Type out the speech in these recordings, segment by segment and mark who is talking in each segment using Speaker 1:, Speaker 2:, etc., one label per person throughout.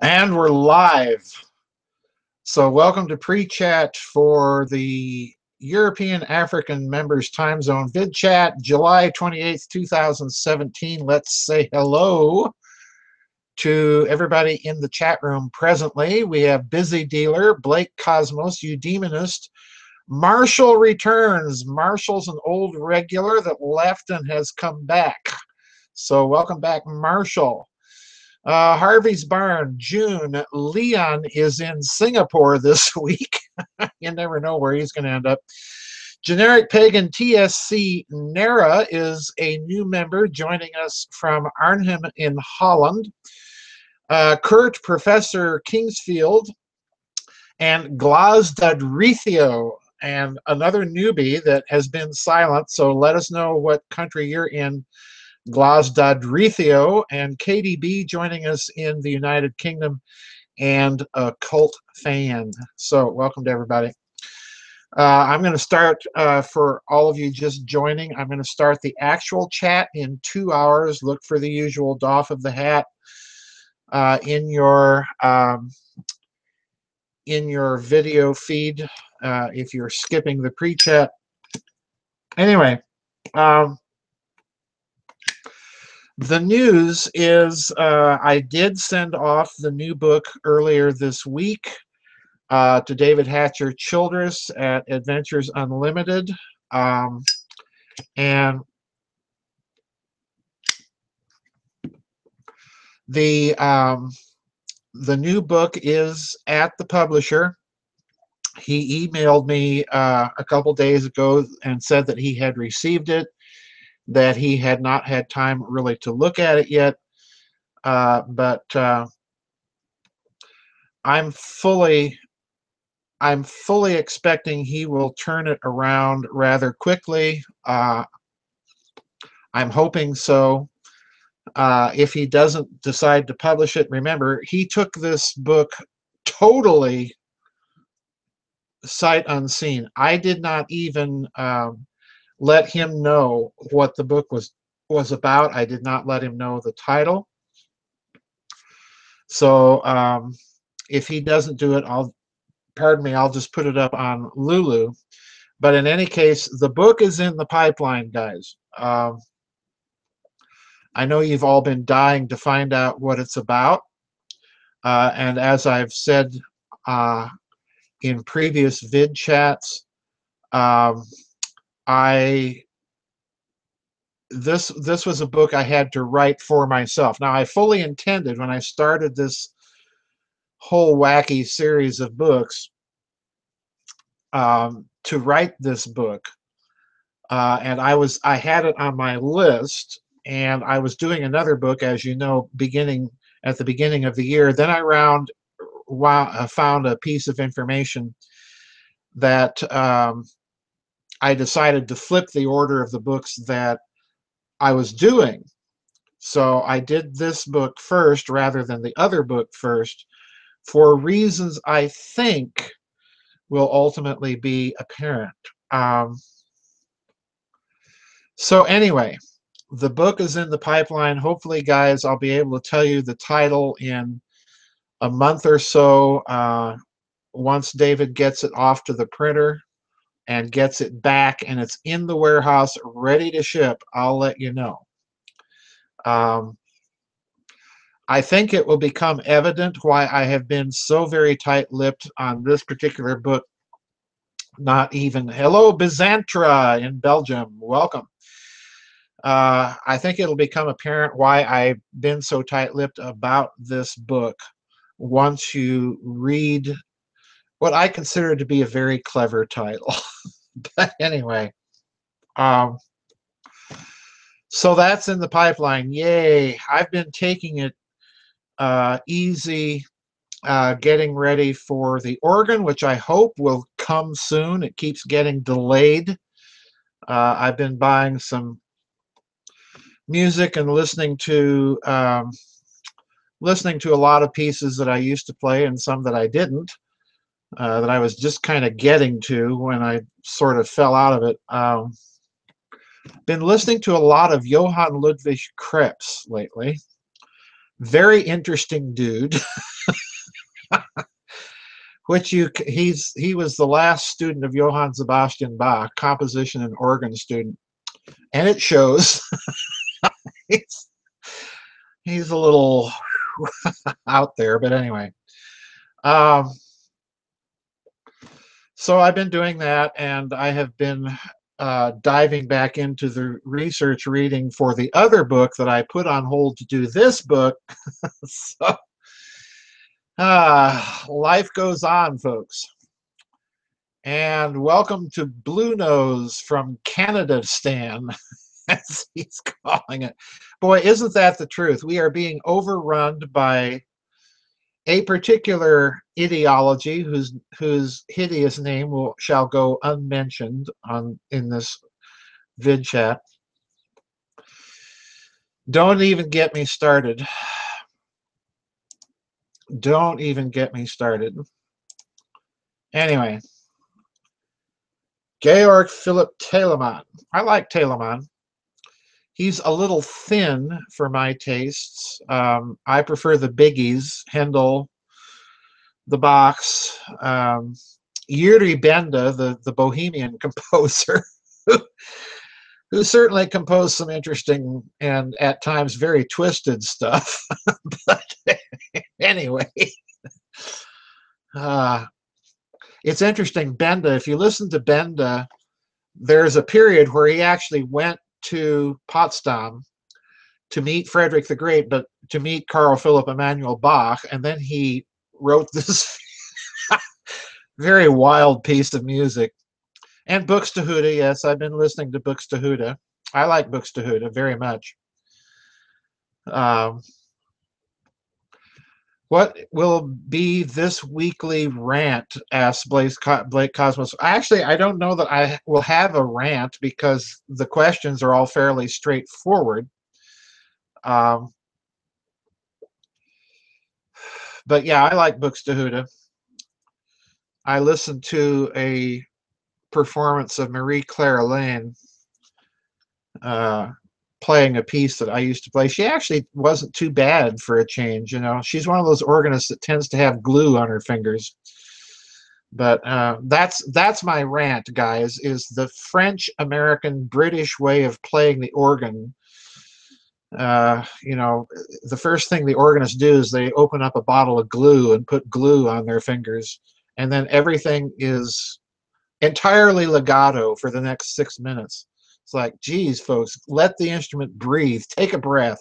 Speaker 1: And we're live. So welcome to pre-chat for the European African Members Time Zone Vidchat, July 28th, 2017. Let's say hello to everybody in the chat room presently. We have Busy Dealer, Blake Cosmos, Eudemonist, Marshall returns. Marshall's an old regular that left and has come back. So welcome back, Marshall. Harvey's Barn, June. Leon is in Singapore this week. You never know where he's going to end up. Generic Pagan TSC Nera is a new member joining us from Arnhem in Holland. Kurt, Professor Kingsfield, and Glasdadrethio, and another newbie that has been silent, so let us know what country you're in. Glasdadrethio, and KDB joining us in the United Kingdom, and a cult fan. So welcome to everybody. I'm going to start, for all of you just joining, I'm going to start the actual chat in 2 hours. Look for the usual doff of the hat in your video feed if you're skipping the pre-chat. Anyway, the news is I did send off the new book earlier this week to David Hatcher Childress at Adventures Unlimited. And the new book is at the publisher. He emailed me a couple days ago and said that he had received it, that he had not had time really to look at it yet, but I'm fully expecting he will turn it around rather quickly. I'm hoping so. If he doesn't decide to publish it, remember, he took this book totally sight unseen. I did not even let him know what the book was about. I did not let him know the title. So if he doesn't do it, I'll just put it up on Lulu. But in any case, the book is in the pipeline, guys. I know you've all been dying to find out what it's about. And as I've said in previous vid chats, this was a book I had to write for myself. Now, I fully intended when I started this whole wacky series of books to write this book, and I had it on my list, and I was doing another book, as you know, at the beginning of the year. Then I found a piece of information that I decided to flip the order of the books that I was doing. So I did this book first rather than the other book first, for reasons I think will ultimately be apparent. So anyway, the book is in the pipeline. Hopefully, guys, I'll be able to tell you the title in a month or so, once David gets it off to the printer and gets it back and it's in the warehouse ready to ship. I'll let you know. I think it will become evident why I have been so very tight-lipped on this particular book. Not even hello, Byzantra in Belgium. Welcome. I think it'll become apparent why I've been so tight-lipped about this book once you read what I consider to be a very clever title. But anyway, so that's in the pipeline. Yay. I've been taking it easy, getting ready for the organ, which I hope will come soon. It keeps getting delayed. I've been buying some music and listening to a lot of pieces that I used to play and some that I didn't, that I was just kind of getting to when I sort of fell out of it. Been listening to a lot of Johann Ludwig Krebs lately. Very interesting dude. which he was the last student of Johann Sebastian Bach, composition and organ student, and it shows. he's, he's a little out there, but anyway. So I've been doing that, and I have been diving back into the research reading for the other book that I put on hold to do this book. So life goes on, folks. And welcome to Blue Nose from Canada, Stan, as he's calling it. Boy, isn't that the truth? We are being overrun by a particular ideology whose hideous name shall go unmentioned in this vid chat. Don't even get me started. Don't even get me started. Anyway, Georg Philipp Telemann. I like Telemann. He's a little thin for my tastes. I prefer the biggies, Handel, the Bachs, Yuri Benda, the Bohemian composer, who certainly composed some interesting and at times very twisted stuff. But anyway, it's interesting. Benda, if you listen to Benda, there's a period where he actually went to Potsdam to meet Frederick the Great, but to meet Carl Philipp Emanuel Bach, and then he wrote this very wild piece of music. And Buxtehude, yes, I've been listening to Buxtehude. I like Buxtehude very much. What will be this weekly rant? Asked Blake Cosmos. Actually, I don't know that I will have a rant because the questions are all fairly straightforward. But yeah, I like Buxtehude. I listened to a performance of Marie Claire Lane playing a piece that I used to play. She actually wasn't too bad for a change, you know. She's one of those organists that tends to have glue on her fingers. But that's my rant, guys, is the French, American, British way of playing the organ. You know, the first thing the organists do is they open up a bottle of glue and put glue on their fingers, and then everything is entirely legato for the next 6 minutes. It's like, geez, folks, let the instrument breathe. Take a breath.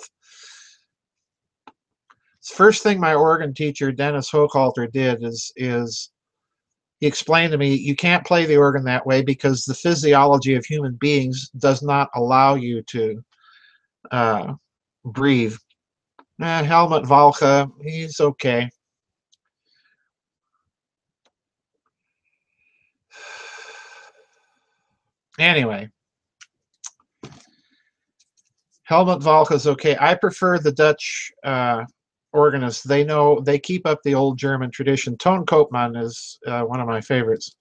Speaker 1: First thing my organ teacher, Dennis Hochhalter, did is he explained to me, you can't play the organ that way because the physiology of human beings does not allow you to breathe. Helmut Walche, he's okay. Anyway, Helmut Walche is okay. I prefer the Dutch organists. They keep up the old German tradition. Toon Koopman is one of my favorites.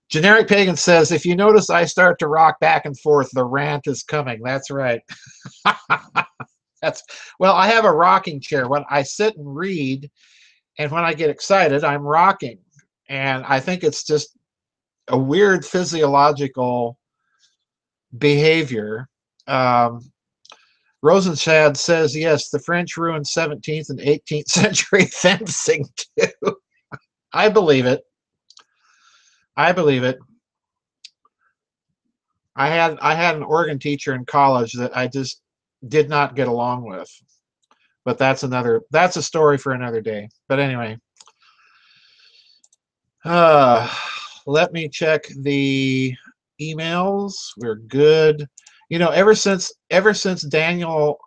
Speaker 1: Generic Pagan says, if you notice I start to rock back and forth, the rant is coming. That's right. Well, I have a rocking chair. When I sit and read, and when I get excited, I'm rocking. And I think it's just a weird physiological behavior. Rosenshad says, yes, the French ruined 17th and 18th century fencing too. I believe it. I believe it. I had an organ teacher in college that I just did not get along with. But that's a story for another day. But anyway. Let me check the emails. We're good. You know, ever since Daniel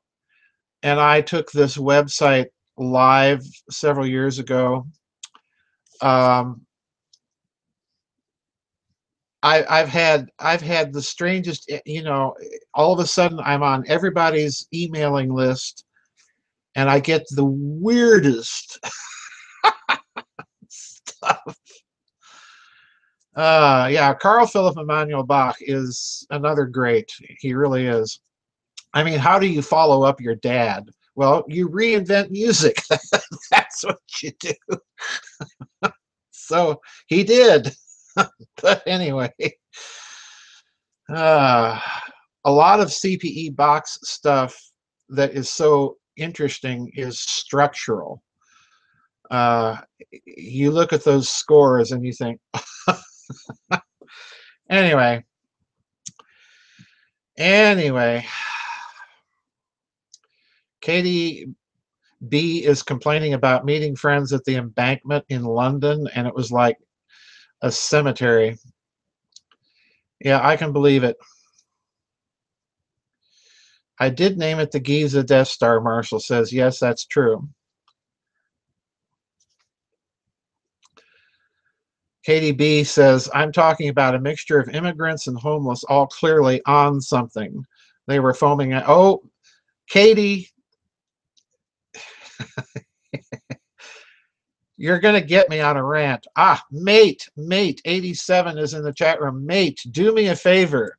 Speaker 1: and I took this website live several years ago, I've had the strangest, you know, all of a sudden I'm on everybody's emailing list and I get the weirdest stuff. Yeah, Carl Philipp Emanuel Bach is another great. He really is. I mean, how do you follow up your dad? Well, you reinvent music. That's what you do. So he did. But anyway, uh, a lot of CPE box stuff that is so interesting is structural. Uh, you look at those scores and you think, anyway, Katie B is complaining about meeting friends at the Embankment in London, and it was like a cemetery. Yeah, I can believe it. I did name it the Giza Death Star, Marshall says. Yes, that's true. Katie B says, I'm talking about a mixture of immigrants and homeless, all clearly on something. They were foaming at, oh, Katie, you're going to get me on a rant. Ah, mate 87 is in the chat room. Mate, do me a favor.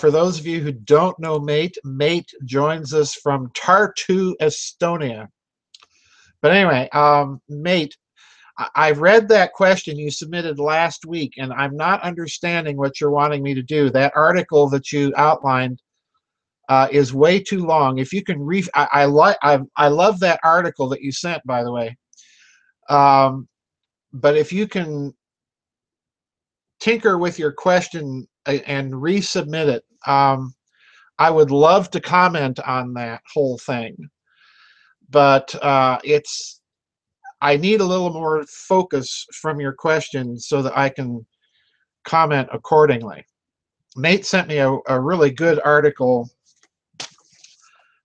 Speaker 1: For those of you who don't know Mate joins us from Tartu, Estonia. But anyway, Mate, I read that question you submitted last week, and I'm not understanding what you're wanting me to do. That article that you outlined is way too long. If you can I love that article that you sent, by the way. But if you can tinker with your question and resubmit it, I would love to comment on that whole thing. But I need a little more focus from your question so that I can comment accordingly. Nate sent me a really good article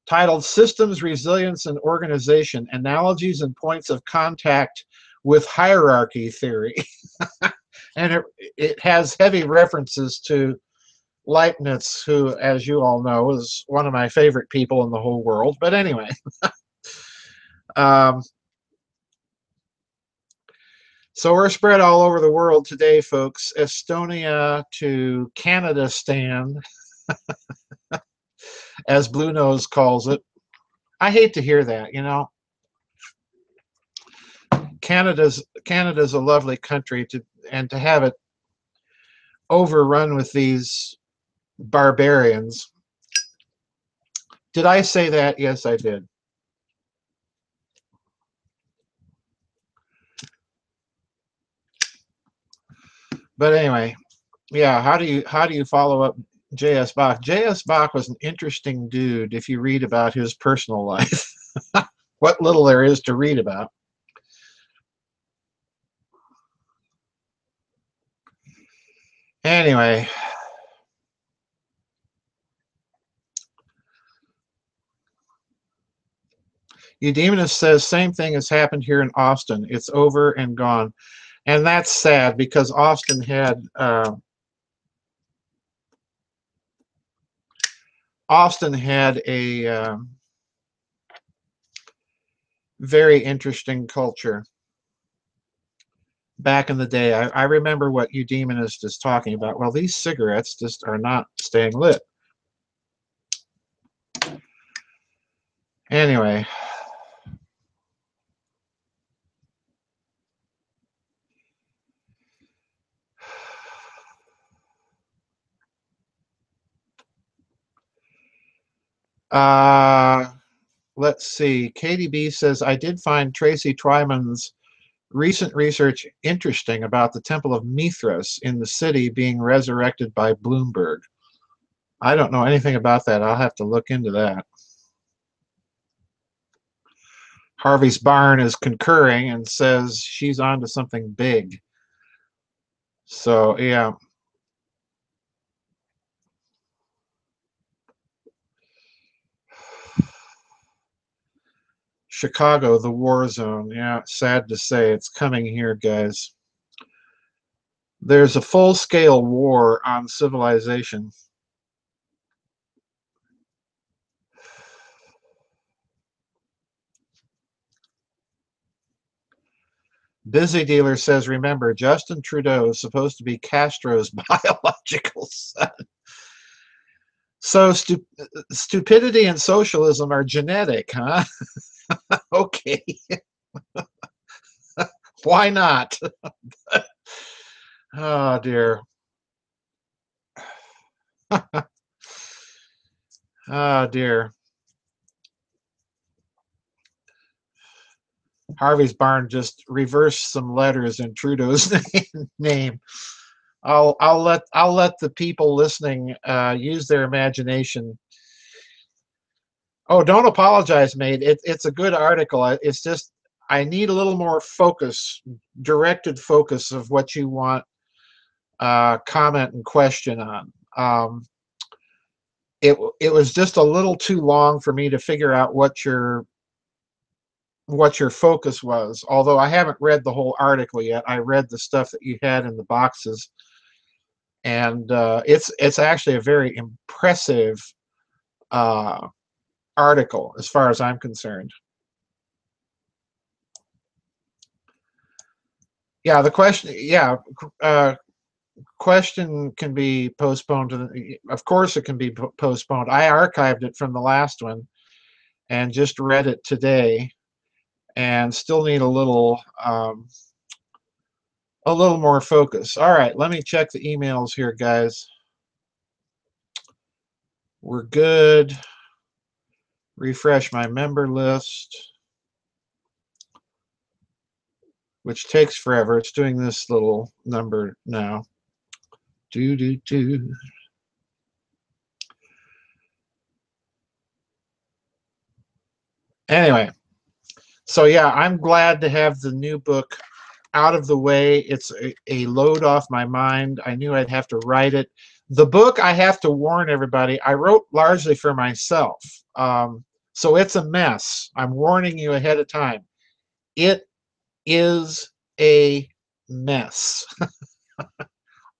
Speaker 1: titled Systems, Resilience, and Organization, Analogies and Points of Contact with Hierarchy Theory. And it has heavy references to Leibniz, who, as you all know, is one of my favorite people in the whole world. But anyway. So we're spread all over the world today, folks. Estonia to Canada stand, as Blue Nose calls it. I hate to hear that, you know. Canada's a lovely country, and to have it overrun with these barbarians. Did I say that? Yes, I did. But anyway, yeah, how do you follow up J.S. Bach? J.S. Bach was an interesting dude if you read about his personal life. What little there is to read about. Anyway, Eudemonist says, same thing has happened here in Austin. It's over and gone. And that's sad because Austin had a very interesting culture back in the day. I remember what Eudemonist is talking about. Well, these cigarettes just are not staying lit. Anyway. Let's see. Katie B says, I did find Tracy Twyman's recent research interesting about the Temple of Mithras in the city being resurrected by Bloomberg. I don't know anything about that. I'll have to look into that. Harvey's Barn is concurring and says she's on to something big. So, yeah. Chicago, the war zone. Yeah, sad to say, it's coming here, guys. There's a full-scale war on civilization. Busy Dealer says, remember, Justin Trudeau is supposed to be Castro's biological son. So stupidity and socialism are genetic, huh? Okay. Why not? Oh dear. Oh dear. Harvey's barn just reversed some letters in Trudeau's name. I'll let the people listening use their imagination. Oh, don't apologize, mate. It's a good article. It's just I need a little more focus, directed focus of what you want comment and question on. It was just a little too long for me to figure out what your focus was. Although I haven't read the whole article yet. I read the stuff that you had in the boxes, and it's actually a very impressive article as far as I'm concerned. Yeah, the question. Yeah, question can be postponed to of course it can be postponed. I archived it from the last one and just read it today, and still need a little more focus. All right, let me check the emails here, guys. We're good. Refresh my member list, which takes forever. It's doing this little number now. Do. Anyway, so yeah, I'm glad to have the new book out of the way. It's a load off my mind. I knew I'd have to write it. The book, I have to warn everybody, I wrote largely for myself. So it's a mess. I'm warning you ahead of time. It is a mess.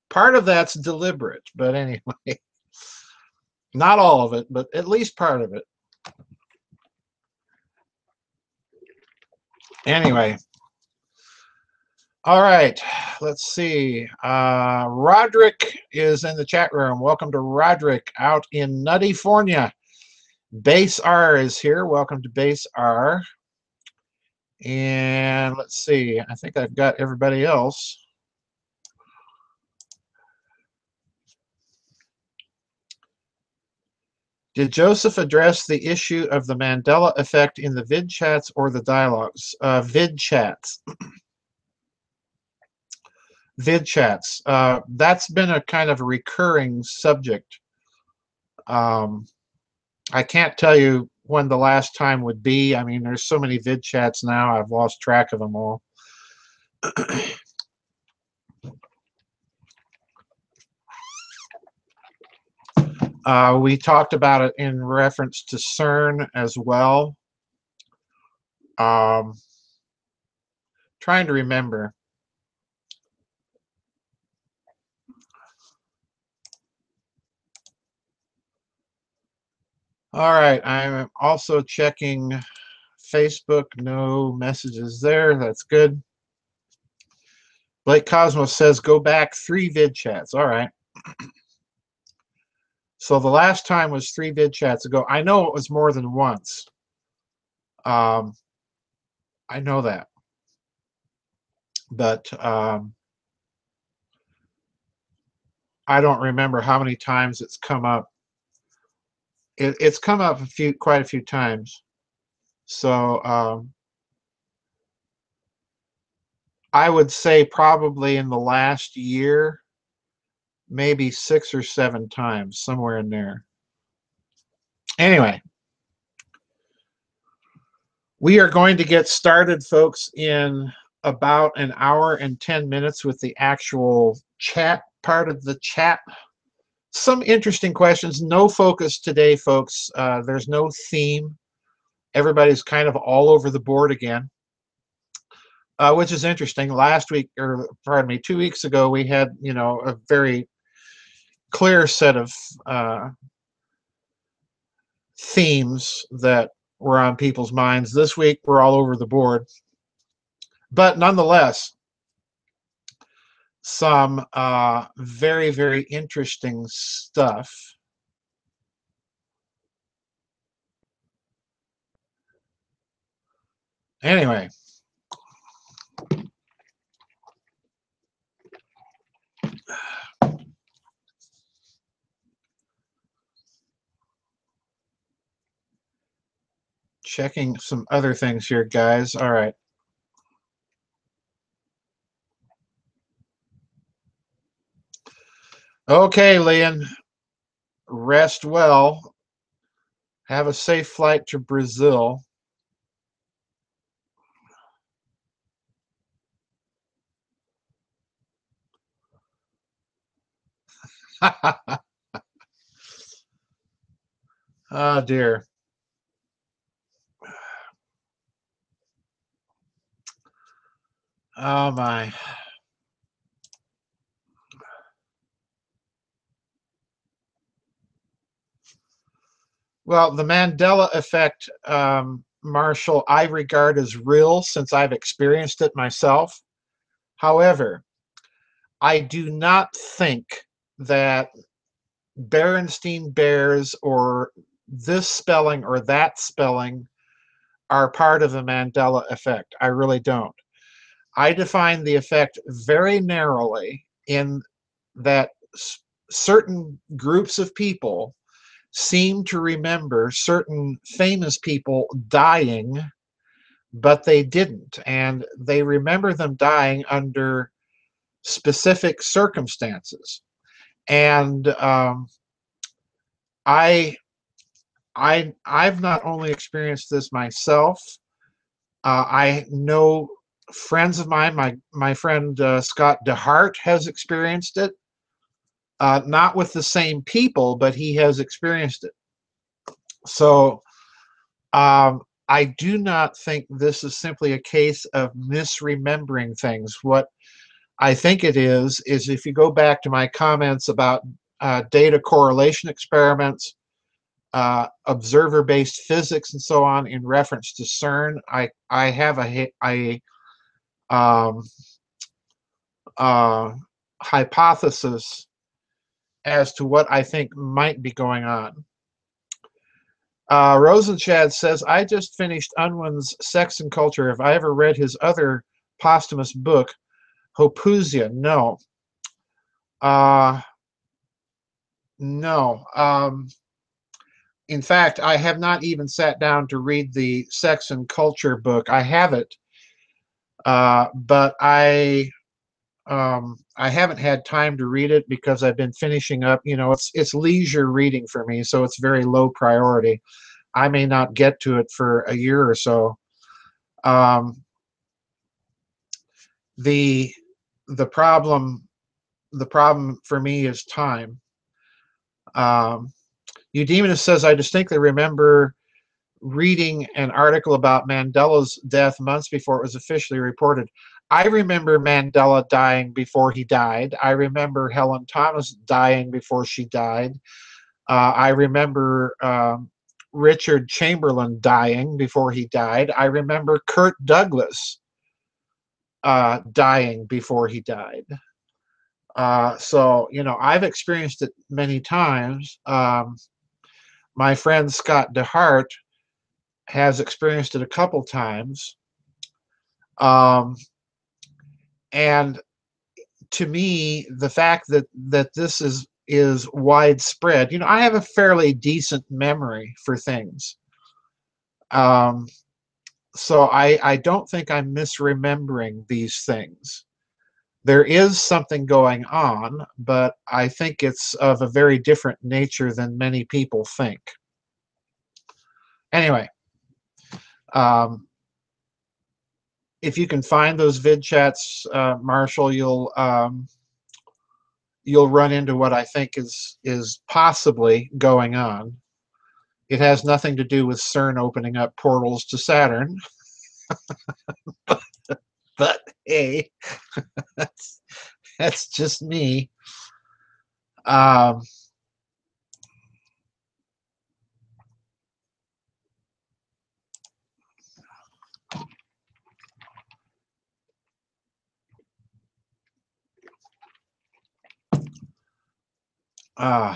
Speaker 1: Part of that's deliberate, but anyway, not all of it, but at least part of it. Anyway, all right, let's see. Roderick is in the chat room. Welcome to Roderick out in Nuttyfornia. Base R is here. Welcome to Base R. And let's see. I think I've got everybody else. Did Joseph address the issue of the Mandela effect in the vidchats or the dialogues? Vidchats. Vidchats. That's been a kind of a recurring subject. I can't tell you when the last time would be. I mean, there's so many vidchats now, I've lost track of them all. We talked about it in reference to CERN as well. Trying to remember. All right, I'm also checking Facebook. No messages there. That's good. Blake Cosmos says go back 3 vid chats. All right. So the last time was 3 vid chats ago. I know it was more than once. I know that. But I don't remember how many times it's come up. It's come up quite a few times. So I would say probably in the last year, maybe 6 or 7 times, somewhere in there. Anyway, we are going to get started, folks, in about an hour and 10 minutes with the actual chat part of the chat. Some interesting questions. No focus today, folks. There's no theme. Everybody's kind of all over the board again, which is interesting. Last week, or pardon me, 2 weeks ago, we had, you know, a very clear set of themes that were on people's minds. This week, we're all over the board. But nonetheless, some very, very interesting stuff. Anyway. Checking some other things here, guys. All right. Okay, Leon. Rest well. Have a safe flight to Brazil. Oh, dear. Oh, my. Well, the Mandela effect, Marshall, I regard as real since I've experienced it myself. However, I do not think that Berenstein Bears or this spelling or that spelling are part of the Mandela effect. I really don't. I define the effect very narrowly in that certain groups of people seem to remember certain famous people dying, but they didn't. And they remember them dying under specific circumstances. And I've not only experienced this myself, I know friends of mine, my friend Scott DeHart has experienced it, not with the same people, but he has experienced it. So I do not think this is simply a case of misremembering things. What I think it is if you go back to my comments about data correlation experiments, observer-based physics, and so on, in reference to CERN, I have a um, hypothesis as to what I think might be going on. Rosenchad says, I just finished Unwin's Sex and Culture. Have I ever read his other posthumous book, Hopusia? No. No. In fact, I have not even sat down to read the Sex and Culture book. I have it, but I haven't had time to read it because I've been finishing up. You know, it's leisure reading for me, so it's very low priority. I may not get to it for a year or so. The the problem for me is time. Eudemonus says, I distinctly remember reading an article about Mandela's death months before it was officially reported. I remember Mandela dying before he died. I remember Helen Thomas dying before she died. I remember Richard Chamberlain dying before he died. I remember Kirk Douglas dying before he died. So, you know, I've experienced it many times. My friend Scott DeHart has experienced it a couple times. And to me, the fact that this is widespread, you know, I have a fairly decent memory for things. So I don't think I'm misremembering these things. There is something going on, but I think it's of a very different nature than many people think. Anyway, if you can find those Vidchats, Marshall, you'll run into what I think is possibly going on. It has nothing to do with CERN opening up portals to Saturn, but hey, that's just me. Um, uh,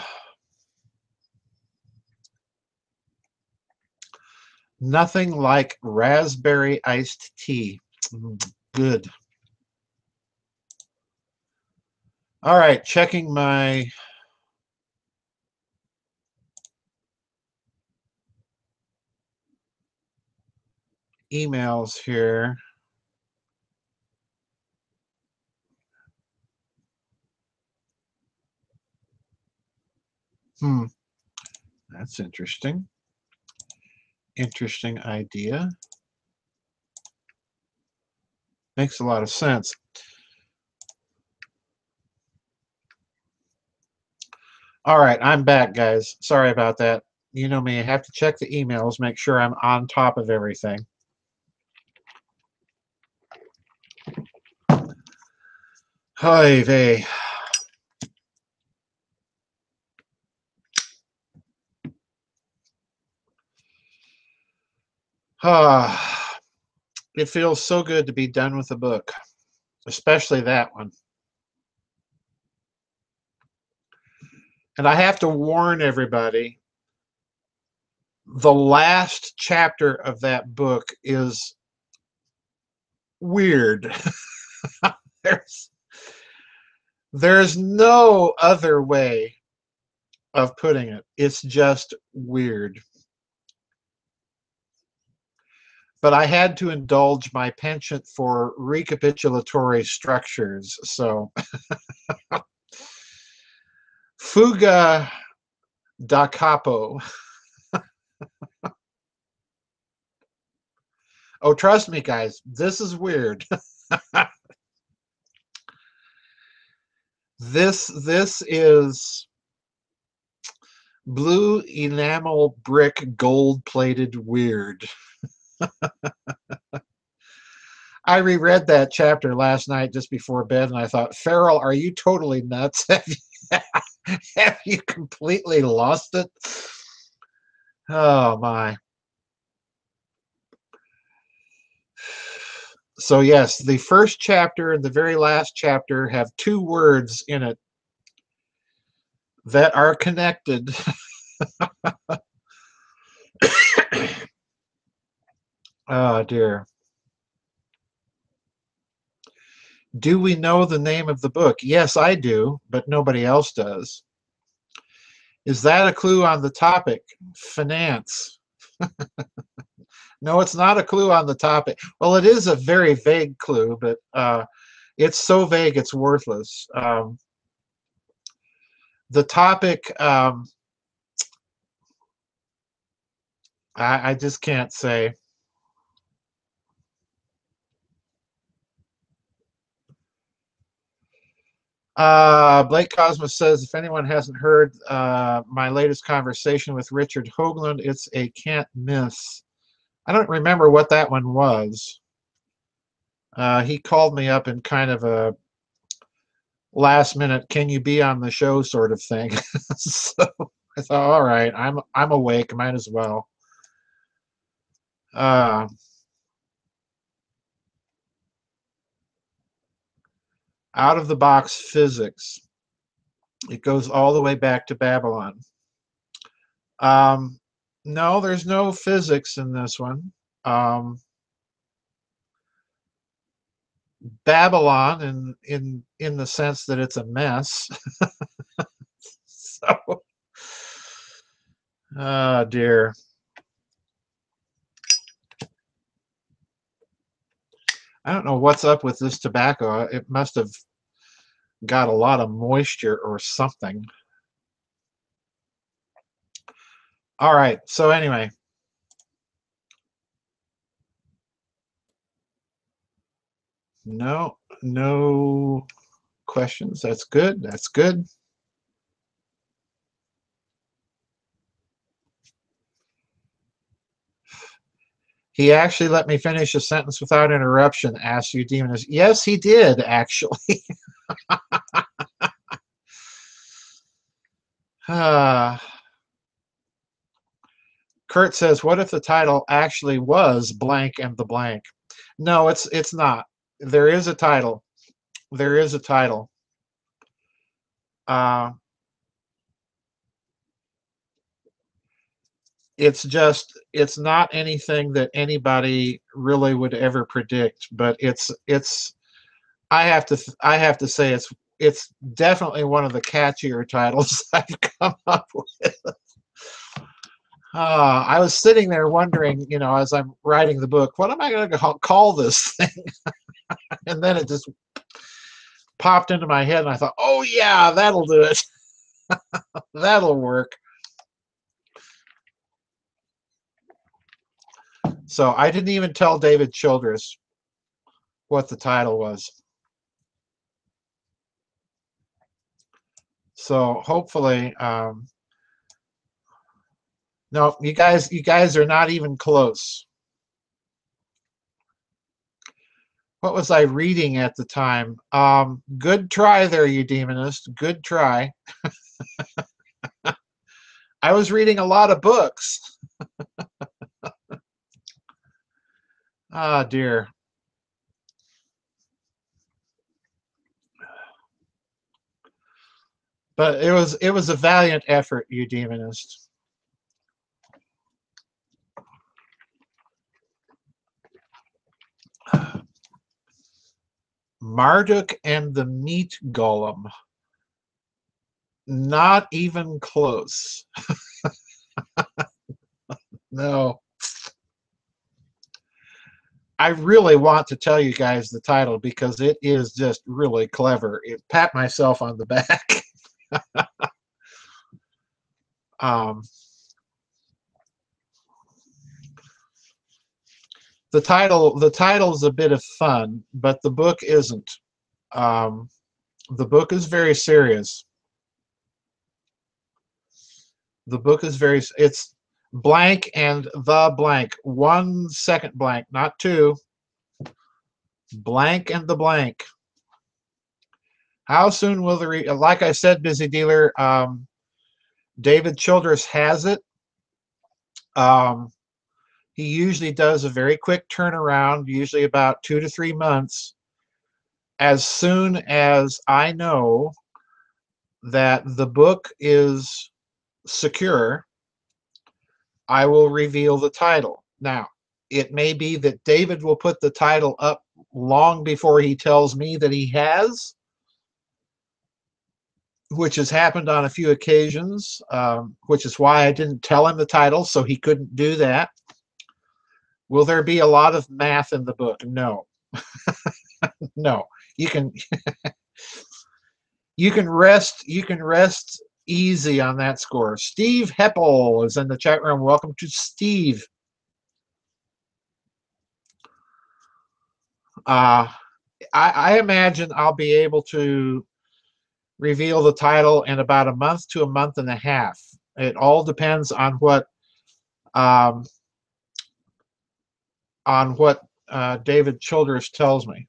Speaker 1: Nothing like raspberry iced tea. Good. All right, checking my emails here. That's interesting. Interesting idea. Makes a lot of sense. All right, I'm back, guys. Sorry about that. You know me, I have to check the emails, make sure I'm on top of everything. Hi, vey. It feels so good to be done with a book, especially that one. And I have to warn everybody, the last chapter of that book is weird. There's no other way of putting it. It's just weird. But I had to indulge my penchant for recapitulatory structures. So, fuga da capo. Oh, trust me, guys, this is weird. This is blue enamel brick gold-plated weird. I reread that chapter last night just before bed, and I thought, Farrell, are you totally nuts? Have you completely lost it? Oh, my. So, yes, the first chapter and the very last chapter have two words in it that are connected. Oh, dear. Do we know the name of the book? Yes, I do, but nobody else does. Is that a clue on the topic? Finance. No, it's not a clue on the topic. Well, it is a very vague clue, but it's so vague it's worthless. The topic, I just can't say. Blake Cosmos says, if anyone hasn't heard my latest conversation with Richard Hoagland, it's a can't miss. I don't remember what that one was. He called me up in kind of a last minute, can you be on the show sort of thing. So I thought, all right, I'm awake, might as well. Out of the box physics. It goes all the way back to Babylon. No, there's no physics in this one. Babylon in the sense that it's a mess. So, oh dear. I don't know what's up with this tobacco. It must have got a lot of moisture or something. All right, so anyway. No questions. That's good. That's good. He actually let me finish a sentence without interruption, asked you demoness. Yes, he did, actually. Kurt says, what if the title actually was blank and the blank? No, it's not. There is a title. There is a title. it's not anything that anybody really would ever predict, but I have to say it's definitely one of the catchier titles I've come up with. I was sitting there wondering, as I'm writing the book, what am I going to call this thing? And then it just popped into my head, and I thought, oh yeah, that'll do it. That'll work. So I didn't even tell David Childress what the title was. So hopefully, no, you guys are not even close. What was I reading at the time? Good try there, you demonist. Good try. I was reading a lot of books. Ah, dear. But it was a valiant effort, you demonist. Marduk and the Meat Golem. Not even close. No. I really want to tell you guys the title because it is just really clever. Pat myself on the back. The title's a bit of fun, but the book isn't. The book is very serious. The book is it's blank and the blank. 1 second blank, not 2. Blank and the blank. How soon will like I said, Busy Dealer, David Childress has it. He usually does a very quick turnaround, usually about 2 to 3 months. As soon as I know that the book is secure, I will reveal the title. Now, it may be that David will put the title up long before he tells me that he has, which has happened on a few occasions, which is why I didn't tell him the title, so he couldn't do that. Will there be a lot of math in the book? No. No. You can you can rest easy on that score. Steve Heppel is in the chat room. Welcome to Steve. I imagine I'll be able to reveal the title in about a month to a month and a half. It all depends on what David Childress tells me.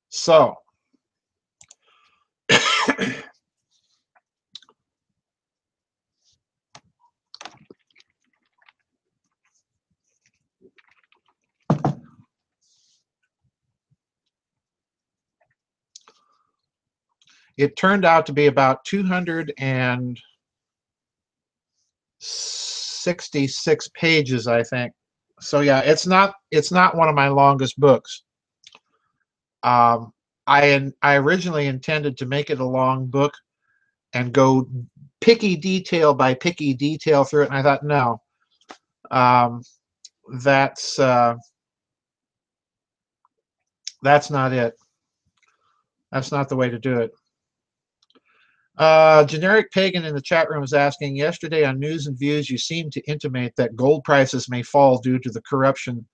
Speaker 1: So it turned out to be about 266 pages, I think. So yeah, it's not one of my longest books. I originally intended to make it a long book and go picky detail by picky detail through it, and I thought, no, that's not it. That's not the way to do it. Generic Pagan in the chat room is asking, yesterday on News and Views, you seemed to intimate that gold prices may fall due to the corruption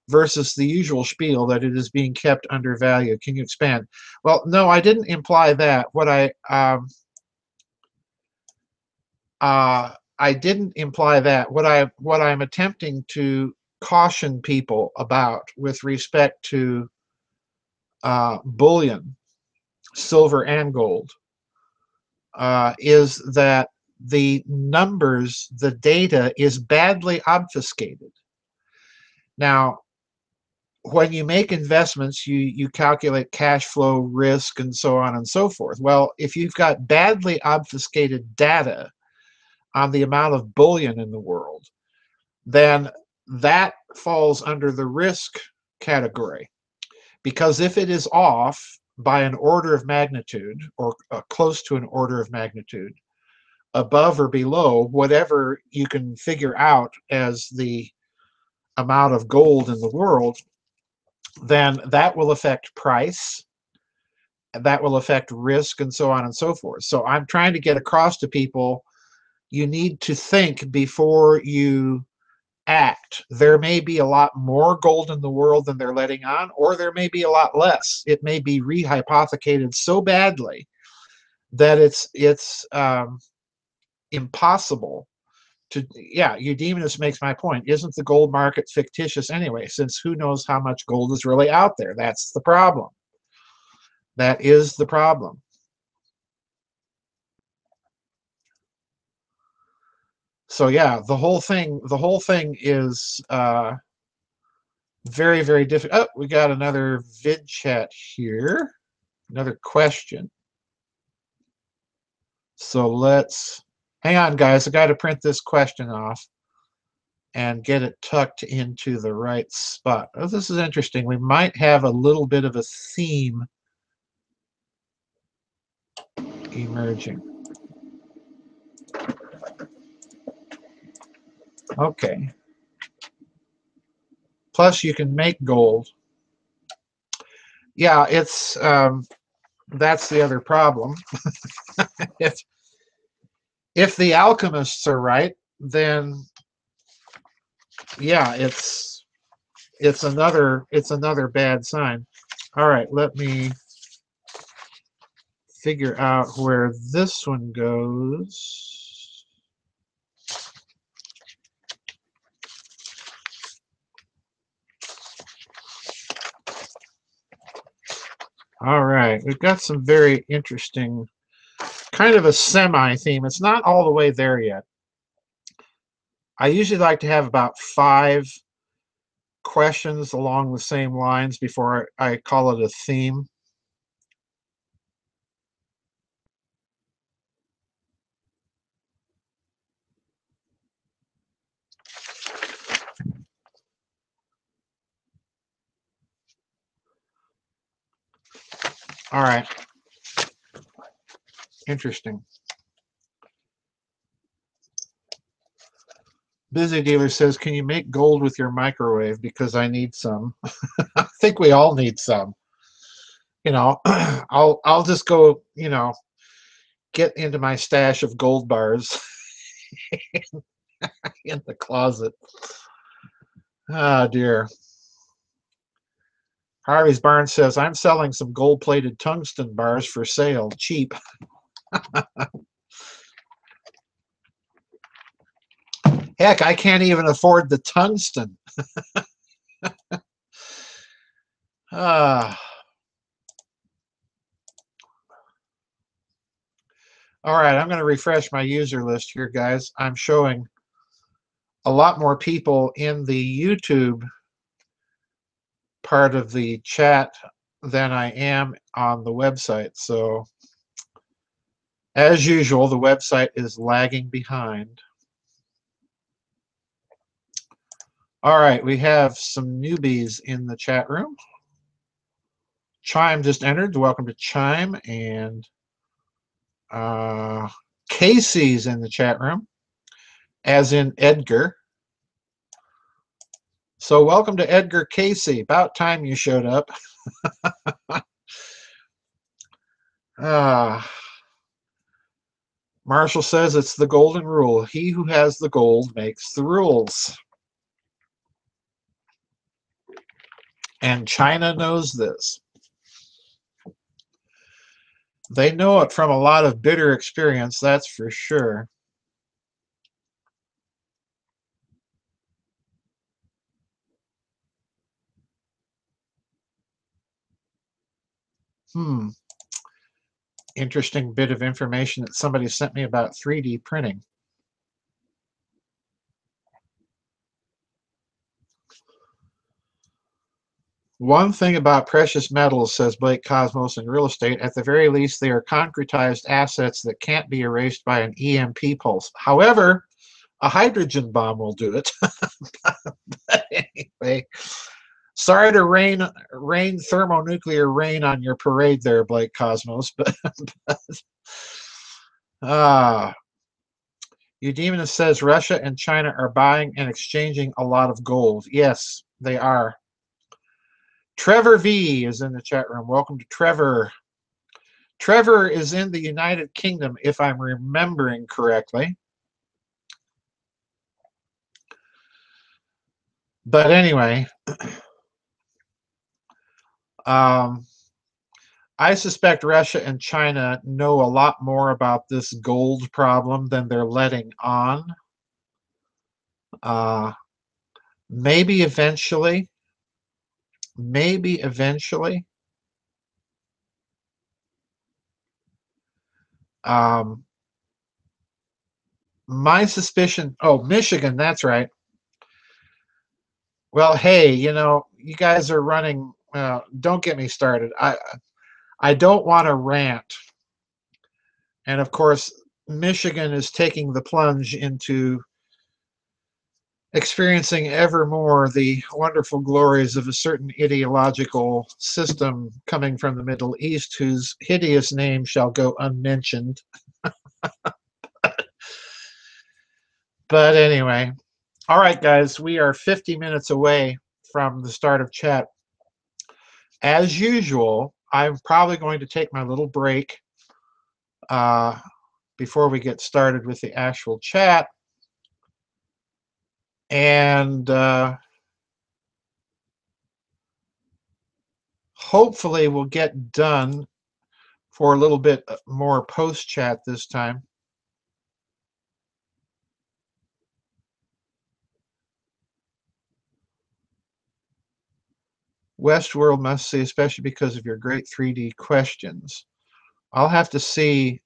Speaker 1: versus the usual spiel that it is being kept undervalued. Can you expand? Well, no, I didn't imply that. What I didn't imply that. What I'm attempting to caution people about with respect to bullion, silver and gold, is that the numbers, the data is badly obfuscated. Now, when you make investments, you calculate cash flow, risk, and so on and so forth. Well, if you've got badly obfuscated data on the amount of bullion in the world, then that falls under the risk category. Because if it is off by an order of magnitude, or close to an order of magnitude, above or below whatever you can figure out as the amount of gold in the world, then that will affect price, and that will affect risk, and so on and so forth. So I'm trying to get across to people, you need to think before you act. There may be a lot more gold in the world than they're letting on, or there may be a lot less. It may be rehypothecated so badly that it's impossible to, yeah, Eudemus makes my point. Isn't the gold market fictitious anyway, since who knows how much gold is really out there? That's the problem. That is the problem. So yeah, the whole thing is very, very difficult. Oh, we got another vid chat here, another question. So let's hang on, guys. I got to print this question off and get it tucked into the right spot. Oh, this is interesting. We might have a little bit of a theme emerging. Okay. Plus, you can make gold. Yeah, it's that's the other problem. If the alchemists are right, then yeah, it's another bad sign. All right, let me figure out where this one goes. All right, we've got some very interesting, kind of a semi-theme. It's not all the way there yet. I usually like to have about 5 questions along the same lines before I call it a theme. All right. Interesting. Busy Dealer says, can you make gold with your microwave? Because I need some. I think we all need some. You know, I'll just go, you know, get into my stash of gold bars in the closet. Ah, dear. Harvey's Barn says, I'm selling some gold-plated tungsten bars for sale, cheap. Heck, I can't even afford the tungsten. Ah. All right, I'm going to refresh my user list here, guys. I'm showing a lot more people in the YouTube part of the chat than I am on the website. So, as usual, the website is lagging behind. All right, we have some newbies in the chat room. Chime just entered. Welcome to Chime. And Casey's in the chat room, as in Edgar. So welcome to Edgar Casey. About time you showed up. Marshall says it's the golden rule. He who has the gold makes the rules. And China knows this. They know it from a lot of bitter experience, that's for sure. Interesting bit of information that somebody sent me about 3D printing. One thing about precious metals, says Blake Cosmos, in real estate, at the very least, they are concretized assets that can't be erased by an EMP pulse. However, a hydrogen bomb will do it. But anyway, sorry to rain thermonuclear rain on your parade there, Blake Cosmos, but Eudemonist says Russia and China are buying and exchanging a lot of gold. Yes, they are. Trevor V is in the chat room. Welcome to Trevor. Trevor is in the United Kingdom, if I'm remembering correctly. But anyway, I suspect Russia and China know a lot more about this gold problem than they're letting on. Maybe eventually. Maybe eventually. My suspicion, oh, Michigan, that's right. Well, hey, you know, you guys are running, don't get me started. I don't want to rant. And of course, Michigan is taking the plunge into experiencing ever more the wonderful glories of a certain ideological system coming from the Middle East, whose hideous name shall go unmentioned. But anyway, all right, guys, we are 50 minutes away from the start of chat. As usual, I'm probably going to take my little break before we get started with the actual chat. And hopefully we'll get done for a little bit more post-chat this time. Westworld must see, especially because of your great 3D questions. I'll have to see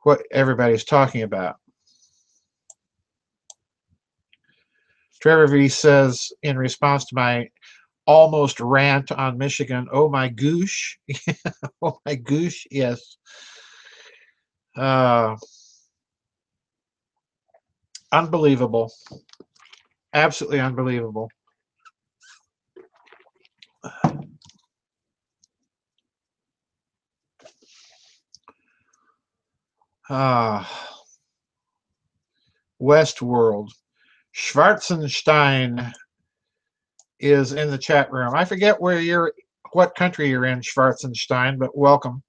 Speaker 1: what everybody's talking about. Trevor V says, in response to my almost rant on Michigan, oh my goosh. Oh my goosh, yes. Unbelievable. Absolutely unbelievable. Westworld. Schwarzenstein is in the chat room. I forget what country you're in, Schwarzenstein, but welcome.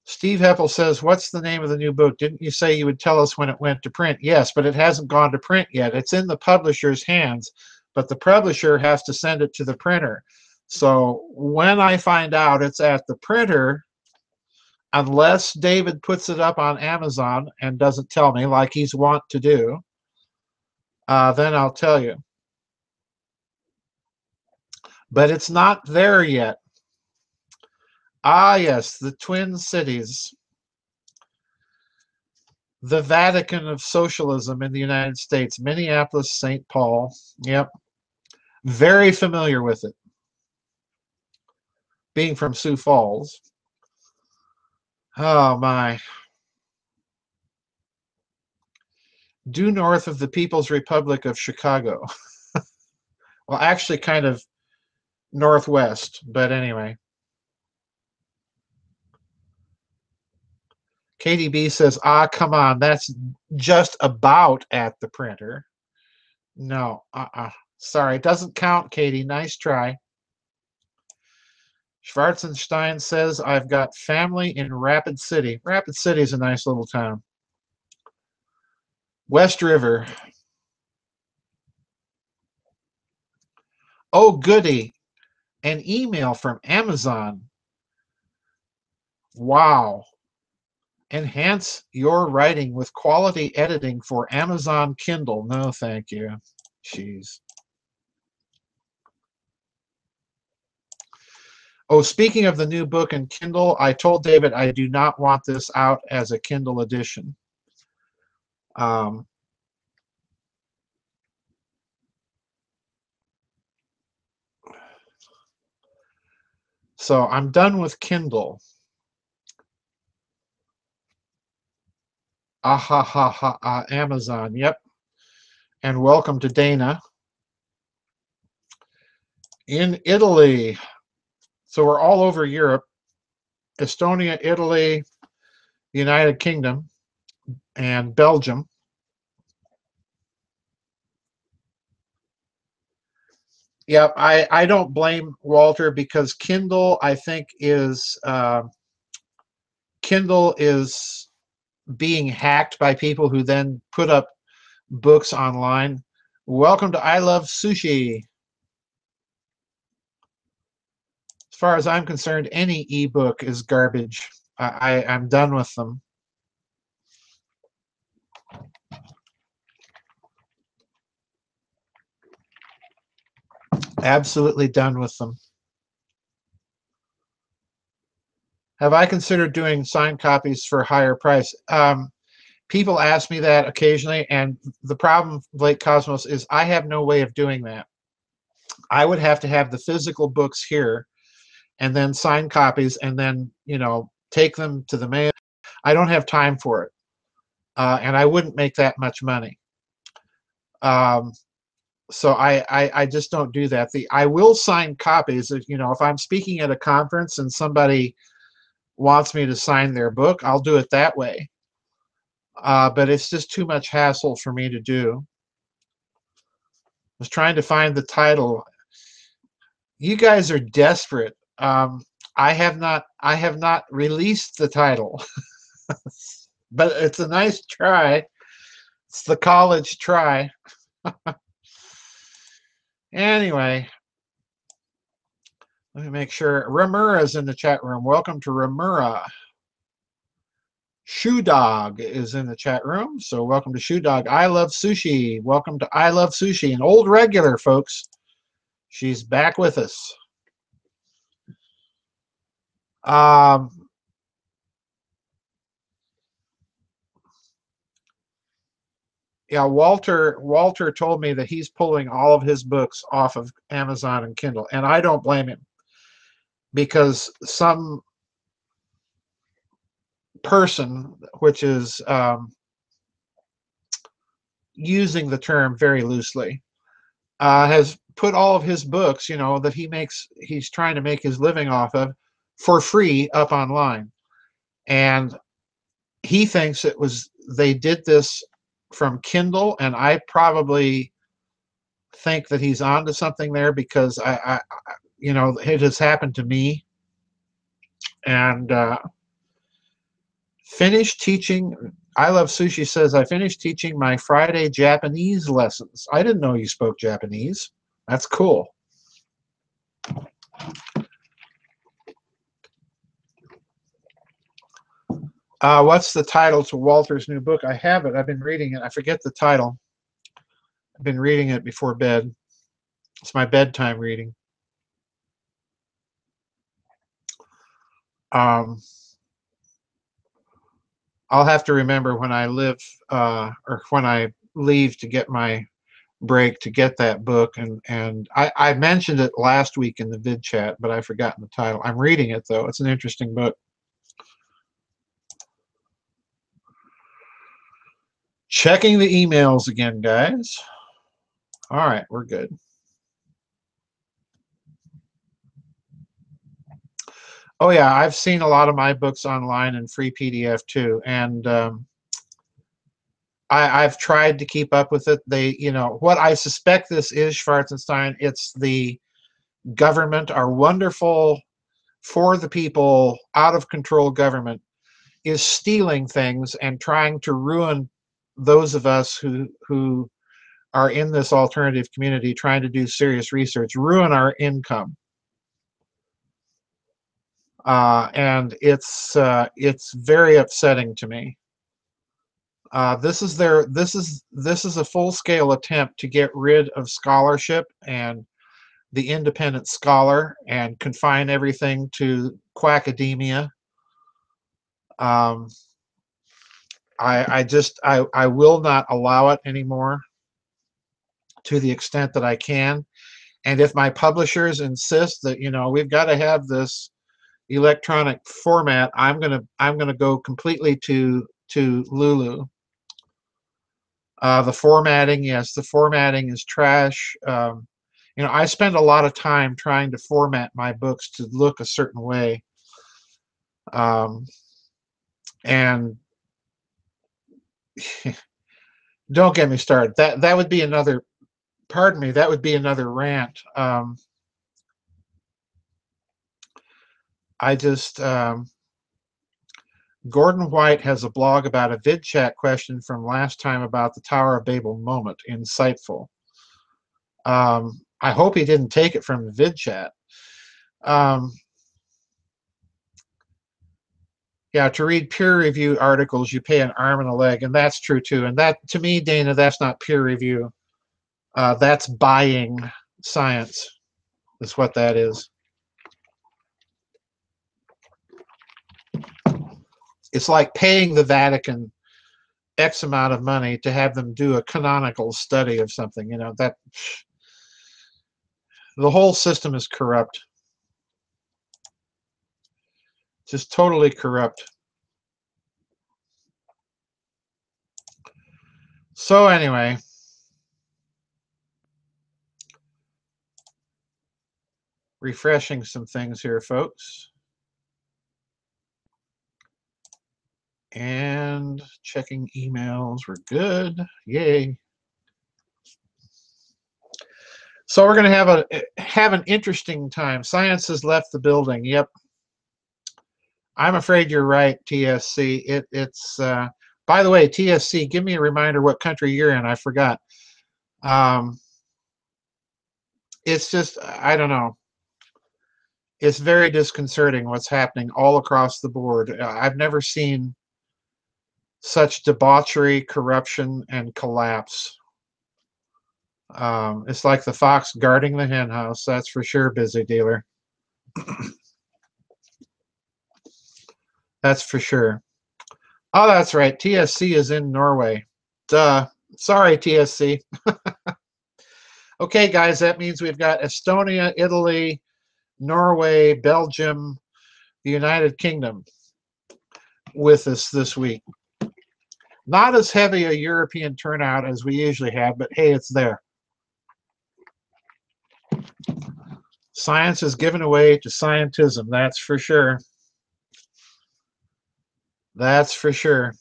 Speaker 1: Steve Heppel says, what's the name of the new book? Didn't you say you would tell us when it went to print? Yes, but it hasn't gone to print yet. It's in the publisher's hands, but the publisher has to send it to the printer. So when I find out it's at the printer, unless David puts it up on Amazon and doesn't tell me like he's wont to do, then I'll tell you. But it's not there yet. Ah, yes, the Twin Cities. The Vatican of socialism in the United States. Minneapolis, St. Paul. Yep. Very familiar with it. Being from Sioux Falls. Oh, my. Due north of the People's Republic of Chicago. Well, actually kind of northwest, but anyway. KDB says, ah, come on, that's just about at the printer. No, sorry, it doesn't count, Katie. Nice try. Schwarzenstein says, I've got family in Rapid City. Rapid City is a nice little town. West River. Oh, goody. An email from Amazon. Wow. Enhance your writing with quality editing for Amazon Kindle. No, thank you. Jeez. Oh, speaking of the new book in Kindle, I told David I do not want this out as a Kindle edition. So I'm done with Kindle. Ah ha ha ha, Amazon, yep. And welcome to Dana. In Italy, so we're all over Europe, Estonia, Italy, United Kingdom, and Belgium. Yep, I don't blame Walter, because Kindle is being hacked by people who then put up books online. Welcome to I Love Sushi. As far as I'm concerned, any ebook is garbage. I'm done with them. Absolutely done with them. Have I considered doing signed copies for a higher price? People ask me that occasionally, and the problem, Blake Cosmos, is I have no way of doing that. I would have to have the physical books here, and then sign copies, and then, take them to the mail. I don't have time for it, and I wouldn't make that much money. So I just don't do that. I will sign copies. If I'm speaking at a conference and somebody wants me to sign their book, I'll do it that way. But it's just too much hassle for me to do. I was trying to find the title. You guys are desperate. I have not released the title, but it's a nice try. It's the college try. Anyway, let me make sure. Ramura's in the chat room. Welcome to Ramura. Shoe Dog is in the chat room, so welcome to Shoe Dog. I Love Sushi. Welcome to I Love Sushi, an old regular, folks. She's back with us. Yeah, Walter told me that he's pulling all of his books off of Amazon and Kindle, and I don't blame him, because some person, which is using the term very loosely, has put all of his books, that he's trying to make his living off of, for free up online. And he thinks they did this from Kindle, and I probably think that he's onto something there, because it has happened to me. And finished teaching. I Love Sushi says, I finished teaching my Friday Japanese lessons. I didn't know you spoke Japanese. That's cool. What's the title to Walter's new book? I have it. I've been reading it. I forget the title. I've been reading it before bed. It's my bedtime reading. I'll have to remember when I or when I leave to get my break, to get that book. And I mentioned it last week in the vid chat, but I've forgotten the title. I'm reading it, though. It's an interesting book. Checking the emails again, guys. All right, we're good. Oh yeah, I've seen a lot of my books online in free PDF too, and I've tried to keep up with it. What I suspect this is, Schwarzenstein, it's the government, our wonderful, for the people, out of control government, is stealing things and trying to ruin those of us who are in this alternative community trying to do serious research, ruin our income. And it's very upsetting to me. This is a full-scale attempt to get rid of scholarship and the independent scholar, and confine everything to quackademia. I will not allow it anymore, to the extent that I can. And if my publishers insist that we've got to have this electronic format, I'm gonna go completely to Lulu. The formatting, yes, the formatting is trash. You know, I spend a lot of time trying to format my books to look a certain way, and don't get me started. That would be another. Pardon me. That would be another rant. I just Gordon White has a blog about a Vidchat question from last time about the Tower of Babel moment. Insightful. I hope he didn't take it from the Vidchat. Yeah, to read peer-reviewed articles, you pay an arm and a leg, and that's true too. And that, to me, Dana, that's not peer review. That's buying science, is what that is. It's like paying the Vatican X amount of money to have them do a canonical study of something. You know, that the whole system is corrupt. Just totally corrupt. So anyway, refreshing some things here, folks. And checking emails. We're good. Yay. So we're going to have an interesting time. Science has left the building. Yep. I'm afraid you're right, TSC. It's by the way, TSC, give me a reminder what country you're in. I forgot. It's just, I don't know. It's very disconcerting what's happening all across the board. I've never seen such debauchery, corruption, and collapse. It's like the fox guarding the hen house. That's for sure, busy dealer. That's for sure. Oh, that's right. TSC is in Norway. Duh. Sorry, TSC. Okay, guys, that means we've got Estonia, Italy, Norway, Belgium, the United Kingdom with us this week. Not as heavy a European turnout as we usually have, but hey, it's there. Science is given away to scientism, that's for sure. That's for sure.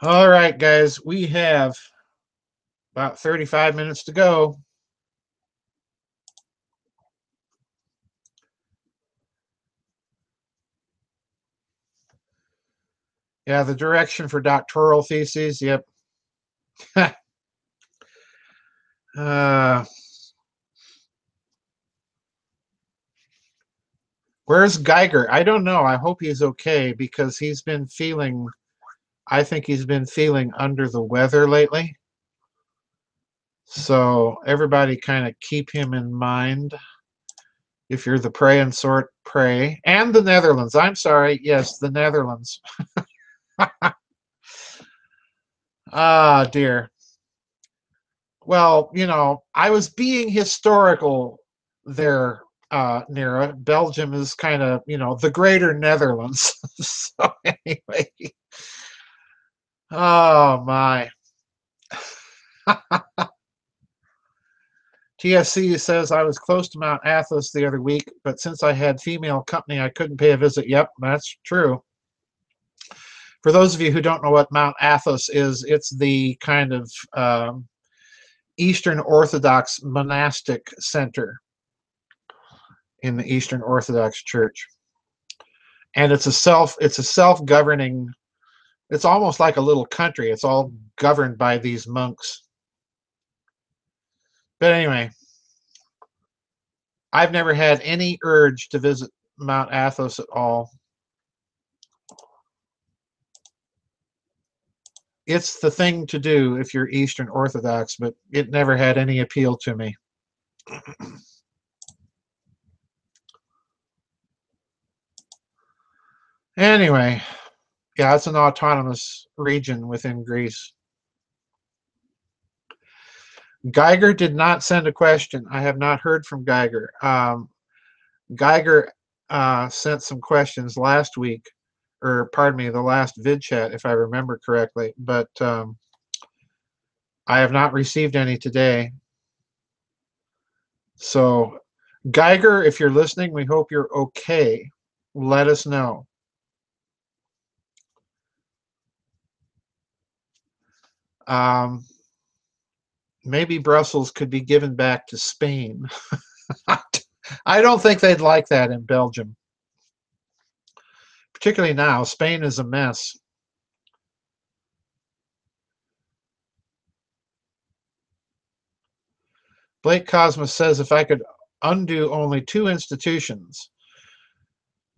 Speaker 1: All right, guys, we have about 35 minutes to go. Yeah, the direction for doctoral theses, yep. Where's Geiger? I don't know. I hope he's okay because he's been feeling, I think he's been feeling under the weather lately. So everybody kind of keep him in mind. If you're the praying sort, pray. And the Netherlands. I'm sorry. Yes, the Netherlands. Ah, dear. Well, you know, I was being historical there, Nera. Belgium is kind of, you know, the greater Netherlands. So anyway. Oh, my. TSC says, I was close to Mount Athos the other week, but since I had female company, I couldn't pay a visit. Yep, that's true. For those of you who don't know what Mount Athos is, it's the kind of Eastern Orthodox monastic center in the Eastern Orthodox Church. And it's a self-governing, it's almost like a little country. It's all governed by these monks. But anyway, I've never had any urge to visit Mount Athos at all. It's the thing to do if you're Eastern Orthodox, but it never had any appeal to me. Anyway, yeah, it's an autonomous region within Greece. Geiger did not send a question. I have not heard from Geiger. Geiger sent some questions last week, or pardon me, the last vid chat, if I remember correctly, but I have not received any today. So, Geiger, if you're listening, we hope you're okay. Let us know. Maybe Brussels could be given back to Spain. I don't think they'd like that in Belgium. Particularly now, Spain is a mess. Blake Cosmos says, if I could undo only two institutions,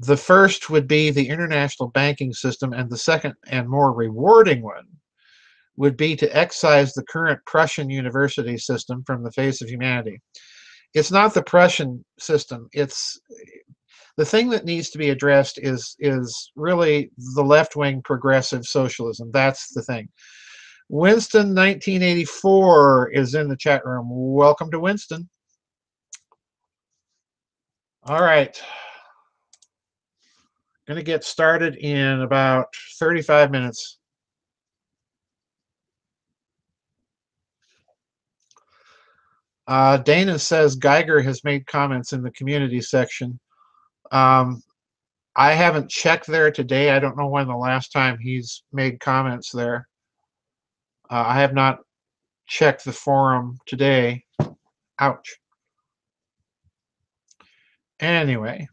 Speaker 1: the first would be the international banking system, and the second and more rewarding one would be to excise the current Prussian university system from the face of humanity. It's not the Prussian system. It's the thing that needs to be addressed is really the left-wing progressive socialism. That's the thing. Winston 1984 is in the chat room. Welcome to Winston. All right. Going to get started in about 35 minutes. Dana says Geiger has made comments in the community section. I haven't checked there today. I don't know when the last time he's made comments there. I have not checked the forum today. Ouch. Anyway.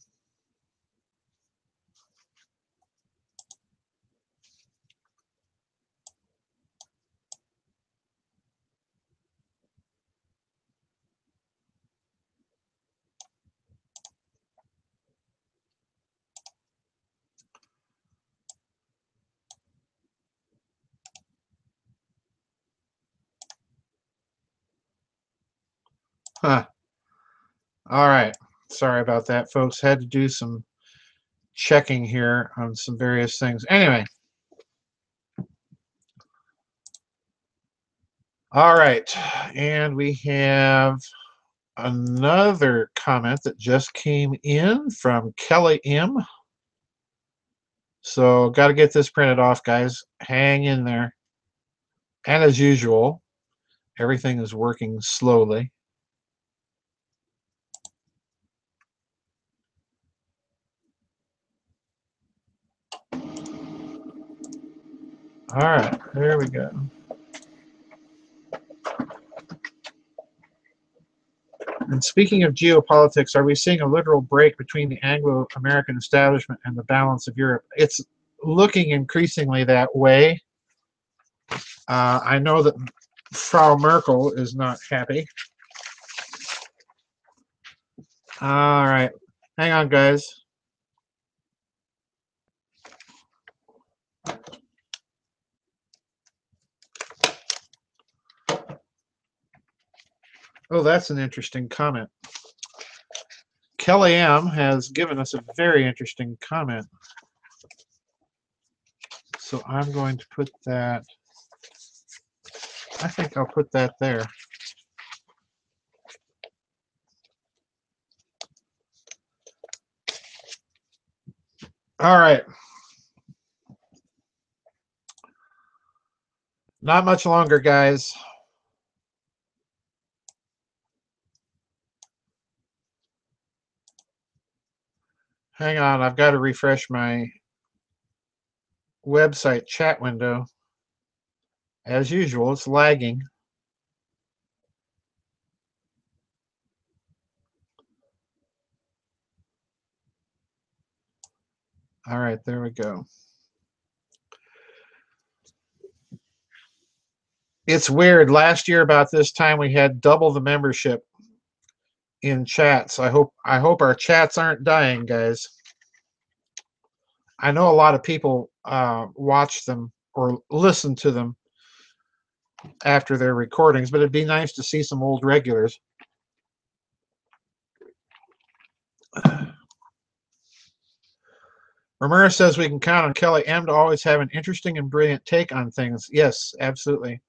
Speaker 1: Huh. All right. Sorry about that, folks. Had to do some checking here on some various things. Anyway. All right. And we have another comment that just came in from Kelly M. So got to get this printed off, guys. Hang in there. And as usual, everything is working slowly. All right, there we go. And speaking of geopolitics, are we seeing a literal break between the Anglo-American establishment and the balance of Europe? It's looking increasingly that way. I know that Frau Merkel is not happy. All right, hang on, guys. Oh, that's an interesting comment. Kelly M has given us a very interesting comment. So I'm going to put that, I think I'll put that there. All right. Not much longer, guys. Hang on, I've got to refresh my website chat window. As usual, it's lagging. All right, there we go. It's weird. Last year about this time we had double the membership in chats. I hope our chats aren't dying, guys. I know a lot of people watch them or listen to them after their recordings, but it'd be nice to see some old regulars. Romero says we can count on Kelly M to always have an interesting and brilliant take on things. Yes, absolutely.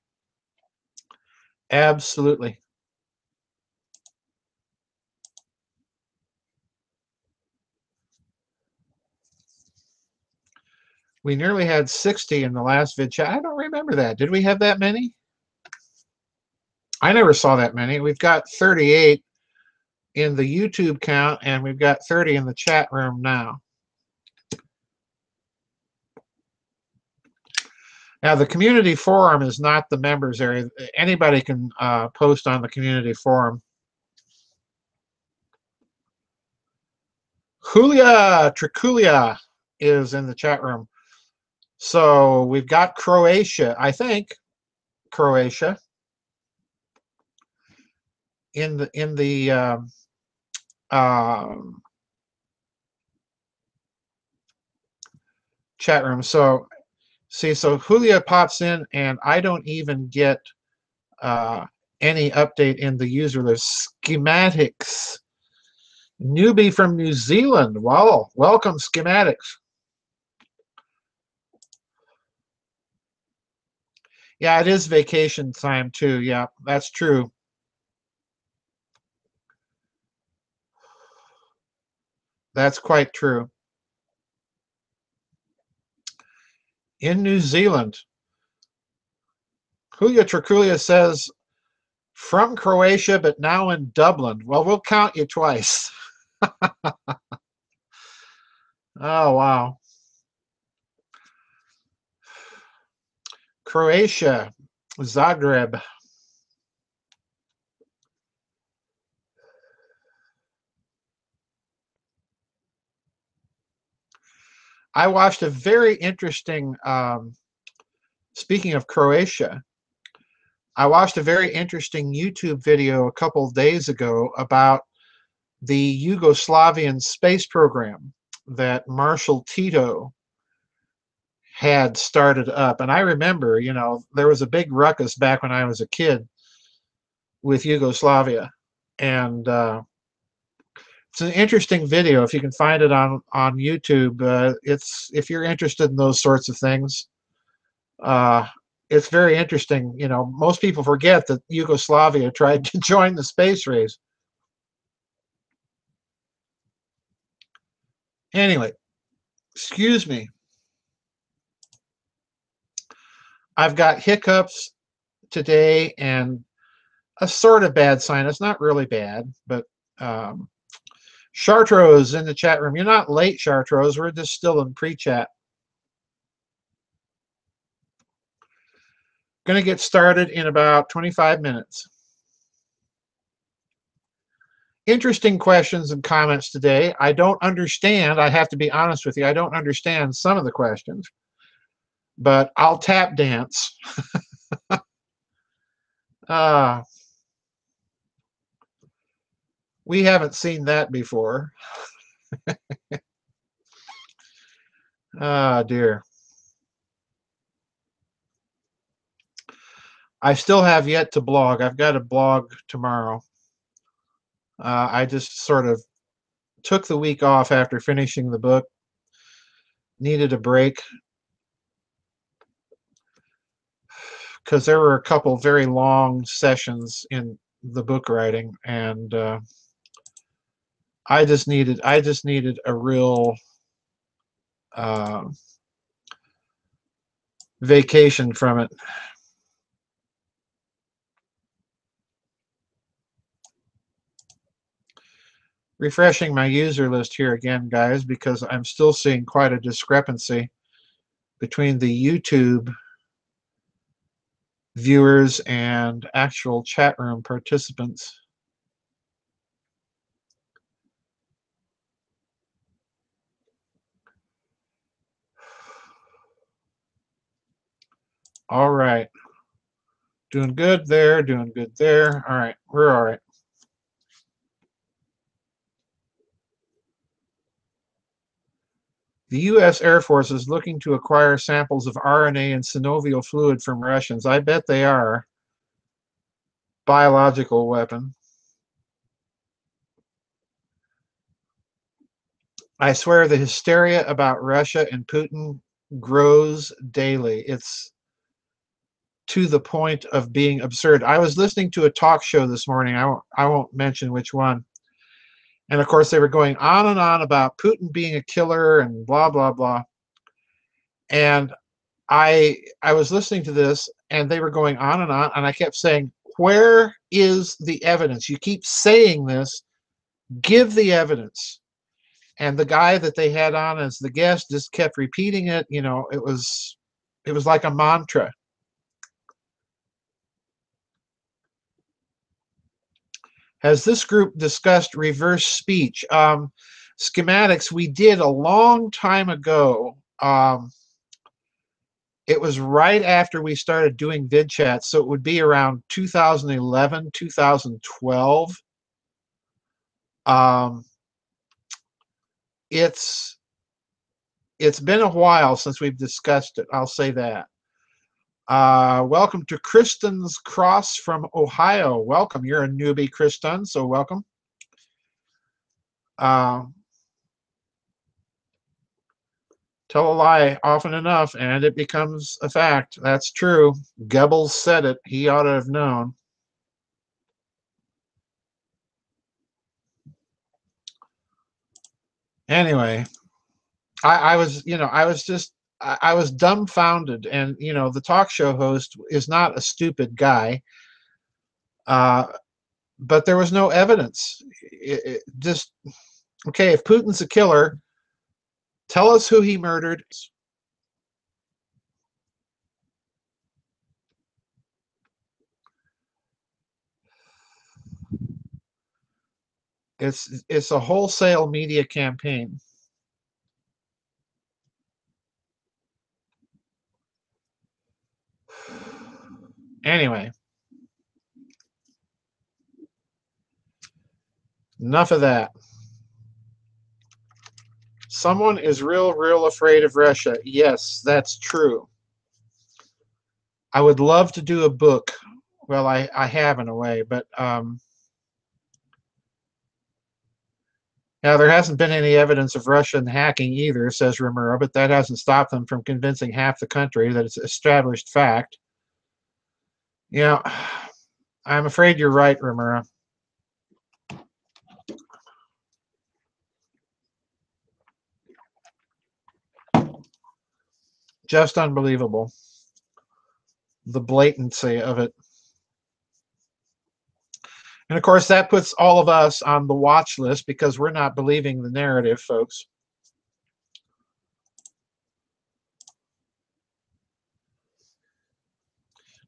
Speaker 1: Absolutely. We nearly had 60 in the last Vidchat. I don't remember that. Did we have that many? I never saw that many. We've got 38 in the YouTube count, and we've got 30 in the chat room now. Now, the community forum is not the members area. Anybody can post on the community forum. Julia Triculia is in the chat room. So we've got Croatia, I think, Croatia in the chat room. So see, so Julia pops in, and I don't even get any update in the user list. Schematics, newbie from New Zealand. Wow, welcome, Schematics. Yeah, it is vacation time too. Yeah, that's true. That's quite true. In New Zealand, Julia Triculia says, from Croatia, but now in Dublin. Well, we'll count you twice. Oh, wow. Croatia, Zagreb. I watched a very interesting, speaking of Croatia, I watched a very interesting YouTube video a couple of days ago about the Yugoslavian space program that Marshal Tito had started up. And I remember, you know, there was a big ruckus back when I was a kid with Yugoslavia. And it's an interesting video. If you can find it on YouTube, it's, if you're interested in those sorts of things, it's very interesting. You know, most people forget that Yugoslavia tried to join the space race. Anyway, excuse me. I've got hiccups today and a sort of bad sinus, not really bad, but Chartreuse in the chat room. You're not late, Chartreuse. We're just still in pre-chat. Going to get started in about 25 minutes. Interesting questions and comments today. I don't understand. I have to be honest with you. I don't understand some of the questions, but I'll tap dance. We haven't seen that before. Ah, dear. I still have yet to blog. I've got to blog tomorrow. I just sort of took the week off after finishing the book. Needed a break because there were a couple very long sessions in the book writing, and I just needed a real vacation from it. Refreshing my user list here again, guys, because I'm still seeing quite a discrepancy between the YouTube viewers and actual chat room participants. All right. Doing good there, doing good there. All right, we're all right. The U.S. Air Force is looking to acquire samples of RNA and synovial fluid from Russians. I bet they are. Biological weapon. I swear the hysteria about Russia and Putin grows daily. It's to the point of being absurd. I was listening to a talk show this morning. I won't mention which one. And of course, they were going on and on about Putin being a killer and blah, blah, blah. And I was listening to this, and they were going on, and I kept saying, where is the evidence? You keep saying this. Give the evidence. And the guy that they had on as the guest just kept repeating it. You know, it was like a mantra. Has this group discussed reverse speech? Schematics, we did a long time ago. It was right after we started doing Vidchat, so it would be around 2011, 2012. It's been a while since we've discussed it, I'll say that. Welcome to Kristen's Cross from Ohio. Welcome. You're a newbie, Kristen, so welcome. Tell a lie often enough, and it becomes a fact. That's true. Goebbels said it. He ought to have known. Anyway, I was dumbfounded, and the talk show host is not a stupid guy, but there was no evidence. Just okay. If Putin's a killer, tell us who he murdered. It's a wholesale media campaign. Anyway, enough of that. Someone is real afraid of Russia. Yes, that's true. I would love to do a book. Well, I have in a way, but now there hasn't been any evidence of Russian hacking either, says Romero, but that hasn't stopped them from convincing half the country that it's established fact. I'm afraid you're right, Romero. Just unbelievable. The blatancy of it. And of course, that puts all of us on the watch list because we're not believing the narrative, folks.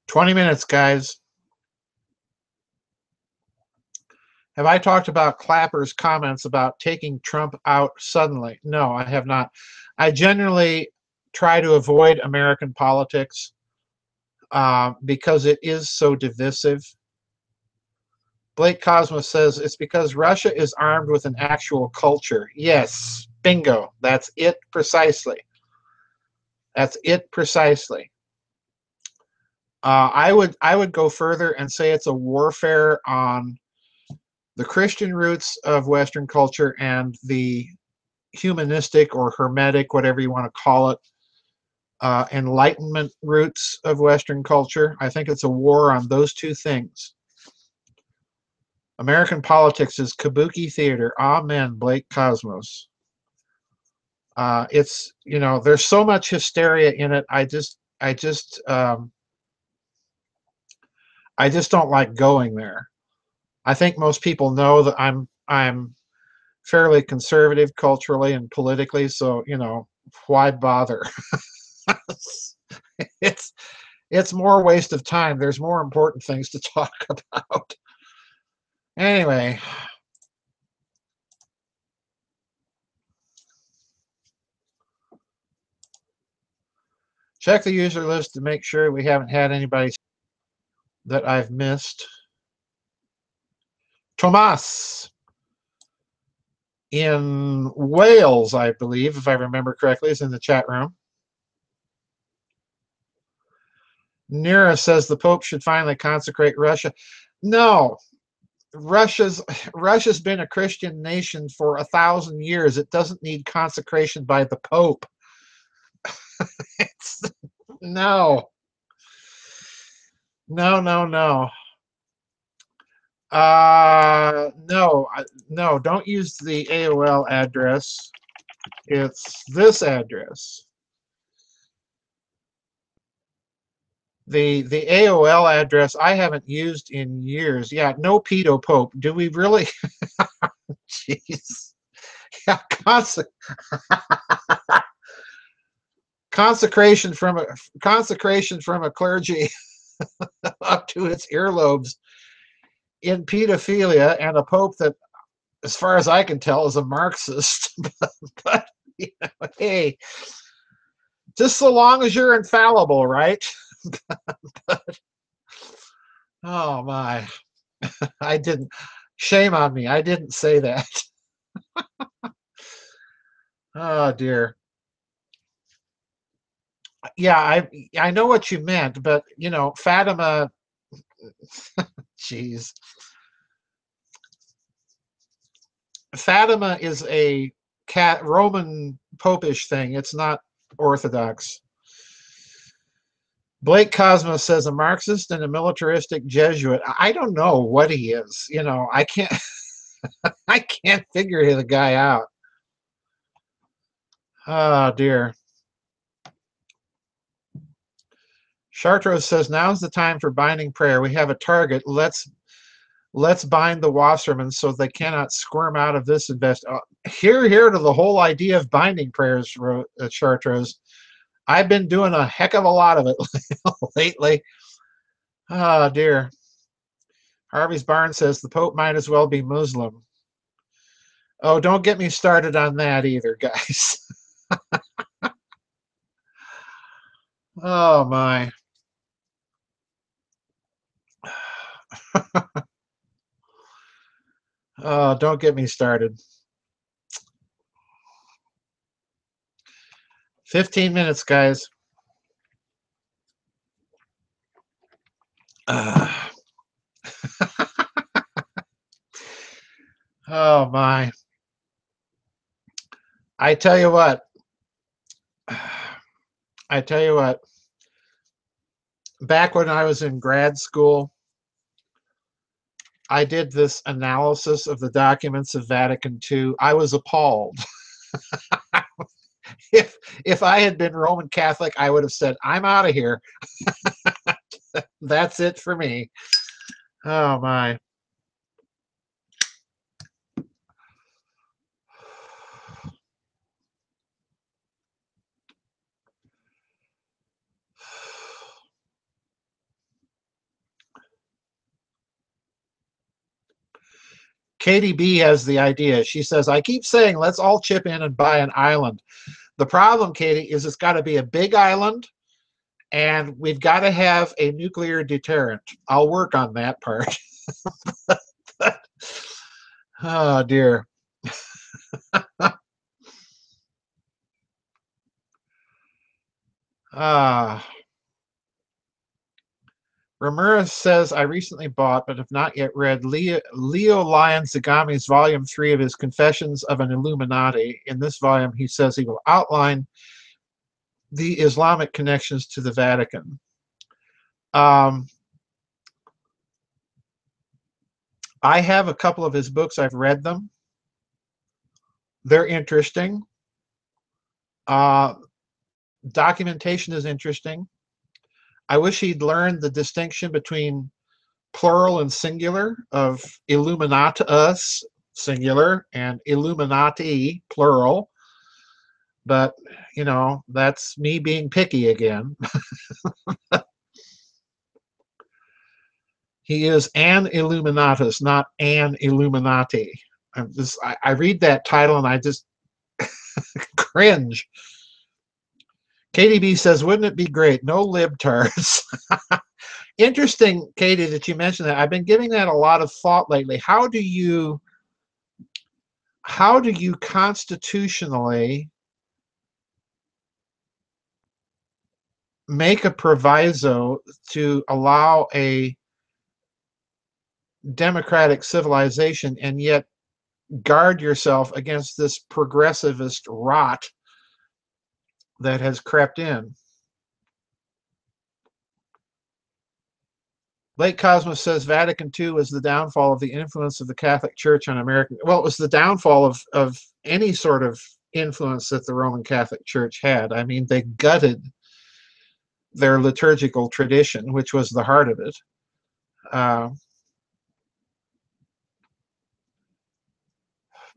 Speaker 1: "20 minutes, guys." Have I talked about Clapper's comments about taking Trump out suddenly? No, I have not. I generally try to avoid American politics because it is so divisive. Blake Cosmos says it's because Russia is armed with an actual culture. Yes, bingo. That's it precisely. That's it precisely. I would go further and say it's a warfare on the Christian roots of Western culture and the humanistic or hermetic, whatever you want to call it, Enlightenment roots of Western culture. I think it's a war on those two things. American politics is kabuki theater. Amen, Blake Cosmos. It's, there's so much hysteria in it. I just don't like going there. I think most people know that I'm fairly conservative culturally and politically, so why bother? It's more waste of time. There's more important things to talk about. Anyway, check the user list to make sure we haven't had anybody that I've missed. Tomas in Wales, I believe, if I remember correctly, is in the chat room. Nira says the Pope should finally consecrate Russia. No, Russia's been a Christian nation for 1,000 years. It doesn't need consecration by the Pope. No. No, no, no. No, no, don't use the AOL address. It's this address. The AOL address I haven't used in years. Yeah, no pedo pope. Do we really? Jeez. Yeah, consecration from a clergy up to its earlobes in pedophilia, and a pope that, as far as I can tell, is a Marxist. But you know, hey, just so long as you're infallible, right? Oh my, I didn't. Shame on me. I didn't say that. Oh dear. Yeah, I know what you meant, but you know, Fatima. Jeez, Fatima is a Roman popish thing. It's not Orthodox. Blake Cosmos says a Marxist and a militaristic Jesuit. I don't know what he is. You know, I can't. I can't figure the guy out. Oh dear. Chartreuse says now's the time for binding prayer. We have a target. Let's bind the Wassermans so they cannot squirm out of this here to the whole idea of binding prayers, Chartreuse. I've been doing a heck of a lot of it lately. Oh dear. Harvey's Barn says the Pope might as well be Muslim. Oh, don't get me started on that either, guys. Oh my. Oh, don't get me started. 15 minutes, guys. Oh my. I tell you what. I tell you what. Back when I was in grad school, I did this analysis of the documents of Vatican II. I was appalled. If I had been Roman Catholic, I would have said, I'm out of here. That's it for me. Oh my. Katie B has the idea. She says, I keep saying, let's all chip in and buy an island. The problem, Katie, is it's got to be a big island, and we've got to have a nuclear deterrent. I'll work on that part. Oh, dear. Ramirez says, I recently bought, but have not yet read, Leo Lyon Zagami's Volume 3 of his Confessions of an Illuminati. In this volume, he says he will outline the Islamic connections to the Vatican. I have a couple of his books. I've read them. They're interesting. Documentation is interesting. I wish he'd learned the distinction between plural and singular of Illuminatus, singular, and Illuminati, plural. But, you know, that's me being picky again. He is an Illuminatus, not an Illuminati. I read that title and I just cringe. KDB says, wouldn't it be great? No libtards. Interesting, Katie, that you mentioned that. I've been giving that a lot of thought lately. How do you constitutionally make a proviso to allow a democratic civilization and yet guard yourself against this progressivist rot that has crept in? Lake Cosmos says Vatican II was the downfall of the influence of the Catholic Church on American. Well, it was the downfall of any sort of influence that the Roman Catholic Church had. I mean, they gutted their liturgical tradition, which was the heart of it.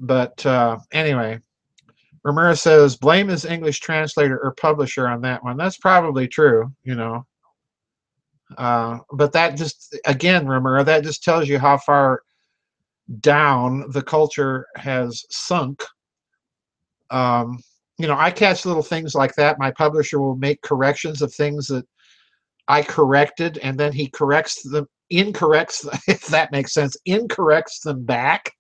Speaker 1: But anyway, Ramirez says, blame his English translator or publisher on that one. That's probably true, you know. But that just, again, Ramirez, that just tells you how far down the culture has sunk. You know, I catch little things like that. My publisher will make corrections of things that I corrected, and then he corrects them, incorrects, if that makes sense, incorrects them back.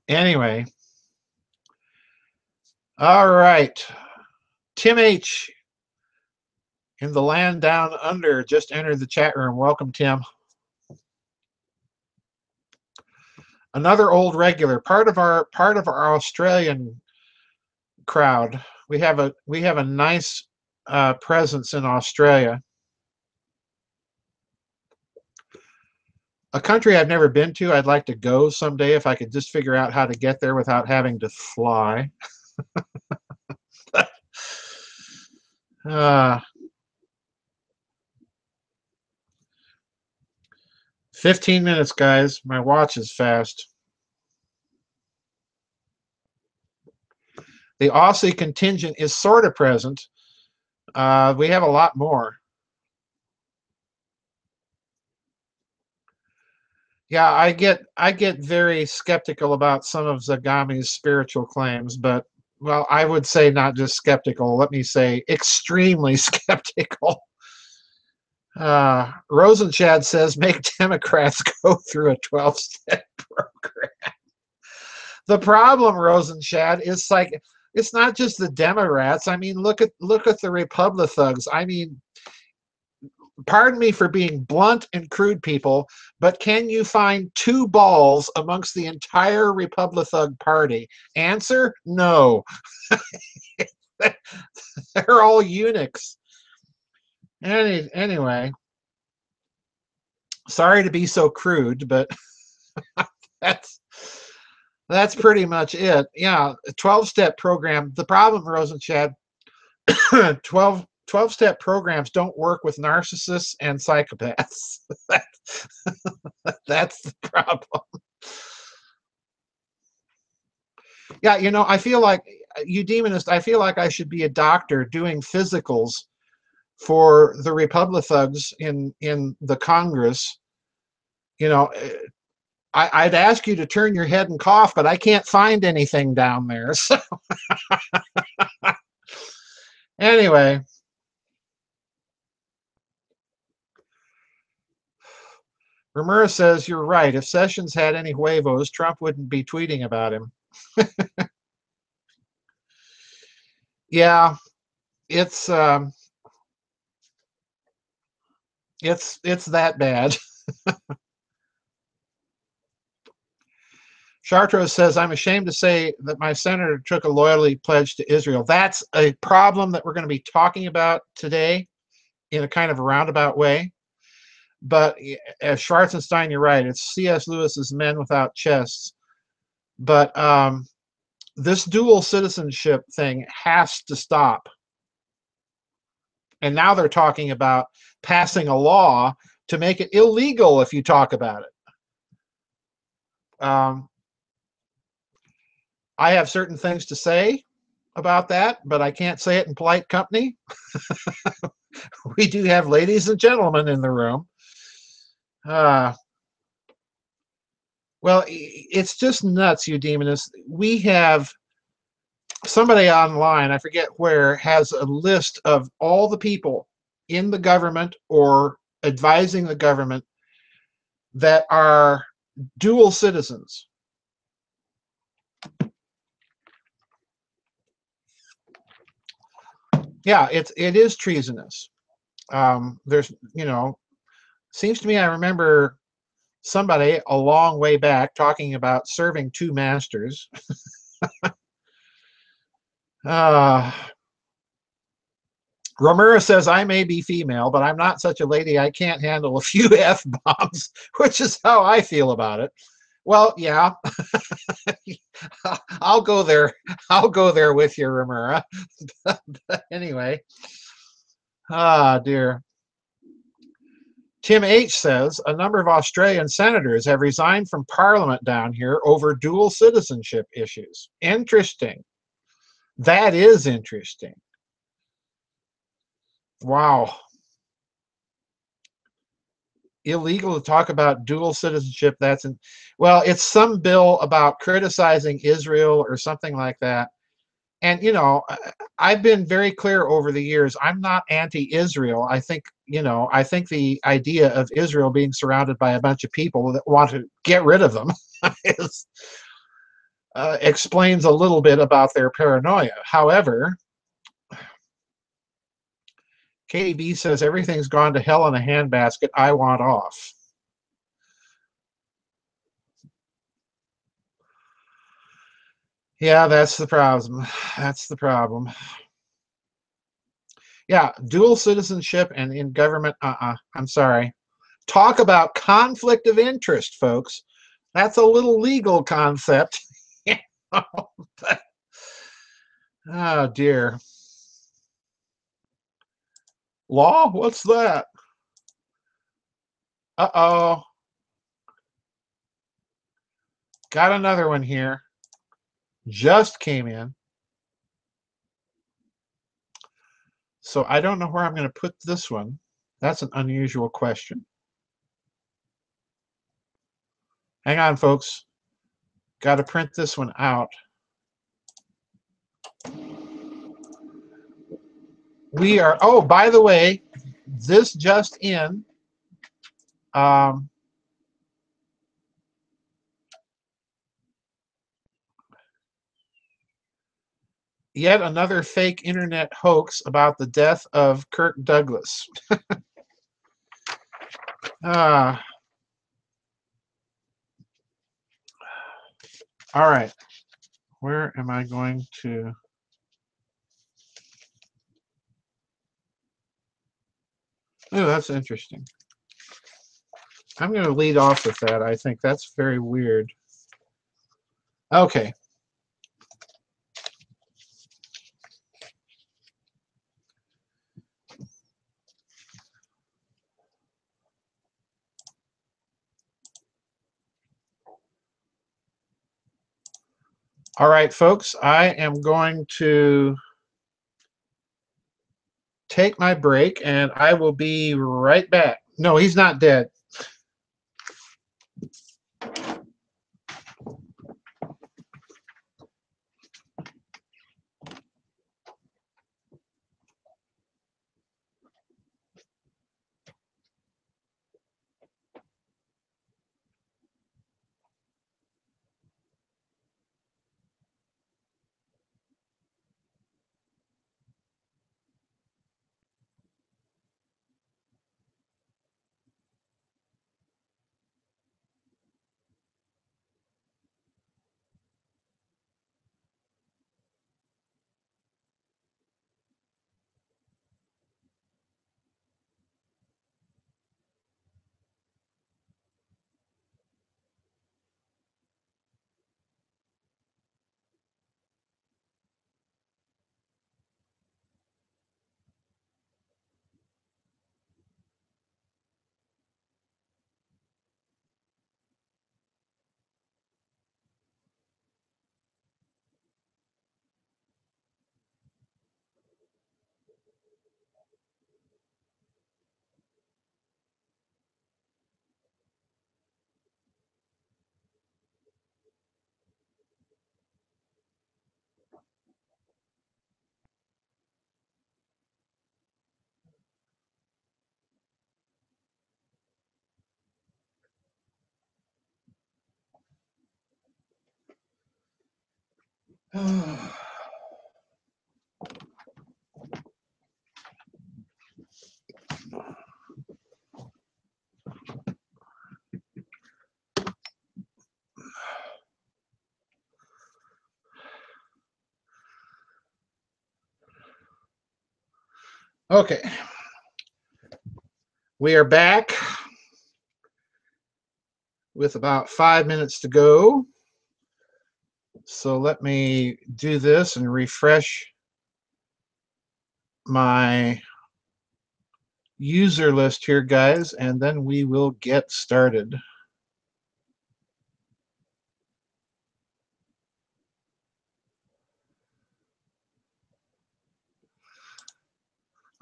Speaker 1: Anyway, all right. Tim H. in the land down under just entered the chat room. Welcome, Tim. Another old regular, part of our Australian crowd. We have a nice presence in Australia. A country I've never been to. I'd like to go someday if I could just figure out how to get there without having to fly. 15 minutes, guys. My watch is fast. The Aussie contingent is sort of present. We have a lot more. Yeah, I get very skeptical about some of Zagami's spiritual claims, but, well, I would say not just skeptical. Let me say extremely skeptical. Rosenchad says, make Democrats go through a 12-step program. The problem, Rosenchad, is like, it's not just the Democrats. I mean, look at the Republicans. I mean, pardon me for being blunt and crude, people, but can you find two balls amongst the entire Republican Party? Answer, no. They're all eunuchs. Anyway, sorry to be so crude, but that's pretty much it. Yeah, a 12-step program. The problem, Rosenchad, 12-step programs don't work with narcissists and psychopaths. That's the problem. Yeah, you know, I feel like, you demonist, I feel like I should be a doctor doing physicals for the Republicans in the Congress. You know, I'd ask you to turn your head and cough, but I can't find anything down there. So anyway, Ramirez says, you're right. If Sessions had any huevos, Trump wouldn't be tweeting about him. Yeah, it's that bad. Chartreuse says, I'm ashamed to say that my senator took a loyalty pledge to Israel. That's a problem that we're going to be talking about today in a kind of a roundabout way. But as Schwarzenstein, you're right. It's C.S. Lewis's Men Without Chests. But this dual citizenship thing has to stop. And now they're talking about passing a law to make it illegal if you talk about it. I have certain things to say about that, but I can't say it in polite company. We do have ladies and gentlemen in the room. Well, it's just nuts, you demonists. We have somebody online, I forget where, has a list of all the people in the government or advising the government that are dual citizens. Yeah, it is treasonous. There's, you know, seems to me I remember somebody a long way back talking about serving two masters. Uh, Romero says, I may be female, but I'm not such a lady. I can't handle a few F-bombs, which is how I feel about it. Well, yeah, I'll go there. I'll go there with you, Romero. But anyway, dear. Tim H. says, a number of Australian senators have resigned from Parliament down here over dual citizenship issues. Interesting. That is interesting. Wow. Illegal to talk about dual citizenship. Well, it's some bill about criticizing Israel or something like that. And, I've been very clear over the years, I'm not anti-Israel. I think the idea of Israel being surrounded by a bunch of people that want to get rid of them explains a little bit about their paranoia. However, KDB says everything's gone to hell in a handbasket. I want off. Yeah, that's the problem. That's the problem. Yeah, dual citizenship and in government, I'm sorry. Talk about conflict of interest, folks. That's a little legal concept. Oh, dear. Law? What's that? Uh-oh. Got another one here. Just came in. So I don't know where I'm going to put this one. That's an unusual question. Hang on, folks. Got to print this one out. We are, oh, by the way, this just in. Yet another fake internet hoax about the death of Kirk Douglas. All right. Where am I going to? Oh, that's interesting. I'm going to lead off with that. I think that's very weird. Okay. All right, folks, I am going to take my break and I will be right back. No, he's not dead. Okay, we are back with about 5 minutes to go. So let me do this and refresh my user list here, guys, and then we will get started.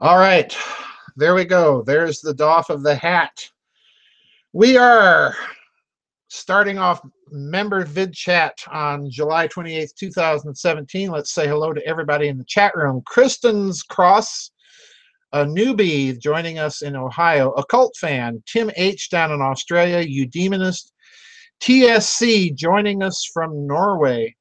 Speaker 1: All right, there we go. There's the doff of the hat. We are starting off member Vidchat on July 28th, 2017. Let's say hello to everybody in the chat room. Kristen's Cross, a newbie joining us in Ohio, a cult fan, Tim H down in Australia, Eudemonist, TSC joining us from Norway,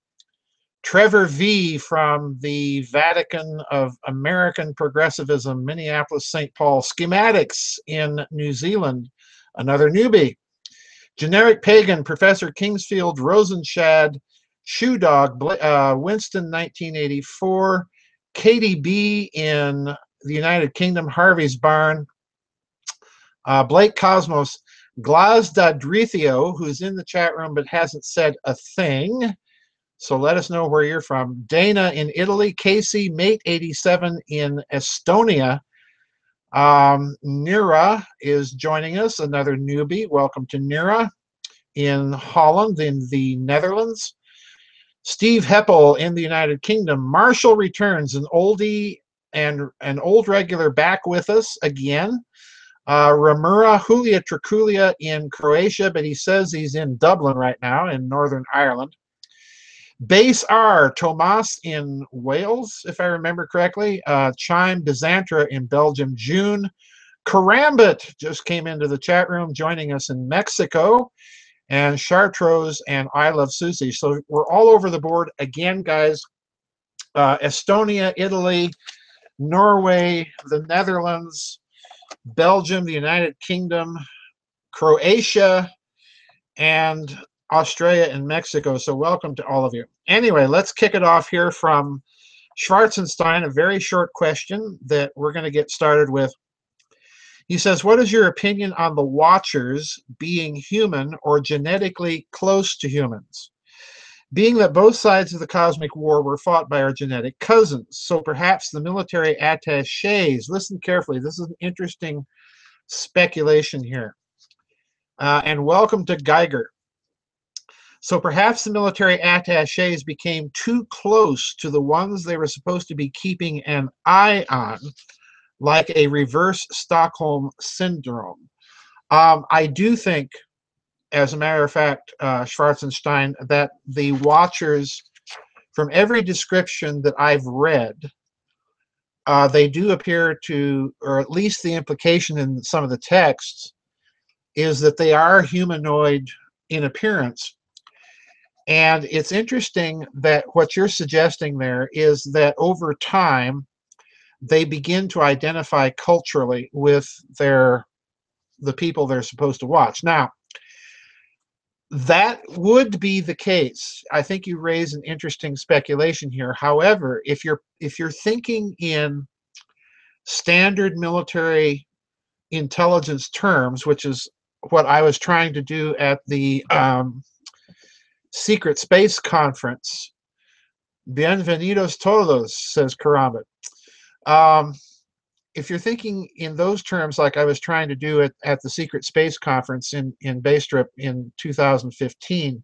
Speaker 1: Trevor V from the Vatican of American Progressivism, Minneapolis, St. Paul, Schematics in New Zealand, another newbie, Generic Pagan, Professor Kingsfield, Rosenshad, Shoe Dog, Winston 1984, Katie B in the United Kingdom, Harvey's Barn, Blake Cosmos, Glazdadrithio, who's in the chat room but hasn't said a thing, so let us know where you're from. Dana in Italy, Casey, Mate 87 in Estonia. Nira is joining us, another newbie. Welcome to Nira in Holland, in the Netherlands. Steve Heppel in the United Kingdom. Marshall returns, an oldie and an old regular back with us again. Ramura Julia Trakulia in Croatia, but he says he's in Dublin right now in Northern Ireland. Base R, Tomas in Wales, if I remember correctly. Chime Bizantra in Belgium, June. Karambit just came into the chat room, joining us in Mexico. And Chartreuse and I Love Susie. So we're all over the board again, guys. Estonia, Italy, Norway, the Netherlands, Belgium, the United Kingdom, Croatia, and Australia and Mexico. So welcome to all of you. Anyway, let's kick it off here from Schwarzenstein, a very short question that we're going to get started with. He says, what is your opinion on the Watchers being human or genetically close to humans? Being that both sides of the cosmic war were fought by our genetic cousins, so perhaps the military attachés, listen carefully, this is an interesting speculation here. And welcome to Geiger. So perhaps the military attachés became too close to the ones they were supposed to be keeping an eye on, like a reverse Stockholm syndrome. I do think, as a matter of fact, Schwarzenstein, that the Watchers, from every description that I've read, they do appear to, or at least the implication in some of the texts, is that they are humanoid in appearance. And it's interesting that what you're suggesting there is that over time, they begin to identify culturally with the people they're supposed to watch. Now, that would be the case. I think you raise an interesting speculation here. However, if you're thinking in standard military intelligence terms, which is what I was trying to do at the Secret Space Conference, bienvenidos todos, says Karambit. If you're thinking in those terms, like I was trying to do at the Secret Space Conference in Baystrip in 2015,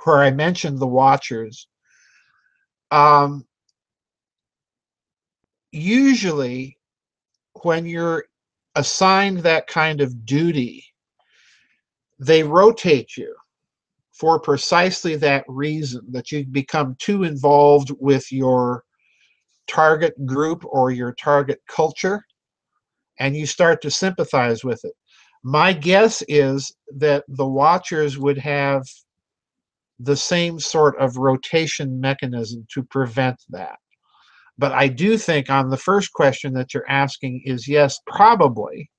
Speaker 1: where I mentioned the Watchers, usually when you're assigned that kind of duty, they rotate you for precisely that reason, that you become too involved with your target group or your target culture, and you start to sympathize with it. My guess is that the Watchers would have the same sort of rotation mechanism to prevent that. But I do think on the first question that you're asking is yes, probably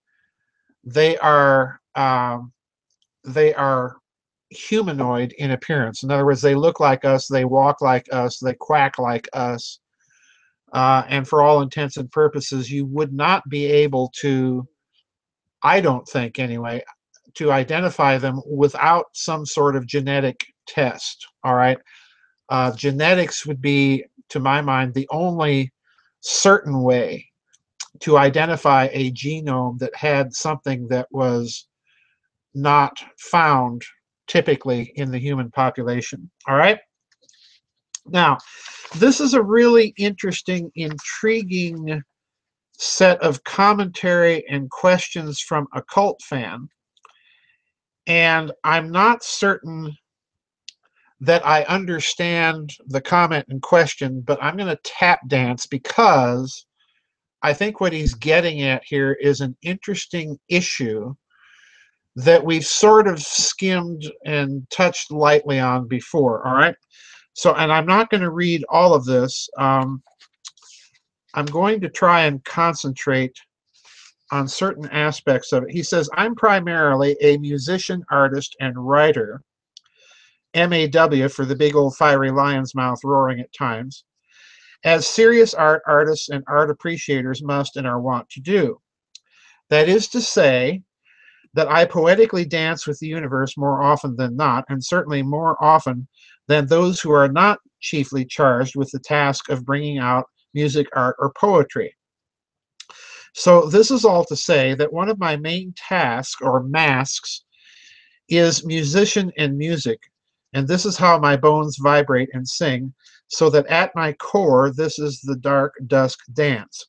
Speaker 1: they are humanoid in appearance. In other words, they look like us, they walk like us, they quack like us. and for all intents and purposes, you would not be able to, I don't think anyway, to identify them without some sort of genetic test. All right. Genetics would be, to my mind, the only certain way to identify a genome that had something that was not found typically in the human population. All right. Now, this is a really interesting, intriguing set of commentary and questions from a cult fan. And I'm not certain that I understand the comment in question, but I'm going to tap dance because I think what he's getting at here is an interesting issue that we've sort of skimmed and touched lightly on before. All right. So, and I'm not going to read all of this. I'm going to try and concentrate on certain aspects of it. He says, I'm primarily a musician, artist, and writer. MAW for the big old fiery lion's mouth roaring at times, as serious art artists and art appreciators must and are wont to do. That is to say, that I poetically dance with the universe more often than not, and certainly more often than those who are not chiefly charged with the task of bringing out music, art, or poetry. So this is all to say that one of my main tasks, or masks, is musician and music, and this is how my bones vibrate and sing, so that at my core, this is the dark dusk dance.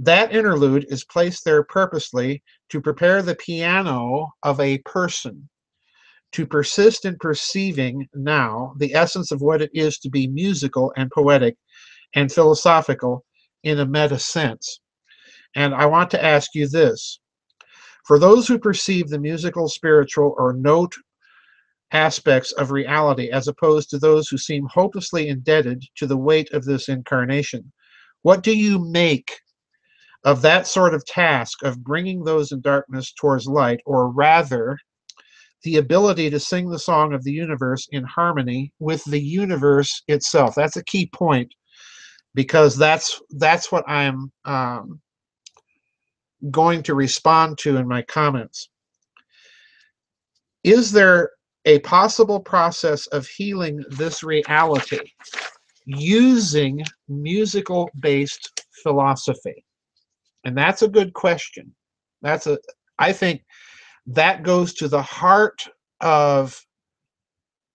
Speaker 1: That interlude is placed there purposely to prepare the piano of a person to persist in perceiving now the essence of what it is to be musical and poetic and philosophical in a meta sense. And I want to ask you this. For those who perceive the musical, spiritual, or note aspects of reality as opposed to those who seem hopelessly indebted to the weight of this incarnation, what do you make of that sort of task of bringing those in darkness towards light, or rather, the ability to sing the song of the universe in harmony with the universe itself? That's a key point, because that's what I'm going to respond to in my comments. Is there a possible process of healing this reality using musical-based philosophy? And that's a good question. I think that goes to the heart of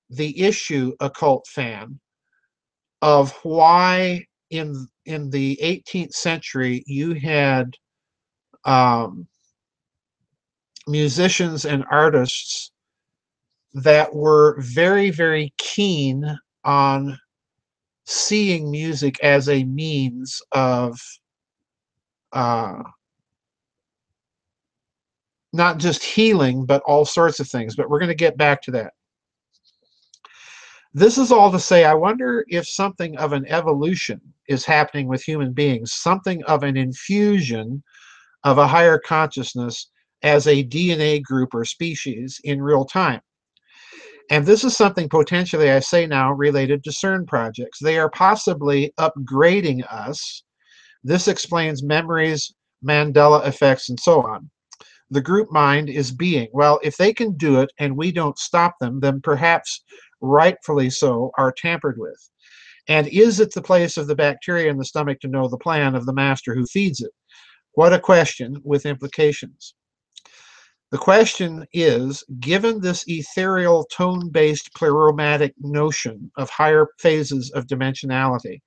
Speaker 1: the issue, occult fan, of why in the 18th century you had musicians and artists that were very, very keen on seeing music as a means of not just healing, but all sorts of things. But we're going to get back to that. This is all to say, I wonder if something of an evolution is happening with human beings, something of an infusion of a higher consciousness as a DNA group or species in real time. And this is something potentially, I say now, related to CERN projects. They are possibly upgrading us. This explains memories, Mandela effects, and so on. The group mind is being. Well, if they can do it and we don't stop them, then perhaps rightfully so are tampered with. And is it the place of the bacteria in the stomach to know the plan of the master who feeds it? What a question with implications. The question is, given this ethereal tone-based pleromatic notion of higher phases of dimensionality,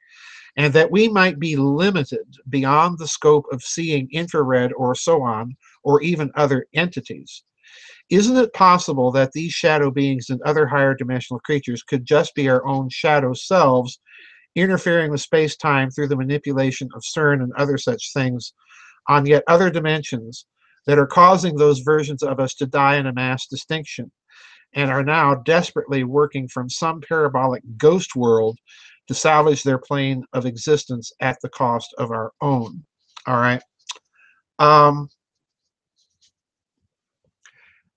Speaker 1: and that we might be limited beyond the scope of seeing infrared or so on, or even other entities, isn't it possible that these shadow beings and other higher dimensional creatures could just be our own shadow selves, interfering with space-time through the manipulation of CERN and other such things on yet other dimensions that are causing those versions of us to die in a mass distinction, and are now desperately working from some parabolic ghost world to salvage their plane of existence at the cost of our own? All right.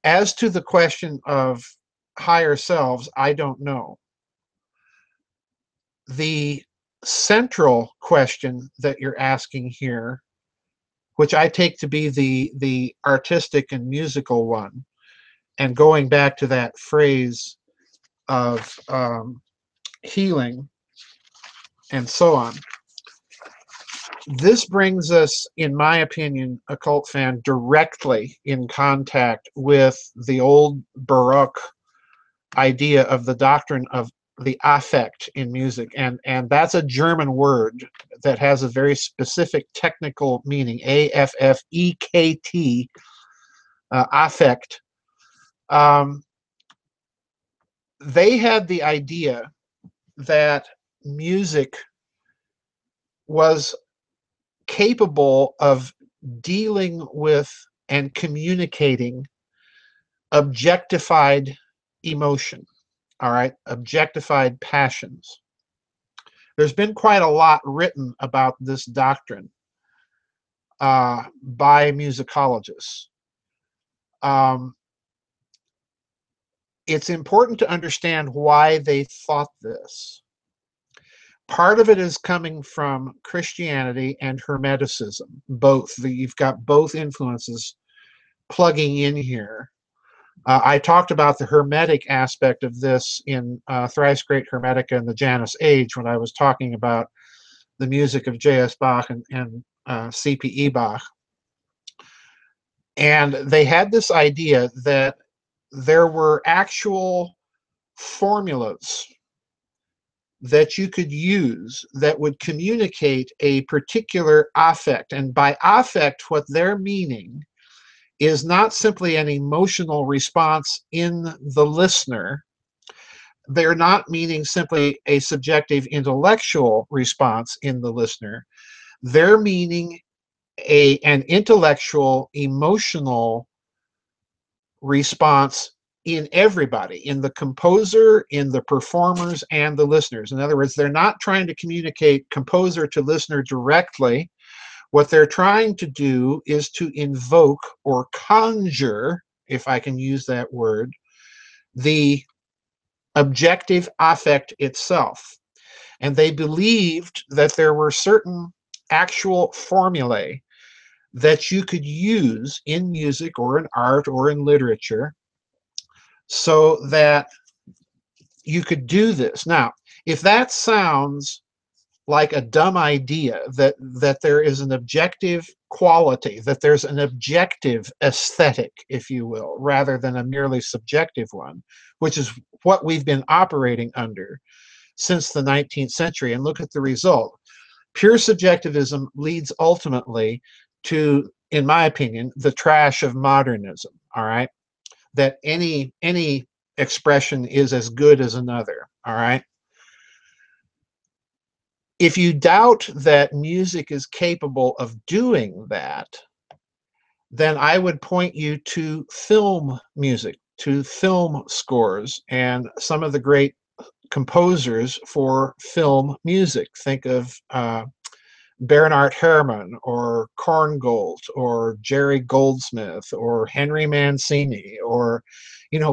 Speaker 1: As to the question of higher selves, I don't know. The central question that you're asking here, which I take to be the artistic and musical one, and going back to that phrase of healing and so on, this brings us, in my opinion, occult fan, directly in contact with the old Baroque idea of the doctrine of the affect in music, and that's a German word that has a very specific technical meaning, A-F-F-E-K-T, affect. They had the idea that music was capable of dealing with and communicating objectified emotion, all right, objectified passions. There's been quite a lot written about this doctrine by musicologists. It's important to understand why they thought this. Part of it is coming from Christianity and Hermeticism, both. You've got both influences plugging in here. I talked about the Hermetic aspect of this in Thrice Great Hermetica and the Janus Age when I was talking about the music of J.S. Bach and C.P.E. Bach. And they had this idea that there were actual formulas that you could use that would communicate a particular affect. And by affect, what they're meaning is not simply an emotional response in the listener. They're not meaning simply a subjective intellectual response in the listener. They're meaning an intellectual, emotional response in everybody, in the composer, in the performers, and the listeners. In other words, they're not trying to communicate composer to listener directly. What they're trying to do is to invoke or conjure, if I can use that word, the objective affect itself. And they believed that there were certain actual formulae that you could use in music or in art or in literature so that you could do this. Now, if that sounds like a dumb idea, that there is an objective quality, that there's an objective aesthetic, if you will, rather than a merely subjective one, which is what we've been operating under since the 19th century, and look at the result. Pure subjectivism leads ultimately to, in my opinion, the trash of modernism, all right? That any expression is as good as another, all right? If you doubt that music is capable of doing that, then I would point you to film music, to film scores, and some of the great composers for film music. Think of Bernard Herrmann or Korngold or Jerry Goldsmith or Henry Mancini, or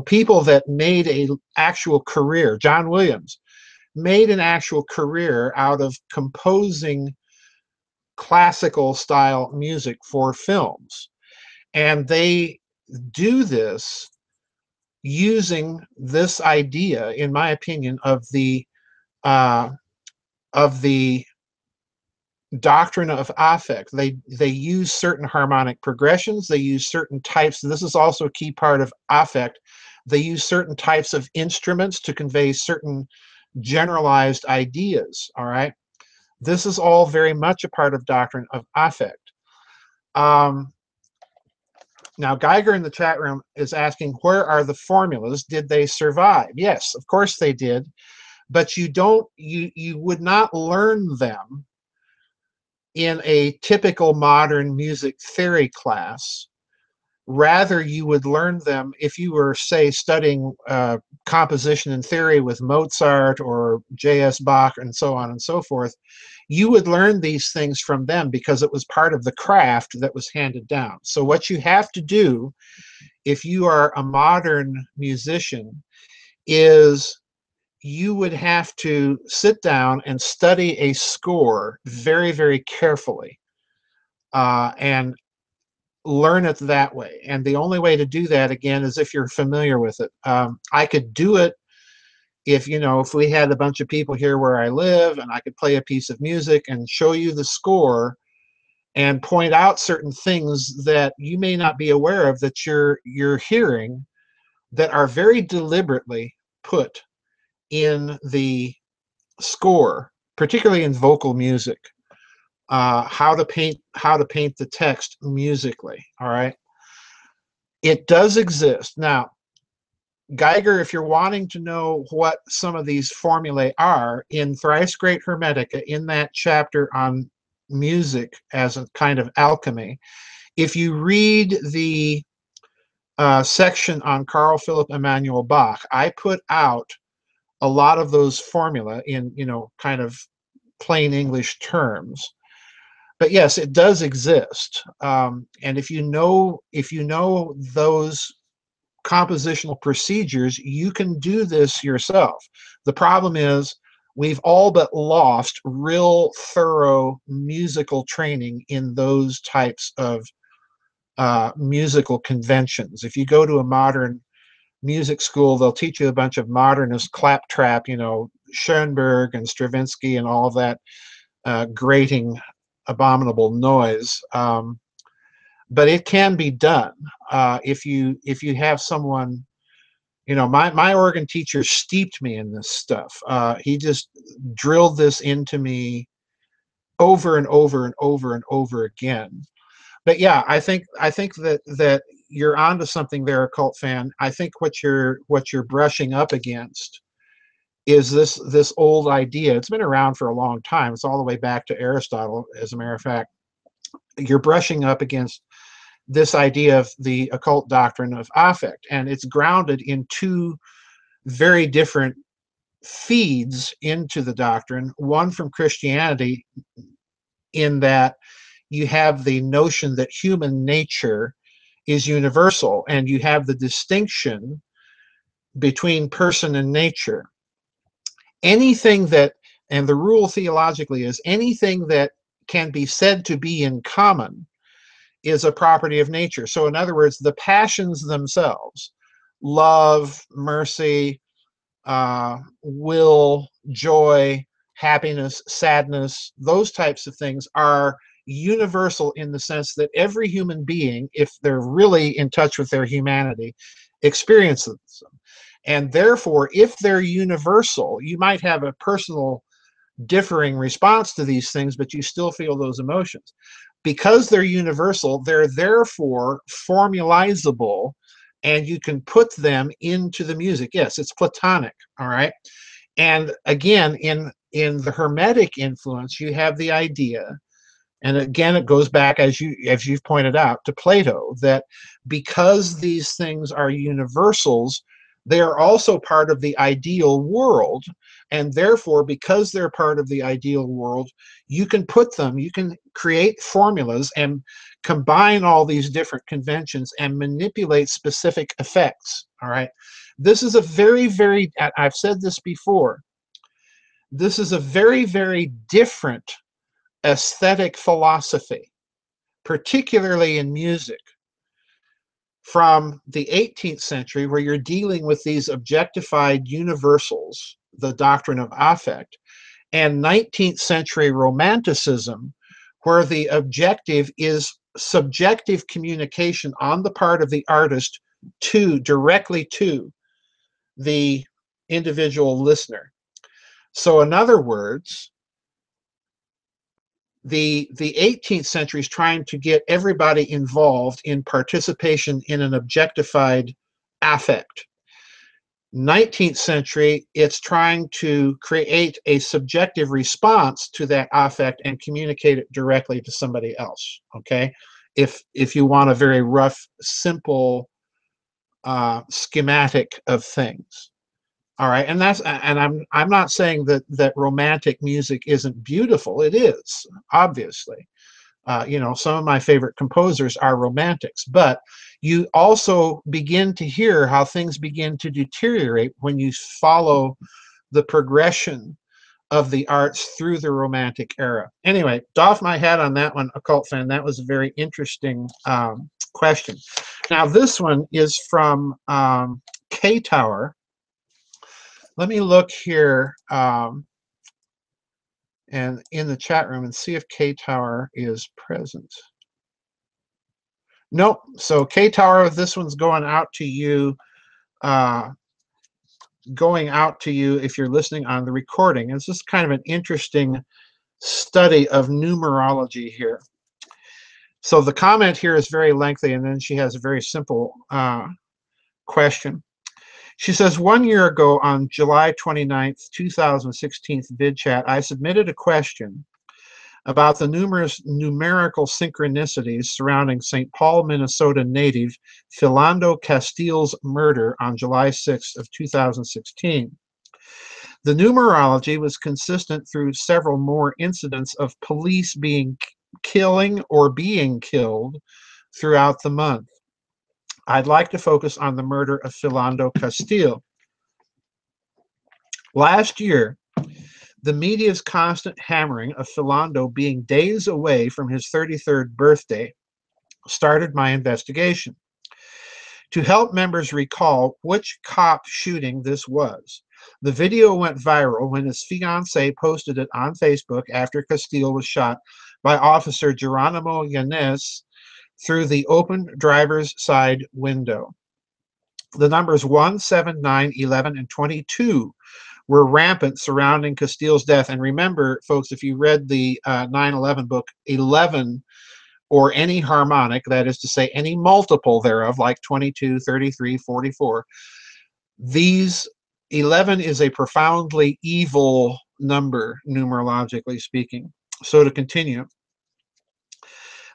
Speaker 1: people that made an actual career. John Williams made an actual career out of composing classical style music for films, and they do this using this idea, in my opinion, of the doctrine of affect. They use certain harmonic progressions. They use certain types. This is also a key part of affect. They use certain types of instruments to convey certain generalized ideas, all right? This is all very much a part of doctrine of affect. Now, Geiger in the chat room is asking, where are the formulas? Did they survive? Yes, of course they did, but you would not learn them in a typical modern music theory class. Rather, you would learn them if you were, say, studying composition and theory with Mozart or J.S. Bach and so on and so forth. You would learn these things from them because it was part of the craft that was handed down. So what you have to do, if you are a modern musician, is you would have to sit down and study a score very, very carefully and learn it that way. And the only way to do that, again, is if you're familiar with it. I could do it if, if we had a bunch of people here where I live and I could play a piece of music and show you the score and point out certain things that you may not be aware of that you're hearing that are very deliberately put in the score, particularly in vocal music. How to paint the text musically. All right, it does exist. Now, Geiger, if you're wanting to know what some of these formulae are, in Thrice Great Hermetica, in that chapter on music as a kind of alchemy, if you read the section on Carl Philipp Emanuel Bach, I put out a lot of those formula in, kind of plain English terms. But yes, it does exist. And if you know those compositional procedures, you can do this yourself. The problem is we've all but lost real thorough musical training in those types of musical conventions. If you go to a modern music school, they'll teach you a bunch of modernist claptrap, Schoenberg and Stravinsky and all of that grating, abominable noise. But it can be done if you have someone. My organ teacher steeped me in this stuff. He just drilled this into me over and over and over and over again. But yeah, I think that you're onto something there, Occult Fan. I think what you're brushing up against is this old idea. It's been around for a long time. It's all the way back to Aristotle, as a matter of fact. You're brushing up against this idea of the occult doctrine of affect, and it's grounded in two very different feeds into the doctrine. One from Christianity, in that you have the notion that human nature is universal, and you have the distinction between person and nature. Anything that, and the rule theologically is, anything that can be said to be in common is a property of nature. So in other words, the passions themselves, love, mercy, will, joy, happiness, sadness, those types of things are universal in the sense that every human being, if they're really in touch with their humanity, experiences them. And therefore, if they're universal, you might have a personal differing response to these things, but you still feel those emotions. Because they're universal, they're therefore formalizable, and you can put them into the music. Yes, it's Platonic, all right? And again, in the Hermetic influence, you have the idea, and again, it goes back, as you've pointed out, to Plato, that because these things are universals, they are also part of the ideal world, and therefore, because they're part of the ideal world, you can create formulas and combine all these different conventions and manipulate specific effects, all right? This is a very, very, I've said this before, this is a very, very different aesthetic philosophy, particularly in music, from the 18th century, where you're dealing with these objectified universals, the doctrine of affect, and 19th century Romanticism, where the objective is subjective communication on the part of the artist directly to the individual listener. So in other words, the 18th century is trying to get everybody involved in participation in an objectified affect. 19th century, it's trying to create a subjective response to that affect and communicate it directly to somebody else, okay? If you want a very rough, simple schematic of things. All right, and I'm not saying that romantic music isn't beautiful. It is, obviously. Some of my favorite composers are romantics, but you also begin to hear how things begin to deteriorate when you follow the progression of the arts through the Romantic era. Anyway, doff my hat on that one, Occult Fan. That was a very interesting question. Now, this one is from K-Tower. Let me look here and in the chat room and see if K-Tower is present. Nope. So K-Tower, this one's going out to you. If you're listening on the recording. It's just kind of an interesting study of numerology here. So the comment here is very lengthy, and then she has a very simple question. She says, 1 year ago on July 29th, 2016 Vidchat, I submitted a question about the numerous numerical synchronicities surrounding St. Paul, Minnesota native Philando Castile's murder on July 6th of 2016. The numerology was consistent through several more incidents of police killing or being killed throughout the month. I'd like to focus on the murder of Philando Castile. Last year, the media's constant hammering of Philando being days away from his 33rd birthday started my investigation. To help members recall which cop shooting this was, the video went viral when his fiancée posted it on Facebook after Castile was shot by Officer Geronimo Yanez through the open driver's side window. The numbers 1, 7, 9, 11, and 22 were rampant surrounding Castile's death. And remember, folks, if you read the 9/11 book, 11 or any harmonic, that is to say any multiple thereof, like 22, 33, 44, these 11 is a profoundly evil number, numerologically speaking. So to continue,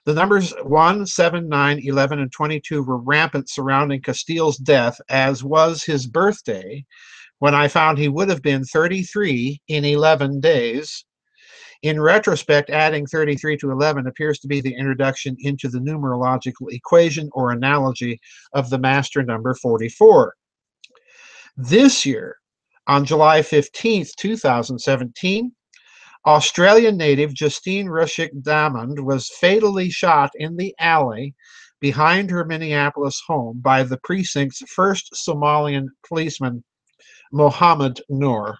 Speaker 1: the numbers 1, 7, 9, 11, and 22 were rampant surrounding Castile's death, as was his birthday, when I found he would have been 33 in 11 days. In retrospect, adding 33 to 11 appears to be the introduction into the numerological equation or analogy of the master number 44. This year, on July 15th, 2017, Australian native Justine Rushik-Damond was fatally shot in the alley behind her Minneapolis home by the precinct's first Somalian policeman, Mohammed Noor.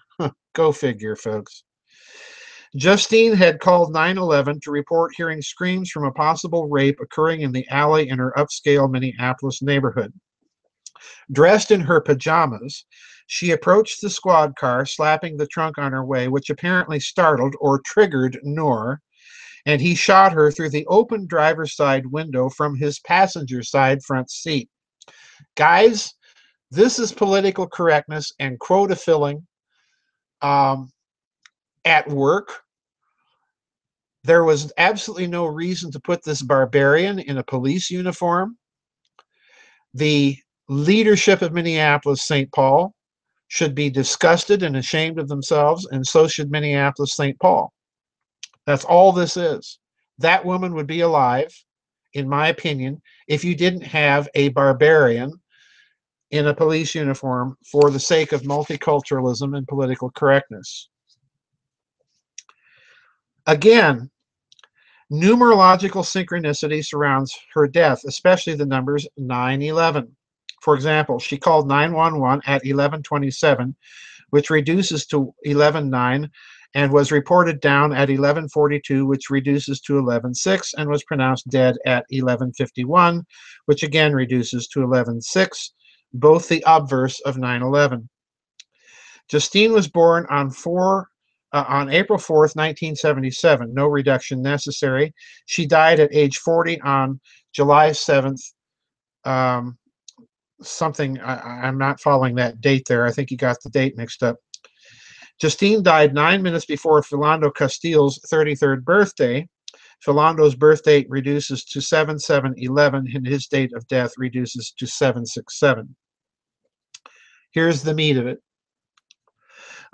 Speaker 1: Go figure, folks. Justine had called 911 to report hearing screams from a possible rape occurring in the alley in her upscale Minneapolis neighborhood. Dressed in her pajamas, she approached the squad car, slapping the trunk on her way, which apparently startled or triggered Noor, and he shot her through the open driver's side window from his passenger side front seat. Guys, this is political correctness and quota filling at work. There was absolutely no reason to put this barbarian in a police uniform. The leadership of Minneapolis-St. Paul should be disgusted and ashamed of themselves, and so should Minneapolis-St. Paul. That's all this is. That woman would be alive, in my opinion, if you didn't have a barbarian in a police uniform for the sake of multiculturalism and political correctness. Again, numerological synchronicity surrounds her death, especially the numbers 9/11. For example, she called 911 at 11:27, which reduces to 11:09, and was reported down at 11:42, which reduces to 11:06, and was pronounced dead at 11:51, which again reduces to 11:06, both the obverse of 9/11. Justine was born on April 4th, 1977. No reduction necessary. She died at age 40 on July 7th. I'm not following that date there. I think you got the date mixed up. Justine died 9 minutes before Philando Castile's 33rd birthday. Philando's birth date reduces to 7/7/11, and his date of death reduces to 7/6/7. Here's the meat of it.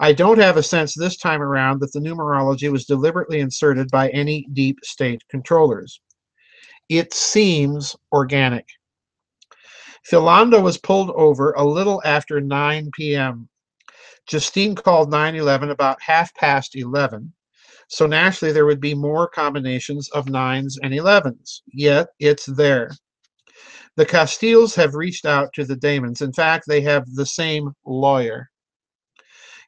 Speaker 1: I don't have a sense this time around that the numerology was deliberately inserted by any deep state controllers. It seems organic. Philando was pulled over a little after 9 p.m. Justine called 9/11 about 11:30. So naturally, there would be more combinations of 9s and 11s. Yet, it's there. The Castiles have reached out to the Damons. In fact, they have the same lawyer.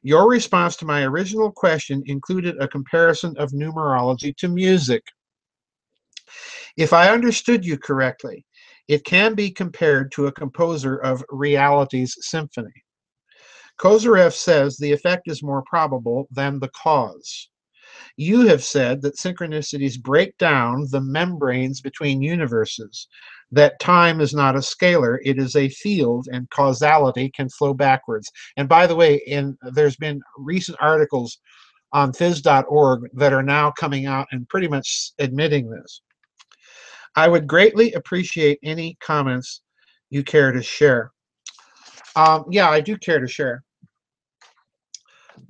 Speaker 1: Your response to my original question included a comparison of numerology to music. If I understood you correctly, it can be compared to a composer of reality's symphony. Kozyrev says the effect is more probable than the cause. You have said that synchronicities break down the membranes between universes, that time is not a scalar, it is a field, and causality can flow backwards. And by the way, there's been recent articles on phys.org that are now coming out and pretty much admitting this. I would greatly appreciate any comments you care to share. Yeah, I do care to share.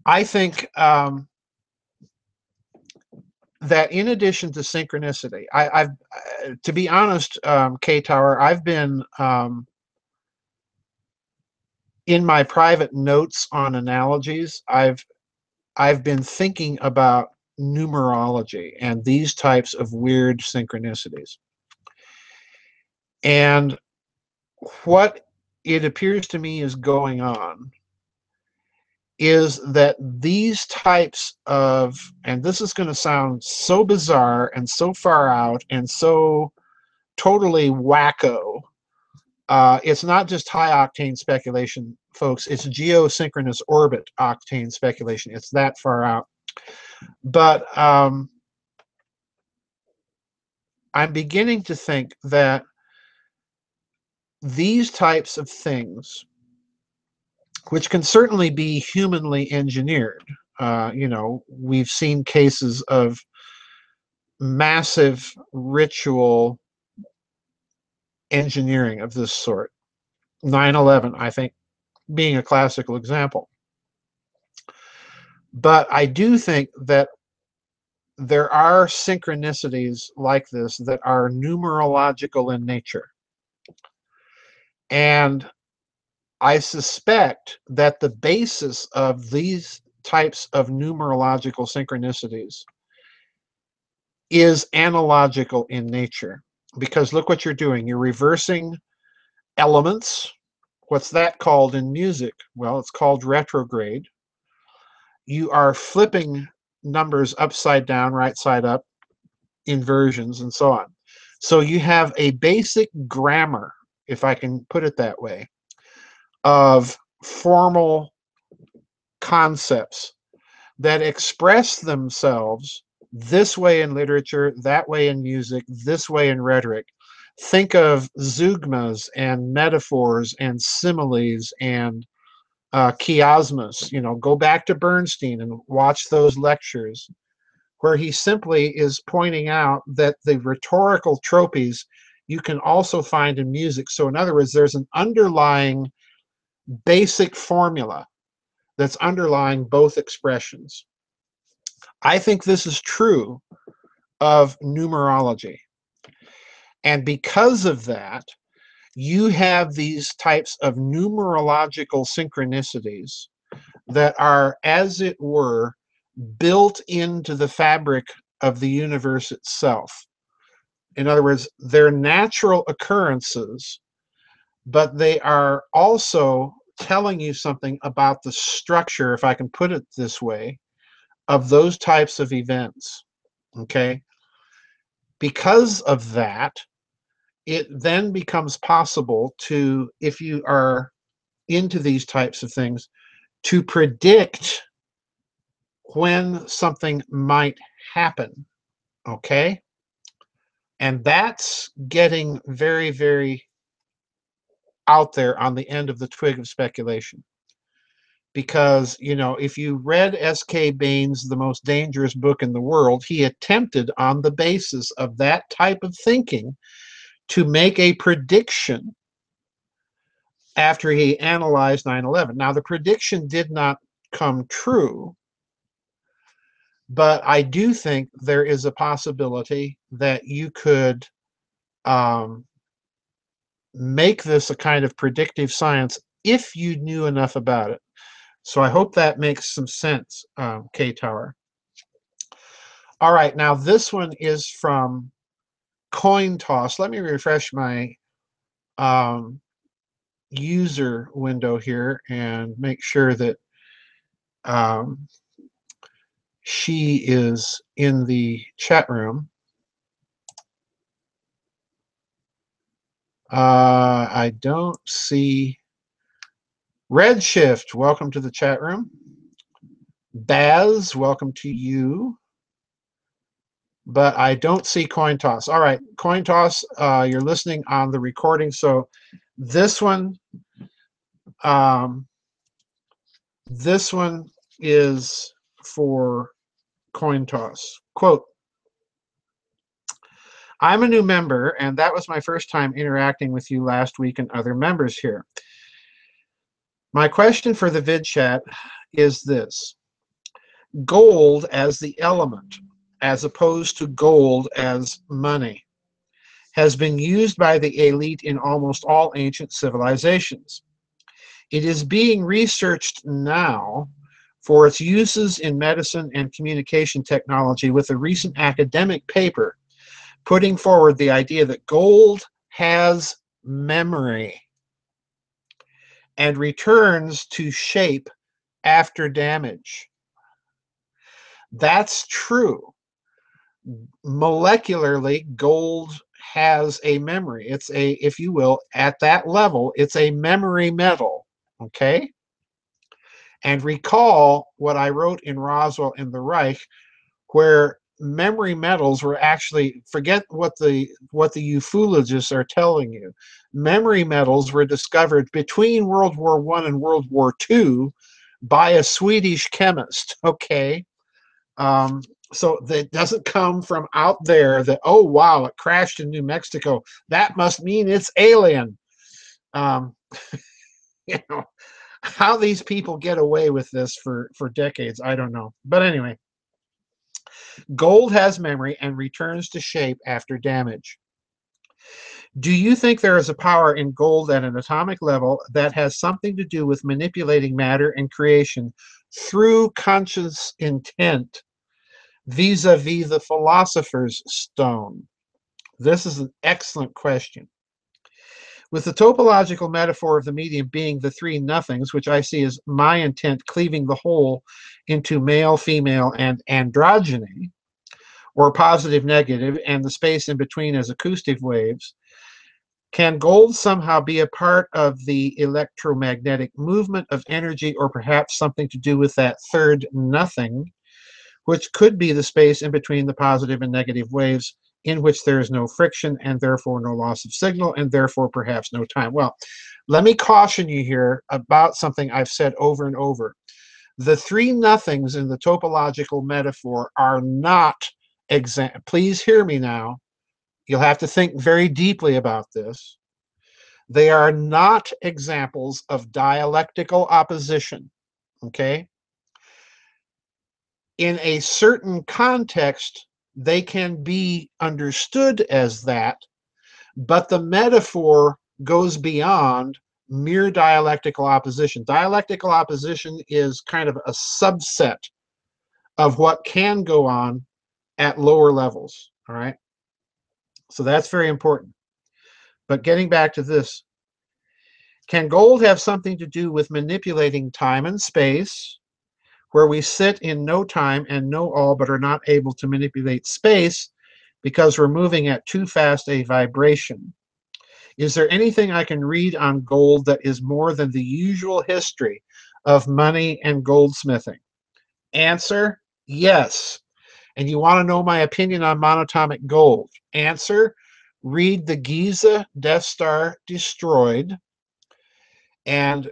Speaker 1: I think that in addition to synchronicity, I've to be honest, K-Tower, I've been in my private notes on analogies, I've been thinking about numerology and these types of weird synchronicities. And what it appears to me is going on is that these types of, and this is going to sound so bizarre and so far out and so totally wacko, it's not just high octane speculation, folks, it's geosynchronous orbit octane speculation. It's that far out. But I'm beginning to think that these types of things, which can certainly be humanly engineered, you know, we've seen cases of massive ritual engineering of this sort. 9/11, I think, being a classical example. But I do think that there are synchronicities like this that are numerological in nature. And I suspect that the basis of these types of numerological synchronicities is analogical in nature. Because look what you're doing. You're reversing elements. What's that called in music? Well, it's called retrograde. You are flipping numbers upside down, right side up, inversions, and so on. So you have a basic grammar, if I can put it that way, of formal concepts that express themselves this way in literature, that way in music, this way in rhetoric. Think of zeugmas and metaphors and similes and chiasmus. You know, go back to Bernstein and watch those lectures where he simply is pointing out that the rhetorical tropies you can also find in music. So in other words, there's an underlying basic formula that's underlying both expressions. I think this is true of numerology. And because of that, you have these types of numerological synchronicities that are, as it were, built into the fabric of the universe itself. In other words, they're natural occurrences, but they are also telling you something about the structure, if I can put it this way, of those types of events. Okay? Because of that, it then becomes possible to, if you are into these types of things, to predict when something might happen. Okay? And that's getting very, very out there on the end of the twig of speculation. Because, you know, if you read S.K. Bain's The Most Dangerous Book in the World, he attempted on the basis of that type of thinking to make a prediction after he analyzed 9/11. Now, the prediction did not come true, but I do think there is a possibility that you could make this a kind of predictive science if you knew enough about it. So I hope that makes some sense, K-Tower. All right, now this one is from Coin Toss. Let me refresh my user window here and make sure that she is in the chat room. I don't see Redshift. Welcome to the chat room. Baz, welcome to you. But I don't see Coin Toss. All right, Coin Toss, you're listening on the recording. So this one is for Coin Toss. Quote, I'm a new member, and that was my first time interacting with you last week and other members here. My question for the Vidchat is this. Gold as the element, as opposed to gold as money, has been used by the elite in almost all ancient civilizations. It is being researched now for its uses in medicine and communication technology, with a recent academic paper putting forward the idea that gold has memory and returns to shape after damage. That's true. Molecularly, gold has a memory. It's a, if you will, at that level, it's a memory metal, okay? And recall what I wrote in Roswell in the Reich, where memory metals were actually, forget what the ufologists are telling you. Memory metals were discovered between World War I and World War II by a Swedish chemist, okay? So that doesn't come from out there that, oh, wow, it crashed in New Mexico. That must mean it's alien. You know, how these people get away with this for decades, I don't know. But anyway, gold has memory and returns to shape after damage. Do you think there is a power in gold at an atomic level that has something to do with manipulating matter and creation through conscious intent, vis-a-vis the philosopher's stone? This is an excellent question. With the topological metaphor of the medium being the three nothings, which I see as my intent cleaving the whole into male, female, and androgyny, or positive, negative, and the space in between as acoustic waves, can gold somehow be a part of the electromagnetic movement of energy, or perhaps something to do with that third nothing, which could be the space in between the positive and negative waves, in which there is no friction and therefore no loss of signal and therefore perhaps no time? Well, let me caution you here about something I've said over and over. The three nothings in the topological metaphor are not please hear me now. You'll have to think very deeply about this. They are not examples of dialectical opposition, okay? In a certain context, they can be understood as that, but the metaphor goes beyond mere dialectical opposition. Dialectical opposition is kind of a subset of what can go on at lower levels, all right? So that's very important. But getting back to this, can gold have something to do with manipulating time and space, where we sit in no time and know all but are not able to manipulate space because we're moving at too fast a vibration? Is there anything I can read on gold that is more than the usual history of money and goldsmithing? Answer, yes. And you want to know my opinion on monatomic gold? Answer, read the Giza Death Star Destroyed and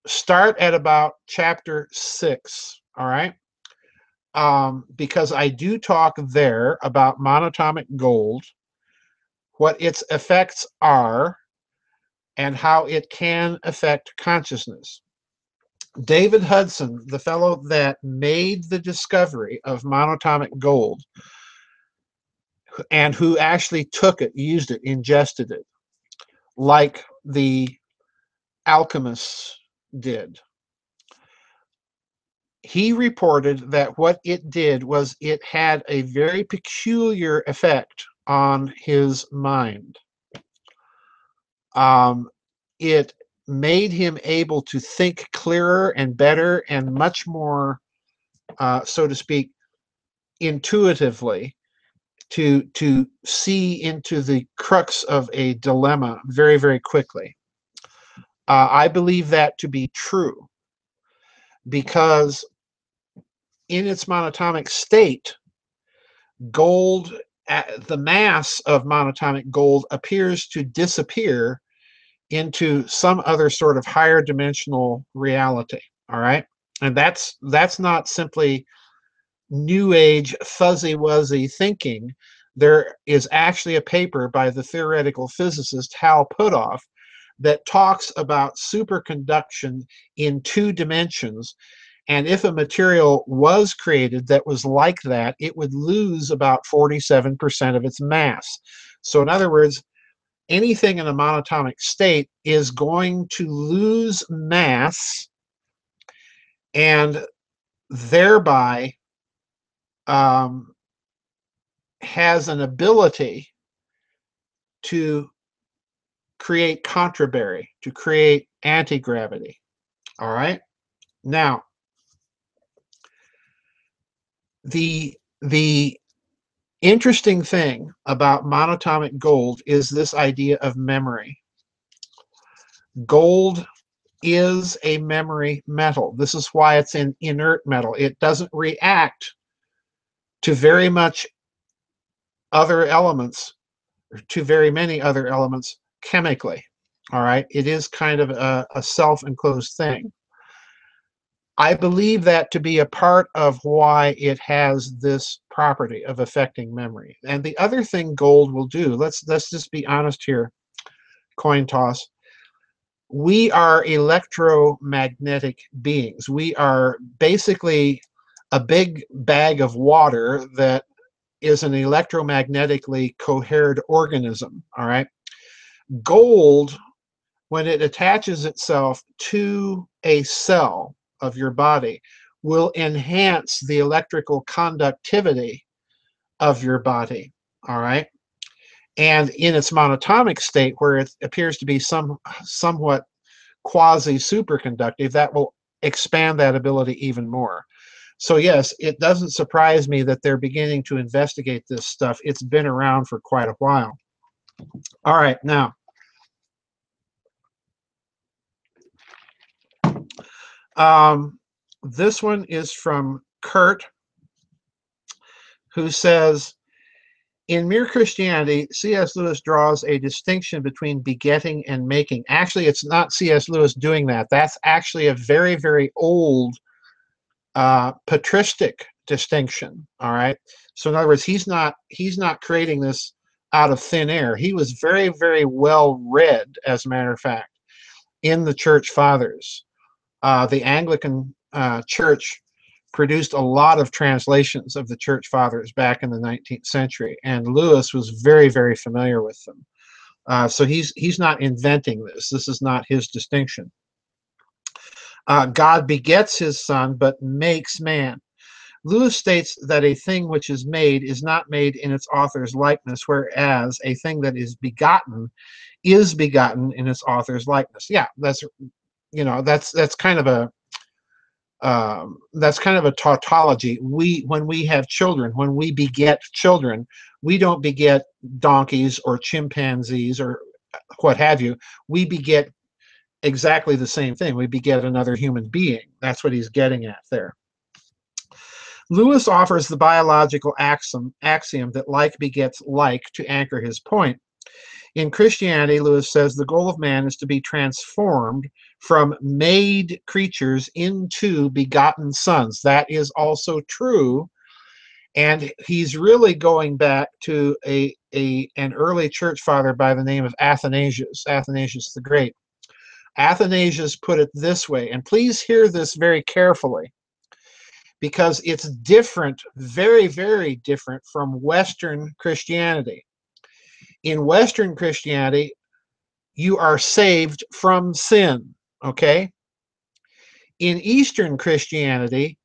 Speaker 1: start at about chapter 6, all right? Because I do talk there about monatomic gold, what its effects are, and how it can affect consciousness. David Hudson, the fellow that made the discovery of monatomic gold, and who actually took it, used it, ingested it, like the alchemists did, he reported that what it did was it had a very peculiar effect on his mind. It made him able to think clearer and better and much more, so to speak, intuitively, to see into the crux of a dilemma very, very quickly. I believe that to be true because in its monatomic state, gold, the mass of monatomic gold appears to disappear into some other sort of higher dimensional reality. All right. And that's not simply new age fuzzy wuzzy thinking. There is actually a paper by the theoretical physicist Hal Puthoff that talks about superconduction in 2 dimensions. And if a material was created that was like that, it would lose about 47% of its mass. So in other words, anything in a monatomic state is going to lose mass and thereby has an ability to create contrabary, to create anti-gravity. All right. Now, the interesting thing about monatomic gold is this idea of memory. Gold is a memory metal. This is why it's an inert metal. It doesn't react to very much other elements, or to very many other elements chemically. All right. It is kind of a self-enclosed thing. I believe that to be a part of why it has this property of affecting memory. And the other thing gold will do, let's just be honest here, coin toss. We are electromagnetic beings. We are basically a big bag of water that is an electromagnetically coherent organism. All right. Gold, when it attaches itself to a cell of your body, will enhance the electrical conductivity of your body. All right. And in its monatomic state, where it appears to be somewhat quasi superconductive, that will expand that ability even more. So yes, it doesn't surprise me that they're beginning to investigate this stuff. It's been around for quite a while. All right, now this one is from Kurt, who says, in Mere Christianity, C.S. Lewis draws a distinction between begetting and making. Actually, it's not C.S. Lewis doing that. That's actually a very, very old patristic distinction. All right. So in other words, he's not creating this out of thin air. He was very, very well read, as a matter of fact, in the Church Fathers. The Anglican Church produced a lot of translations of the Church Fathers back in the 19th century, and Lewis was very, very familiar with them. So he's not inventing this. This is not his distinction. God begets his son, but makes man. Lewis states that a thing which is made is not made in its author's likeness, whereas a thing that is begotten in its author's likeness. Yeah, that's kind of a tautology. When we have children, when we beget children, we don't beget donkeys or chimpanzees or what have you. We beget exactly the same thing. We beget another human being. That's what he's getting at there. Lewis offers the biological axiom that like begets like to anchor his point. In Christianity, Lewis says the goal of man is to be transformed from made creatures into begotten sons. That is also true. And he's really going back to an early church father by the name of Athanasius the Great. Athanasius put it this way, and please hear this very carefully, because it's different, very, very different from Western Christianity. In Western Christianity, you are saved from sin, okay? In Eastern Christianity,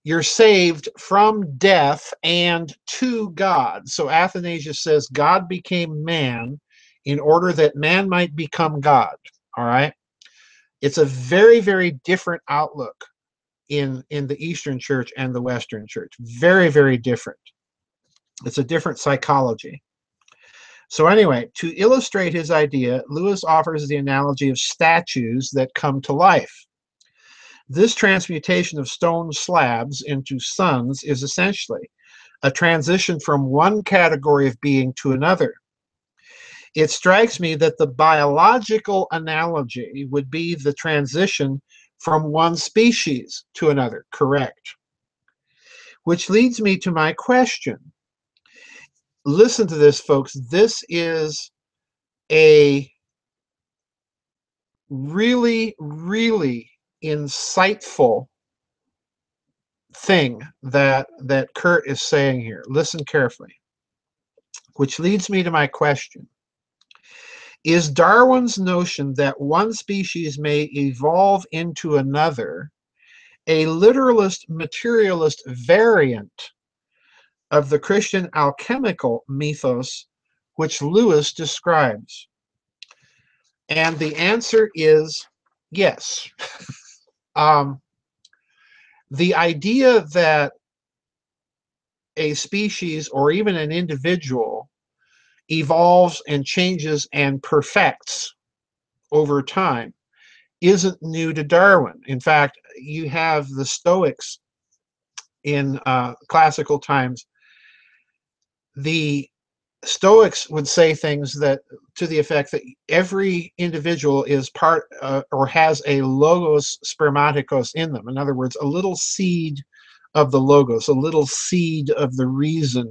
Speaker 1: you're saved from death and to God. So Athanasius says God became man in order that man might become God. All right. It's a very, very different outlook in the Eastern Church and the Western Church. Very, very different. It's a different psychology. So anyway, to illustrate his idea, Lewis offers the analogy of statues that come to life. This transmutation of stone slabs into suns is essentially a transition from one category of being to another. It strikes me that the biological analogy would be the transition from one species to another, correct? Which leads me to my question. Listen to this, folks. This is a really, really insightful thing that Kurt is saying here. Listen carefully. Which leads me to my question. Is Darwin's notion that one species may evolve into another a literalist, materialist variant of the Christian alchemical mythos which Lewis describes? And the answer is yes. The idea that a species or even an individual evolves and changes and perfects over time isn't new to Darwin. In fact, you have the Stoics in classical times. The Stoics would say things that to the effect that every individual is part or has a logos spermaticos in them. In other words, a little seed of the logos, a little seed of the reason.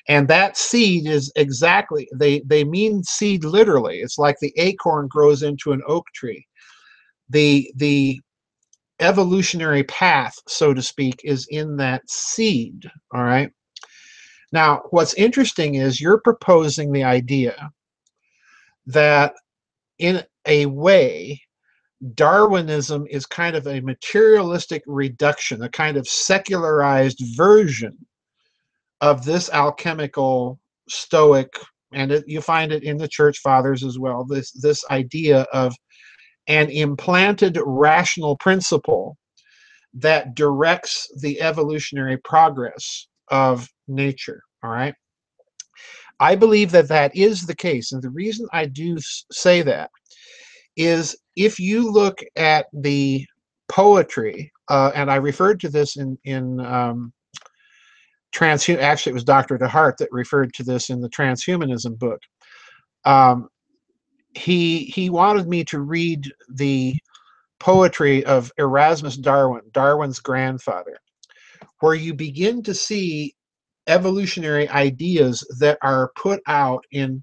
Speaker 1: And that seed is exactly, they mean seed literally. It's like the acorn grows into an oak tree. The evolutionary path, so to speak, is in that seed, all right? Now, what's interesting is you're proposing the idea that in a way, Darwinism is kind of a materialistic reduction, a kind of secularized version of this alchemical Stoic, and you find it in the Church Fathers as well, this idea of an implanted rational principle that directs the evolutionary progress of nature, all right? I believe that that is the case, and the reason I do say that is if you look at the poetry, and I referred to this in actually it was Dr. DeHart that referred to this in the transhumanism book. He wanted me to read the poetry of Erasmus Darwin, Darwin's grandfather, where you begin to see evolutionary ideas that are put out in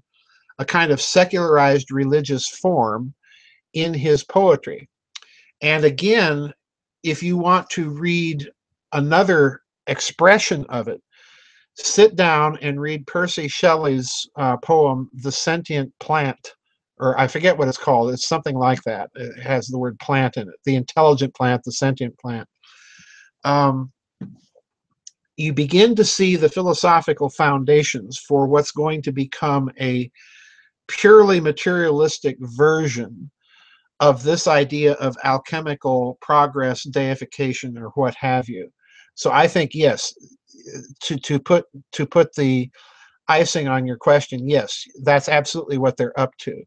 Speaker 1: a kind of secularized religious form in his poetry. And again, if you want to read another expression of it, sit down and read Percy Shelley's poem, The Sentient Plant, or I forget what it's called. It's something like that. It has the word plant in it. The intelligent plant, the sentient plant. You begin to see the philosophical foundations for what's going to become a purely materialistic version of this idea of alchemical progress, deification, or what have you. So I think, yes, to put the icing on your question, yes, that's absolutely what they're up to.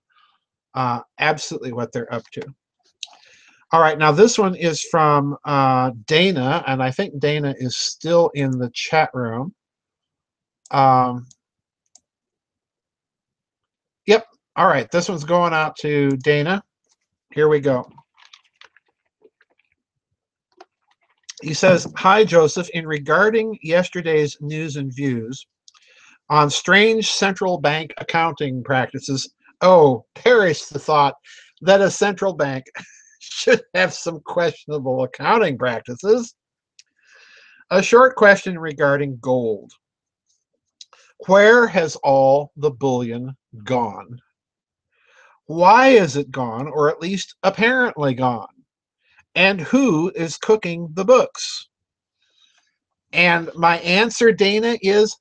Speaker 1: Absolutely what they're up to. All right, now this one is from Dana, and I think Dana is still in the chat room. Yep, all right, this one's going out to Dana. Here we go. He says, hi, Joseph. In regarding yesterday's news and views on strange central bank accounting practices, oh, perish the thought that a central bank should have some questionable accounting practices. A short question regarding gold. Where has all the bullion gone? Why is it gone, or at least apparently gone? And who is cooking the books? And my answer, Dana, is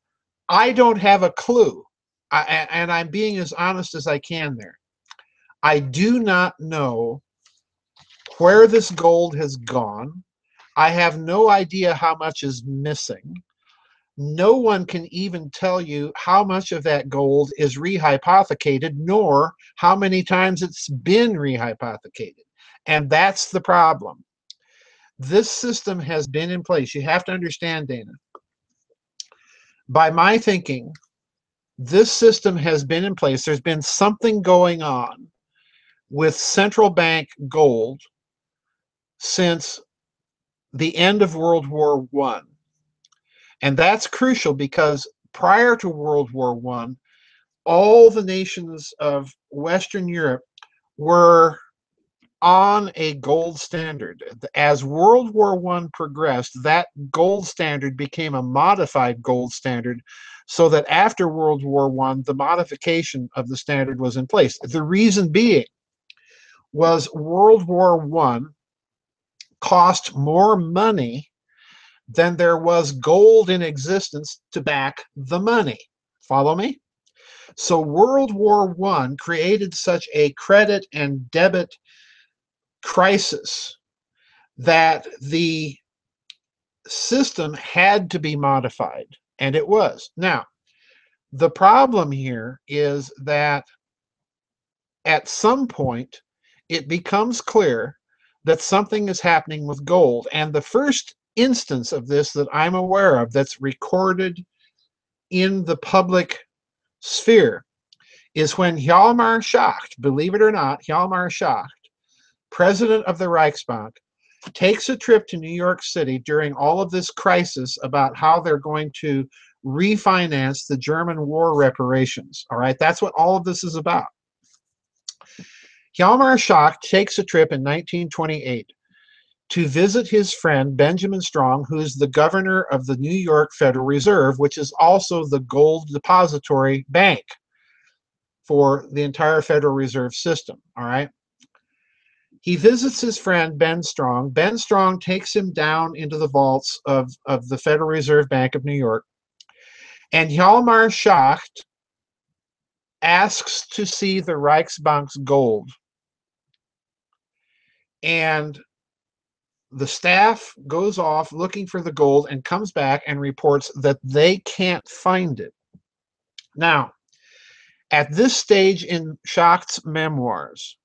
Speaker 1: I don't have a clue. And I'm being as honest as I can there. I do not know where this gold has gone. I have no idea how much is missing. No one can even tell you how much of that gold is rehypothecated, nor how many times it's been rehypothecated. And that's the problem. This system has been in place. You have to understand, Dana. By my thinking, this system has been in place. There's been something going on with central bank gold since the end of World War I. And that's crucial because prior to World War I, all the nations of Western Europe were on a gold standard. As World War I progressed, that gold standard became a modified gold standard, so that after World War I, the modification of the standard was in place. The reason being was World War I cost more money than there was gold in existence to back the money. Follow me? So World War I created such a credit and debit crisis that the system had to be modified, and it was. Now, the problem here is that at some point it becomes clear that something is happening with gold, and the first instance of this that I'm aware of that's recorded in the public sphere is when Hjalmar Schacht, believe it or not, Hjalmar Schacht, president of the Reichsbank, takes a trip to New York City during all of this crisis about how they're going to refinance the German war reparations. All right, that's what all of this is about. Hjalmar Schacht takes a trip in 1928 to visit his friend Benjamin Strong, who is the governor of the New York Federal Reserve, which is also the gold depository bank for the entire Federal Reserve System. All right. He visits his friend Ben Strong. Ben Strong takes him down into the vaults of the Federal Reserve Bank of New York. And Hjalmar Schacht asks to see the Reichsbank's gold. And the staff goes off looking for the gold and comes back and reports that they can't find it. Now, at this stage in Schacht's memoirs,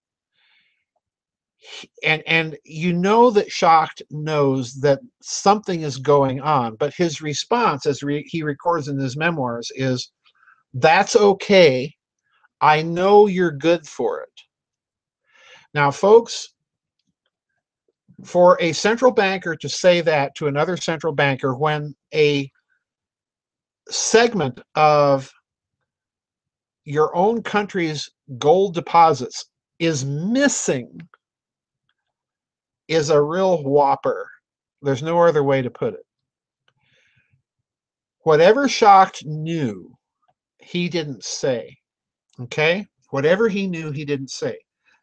Speaker 1: and you know that Schacht knows that something is going on, but his response, as he records in his memoirs, is, "That's okay. I know you're good for it." Now, folks, for a central banker to say that to another central banker when a segment of your own country's gold deposits is missing is a real whopper. There's no other way to put it. Whatever Schacht knew, he didn't say. Okay? Whatever he knew, he didn't say.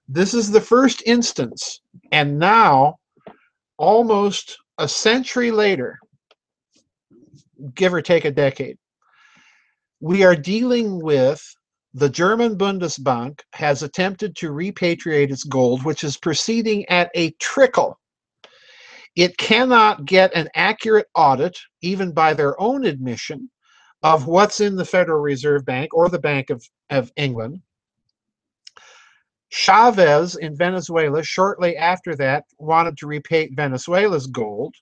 Speaker 1: This is the first instance, and now, almost a century later, give or take a decade, we are dealing with the German Bundesbank has attempted to repatriate its gold, which is proceeding at a trickle. It cannot get an accurate audit, even by their own admission, of what's in the Federal Reserve Bank or the Bank of England. Chavez in Venezuela, shortly after that, wanted to repay Venezuela's gold.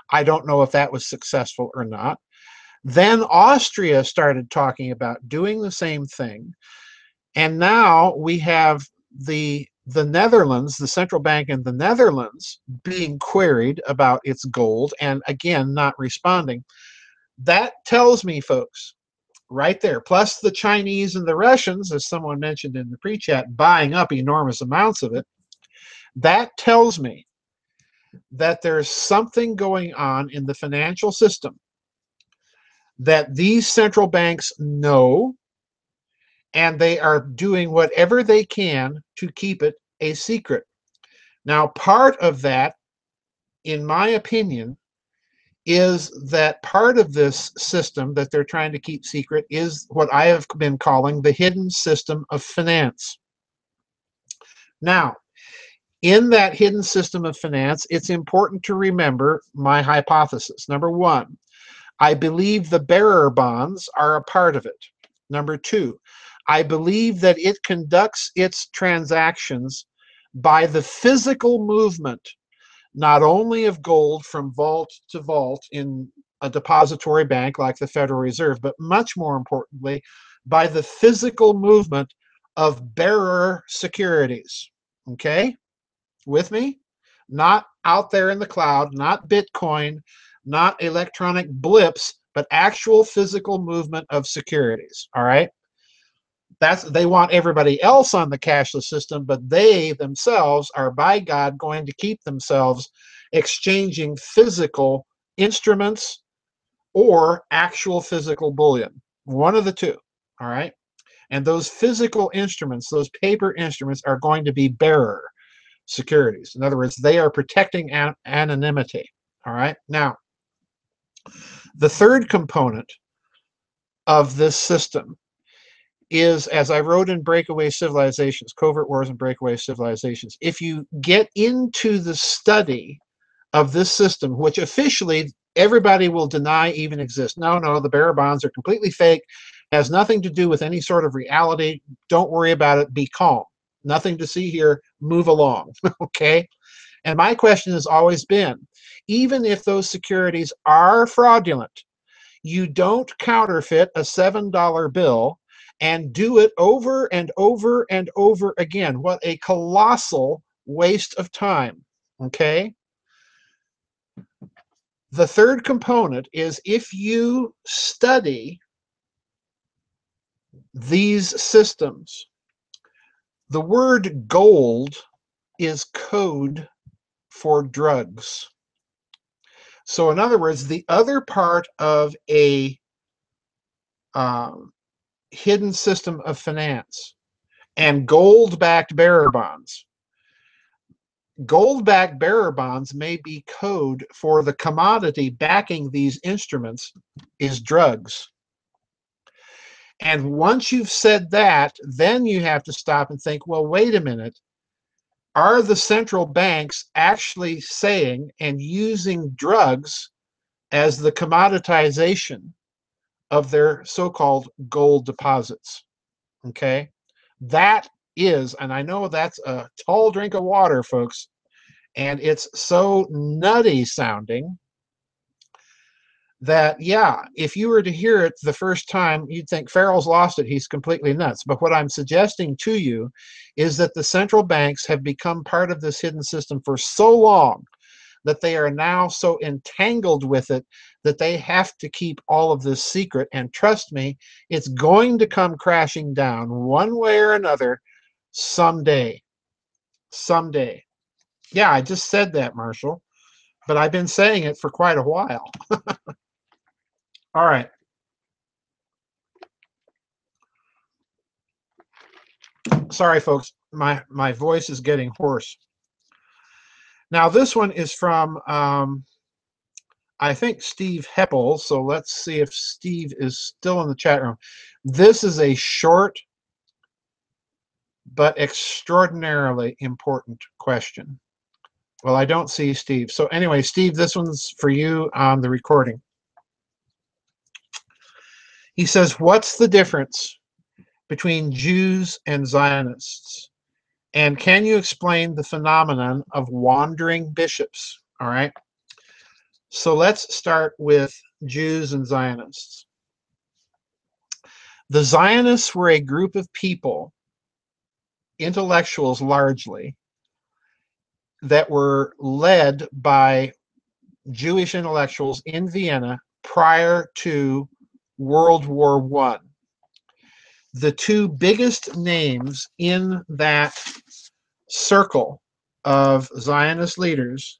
Speaker 1: I don't know if that was successful or not. Then Austria started talking about doing the same thing. And now we have the Netherlands, the central bank in the Netherlands, being queried about its gold and, again, not responding. That tells me, folks, right there, plus the Chinese and the Russians, as someone mentioned in the pre-chat, buying up enormous amounts of it, that tells me that there's something going on in the financial system that these central banks know, and they are doing whatever they can to keep it a secret. Now, part of that, in my opinion, is that part of this system that they're trying to keep secret is what I have been calling the hidden system of finance. Now, in that hidden system of finance, it's important to remember my hypothesis. Number one, I believe the bearer bonds are a part of it. Number two, I believe that it conducts its transactions by the physical movement, not only of gold from vault to vault in a depository bank like the Federal Reserve, but much more importantly, by the physical movement of bearer securities. Okay? With me? Not out there in the cloud, not Bitcoin, not electronic blips, but actual physical movement of securities. All right? They want everybody else on the cashless system, but they themselves are, by God, going to keep themselves exchanging physical instruments or actual physical bullion. One of the two. All right? And those physical instruments, those paper instruments, are going to be bearer securities. In other words, they are protecting anonymity. All right? Now, the third component of this system is, as I wrote in Breakaway Civilizations, Covert Wars and Breakaway Civilizations, if you get into the study of this system, which officially everybody will deny even exists. No, the bearer bonds are completely fake, has nothing to do with any sort of reality. Don't worry about it. Be calm. Nothing to see here. Move along. Okay? And my question has always been, even if those securities are fraudulent, you don't counterfeit a $7 bill and do it over and over and over again. What a colossal waste of time. Okay? The third component is, if you study these systems, the word gold is code for drugs. So in other words, the other part of a hidden system of finance and gold-backed bearer bonds. Gold-backed bearer bonds may be code for the commodity backing these instruments is drugs. And once you've said that, then you have to stop and think, well, wait a minute. Are the central banks actually saying and using drugs as the commoditization of their so-called gold deposits? Okay? That is, and I know that's a tall drink of water, folks, and it's so nutty sounding that, yeah, if you were to hear it the first time, you'd think Farrell's lost it. He's completely nuts. But what I'm suggesting to you is that the central banks have become part of this hidden system for so long that they are now so entangled with it that they have to keep all of this secret. And trust me, it's going to come crashing down one way or another someday. Someday. Yeah, I just said that, Marshall, but I've been saying it for quite a while. All right. Sorry, folks. My voice is getting hoarse. Now, this one is from, I think, Steve Heppel. So let's see if Steve is still in the chat room. This is a short but extraordinarily important question. Well, I don't see Steve. So anyway, Steve, this one's for you on the recording. He says, what's the difference between Jews and Zionists? And can you explain the phenomenon of wandering bishops? All right. So let's start with Jews and Zionists. The Zionists were a group of people, intellectuals largely, that were led by Jewish intellectuals in Vienna prior to World War I. The two biggest names in that circle of Zionist leaders,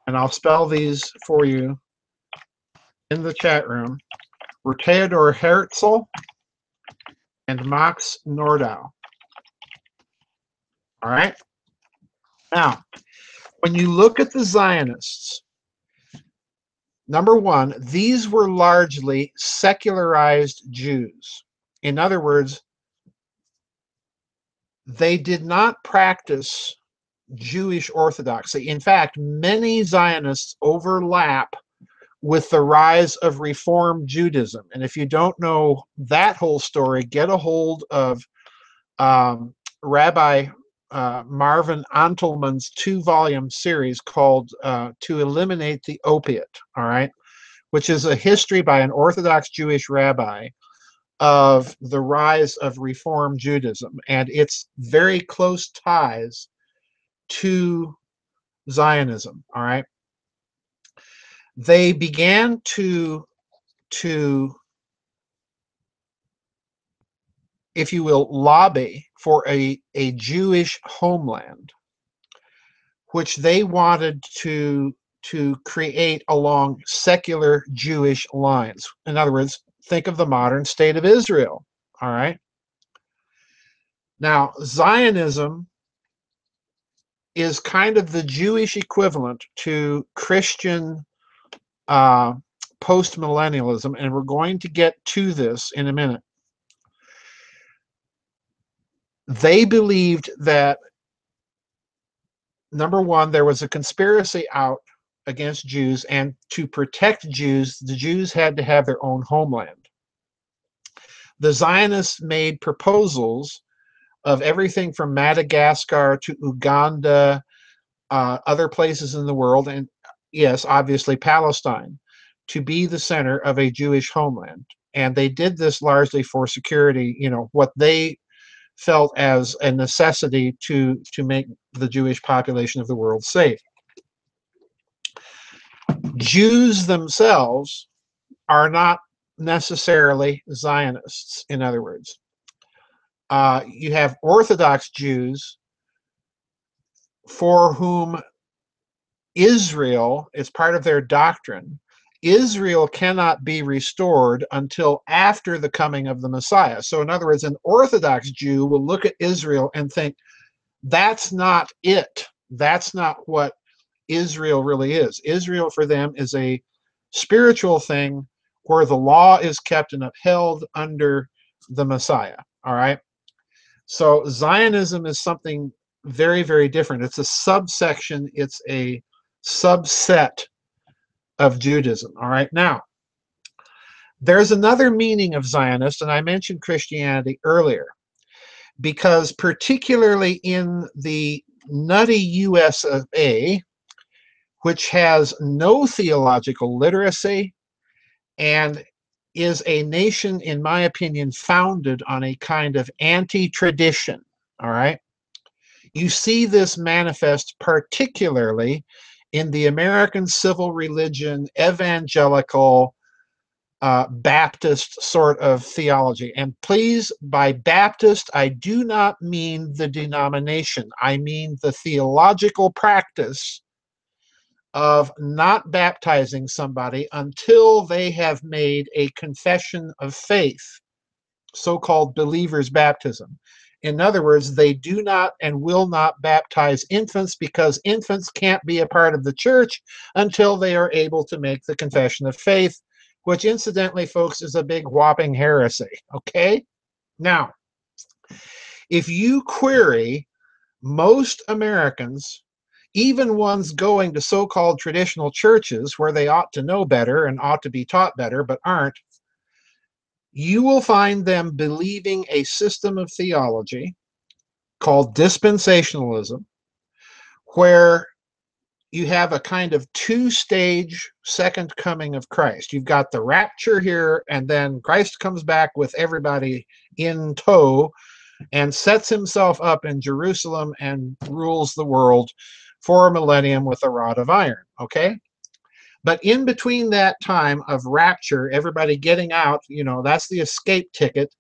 Speaker 1: and I'll spell these for you in the chat room, were Theodor Herzl and Max Nordau. All right? Now, when you look at the Zionists, Number one, these were largely secularized Jews. In other words, they did not practice Jewish orthodoxy. In fact, many Zionists overlap with the rise of Reform Judaism. And if you don't know that whole story, get a hold of Rabbi Marvin Ontelman's 2-volume series called To Eliminate the Opiate, all right, which is a history by an Orthodox Jewish rabbi of the rise of Reform Judaism and its very close ties to Zionism, all right. They began to if you will, lobby for a Jewish homeland, which they wanted to create along secular Jewish lines. In other words, think of the modern state of Israel, all right? Now, Zionism is kind of the Jewish equivalent to Christian post-millennialism, and we're going to get to this in a minute. They believed that, number one, there was a conspiracy out against Jews, and to protect Jews, the Jews had to have their own homeland. The Zionists made proposals of everything from Madagascar to Uganda, other places in the world, and yes, obviously Palestine, to be the center of a Jewish homeland. And they did this largely for security, you know, what they felt as a necessity to make the Jewish population of the world safe. Jews themselves are not necessarily Zionists, in other words. You have Orthodox Jews for whom Israel is part of their doctrine. Israel cannot be restored until after the coming of the Messiah. So in other words, an Orthodox Jew will look at Israel and think, that's not it. That's not what Israel really is. Israel for them is a spiritual thing where the law is kept and upheld under the Messiah. All right. So Zionism is something very, very different. It's a subsection. It's a subset of Judaism. All right. Now, there's another meaning of Zionist, and I mentioned Christianity earlier, because particularly in the nutty US of A, which has no theological literacy and is a nation, in my opinion, founded on a kind of anti-tradition, all right? You see this manifest particularly in the American civil religion, evangelical, Baptist sort of theology. And please, by Baptist, I do not mean the denomination. I mean the theological practice of not baptizing somebody until they have made a confession of faith, so-called believer's baptism. In other words, they do not and will not baptize infants because infants can't be a part of the church until they are able to make the confession of faith, which incidentally, folks, is a big whopping heresy, okay? Now, if you query most Americans, even ones going to so-called traditional churches where they ought to know better and ought to be taught better but aren't, you will find them believing a system of theology called dispensationalism, where you have a kind of two-stage second coming of Christ. You've got the rapture here, and then Christ comes back with everybody in tow and sets himself up in Jerusalem and rules the world for a millennium with a rod of iron, okay? But in between that time of rapture, everybody getting out, you know, that's the escape ticket,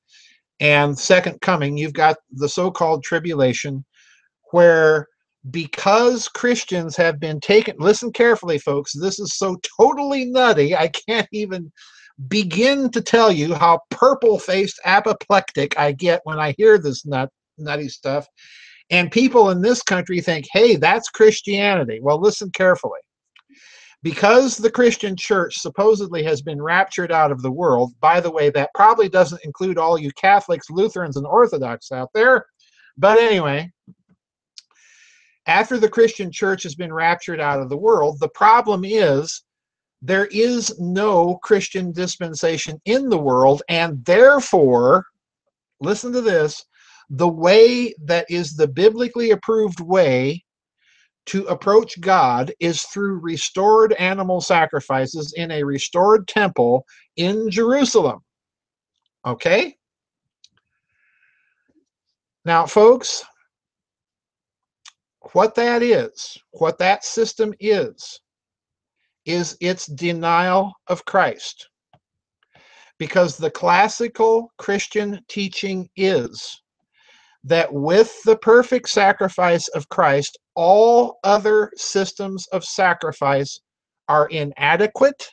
Speaker 1: and second coming, you've got the so-called tribulation, where because Christians have been taken, listen carefully, folks, this is so totally nutty, I can't even begin to tell you how purple-faced apoplectic I get when I hear this nutty stuff. And people in this country think, hey, that's Christianity. Well, listen carefully. Because the Christian church supposedly has been raptured out of the world, by the way, that probably doesn't include all you Catholics, Lutherans, and Orthodox out there. But anyway, after the Christian church has been raptured out of the world, the problem is there is no Christian dispensation in the world, and therefore, listen to this, the way that is the biblically approved way to approach God is through restored animal sacrifices in a restored temple in Jerusalem. Okay? Now, folks, what that system is its denial of Christ. Because the classical Christian teaching is that with the perfect sacrifice of Christ, all other systems of sacrifice are inadequate,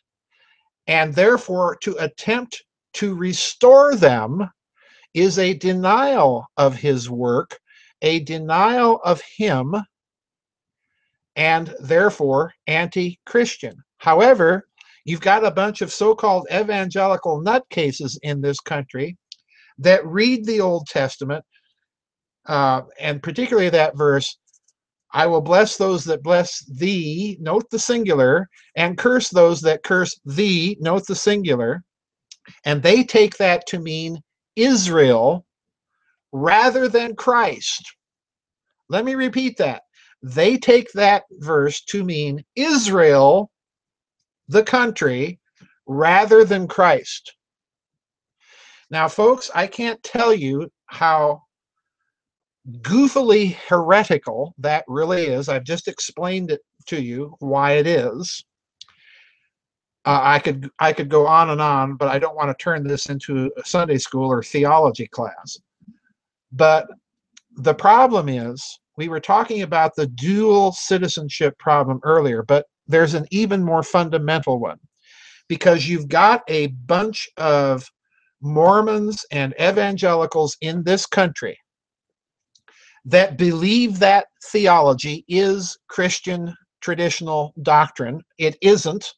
Speaker 1: and therefore to attempt to restore them is a denial of his work, a denial of him, and therefore anti-Christian. However, you've got a bunch of so-called evangelical nutcases in this country that read the Old Testament, and particularly that verse, I will bless those that bless thee, note the singular, and curse those that curse thee, note the singular. And they take that to mean Israel rather than Christ. Let me repeat that. They take that verse to mean Israel, the country, rather than Christ. Now, folks, I can't tell you how goofily heretical that really is. I've just explained it to you why it is. I could go on, but I don't want to turn this into a Sunday school or theology class. But the problem is, we were talking about the dual citizenship problem earlier, but there's an even more fundamental one, because you've got a bunch of Mormons and evangelicals in this country that believe that theology is Christian traditional doctrine. It isn't.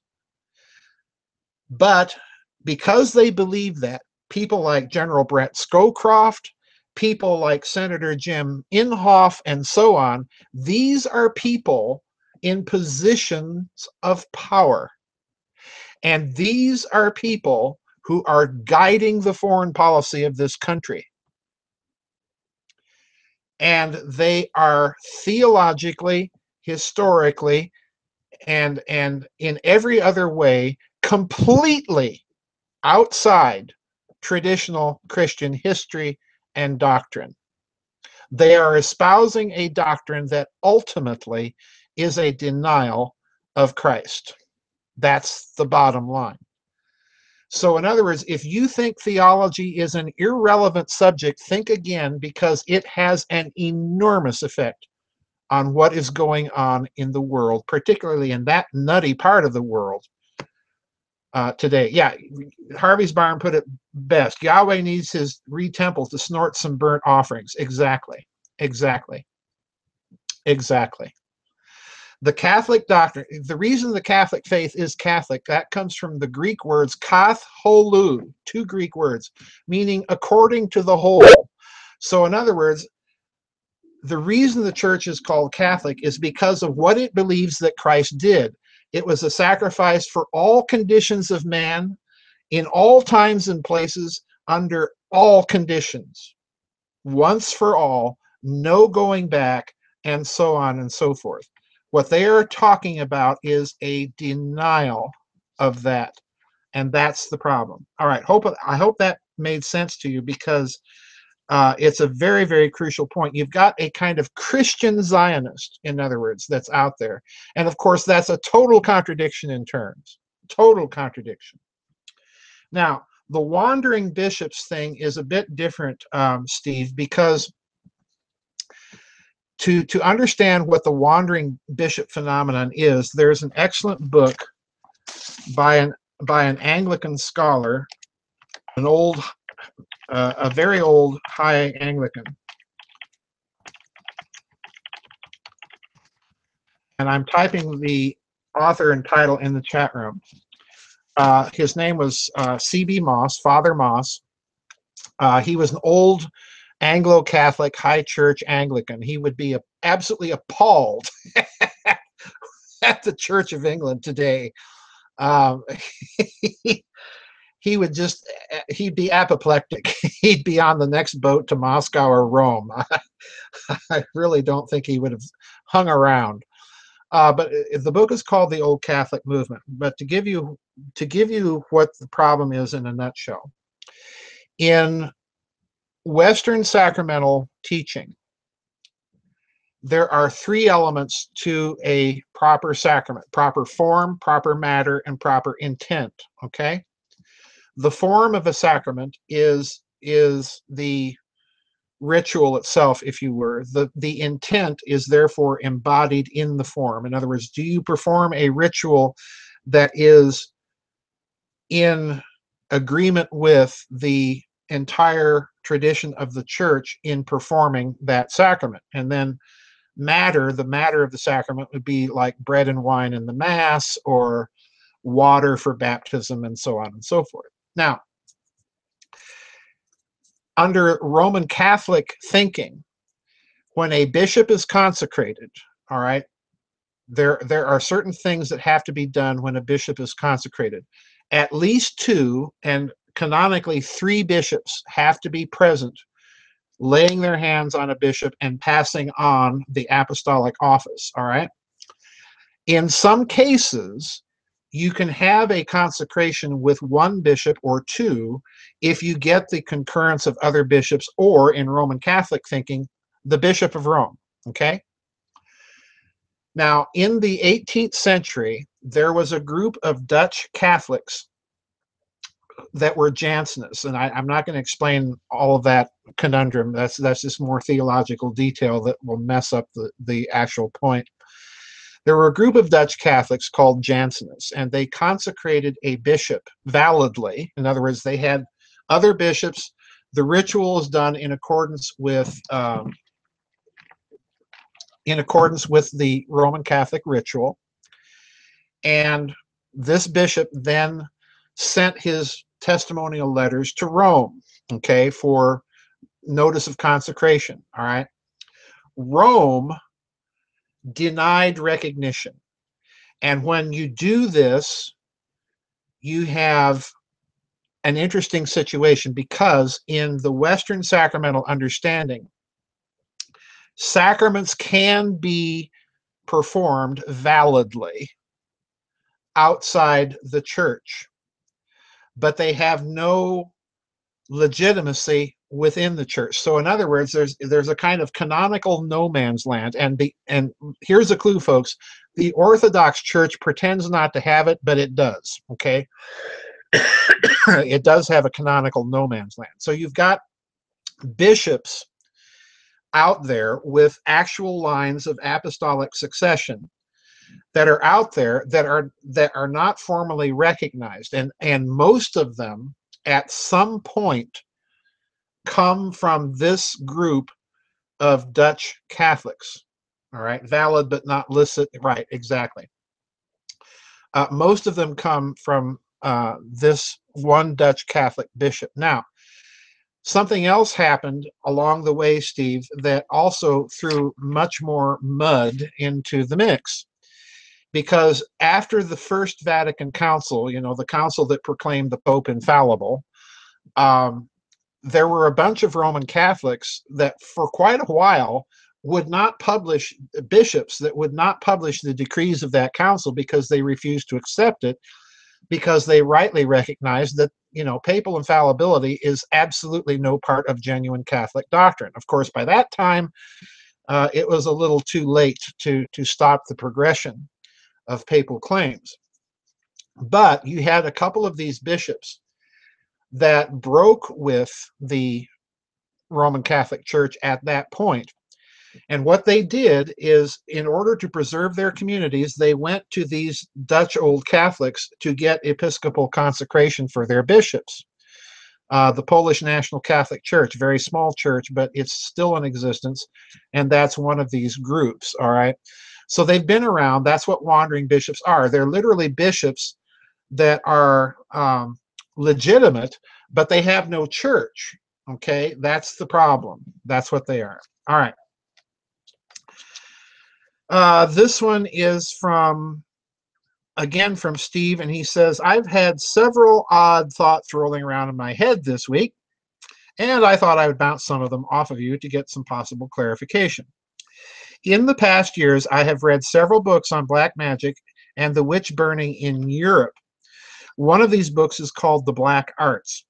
Speaker 1: But because they believe that, people like General Brett Scowcroft, people like Senator Jim Inhofe, and so on, these are people in positions of power. And these are people who are guiding the foreign policy of this country. And they are theologically, historically, and in every other way completely outside traditional Christian history and doctrine. They are espousing a doctrine that ultimately is a denial of Christ. That's the bottom line. So in other words, if you think theology is an irrelevant subject, think again, because it has an enormous effect on what is going on in the world, particularly in that nutty part of the world today. Yeah, Harvey's Barn put it best. Yahweh needs his re-temple to snort some burnt offerings. Exactly. Exactly. Exactly. The Catholic doctrine, the reason the Catholic faith is Catholic, that comes from the Greek words katholu, two Greek words, meaning according to the whole. So in other words, the reason the church is called Catholic is because of what it believes that Christ did. It was a sacrifice for all conditions of man, in all times and places, under all conditions, once for all, no going back, and so on and so forth. What they are talking about is a denial of that, and that's the problem. All right, I hope that made sense to you, because it's a very, very crucial point. You've got a kind of Christian Zionist, in other words, that's out there. And of course, that's a total contradiction in terms. Total contradiction. Now, the wandering bishops thing is a bit different, Steve, because to understand what the wandering bishop phenomenon is, there's an excellent book by an Anglican scholar, a very old high Anglican. And I'm typing the author and title in the chat room. His name was C.B. Moss, Father Moss. He was an old Anglo-Catholic high church Anglican. He would be absolutely appalled at the Church of England today. He would just, he'd be apoplectic. He'd be on the next boat to Moscow or Rome. I really don't think he would have hung around. But the book is called The Old Catholic Movement. But to give you what the problem is in a nutshell, in Western sacramental teaching, there are three elements to a proper sacrament: proper form, proper matter, and proper intent. Okay? The form of a sacrament is the ritual itself, if you were. The intent is therefore embodied in the form. In other words, do you perform a ritual that is in agreement with the entire tradition of the church in performing that sacrament? And then matter, the matter of the sacrament would be like bread and wine in the Mass, or water for baptism, and so on and so forth. Now, under Roman Catholic thinking, when a bishop is consecrated, all right, there are certain things that have to be done when a bishop is consecrated. At least 2, and canonically 3 bishops have to be present, laying their hands on a bishop and passing on the apostolic office, all right? In some cases, you can have a consecration with 1 bishop or 2 if you get the concurrence of other bishops, or in Roman Catholic thinking, the Bishop of Rome, okay? Now, in the 18th century, there was a group of Dutch Catholics that were Jansenists, and I'm not going to explain all of that conundrum. That's just more theological detail that will mess up the actual point. There were a group of Dutch Catholics called Jansenists, and they consecrated a bishop validly. In other words, they had other bishops. The ritual is done in accordance with the Roman Catholic ritual, and this bishop then sent his testimonial letters to Rome, okay, for notice of consecration. All right, Rome denied recognition. And when you do this, you have an interesting situation, because in the Western sacramental understanding, sacraments can be performed validly outside the church, but they have no legitimacy within the church. So in other words, there's a kind of canonical no man's land, and here's a clue, folks: the Orthodox Church pretends not to have it, but it does. Okay, it does have a canonical no man's land. So you've got bishops out there with actual lines of apostolic succession that are out there that are not formally recognized, and most of them at some point come from this group of Dutch Catholics. All right, valid but not licit. Right, exactly. Most of them come from this one Dutch Catholic bishop. Now, something else happened along the way, Steve, that also threw much more mud into the mix. Because after the First Vatican Council, you know, the council that proclaimed the Pope infallible, there were a bunch of Roman Catholics that for quite a while would not publish, bishops that would not publish the decrees of that council, because they refused to accept it, because they rightly recognized that, you know, papal infallibility is absolutely no part of genuine Catholic doctrine. Of course, by that time, it was a little too late to stop the progression of papal claims. But you had a couple of these bishops that broke with the Roman Catholic Church at that point. And what they did is, in order to preserve their communities, they went to these Dutch Old Catholics to get episcopal consecration for their bishops. The Polish National Catholic Church, very small church, but it's still in existence, and that's one of these groups, all right? So they've been around. That's what wandering bishops are. They're literally bishops that are legitimate, but they have no church. Okay, that's the problem. That's what they are. All right. This one is again from Steve, and he says, I've had several odd thoughts rolling around in my head this week, and I thought I would bounce some of them off of you to get some possible clarification. In the past years, I have read several books on black magic and the witch burning in Europe. One of these books is called The Black Arts.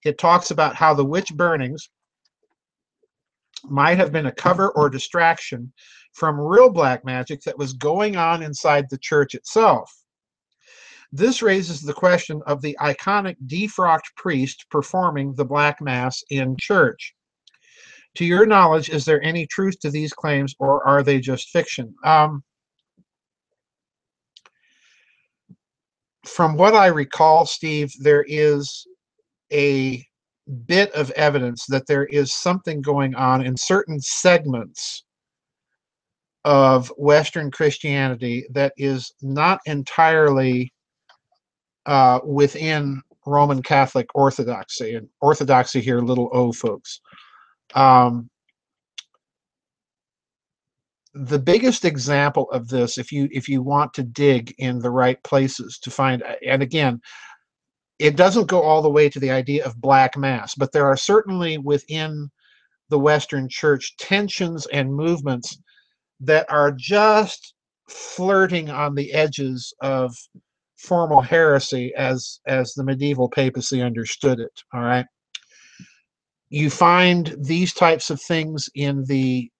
Speaker 1: It talks about how the witch burnings might have been a cover or distraction from real black magic that was going on inside the church itself. This raises the question of the iconic defrocked priest performing the Black Mass in church. To your knowledge, is there any truth to these claims, or are they just fiction? From what I recall, Steve, there is a bit of evidence that there is something going on in certain segments of Western Christianity that is not entirely within Roman Catholic Orthodoxy, and Orthodoxy here, little o, folks. The biggest example of this, if you want to dig in the right places to find, and again, it doesn't go all the way to the idea of black mass, but there are certainly within the Western Church tensions and movements that are just flirting on the edges of formal heresy as the medieval papacy understood it. All right, you find these types of things in the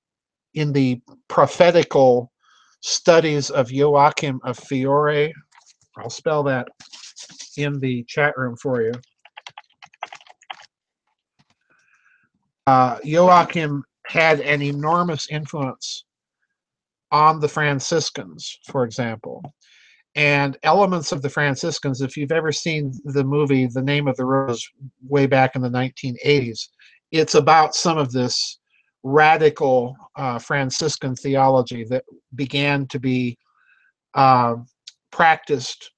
Speaker 1: prophetical studies of Joachim of Fiore. I'll spell that in the chat room for you. Joachim had an enormous influence on the Franciscans, for example. And elements of the Franciscans, if you've ever seen the movie The Name of the Rose way back in the 1980s, it's about some of this radical Franciscan theology that began to be practiced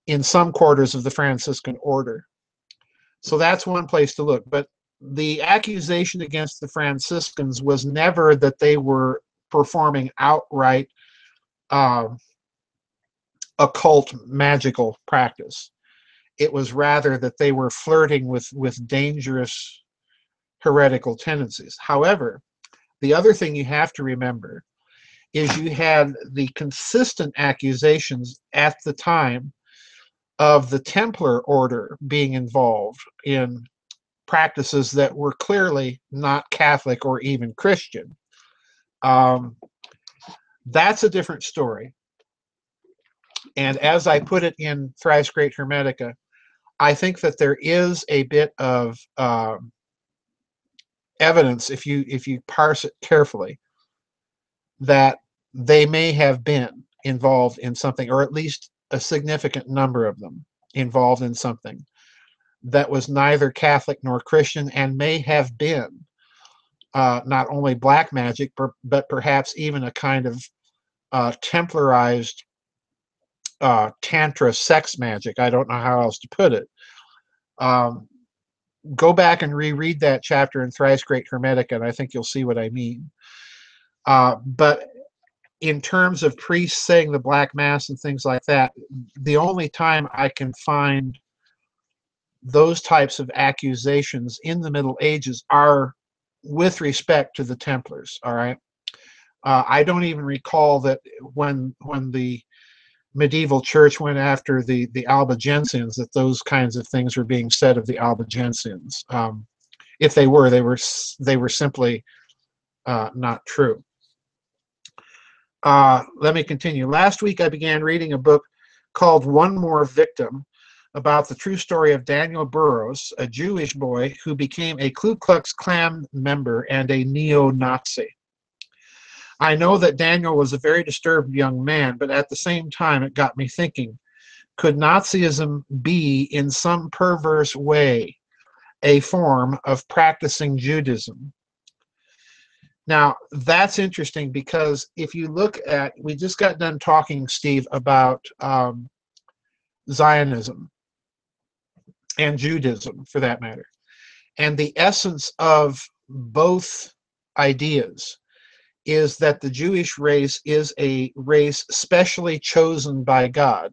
Speaker 1: in some quarters of the Franciscan order. So that's one place to look. But the accusation against the Franciscans was never that they were performing outright occult magical practice. It was rather that they were flirting with dangerous heretical tendencies. However, the other thing you have to remember is you had the consistent accusations at the time of the Templar order being involved in practices that were clearly not Catholic or even Christian. That's a different story. And as I put it in Thrice Great Hermetica, I think that there is a bit of evidence, if you parse it carefully, that they may have been involved in something, or at least a significant number of them involved in something that was neither Catholic nor Christian, and may have been not only black magic, but perhaps even a kind of Templarized Tantra sex magic. I don't know how else to put it. Go back and reread that chapter in Thrice Great Hermetica, and I think you'll see what I mean. But in terms of priests saying the Black Mass and things like that, the only time I can find those types of accusations in the Middle Ages are with respect to the Templars. All right, I don't even recall that when the medieval church went after the Albigensians, that those kinds of things were being said of the Albigensians. If they were simply not true. Let me continue. Last week I began reading a book called One More Victim, about the true story of Daniel Burroughs, a Jewish boy who became a Ku Klux Klan member and a neo-Nazi. I know that Daniel was a very disturbed young man, but at the same time it got me thinking, could Nazism be, in some perverse way, a form of practicing Judaism? Now, that's interesting because if you look at, we just got done talking, Steve, about Zionism and Judaism, for that matter. And the essence of both ideas is that the Jewish race is a race specially chosen by God.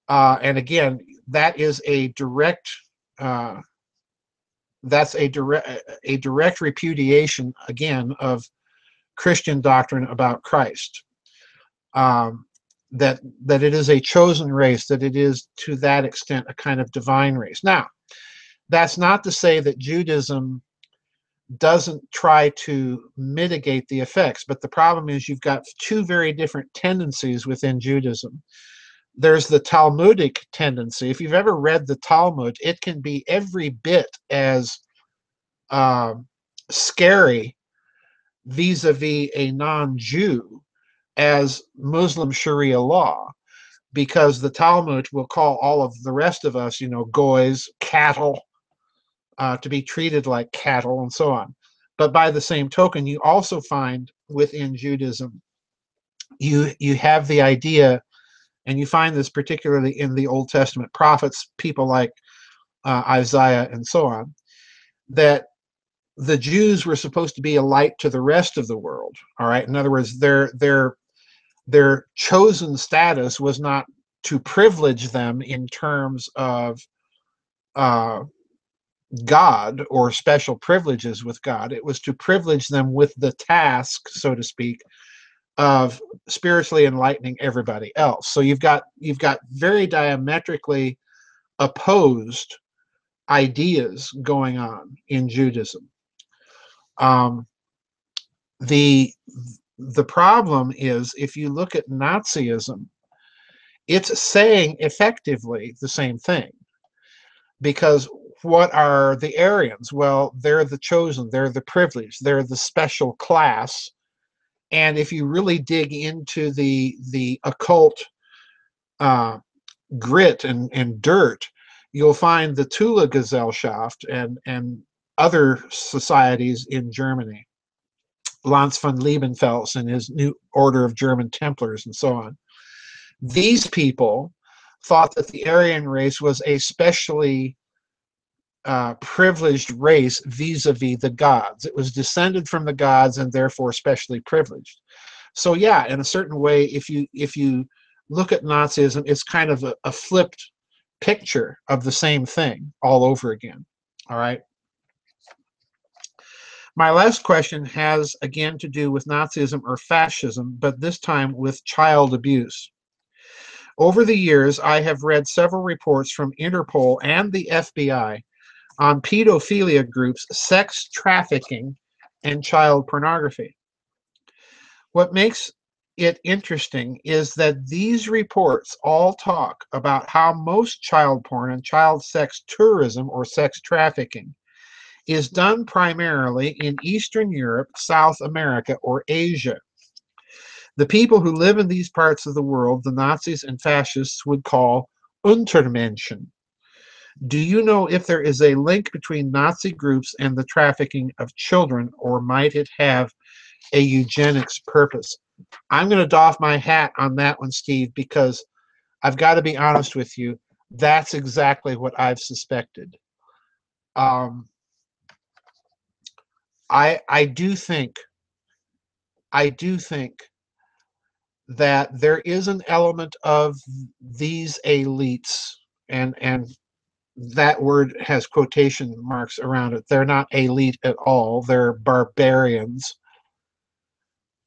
Speaker 1: And again, that is a direct repudiation, again, of Christian doctrine about Christ. That it is a chosen race, that it is to that extent a kind of divine race. Now, that's not to say that Judaism doesn't try to mitigate the effects, but the problem is you've got two very different tendencies within Judaism. There's the Talmudic tendency. If you've ever read the Talmud, it can be every bit as scary vis-a-vis a non-Jew as Muslim Sharia law, because the Talmud will call all of the rest of us, goys, cattle, to be treated like cattle, and so on. But by the same token, you also find within Judaism, you have the idea, and you find this particularly in the Old Testament prophets, people like Isaiah and so on, that the Jews were supposed to be a light to the rest of the world. All right. In other words, their chosen status was not to privilege them in terms of God or special privileges with God. It was to privilege them with the task, so to speak, of spiritually enlightening everybody else. So you've got very diametrically opposed ideas going on in Judaism. The problem is, if you look at Nazism, it's saying effectively the same thing. Because what are the Aryans? Well, they're the chosen, they're the privileged, they're the special class. And if you really dig into the occult grit and dirt, you'll find the Tula Gesellschaft and other societies in Germany, Lanz von Liebenfels and his new order of German Templars and so on. These people thought that the Aryan race was a specially privileged race vis-a-vis the gods. It was descended from the gods and therefore specially privileged. So yeah, in a certain way, if you look at Nazism, it's kind of a flipped picture of the same thing all over again. All right. My last question has again to do with Nazism or fascism, but this time with child abuse. Over the years, I have read several reports from Interpol and the FBI on pedophilia groups, sex trafficking, and child pornography. What makes it interesting is that these reports all talk about how most child porn and child sex tourism or sex trafficking is done primarily in Eastern Europe, South America, or Asia. The people who live in these parts of the world, the Nazis and fascists would call Untermenschen. Do you know if there is a link between Nazi groups and the trafficking of children, or might it have a eugenics purpose? I'm going to doff my hat on that one, Steve, because I've got to be honest with you. That's exactly what I've suspected. I do think that there is an element of these elites, and that word has quotation marks around it. They're not elite at all. They're barbarians.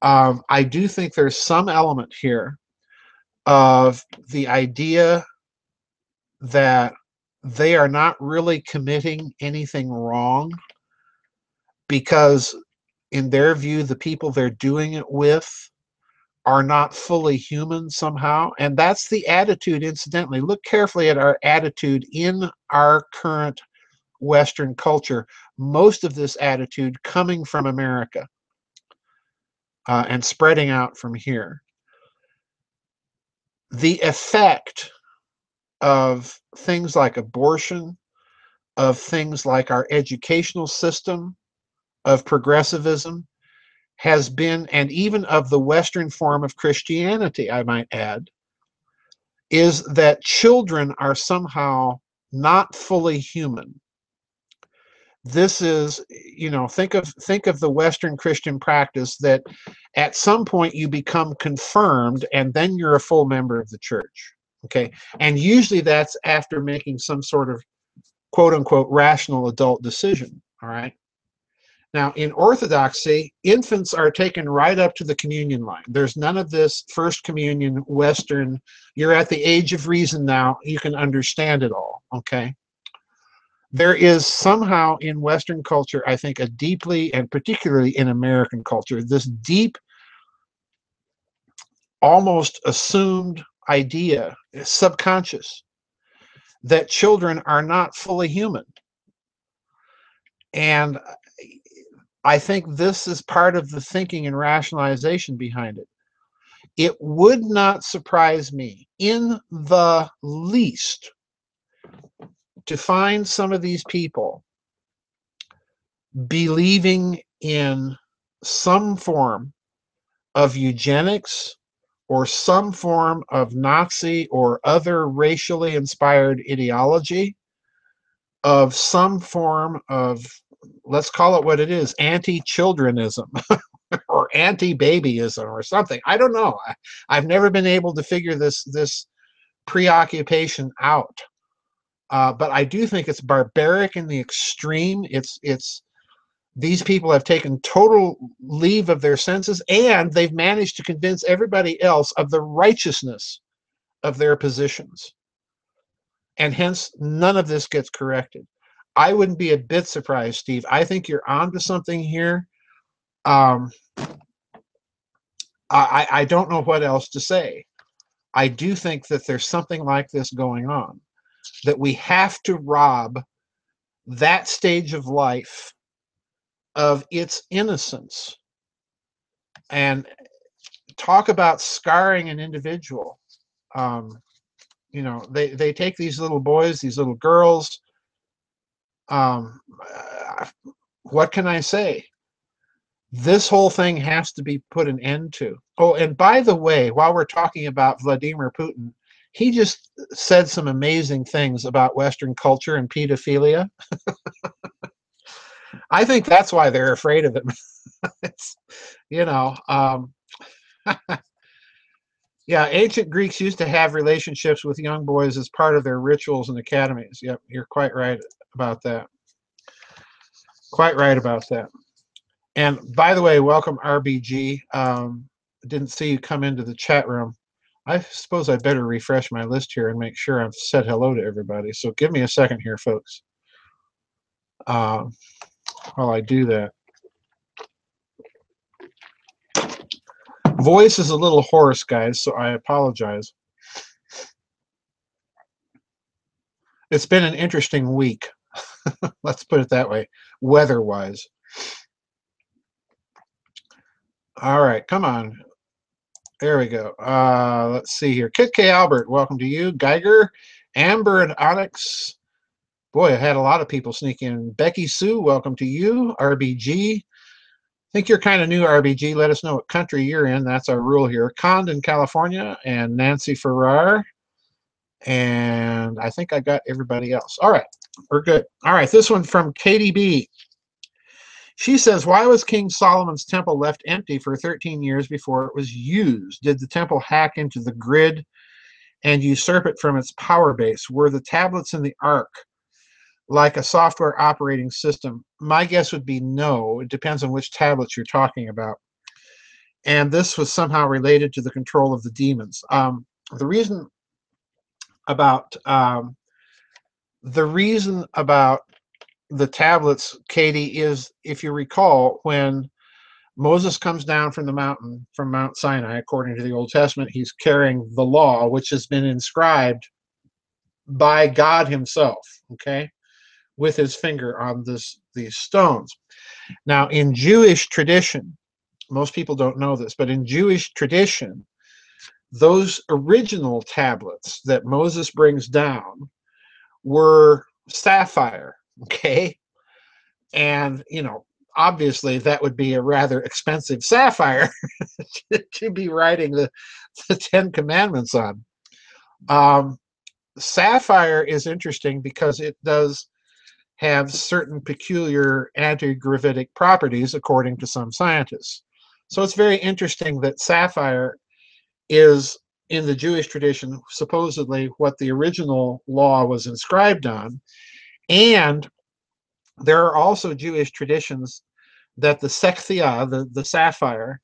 Speaker 1: I do think there's some element here of the idea that they are not really committing anything wrong, because in their view, the people they're doing it with are not fully human somehow. And that's the attitude, incidentally. Look carefully at our attitude in our current Western culture. Most of this attitude coming from America and spreading out from here. The effect of things like abortion, of things like our educational system, of progressivism has been, and even of the Western form of Christianity, I might add, is that children are somehow not fully human. This is, you know, think of the Western Christian practice that at some point you become confirmed and then you're a full member of the church. Okay. And usually that's after making some sort of quote unquote rational adult decision. All right. Now, in Orthodoxy, infants are taken right up to the communion line. There's none of this first communion, Western, you're at the age of reason now, you can understand it all, okay? There is somehow in Western culture, I think, a deeply, and particularly in American culture, this deep, almost assumed idea, subconscious, that children are not fully human. And I think this is part of the thinking and rationalization behind it. It would not surprise me in the least to find some of these people believing in some form of eugenics or some form of Nazi or other racially inspired ideology, of some form of, let's call it what it is, anti-childrenism or anti-babyism or something. I don't know. I've never been able to figure this preoccupation out. But I do think it's barbaric in the extreme. These people have taken total leave of their senses, and they've managed to convince everybody else of the righteousness of their positions. And hence, none of this gets corrected. I wouldn't be a bit surprised, Steve. I think you're onto something here. I don't know what else to say. I do think that there's something like this going on, that we have to rob that stage of life of its innocence. And talk about scarring an individual. You know, they take these little boys, these little girls. What can I say? This whole thing has to be put an end to. Oh, and by the way, while we're talking about Vladimir Putin, he just said some amazing things about Western culture and pedophilia. I think that's why they're afraid of him. It's, you know, yeah, ancient Greeks used to have relationships with young boys as part of their rituals and academies. Yep, you're quite right about that. Quite right about that. And by the way, welcome RBG. Didn't see you come into the chat room. I suppose I better refresh my list here and make sure I've said hello to everybody. So give me a second here, folks, while I do that. Voice is a little hoarse, guys, so I apologize. It's been an interesting week. Let's put it that way, weather-wise. All right, come on. There we go. Let's see here. Kit K. Albert, welcome to you. Geiger, Amber, and Onyx. Boy, I had a lot of people sneak in. Becky Sue, welcome to you. RBG. I think you're kind of new, RBG. Let us know what country you're in. That's our rule here. Condon, California, and Nancy Farrar. And I think I got everybody else. All right, we're good. All right, this one from Katie B. She says, why was King Solomon's temple left empty for 13 years before it was used? Did the temple hack into the grid and usurp it from its power base? Were the tablets in the Ark like a software operating system? My guess would be no. It depends on which tablets you're talking about. And this was somehow related to the control of the demons. The reason about the tablets, Katie, is, if you recall, when Moses comes down from the mountain, from Mount Sinai, according to the Old Testament, he's carrying the law, which has been inscribed by God himself, okay, with his finger on these stones. Now, in Jewish tradition, most people don't know this, but in Jewish tradition, those original tablets that Moses brings down were sapphire, okay? And, you know, obviously that would be a rather expensive sapphire to be writing the Ten Commandments on. Sapphire is interesting because it does have certain peculiar anti-gravitic properties according to some scientists. So it's very interesting that sapphire is, in the Jewish tradition, supposedly what the original law was inscribed on. And there are also Jewish traditions that the sekthia, the sapphire,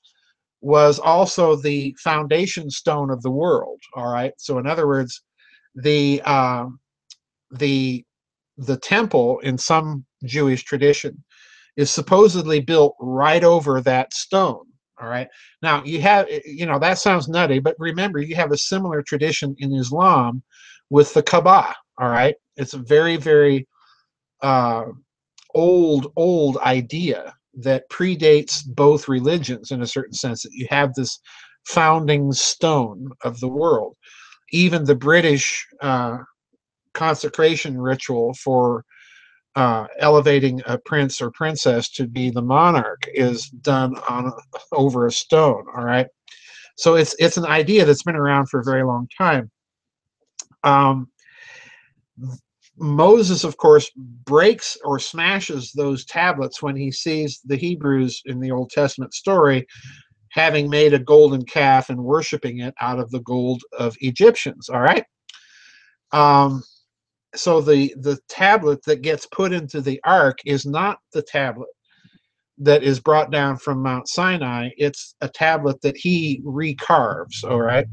Speaker 1: was also the foundation stone of the world. All right. So in other words, the temple in some Jewish tradition is supposedly built right over that stone. All right. Now you have, that sounds nutty, but remember, you have a similar tradition in Islam with the Kaaba. All right. It's a very, very old idea that predates both religions in a certain sense, that you have this founding stone of the world. Even the British consecration ritual for elevating a prince or princess to be the monarch is done over a stone. All right, so it's an idea that's been around for a very long time. Moses, of course, breaks or smashes those tablets when he sees the Hebrews in the Old Testament story having made a golden calf and worshiping it out of the gold of Egyptians. All right. So the tablet that gets put into the ark is not the tablet that is brought down from Mount Sinai. It's a tablet that he recarves. All right.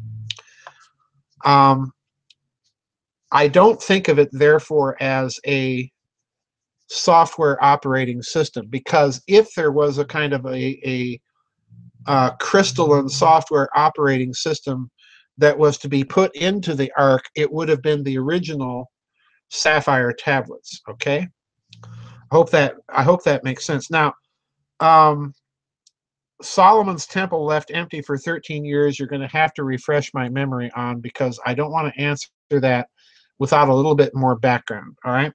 Speaker 1: I don't think of it, therefore, as a software operating system, because if there was a kind of a crystalline software operating system that was to be put into the ark, it would have been the original sapphire tablets. Okay, I hope that makes sense. Now, Solomon's temple left empty for 13 years. You're going to have to refresh my memory on, because I don't want to answer that without a little bit more background. All right.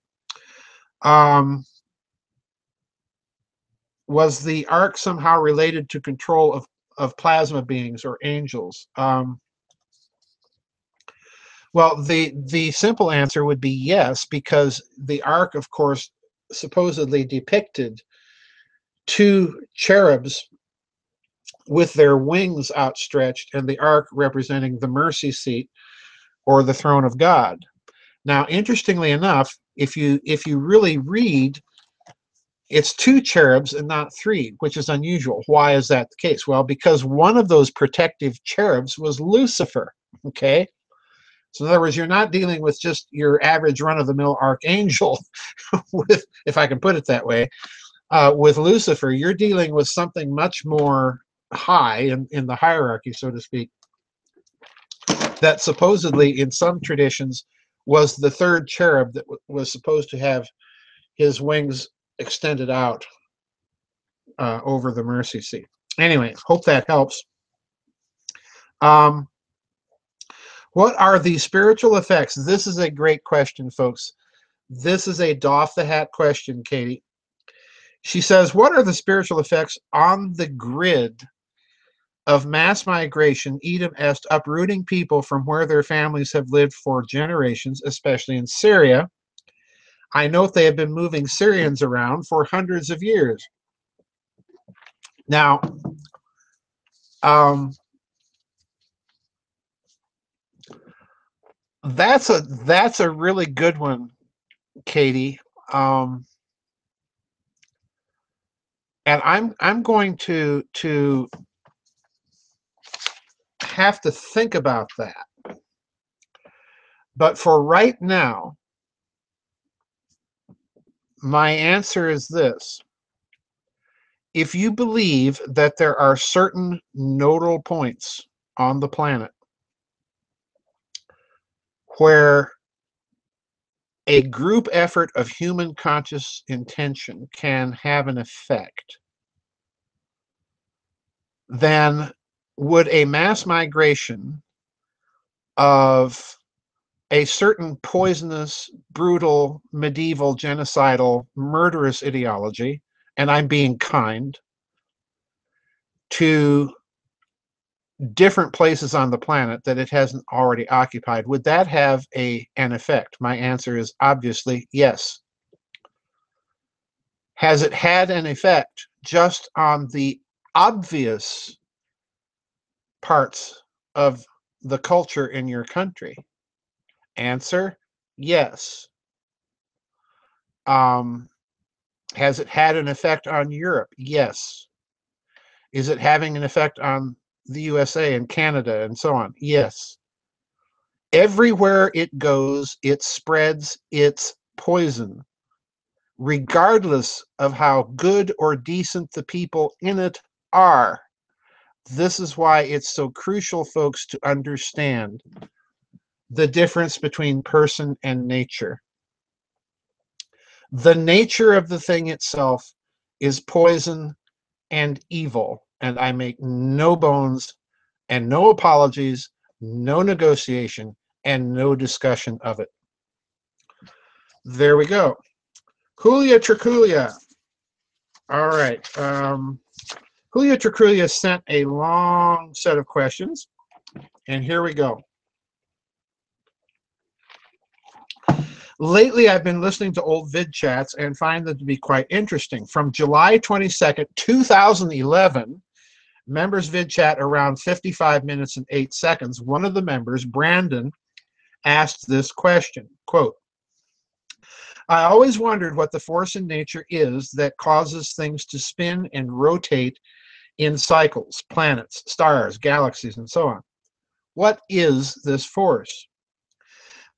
Speaker 1: Was the ark somehow related to control of plasma beings or angels? Well, the simple answer would be yes, because the ark, of course, supposedly depicted two cherubs with their wings outstretched, and the ark representing the mercy seat or the throne of God. Now, interestingly enough, if you really read, it's two cherubs and not three, which is unusual. Why is that the case? Well, because one of those protective cherubs was Lucifer. Okay, so in other words, you're not dealing with just your average run-of-the-mill archangel, with, if I can put it that way. With Lucifer, you're dealing with something much more high in the hierarchy, so to speak, that supposedly in some traditions was the third cherub that was supposed to have his wings extended out over the mercy seat. Anyway, hope that helps. What are the spiritual effects? This is a great question, folks. This is a doff-the-hat question, Katie. She says, what are the spiritual effects on the grid of mass migration, idem est, uprooting people from where their families have lived for generations, especially in Syria? I note they have been moving Syrians around for hundreds of years. Now, that's a really good one, Katie. And I'm going to have to think about that. But for right now, my answer is this. If you believe that there are certain nodal points on the planet where a group effort of human conscious intention can have an effect, then would a mass migration of a certain poisonous, brutal, medieval, genocidal, murderous ideology, and I'm being kind, to different places on the planet that it hasn't already occupied, would that have an effect? My answer is obviously yes. Has it had an effect just on the obvious parts of the culture in your country? Answer, yes. Has it had an effect on Europe? Yes. Is it having an effect on the USA and Canada and so on? Yes. Everywhere it goes, it spreads its poison, regardless of how good or decent the people in it are. This is why it's so crucial, folks, to understand the difference between person and nature. The nature of the thing itself is poison and evil, and I make no bones and no apologies, no negotiation, and no discussion of it. There we go. Julia Triculia. All right. Julia Triculia sent a long set of questions, and here we go. Lately, I've been listening to old Vidchats and find them to be quite interesting. From July 22nd, 2011, members Vidchat around 55 minutes and 8 seconds, one of the members, Brandon, asked this question, quote, I always wondered what the force in nature is that causes things to spin and rotate in cycles, planets, stars, galaxies, and so on. What is this force?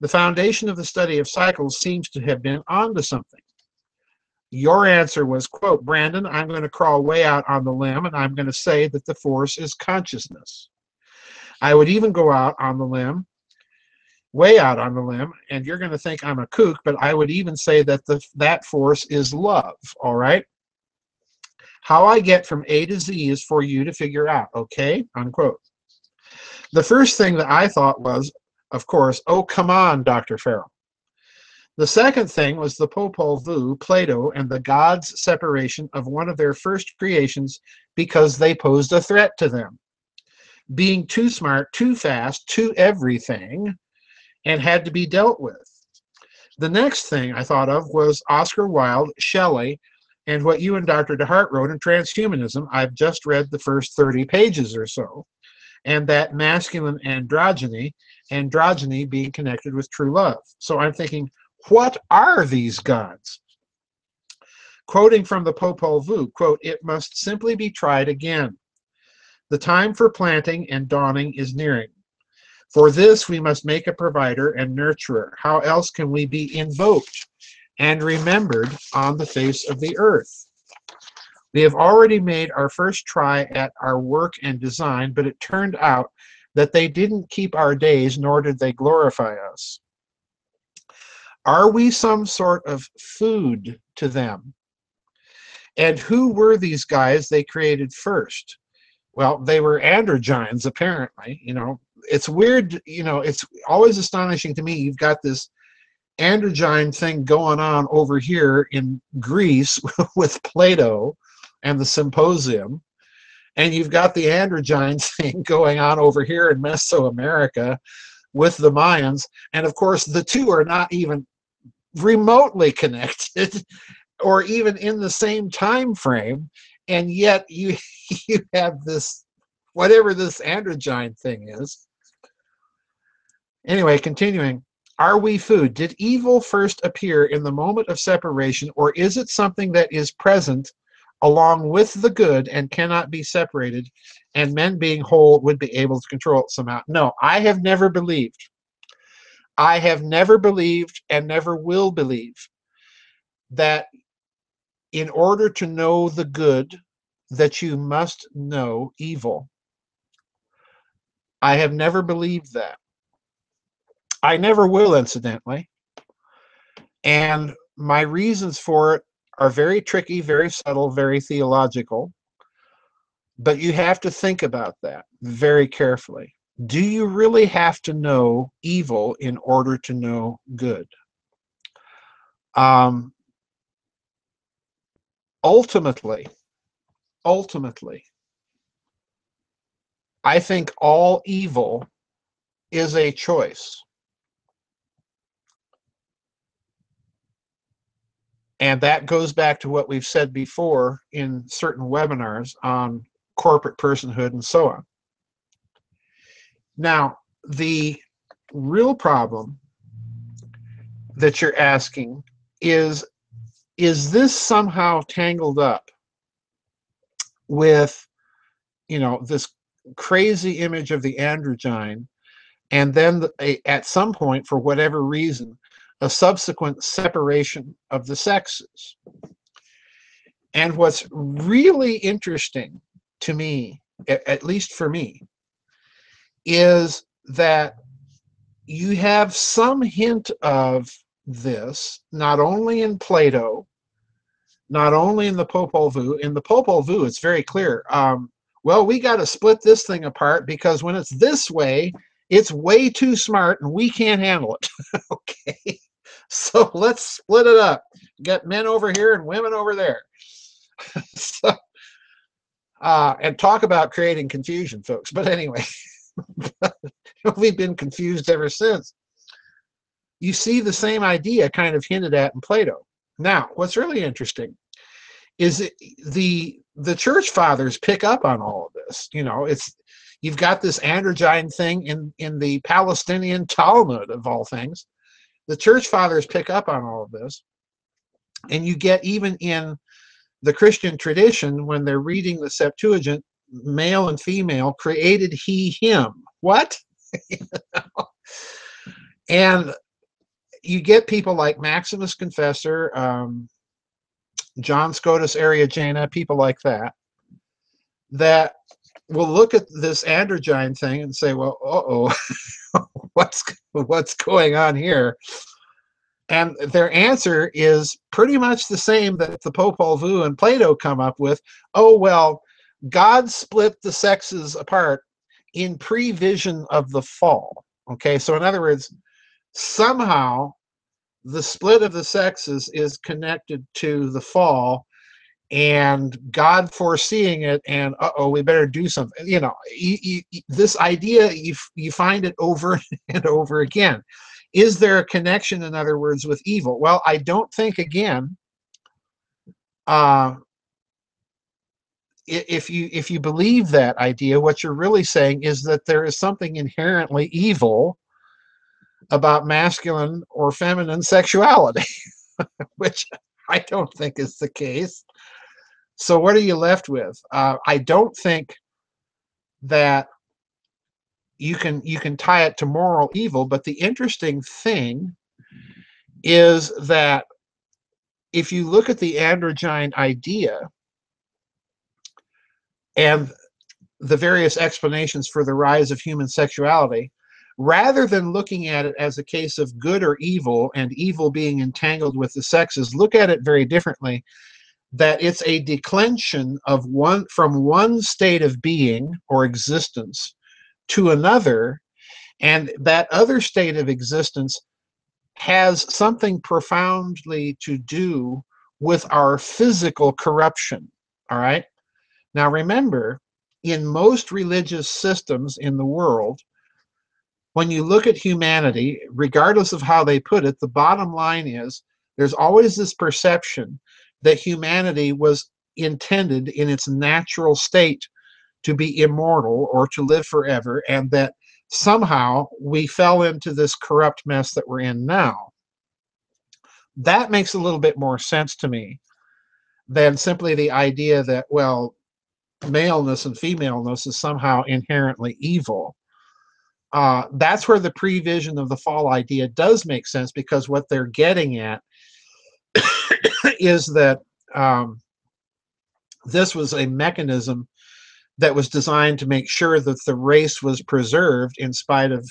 Speaker 1: The foundation of the study of cycles seems to have been onto something. Your answer was, quote, Brandon, I'm going to crawl way out on the limb, and I'm going to say that the force is consciousness. I would even go out on the limb, way out on the limb, and you're going to think I'm a kook, but I would even say that that force is love, all right? How I get from A to Z is for you to figure out, okay? Unquote. The first thing that I thought was, of course, oh, come on, Dr. Farrell. The second thing was the Popol Vuh, Plato, and the gods' separation of one of their first creations because they posed a threat to them. Being too smart, too fast, too everything, and had to be dealt with. The next thing I thought of was Oscar Wilde, Shelley, and what you and Dr. DeHart wrote in Transhumanism. I've just read the first 30 pages or so, and that masculine androgyny being connected with true love. So I'm thinking, what are these gods? Quoting from the Popol Vuh, quote, it must simply be tried again. The time for planting and dawning is nearing. For this, we must make a provider and nurturer. How else can we be invoked and remembered on the face of the earth? We have already made our first try at our work and design, but it turned out that they didn't keep our days, nor did they glorify us. Are we some sort of food to them? And who were these guys they created first? Well, they were androgynes, apparently. You know, it's weird, you know, it's always astonishing to me. You've got this androgyne thing going on over here in Greece with Plato and the symposium, and you've got the androgyne thing going on over here in Mesoamerica with the Mayans, and of course the two are not even remotely connected or even in the same time frame, and yet you have this, whatever this androgyne thing is. Anyway, continuing. Are we food? Did evil first appear in the moment of separation, or is it something that is present along with the good and cannot be separated, and men being whole would be able to control it somehow? No, I have never believed. I have never believed and never will believe that in order to know the good, that you must know evil. I have never believed that. I never will, incidentally. And my reasons for it are very tricky, very subtle, very theological. But you have to think about that very carefully. Do you really have to know evil in order to know good? ultimately, I think all evil is a choice. And that goes back to what we've said before in certain webinars on corporate personhood and so on. Now, the real problem that you're asking is this somehow tangled up with, you know, this crazy image of the androgyne, and then at some point, for whatever reason, a subsequent separation of the sexes? And what's really interesting to me, at least for me, is that you have some hint of this, not only in Plato, not only in the Popol Vuh. In the Popol Vuh, it's very clear. Well, we got to split this thing apart because when it's this way, it's way too smart and we can't handle it. Okay, so let's split it up. Get men over here and women over there. So, and talk about creating confusion, folks. But anyway, we've been confused ever since. You see the same idea kind of hinted at in Plato. Now, what's really interesting is the church fathers pick up on all of this. You know, you've got this androgyne thing in the Palestinian Talmud, of all things. The church fathers pick up on all of this, and you get even in the Christian tradition when they're reading the Septuagint, male and female created he him. What? You know? And you get people like Maximus Confessor, John Scotus Eriugena, people like that will look at this androgyne thing and say, well, what's going on here? And their answer is pretty much the same that the Popol Vuh and Plato come up with. Oh, well, God split the sexes apart in prevision of the fall. Okay, so in other words, somehow the split of the sexes is connected to the fall, and God foreseeing it, and we better do something. You know, this idea, you find it over and over again. Is there a connection, in other words, with evil? Well, I don't think, again, if you believe that idea, what you're really saying is that there is something inherently evil about masculine or feminine sexuality, which I don't think is the case. So what are you left with? I don't think that you can tie it to moral evil, but the interesting thing is that if you look at the androgyne idea and the various explanations for the rise of human sexuality, rather than looking at it as a case of good or evil and evil being entangled with the sexes, look at it very differently, that it's a declension of from one state of being or existence to another, and that other state of existence has something profoundly to do with our physical corruption. All right? Now remember, in most religious systems in the world, when you look at humanity, regardless of how they put it, the bottom line is there's always this perception that humanity was intended in its natural state to be immortal or to live forever, and that somehow we fell into this corrupt mess that we're in now. That makes a little bit more sense to me than simply the idea that, well, maleness and femaleness is somehow inherently evil. That's where the prevision of the fall idea does make sense, because what they're getting at is that this was a mechanism that was designed to make sure that the race was preserved in spite of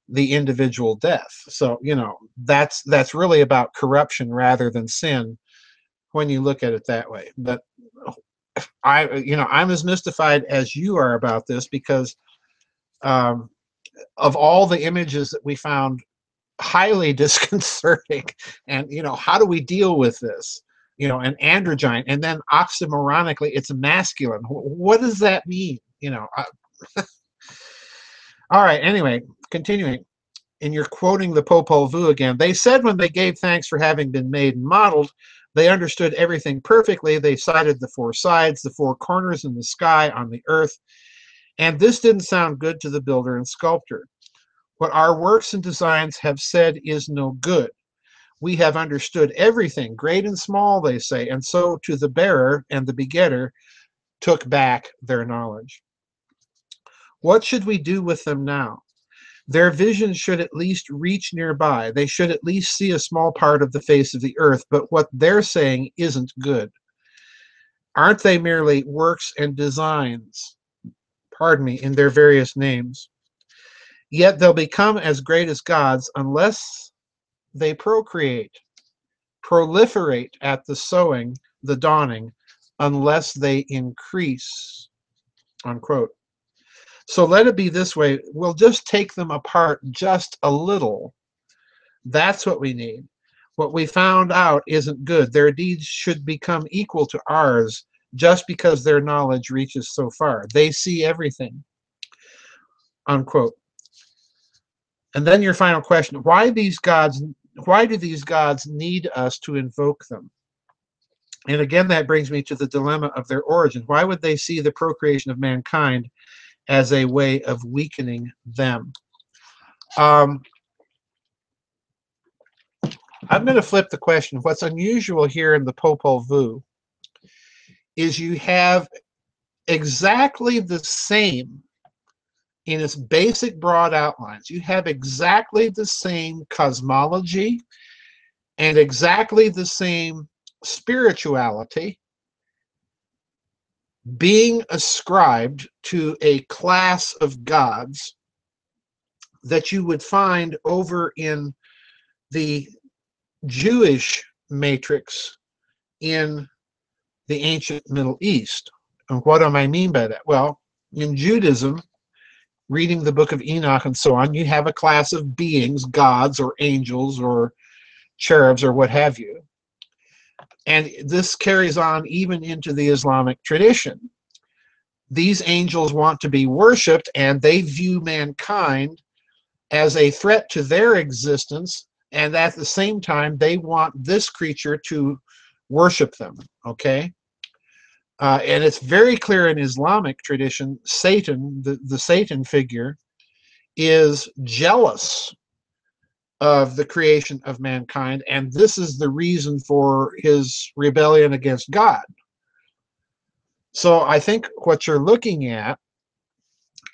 Speaker 1: the individual death. So, you know, that's really about corruption rather than sin when you look at it that way. But I'm as mystified as you are about this, because of all the images that we found highly disconcerting, and how do we deal with this? an androgyne, and then oxymoronically it's masculine. What does that mean? All right, anyway, continuing. And you're quoting the Popol Vuh again. They said when they gave thanks for having been made and modeled, they understood everything perfectly. They cited the four sides, the four corners in the sky, on the earth. And this didn't sound good to the builder and sculptor. What our works and designs have said is no good. We have understood everything, great and small, they say, and so to the bearer and the begetter took back their knowledge. What should we do with them now? Their vision should at least reach nearby. They should at least see a small part of the face of the earth, but what they're saying isn't good. Aren't they merely works and designs, in their various names? Yet they'll become as great as gods unless they procreate, proliferate at the sowing, the dawning, unless they increase, unquote. So let it be this way. We'll just take them apart just a little. That's what we need. What we found out isn't good. Their deeds should become equal to ours just because their knowledge reaches so far. They see everything, unquote. And then your final question, why do these gods need us to invoke them? And again, that brings me to the dilemma of their origin. Why would they see the procreation of mankind as a way of weakening them? I'm going to flip the question. What's unusual here in the Popol Vuh is you have exactly the same, in its basic broad outlines, you have exactly the same cosmology and exactly the same spirituality being ascribed to a class of gods that you would find over in the Jewish matrix in the ancient Middle East. And what do I mean by that? Well, in Judaism, reading the book of Enoch and so on, you have a class of beings, gods or angels or cherubs or what have you. And this carries on even into the Islamic tradition. These angels want to be worshipped, and they view mankind as a threat to their existence, and at the same time, they want this creature to worship them, okay? And it's very clear in Islamic tradition, Satan, the Satan figure, is jealous of the creation of mankind, and this is the reason for his rebellion against God. So I think what you're looking at,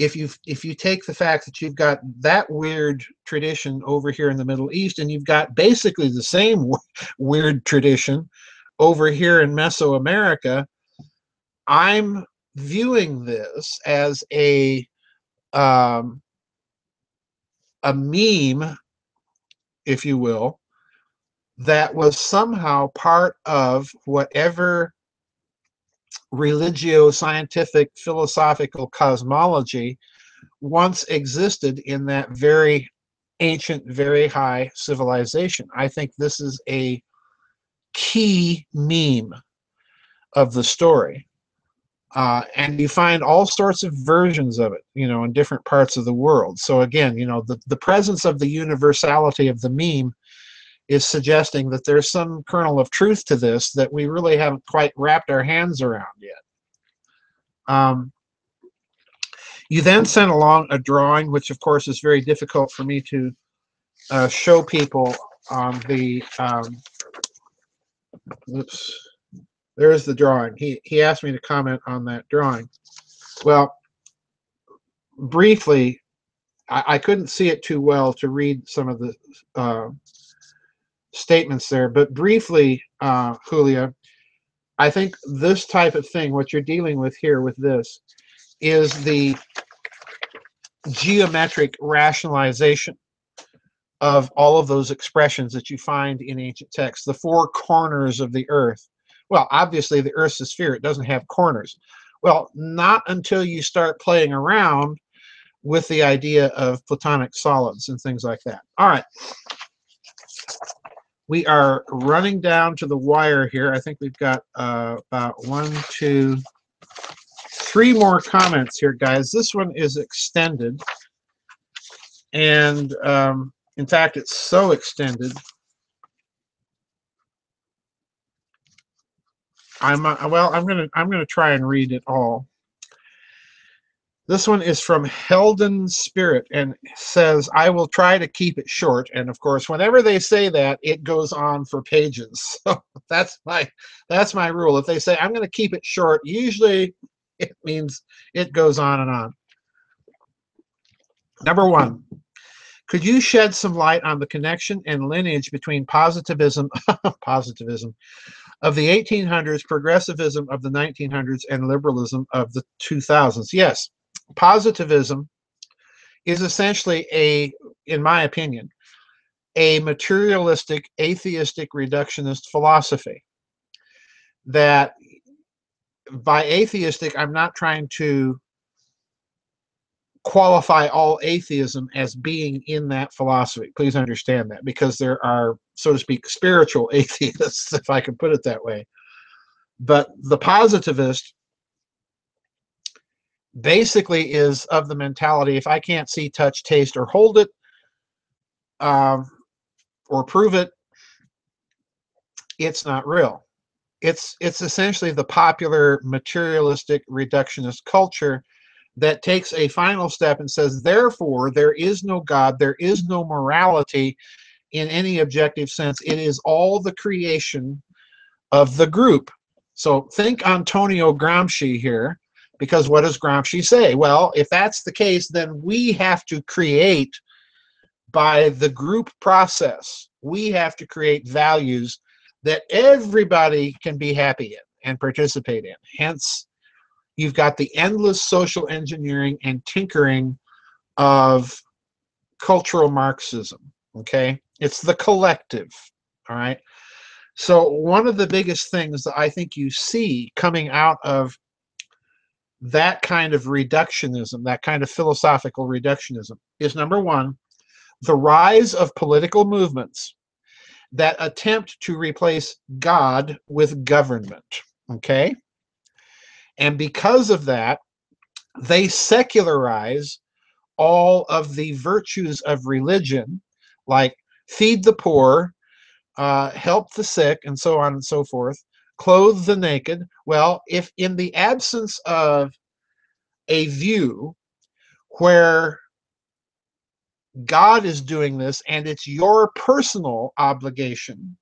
Speaker 1: if you take the fact that you've got that weird tradition over here in the Middle East, and you've got basically the same weird tradition over here in Mesoamerica, I'm viewing this as a meme, if you will, that was somehow part of whatever religio-scientific philosophical cosmology once existed in that very ancient, very high civilization. I think this is a key meme of the story. And you find all sorts of versions of it, in different parts of the world. So again, the presence of the universality of the meme is suggesting that there's some kernel of truth to this that we really haven't quite wrapped our hands around yet. You then sent along a drawing, which of course is very difficult for me to show people on the, oops. There's the drawing. He asked me to comment on that drawing. Well, briefly, I couldn't see it too well to read some of the statements there, but briefly, Julia, I think this type of thing, what you're dealing with here with this, is the geometric rationalization of all of those expressions that you find in ancient texts, the four corners of the earth. Well, obviously the Earth's a sphere. It doesn't have corners. Well, not until you start playing around with the idea of platonic solids and things like that. All right. We are running down to the wire here. I think we've got about 1, 2, 3 more comments here, guys. This one is extended. And in fact, it's so extended. I'm gonna try and read it all. This one is from Helden Spirit and says, "I will try to keep it short." And of course, whenever they say that, it goes on for pages. So that's my rule. If they say I'm going to keep it short, usually it means it goes on and on. Number 1. Could you shed some light on the connection and lineage between positivism of the 1800s, progressivism of the 1900s, and liberalism of the 2000s? Yes, positivism is essentially in my opinion, a materialistic, atheistic, reductionist philosophy. That by atheistic, I'm not trying to qualify all atheism as being in that philosophy. Please understand that, because there are, so to speak, spiritual atheists, if I can put it that way. But the positivist basically is of the mentality, if I can't see, touch, taste, or hold it, or prove it, it's not real. It's essentially the popular materialistic reductionist culture that takes a final step and says, therefore, there is no God, there is no morality in any objective sense. It is all the creation of the group. So think Antonio Gramsci here, because what does Gramsci say? Well, if that's the case, then we have to create by the group process. We have to create values that everybody can be happy in and participate in. Hence, you've got the endless social engineering and tinkering of cultural Marxism, okay? It's the collective, all right? So one of the biggest things that I think you see coming out of that kind of reductionism, that kind of philosophical reductionism, is number 1, the rise of political movements that attempt to replace God with government, okay? And because of that, they secularize all of the virtues of religion, like feed the poor, help the sick, and so on and so forth, clothe the naked. Well, if in the absence of a view where God is doing this and it's your personal obligation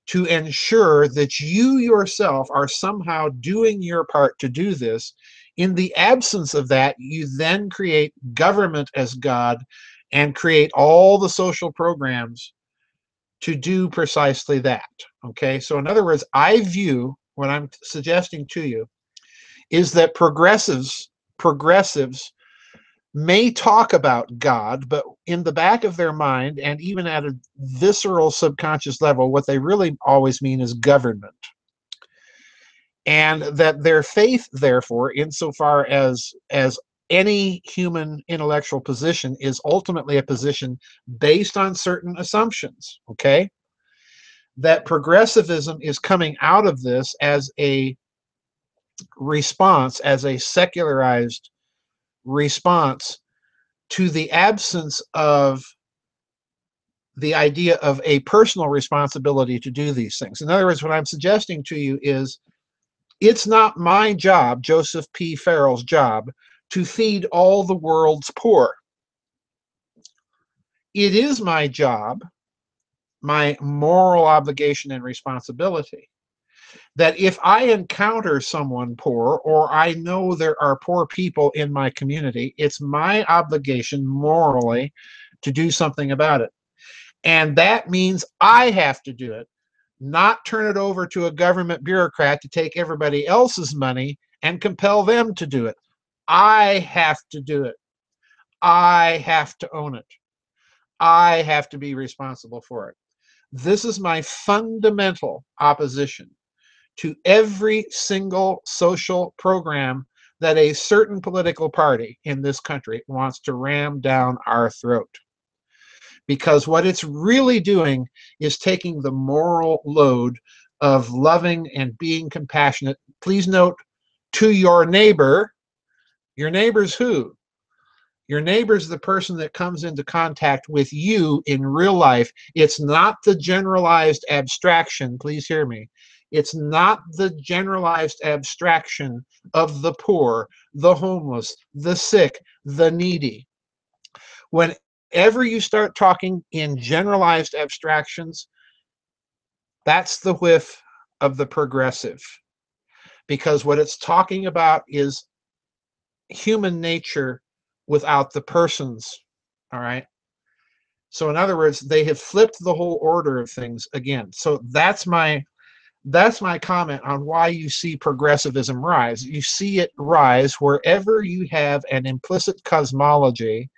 Speaker 1: to ensure that you yourself are somehow doing your part to do this, in the absence of that, you then create government as God and create all the social programs to do precisely that. Okay, so in other words, I view what I'm suggesting to you is that progressives may talk about God, but in the back of their mind, and even at a visceral subconscious level, what they really always mean is government. And that their faith, therefore, insofar as any human intellectual position, is ultimately a position based on certain assumptions, okay? That progressivism is coming out of this as a response, as a secularized response to the absence of the idea of a personal responsibility to do these things. In other words, what I'm suggesting to you is, it's not my job, Joseph P. Farrell's job, to feed all the world's poor. It is my job, my moral obligation and responsibility, that if I encounter someone poor, or I know there are poor people in my community, it's my obligation morally to do something about it. And that means I have to do it, not turn it over to a government bureaucrat to take everybody else's money and compel them to do it. I have to do it. I have to own it. I have to be responsible for it. This is my fundamental opposition to every single social program that a certain political party in this country wants to ram down our throat. because what it's really doing is taking the moral load of loving and being compassionate. Please note, to your neighbor. Your neighbor's who? Your neighbor's the person that comes into contact with you in real life. It's not the generalized abstraction. Please hear me. It's not the generalized abstraction of the poor, the homeless, the sick, the needy. Whenever you start talking in generalized abstractions, that's the whiff of the progressive. Because what it's talking about is human nature without the persons. All right. So in other words, they have flipped the whole order of things again. So that's my comment on why you see progressivism rise. You see it rise wherever you have an implicit cosmology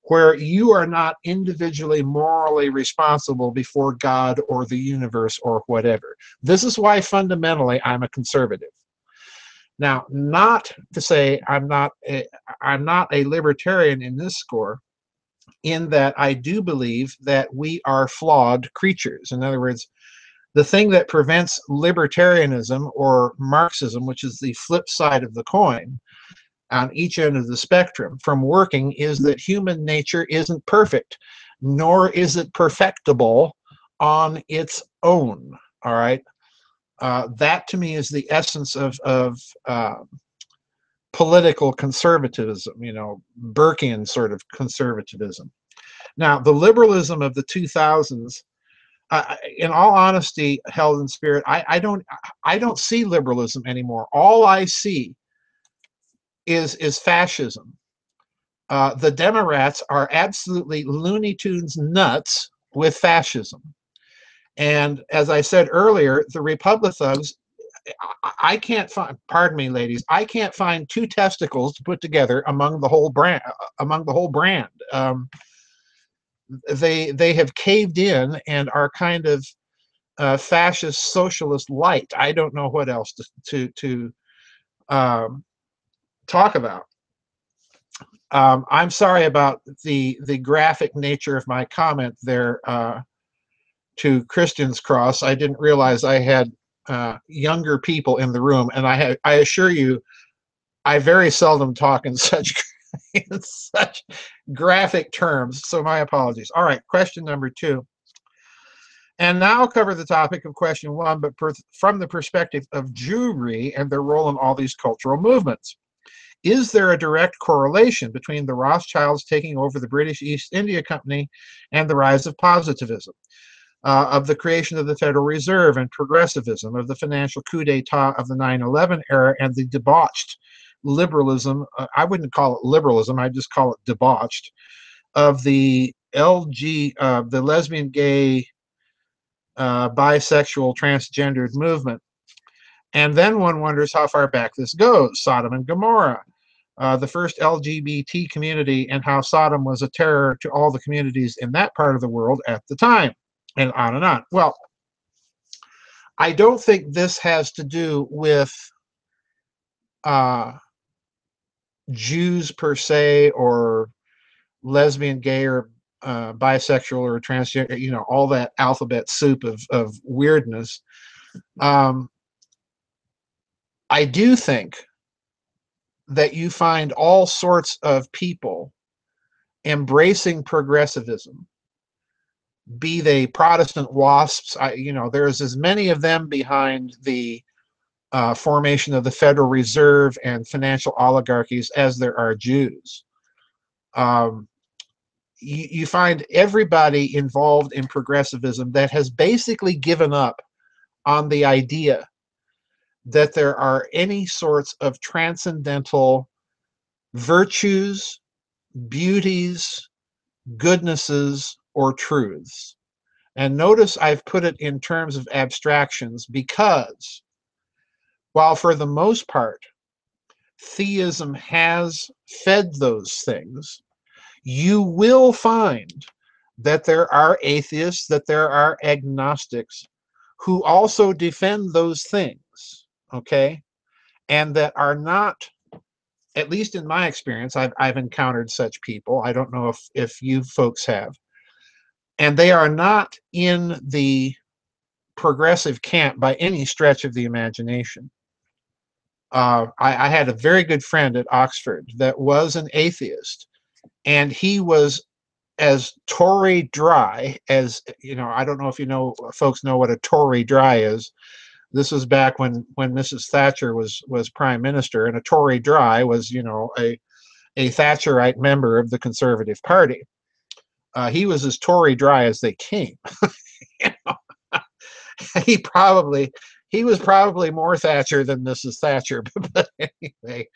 Speaker 1: where you are not individually morally responsible before God or the universe or whatever. This is why fundamentally I'm a conservative. Now, not to say I'm not a libertarian in this score, in that I do believe that we are flawed creatures. In other words, the thing that prevents libertarianism or Marxism, which is the flip side of the coin on each end of the spectrum, from working is that human nature isn't perfect, nor is it perfectible on its own. All right. That to me is the essence of political conservatism, Burkean sort of conservatism. Now, the liberalism of the 2000s, in all honesty, held in spirit, I don't see liberalism anymore. All I see is fascism. The Democrats are absolutely Looney Tunes nuts with fascism. And as I said earlier, the Republic thugs, I can't find, pardon me, ladies, I can't find two testicles to put together among the whole brand. They have caved in and are kind of fascist socialist light. I don't know what else to talk about. I'm sorry about the graphic nature of my comment there to Christian's Cross. I didn't realize I had younger people in the room, and I assure you, I very seldom talk in such graphic terms, so my apologies. All right, question number 2. And now I'll cover the topic of question 1, but from the perspective of Jewry and their role in all these cultural movements. Is there a direct correlation between the Rothschilds taking over the British East India Company and the rise of positivism, of the creation of the Federal Reserve and progressivism, of the financial coup d'etat of the 9/11 era and the debauched liberalism, I wouldn't call it liberalism, I'd just call it debauched, of the the lesbian, gay, bisexual, transgendered movement? And then one wonders how far back this goes. Sodom and Gomorrah, the first LGBT community, and how Sodom was a terror to all the communities in that part of the world at the time, and on and on. Well, I don't think this has to do with Jews per se, or lesbian, gay, or bisexual, or transgender, all that alphabet soup of weirdness. I do think that you find all sorts of people embracing progressivism, be they Protestant wasps. There's as many of them behind the formation of the Federal Reserve and financial oligarchies as there are Jews. You find everybody involved in progressivism that has basically given up on the idea that there are any sorts of transcendental virtues, beauties, goodnesses, or truths. And notice I've put it in terms of abstractions, because while for the most part theism has fed those things, you will find that there are atheists, that there are agnostics who also defend those things, okay? And that are not, at least in my experience, I've encountered such people. I don't know if you folks have. And they are not in the progressive camp by any stretch of the imagination. I had a very good friend at Oxford that was an atheist, and he was as Tory dry as, you know, I don't know if you know, folks know what a Tory dry is. This was back when Mrs. Thatcher was prime minister, and a Tory dry was, you know, a Thatcherite member of the Conservative Party. He was as Tory dry as they came. You know? he was probably more Thatcher than Mrs. Thatcher. But anyway,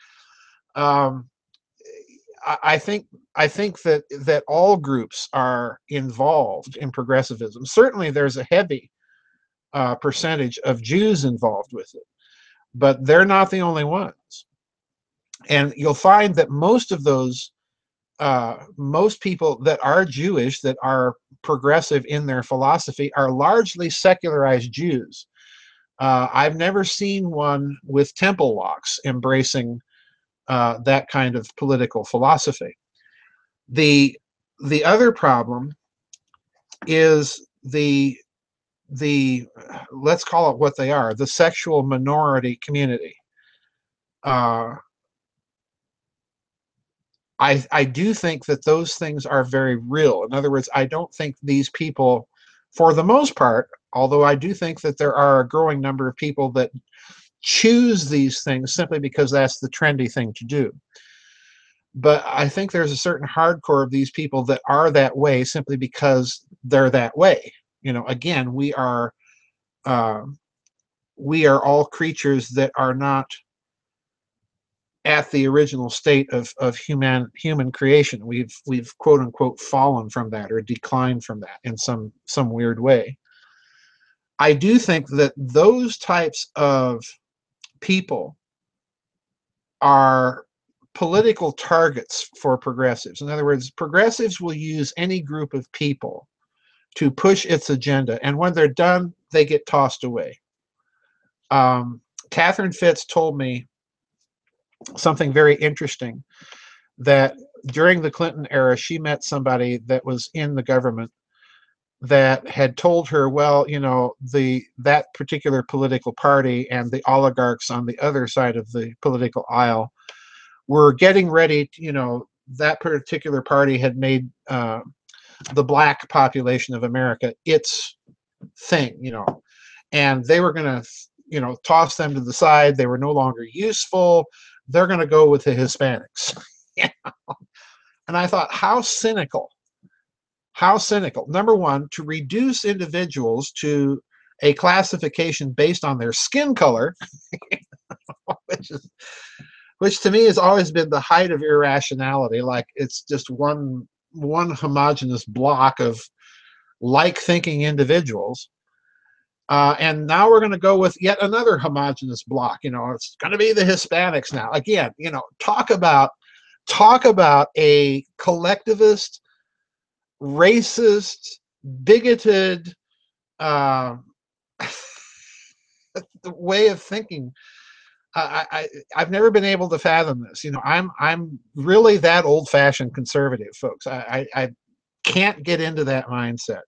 Speaker 1: um, I think that all groups are involved in progressivism. Certainly, there's a heavy percentage of Jews involved with it, but they're not the only ones. And you'll find that most of those, most people that are Jewish, that are progressive in their philosophy, are largely secularized Jews. I've never seen one with temple locks embracing that kind of political philosophy. The other problem is the let's call it what they are, the sexual minority community. I do think that those things are very real. In other words, I don't think these people, for the most part, although I do think that there are a growing number of people that choose these things simply because that's the trendy thing to do. But I think there's a certain hardcore of these people that are that way simply because they're that way. You know, again, we are all creatures that are not at the original state of human creation. We've quote unquote fallen from that or declined from that in some weird way. I do think that those types of people are political targets for progressives. In other words, progressives will use any group of people to push its agenda, and when they're done, they get tossed away. Catherine Fitz told me something very interesting, that during the Clinton era, she met somebody that was in the government that had told her, well, you know, that particular political party and the oligarchs on the other side of the political aisle were getting ready to, you know, that particular party had made the black population of America its thing, you know, and they were going to, you know, toss them to the side. They were no longer useful. They're going to go with the Hispanics. You know? And I thought, how cynical. How cynical. Number one, to reduce individuals to a classification based on their skin color, which to me has always been the height of irrationality. Like it's just one homogeneous block of like-thinking individuals. And now we're going to go with yet another homogeneous block. You know, it's going to be the Hispanics now. Again, you know, talk about a collectivist, racist, bigoted way of thinking. I've never been able to fathom this. You know, I'm really that old-fashioned conservative, folks. I can't get into that mindset.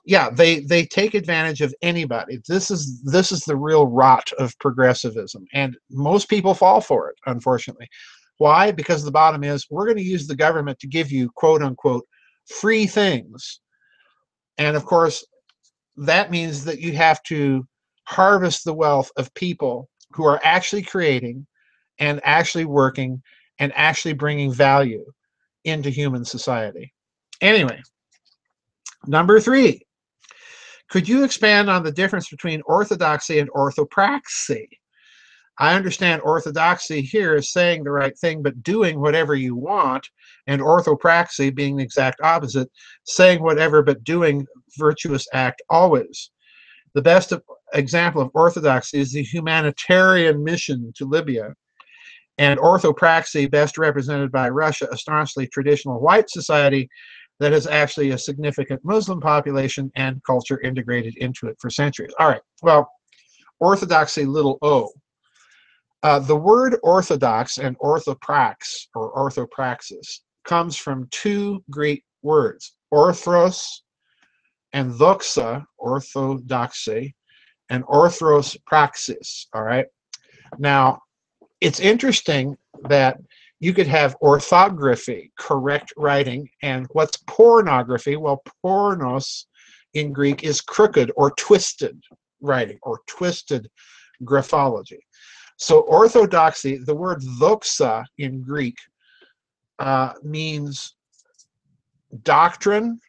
Speaker 1: Yeah, they take advantage of anybody. This is the real rot of progressivism, and most people fall for it, unfortunately. Why? Because the bottom is, we're going to use the government to give you quote unquote free things, and of course that means that you have to harvest the wealth of people who are actually creating and actually working and actually bringing value into human society. Anyway, number 3, could you expand on the difference between orthodoxy and orthopraxy? I understand orthodoxy here is saying the right thing but doing whatever you want, and orthopraxy being the exact opposite, saying whatever but doing virtuous act always. The best example of orthodoxy is the humanitarian mission to Libya, and orthopraxy, best represented by Russia, a staunchly traditional white society that has actually a significant Muslim population and culture integrated into it for centuries. All right, well, orthodoxy, little o. The word orthodox and orthoprax or orthopraxis comes from 2 Greek words: orthros and doxa, orthodoxy, and orthros praxis. All right. Now, it's interesting that you could have orthography, correct writing, and what's pornography? Well, pornos in Greek is crooked or twisted writing or twisted graphology. So orthodoxy, the word doxa in Greek means doctrine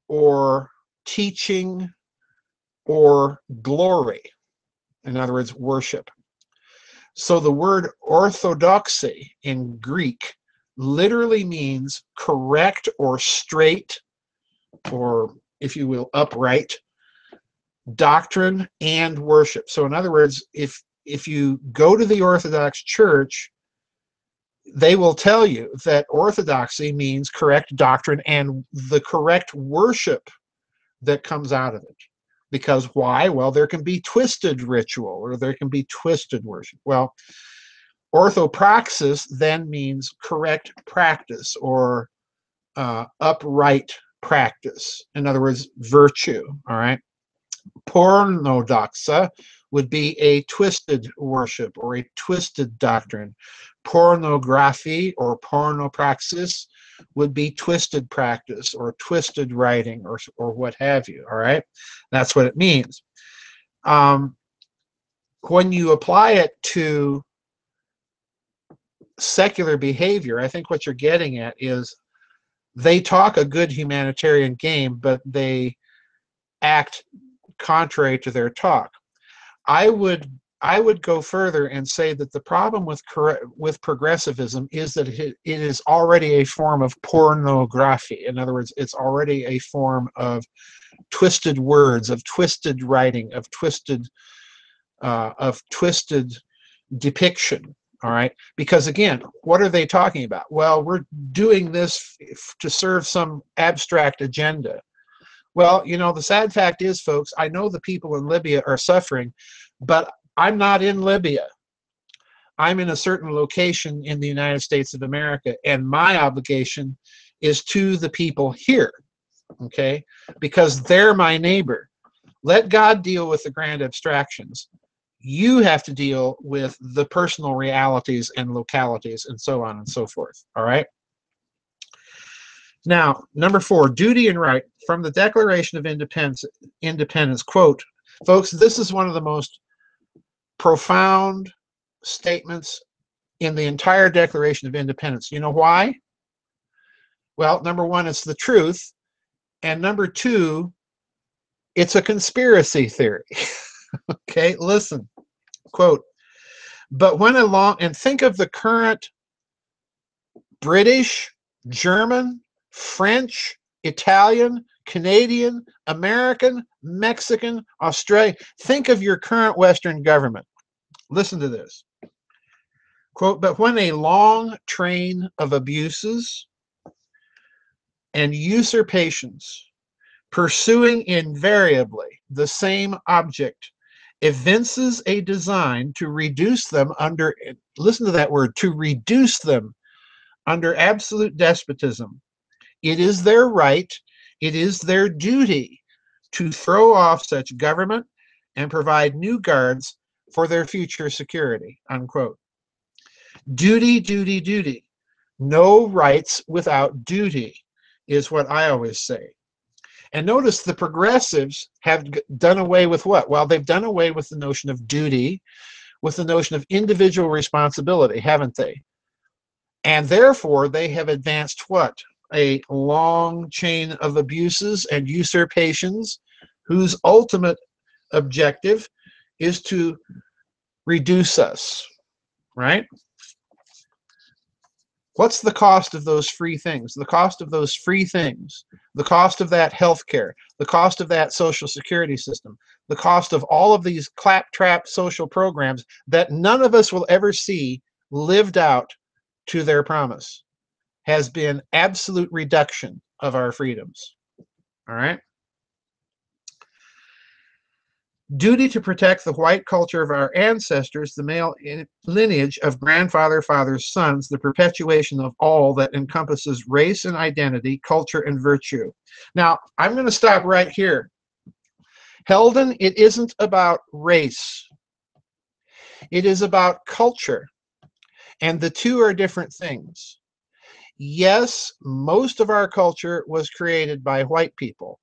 Speaker 1: or teaching or glory. In other words, worship. So the word orthodoxy in Greek literally means correct or straight, or if you will, upright doctrine and worship. So in other words, if you go to the Orthodox Church, they will tell you that orthodoxy means correct doctrine and the correct worship that comes out of it. Because why? Well, there can be twisted ritual or there can be twisted worship. Well, orthopraxis then means correct practice or upright practice. In other words, virtue. All right. Pornodoxa would be a twisted worship or a twisted doctrine. Pornography or pornopraxis would be twisted practice or twisted writing or what have you. All right, that's what it means. When you apply it to secular behavior, I think what you're getting at is they talk a good humanitarian game, but they act contrary to their talk. I would go further and say that the problem with progressivism is that it is already a form of pornography. In other words, it's already a form of twisted words, of twisted writing, of twisted depiction. All right, because again, what are they talking about? Well, we're doing this to serve some abstract agenda. Well, you know, the sad fact is, folks, I know the people in Libya are suffering, but I'm not in Libya. I'm in a certain location in the United States of America, and my obligation is to the people here, okay? Because they're my neighbor. Let God deal with the grand abstractions. You have to deal with the personal realities and localities and so on and so forth, all right? Now, number 4, duty and right. From the Declaration of Independence, quote, folks, this is one of the most profound statements in the entire Declaration of Independence. You know why? Well, number 1, it's the truth. And number 2, it's a conspiracy theory. Okay, listen, quote, but when along, and think of the current British, German, French, Italian, Canadian, American, Mexican, Australian. Think of your current Western government. Listen to this. Quote, but when a long train of abuses and usurpations, pursuing invariably the same object, evinces a design to reduce them under, listen to that word, to reduce them under absolute despotism, it is their right, it is their duty to throw off such government and provide new guards for their future security, unquote. Duty, duty, duty. No rights without duty is what I always say. And notice the progressives have done away with what? Well, they've done away with the notion of duty, with the notion of individual responsibility, haven't they? And therefore, they have advanced what? A long chain of abuses and usurpations whose ultimate objective is to reduce us, right? What's the cost of those free things? The cost of those free things, the cost of that health care, the cost of that social security system, the cost of all of these claptrap social programs that none of us will ever see lived out to their promise, has been absolute reduction of our freedoms. All right. Duty to protect the white culture of our ancestors, the male lineage of grandfather, fathers, sons, the perpetuation of all that encompasses race and identity, culture and virtue. Now, I'm going to stop right here. Heldon, it isn't about race. It is about culture. And the two are different things. Yes, most of our culture was created by white people.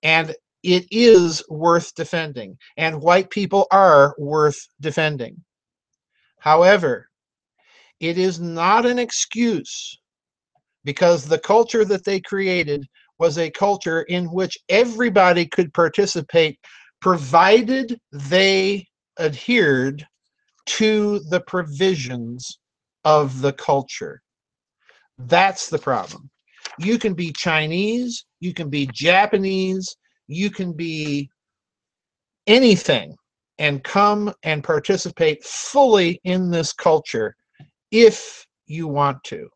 Speaker 1: And it is worth defending. And white people are worth defending. However, it is not an excuse, because the culture that they created was a culture in which everybody could participate, provided they adhered to the provisions of the culture. That's the problem. You can be Chinese, you can be Japanese, you can be anything and come and participate fully in this culture if you want to.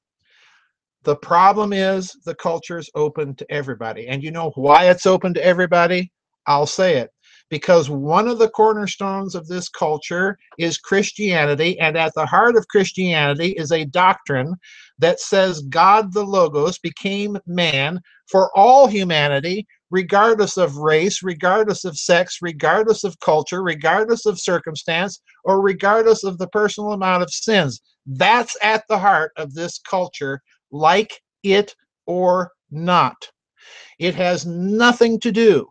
Speaker 1: The problem is the culture is open to everybody. And you know why it's open to everybody? I'll say it. Because one of the cornerstones of this culture is Christianity, and at the heart of Christianity is a doctrine that says God the Logos became man for all humanity, regardless of race, regardless of sex, regardless of culture, regardless of circumstance, or regardless of the personal amount of sins. That's at the heart of this culture, like it or not. It has nothing to do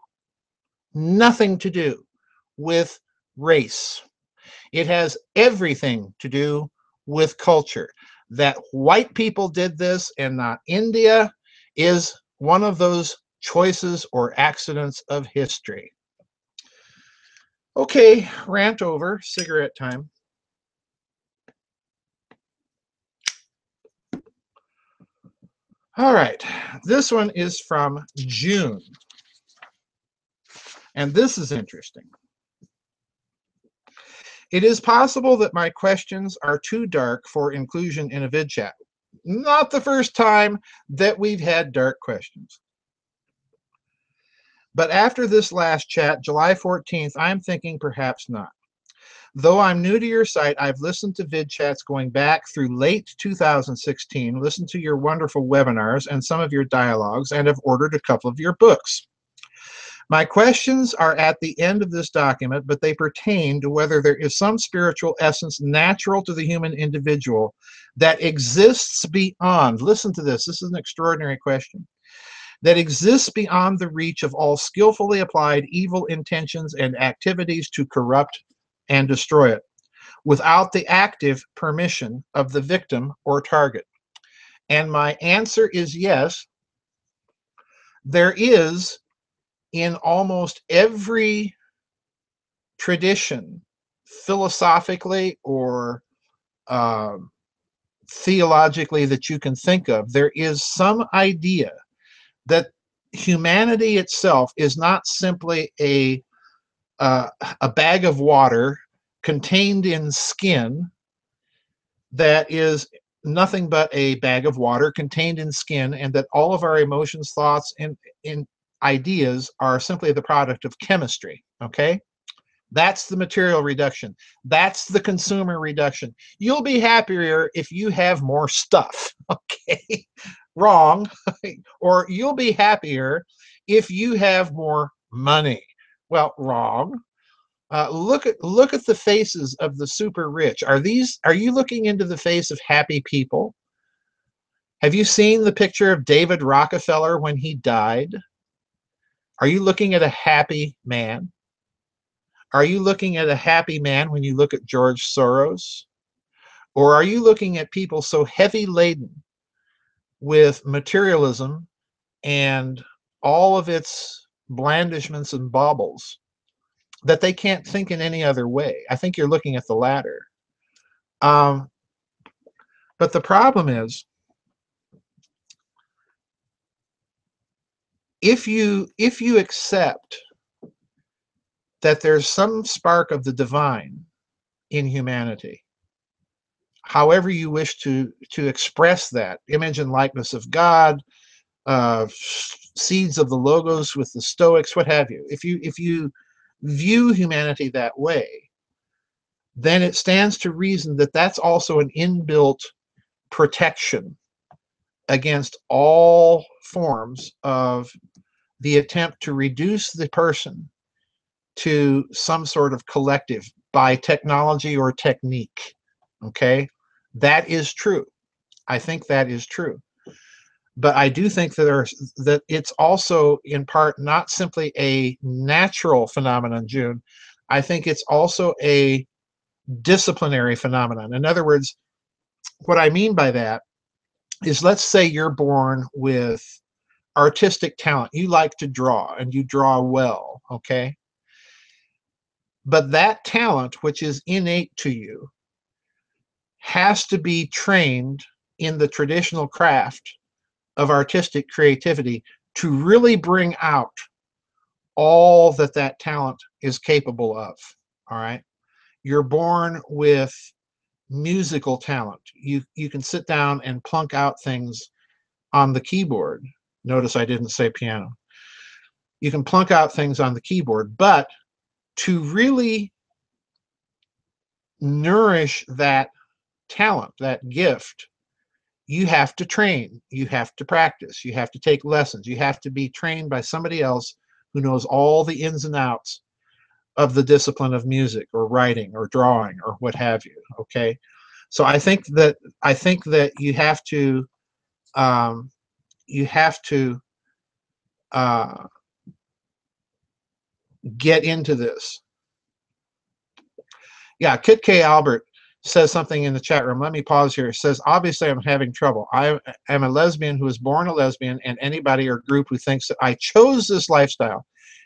Speaker 1: with race. It has everything to do with culture. That white people did this and not India is one of those choices or accidents of history. Okay, rant over, cigarette time. All right, this one is from June. And this is interesting. It is possible that my questions are too dark for inclusion in a vidchat. Not the first time that we've had dark questions. But after this last chat, July 14th, I'm thinking perhaps not. Though I'm new to your site, I've listened to vidchats going back through late 2016, listened to your wonderful webinars and some of your dialogues, and have ordered a couple of your books. My questions are at the end of this document, but they pertain to whether there is some spiritual essence natural to the human individual that exists beyond, listen to this, this is an extraordinary question, that exists beyond the reach of all skillfully applied evil intentions and activities to corrupt and destroy it, without the active permission of the victim or target. And my answer is yes, there is. In almost every tradition, philosophically or theologically that you can think of, there is some idea that humanity itself is not simply a bag of water contained in skin that is nothing but a bag of water contained in skin, and that all of our emotions, thoughts, and ideas are simply the product of chemistry. Okay, that's the material reduction. That's the consumer reduction. You'll be happier if you have more stuff. Okay, wrong. Or you'll be happier if you have more money. Well, wrong. Look at the faces of the super rich. Are you looking into the face of happy people? Have you seen the picture of David Rockefeller when he died? Are you looking at a happy man? Are you looking at a happy man when you look at George Soros? Or are you looking at people so heavy laden with materialism and all of its blandishments and baubles that they can't think in any other way? I think you're looking at the latter. But the problem is, if you accept that there's some spark of the divine in humanity, however you wish to express that, image and likeness of God, seeds of the Logos with the Stoics, what have you, if you view humanity that way, then it stands to reason that that's also an inbuilt protection against all forms of the attempt to reduce the person to some sort of collective by technology or technique. Okay? That is true. I think that is true. But I do think that it's also in part not simply a natural phenomenon, June. I think it's also a disciplinary phenomenon. In other words, what I mean by that is, let's say you're born with artistic talent. You like to draw and you draw well, okay? But that talent, which is innate to you, has to be trained in the traditional craft of artistic creativity to really bring out all that that talent is capable of. All right. You're born with musical talent. You can sit down and plunk out things on the keyboard. Notice I didn't say piano. You can plunk out things on the keyboard, but to really nourish that talent, that gift, you have to train, you have to practice, you have to take lessons, you have to be trained by somebody else who knows all the ins and outs of the discipline of music or writing or drawing or what have you. Okay, so I think that you have to get into this. Yeah, Kit K. Albert says something in the chat room. Let me pause here. It says, obviously I'm having trouble. I am a lesbian who was born a lesbian, and anybody or group who thinks that I chose this lifestyle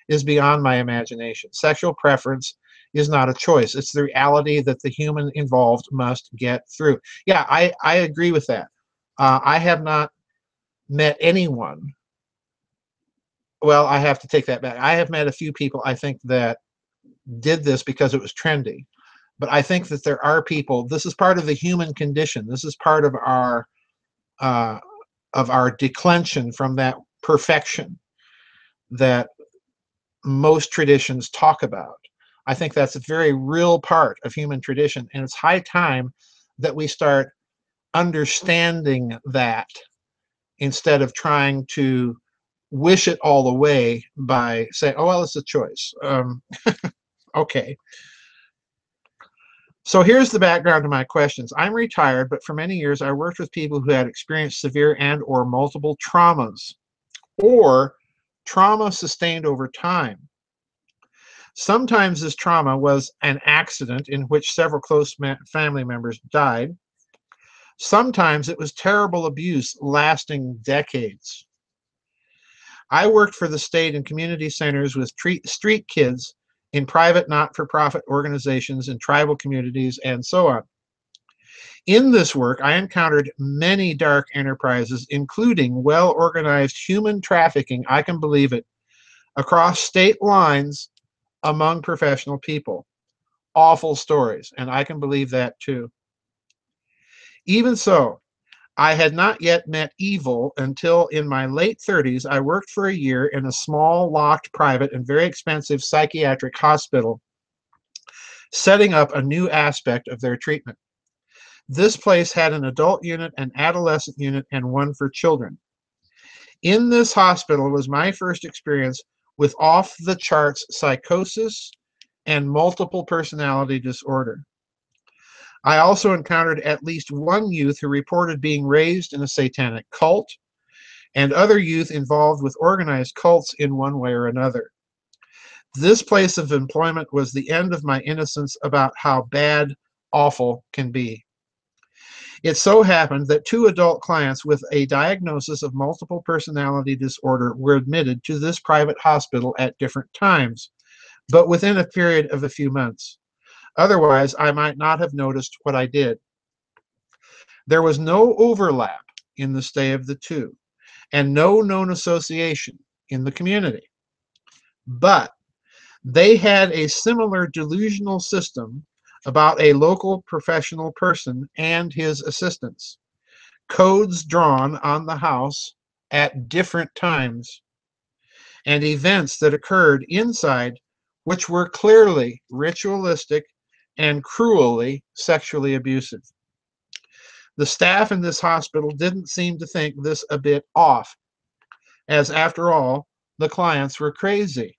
Speaker 1: is beyond my imagination. Sexual preference is not a choice. It's the reality that the human involved must get through. Yeah, I agree with that. I have not met anyone. Well, I have to take that back. I have met a few people, I think, that did this because it was trendy. But I think that there are people, this is part of the human condition. This is part of our declension from that perfection that most traditions talk about. I think that's a very real part of human tradition, and it's high time that we start understanding that instead of trying to wish it all away by saying, oh, well, it's a choice. Okay. So here's the background to my questions. I'm retired, but for many years I worked with people who had experienced severe and or multiple traumas or trauma sustained over time. Sometimes this trauma was an accident in which several close family members died. Sometimes it was terrible abuse lasting decades. I worked for the state and community centers with street kids in private not-for-profit organizations in tribal communities and so on. In this work, I encountered many dark enterprises, including well-organized human trafficking, I can believe it, across state lines among professional people. Awful stories, and I can believe that too. Even so, I had not yet met evil until in my late 30s, I worked for a year in a small, locked, private, and very expensive psychiatric hospital, setting up a new aspect of their treatment. This place had an adult unit, an adolescent unit, and one for children. In this hospital was my first experience with off-the-charts psychosis and multiple personality disorder. I also encountered at least one youth who reported being raised in a satanic cult, and other youth involved with organized cults in one way or another. This place of employment was the end of my innocence about how bad awful can be. It so happened that 2 adult clients with a diagnosis of multiple personality disorder were admitted to this private hospital at different times, but within a period of a few months. Otherwise, I might not have noticed what I did. There was no overlap in the stay of the 2, and no known association in the community. But they had a similar delusional system about a local professional person and his assistants. Codes drawn on the house at different times, and events that occurred inside which were clearly ritualistic and cruelly sexually abusive. The staff in this hospital didn't seem to think this a bit off, as after all, the clients were crazy.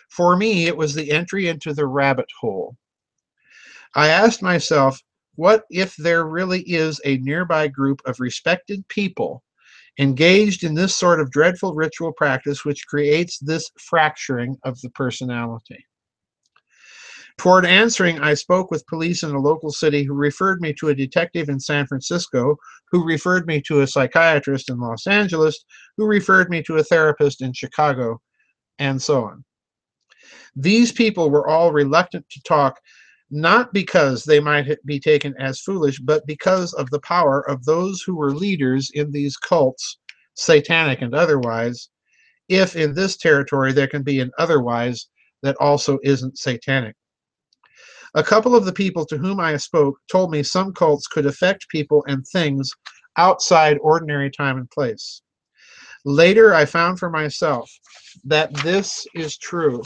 Speaker 1: For me, it was the entry into the rabbit hole. I asked myself, what if there really is a nearby group of respected people engaged in this sort of dreadful ritual practice which creates this fracturing of the personality? Toward answering, I spoke with police in a local city who referred me to a detective in San Francisco, who referred me to a psychiatrist in Los Angeles, who referred me to a therapist in Chicago, and so on. These people were all reluctant to talk, not because they might be taken as foolish, but because of the power of those who were leaders in these cults, satanic and otherwise, if in this territory there can be an otherwise that also isn't satanic. A couple of the people to whom I spoke told me some cults could affect people and things outside ordinary time and place. Later, I found for myself that this is true.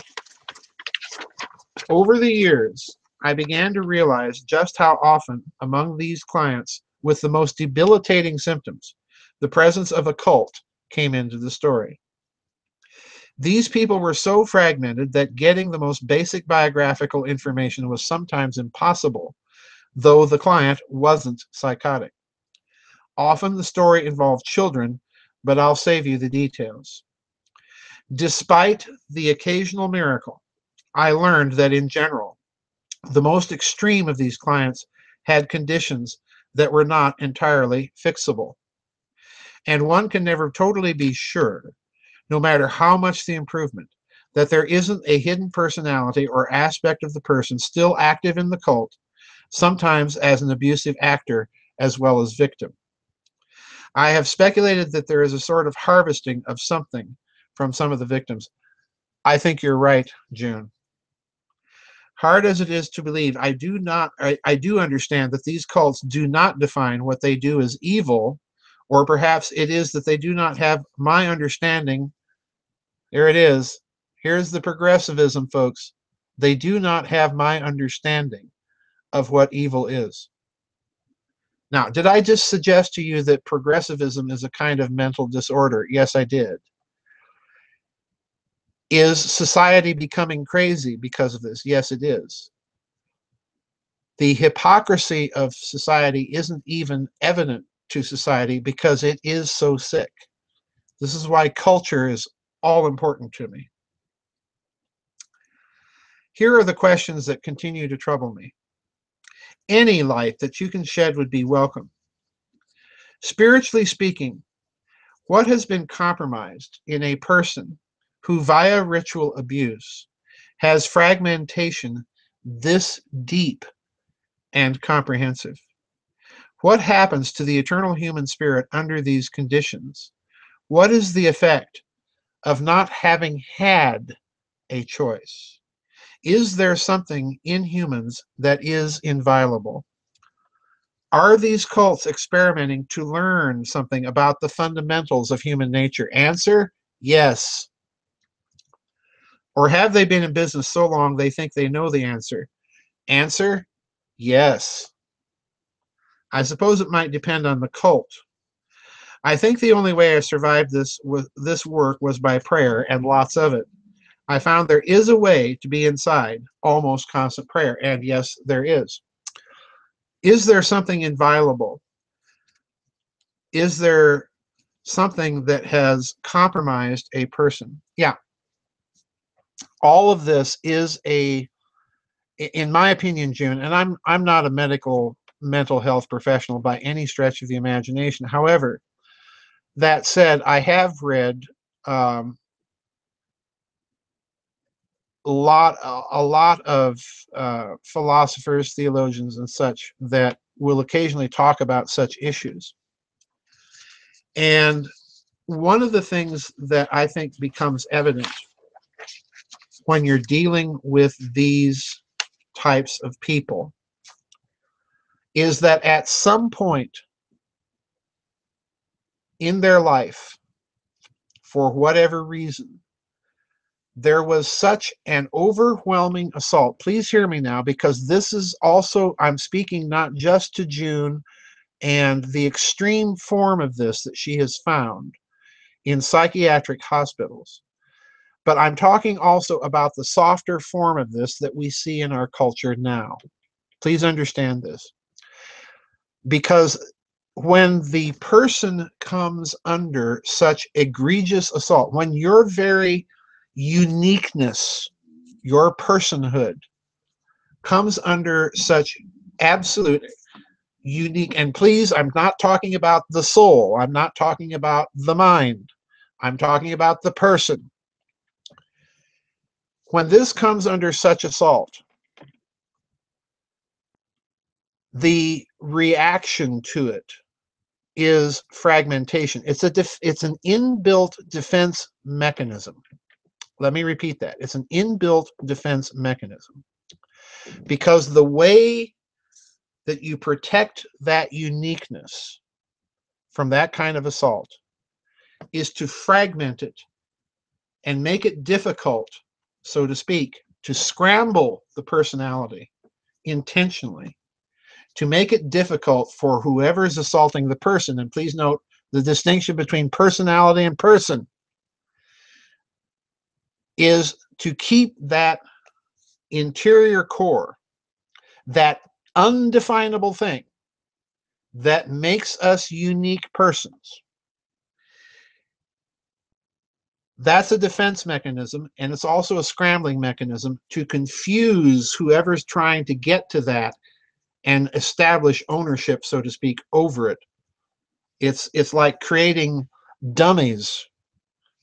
Speaker 1: Over the years, I began to realize just how often among these clients with the most debilitating symptoms, the presence of a cult came into the story. These people were so fragmented that getting the most basic biographical information was sometimes impossible, though the client wasn't psychotic. Often the story involved children, but I'll save you the details. Despite the occasional miracle, I learned that in general, the most extreme of these clients had conditions that were not entirely fixable. And one can never totally be sure, no matter how much the improvement, that there isn't a hidden personality or aspect of the person still active in the cult, sometimes as an abusive actor as well as victim. I have speculated that there is a sort of harvesting of something from some of the victims. I think you're right, June. Hard as it is to believe, I do understand that these cults do not define what they do as evil, or perhaps it is that they do not have my understanding. There it is. Here's the progressivism, folks. They do not have my understanding of what evil is. Now, did I just suggest to you that progressivism is a kind of mental disorder? Yes, I did. Is society becoming crazy because of this? Yes, it is. The hypocrisy of society isn't even evident to society because it is so sick. This is why culture is all important to me. Here are the questions that continue to trouble me. Any light that you can shed would be welcome. Spiritually speaking, what has been compromised in a person who, via ritual abuse, has fragmentation this deep and comprehensive? What happens to the eternal human spirit under these conditions? What is the effect of not having had a choice? Is there something in humans that is inviolable? Are these cults experimenting to learn something about the fundamentals of human nature? Answer, yes. Or have they been in business so long they think they know the answer? Answer, yes. I suppose it might depend on the cult. I think the only way I survived this work was by prayer, and lots of it. I found there is a way to be inside almost constant prayer, and yes, there is. Is there something inviolable? Is there something that has compromised a person? Yeah. All of this is in my opinion, June, and I'm not a mental health professional by any stretch of the imagination. However, that said, I have read a lot of philosophers, theologians, and such that will occasionally talk about such issues. And one of the things that I think becomes evident when you're dealing with these types of people is that at some point in their life, for whatever reason, There was such an overwhelming assault. Please hear me now, because this is also, I'm speaking not just to June and the extreme form of this that she has found in psychiatric hospitals, but I'm talking also about the softer form of this that we see in our culture now. Please understand this. Because when the person comes under such egregious assault, when your very uniqueness, your personhood, comes under such absolute unique, and please, I'm not talking about the soul, I'm not talking about the mind, I'm talking about the person. When this comes under such assault, the reaction to it is fragmentation. It's an inbuilt defense mechanism. Let me repeat that. It's an inbuilt defense mechanism. Because the way that you protect that uniqueness from that kind of assault is to fragment it and make it difficult, so to speak, to scramble the personality intentionally, to make it difficult for whoever is assaulting the person. And please note the distinction between personality and person is to keep that interior core, that undefinable thing that makes us unique persons. That's a defense mechanism, and it's also a scrambling mechanism to confuse whoever's trying to get to that and establish ownership, so to speak, over it. It's like creating dummies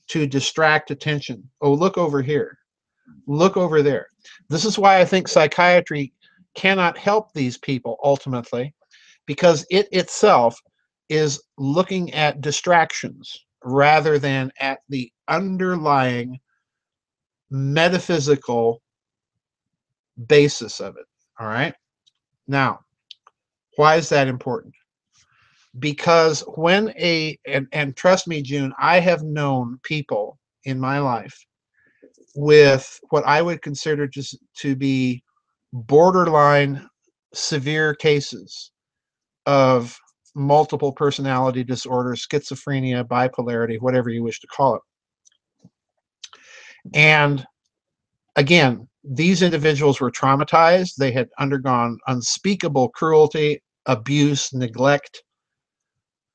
Speaker 1: to distract attention. Oh, look over here. Look over there. This is why I think psychiatry cannot help these people ultimately, because it itself is looking at distractions rather than at the underlying metaphysical basis of it. All right? Now, why is that important? Because when and trust me, June, I have known people in my life with what I would consider to be borderline severe cases of multiple personality disorder, schizophrenia, bipolarity, whatever you wish to call it. And again, these individuals were traumatized. They had undergone unspeakable cruelty, abuse, neglect,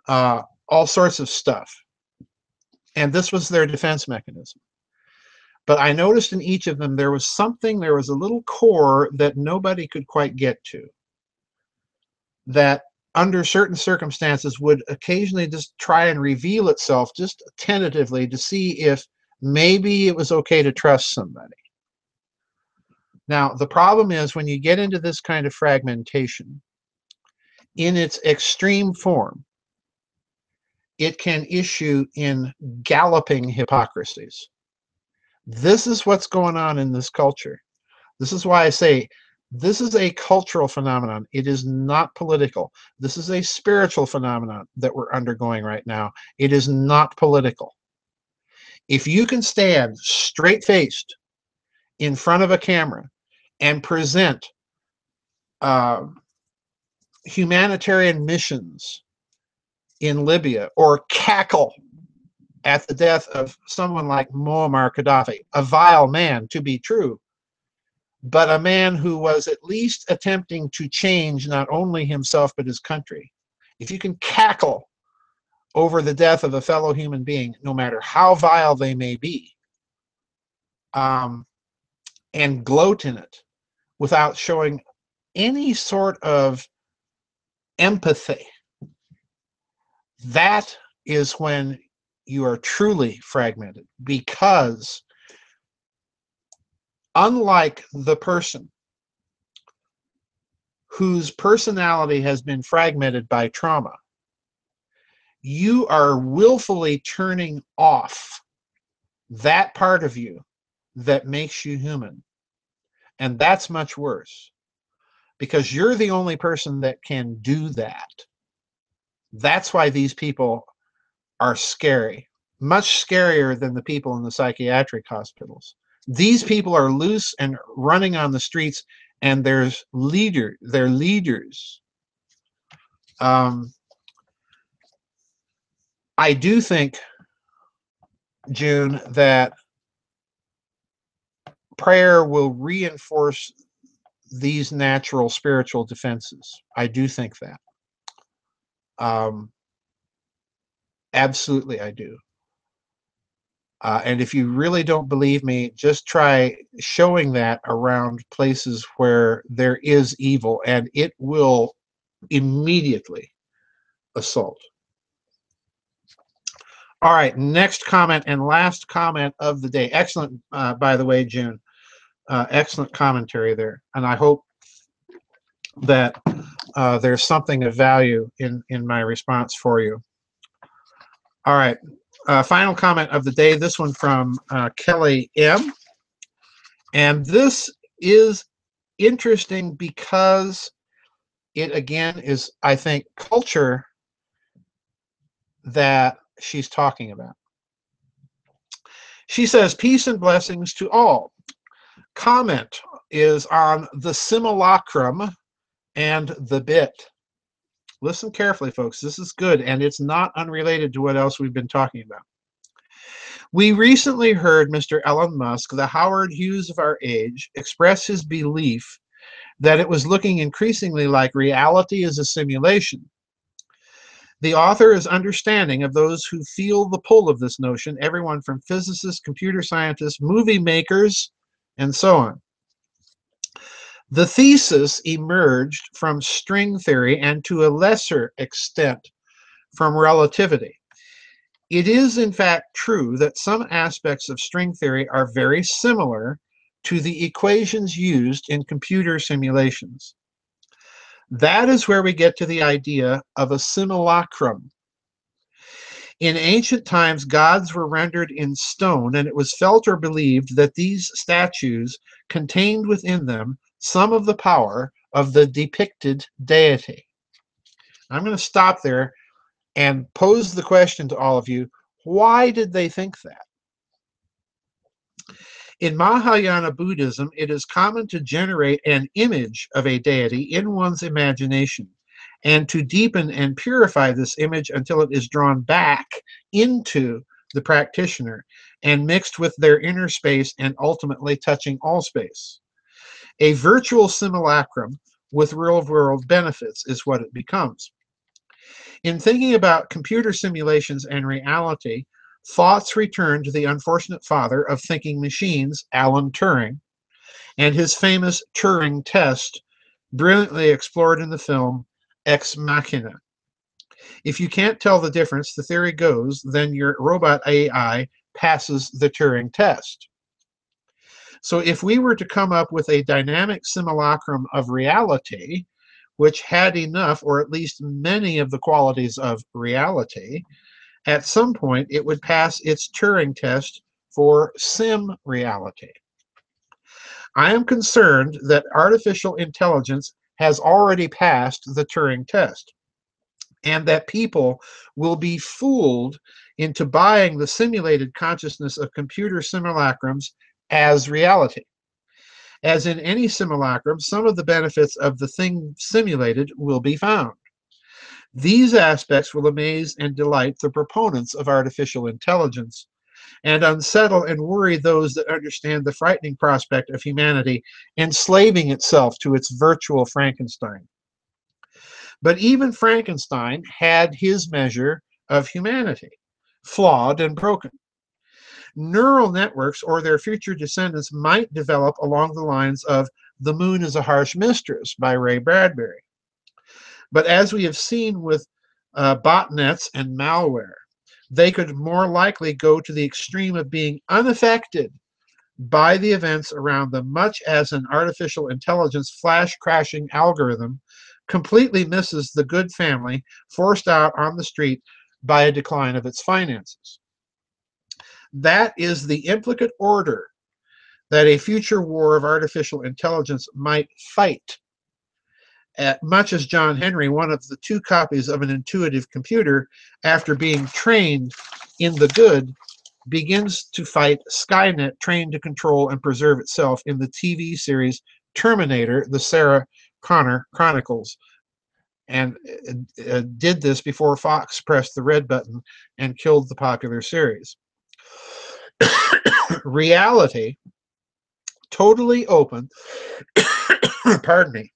Speaker 1: all sorts of stuff. And this was their defense mechanism. But I noticed in each of them there was a little core that nobody could quite get to, that under certain circumstances would occasionally just try and reveal itself just tentatively to see if maybe it was okay to trust somebody. Now, the problem is when you get into this kind of fragmentation, in its extreme form, it can issue in galloping hypocrisies. This is what's going on in this culture. This is why I say this is a cultural phenomenon. It is not political. This is a spiritual phenomenon that we're undergoing right now. It is not political. If you can stand straight-faced in front of a camera and present humanitarian missions in Libya, or cackle at the death of someone like Muammar Gaddafi, a vile man to be true, but a man who was at least attempting to change not only himself but his country. If you can cackle over the death of a fellow human being, no matter how vile they may be, and gloat in it without showing any sort of empathy, that is when you are truly fragmented. Because unlike the person whose personality has been fragmented by trauma, you are willfully turning off that part of you that makes you human. And that's much worse, because you're the only person that can do that. That's why these people are scary, much scarier than the people in the psychiatric hospitals. These people are loose and running on the streets, and they're leaders. I do think, June, that prayer will reinforce these natural spiritual defenses. I do think that. Absolutely, I do. And if you really don't believe me, just try showing that around places where there is evil, and it will immediately assault. All right, next comment and last comment of the day. Excellent, by the way, June. Excellent commentary there. And I hope that there's something of value in my response for you. All right, final comment of the day. This one from Kelly M. And this is interesting because it, again, is, I think, culture that she's talking about. She says, peace and blessings to all. Comment is on the simulacrum and the bit. Listen carefully, folks. This is good, and it's not unrelated to what else we've been talking about. We recently heard Mr. Elon Musk, the Howard Hughes of our age, express his belief that it was looking increasingly like reality is a simulation. The author is understanding of those who feel the pull of this notion, everyone from physicists, computer scientists, movie makers, and so on. The thesis emerged from string theory and to a lesser extent from relativity. It is in fact true that some aspects of string theory are very similar to the equations used in computer simulations. That is where we get to the idea of a simulacrum. In ancient times, gods were rendered in stone, and it was felt or believed that these statues contained within them some of the power of the depicted deity. I'm going to stop there and pose the question to all of you, why did they think that? In Mahayana Buddhism, it is common to generate an image of a deity in one's imagination and to deepen and purify this image until it is drawn back into the practitioner and mixed with their inner space and ultimately touching all space. A virtual simulacrum with real-world benefits is what it becomes. In thinking about computer simulations and reality, thoughts return to the unfortunate father of thinking machines, Alan Turing, and his famous Turing test, brilliantly explored in the film Ex Machina. If you can't tell the difference, the theory goes, then your robot AI passes the Turing test. So if we were to come up with a dynamic simulacrum of reality, which had enough, or at least many of the qualities of reality, at some point it would pass its Turing test for sim reality. I am concerned that artificial intelligence has already passed the Turing test, and that people will be fooled into buying the simulated consciousness of computer simulacrums as reality. As in any simulacrum, some of the benefits of the thing simulated will be found. These aspects will amaze and delight the proponents of artificial intelligence, and unsettle and worry those that understand the frightening prospect of humanity enslaving itself to its virtual Frankenstein. But even Frankenstein had his measure of humanity, flawed and broken. Neural networks or their future descendants might develop along the lines of The Moon is a Harsh Mistress by Ray Bradbury. But as we have seen with botnets and malware, they could more likely go to the extreme of being unaffected by the events around them, much as an artificial intelligence flash-crashing algorithm completely misses the good family forced out on the street by a decline of its finances. That is the implicate order that a future war of artificial intelligence might fight. Much as John Henry, one of the 2 copies of an intuitive computer, after being trained in the good, begins to fight Skynet, trained to control and preserve itself, in the TV series Terminator, the Sarah Connor Chronicles, and did this before Fox pressed the red button and killed the popular series. Reality, totally open, pardon me,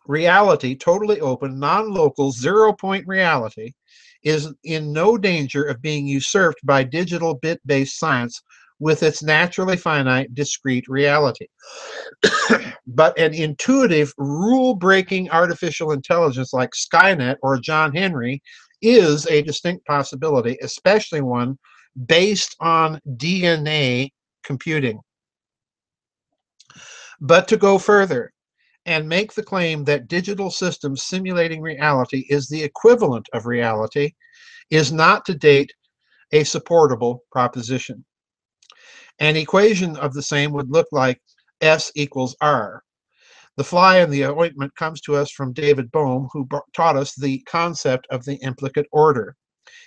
Speaker 1: reality, totally open, non-local, zero-point reality is in no danger of being usurped by digital bit-based science with its naturally finite, discrete reality. But an intuitive, rule-breaking artificial intelligence like Skynet or John Henry is a distinct possibility, especially one based on DNA computing. But to go further and make the claim that digital systems simulating reality is the equivalent of reality is not, to date, a supportable proposition. An equation of the same would look like S equals R. The fly in the ointment comes to us from David Bohm, who taught us the concept of the implicate order.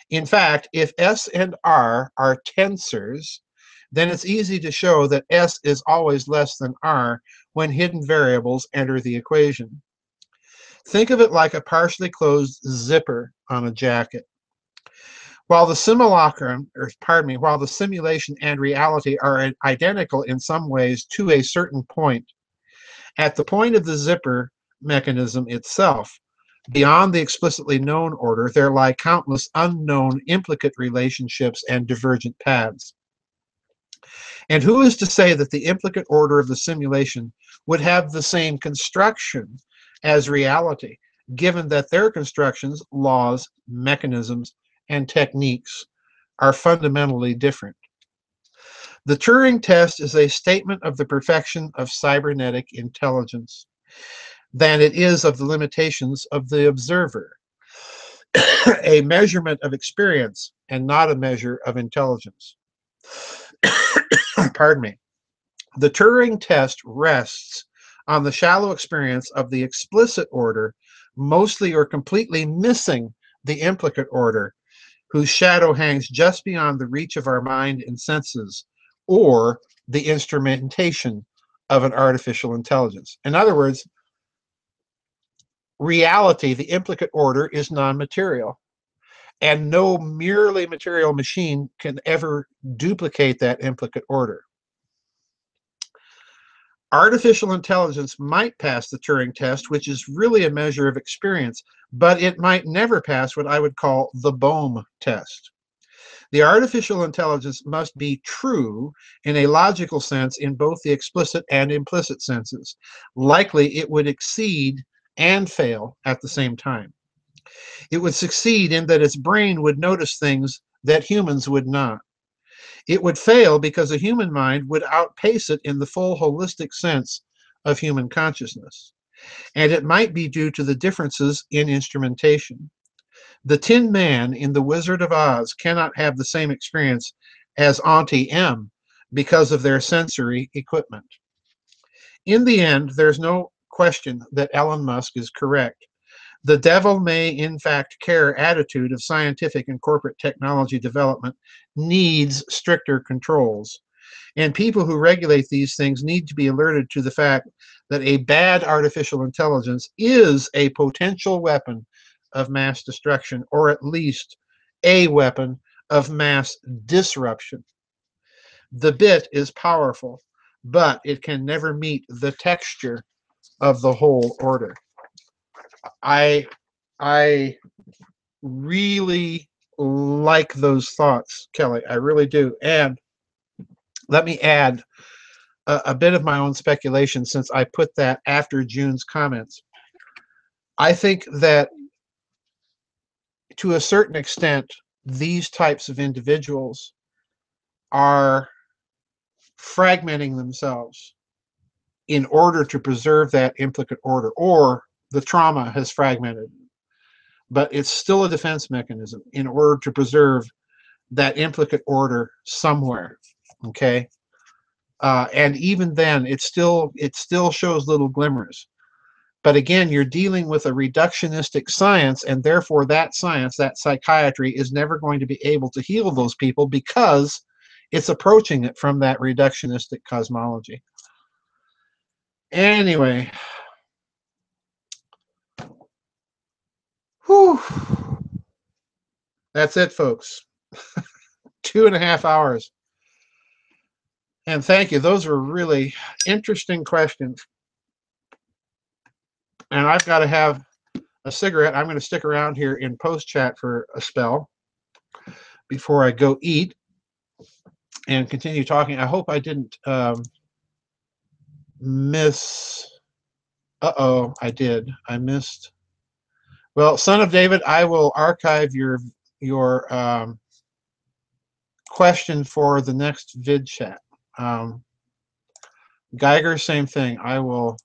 Speaker 1: In fact, if S and R are tensors, then it's easy to show that S is always less than R when hidden variables enter the equation. Think of it like a partially closed zipper on a jacket. While the while the simulation and reality are identical in some ways to a certain point, at the point of the zipper mechanism itself, beyond the explicitly known order, there lie countless unknown implicate relationships and divergent paths. And who is to say that the implicate order of the simulation would have the same construction as reality, given that their constructions, laws, mechanisms, and techniques are fundamentally different? The Turing test is a statement of the perfection of cybernetic intelligence than it is of the limitations of the observer, a measurement of experience and not a measure of intelligence. Pardon me. The Turing test rests on the shallow experience of the explicit order, mostly or completely missing the implicate order, whose shadow hangs just beyond the reach of our mind and senses, or the instrumentation of an artificial intelligence. In other words, reality, the implicate order, is non-material, and no merely material machine can ever duplicate that implicate order. Artificial intelligence might pass the Turing test, which is really a measure of experience, but it might never pass what I would call the Bohm test. The artificial intelligence must be true in a logical sense in both the explicit and implicit senses. Likely, it would exceed and fail at the same time. It would succeed in that its brain would notice things that humans would not. It would fail because a human mind would outpace it in the full holistic sense of human consciousness. And it might be due to the differences in instrumentation. The Tin Man in The Wizard of Oz cannot have the same experience as Auntie M because of their sensory equipment. In the end, there's no question that Elon Musk is correct. The devil may in fact care attitude of scientific and corporate technology development needs stricter controls. And people who regulate these things need to be alerted to the fact that a bad artificial intelligence is a potential weapon of mass destruction, or at least a weapon of mass disruption. The bit is powerful, but it can never meet the texture of the whole order. I really like those thoughts, Kelly. I really do. And let me add a bit of my own speculation, since I put that after June's comments. I think that to a certain extent, these types of individuals are fragmenting themselves in order to preserve that implicate order, or the trauma has fragmented, but it's still a defense mechanism in order to preserve that implicate order somewhere. Okay, and even then, it still shows little glimmers. But again, you're dealing with a reductionistic science, and therefore that science, that psychiatry, is never going to be able to heal those people because it's approaching it from that reductionistic cosmology. Anyway, whew, that's it, folks. 2.5 hours. And thank you. Those were really interesting questions. And I've got to have a cigarette. I'm going to stick around here in post chat for a spell before I go eat and continue talking. I hope I didn't miss. Uh-oh, I did. I missed. Well, Son of David, I will archive your question for the next vid chat. Geiger, same thing. I will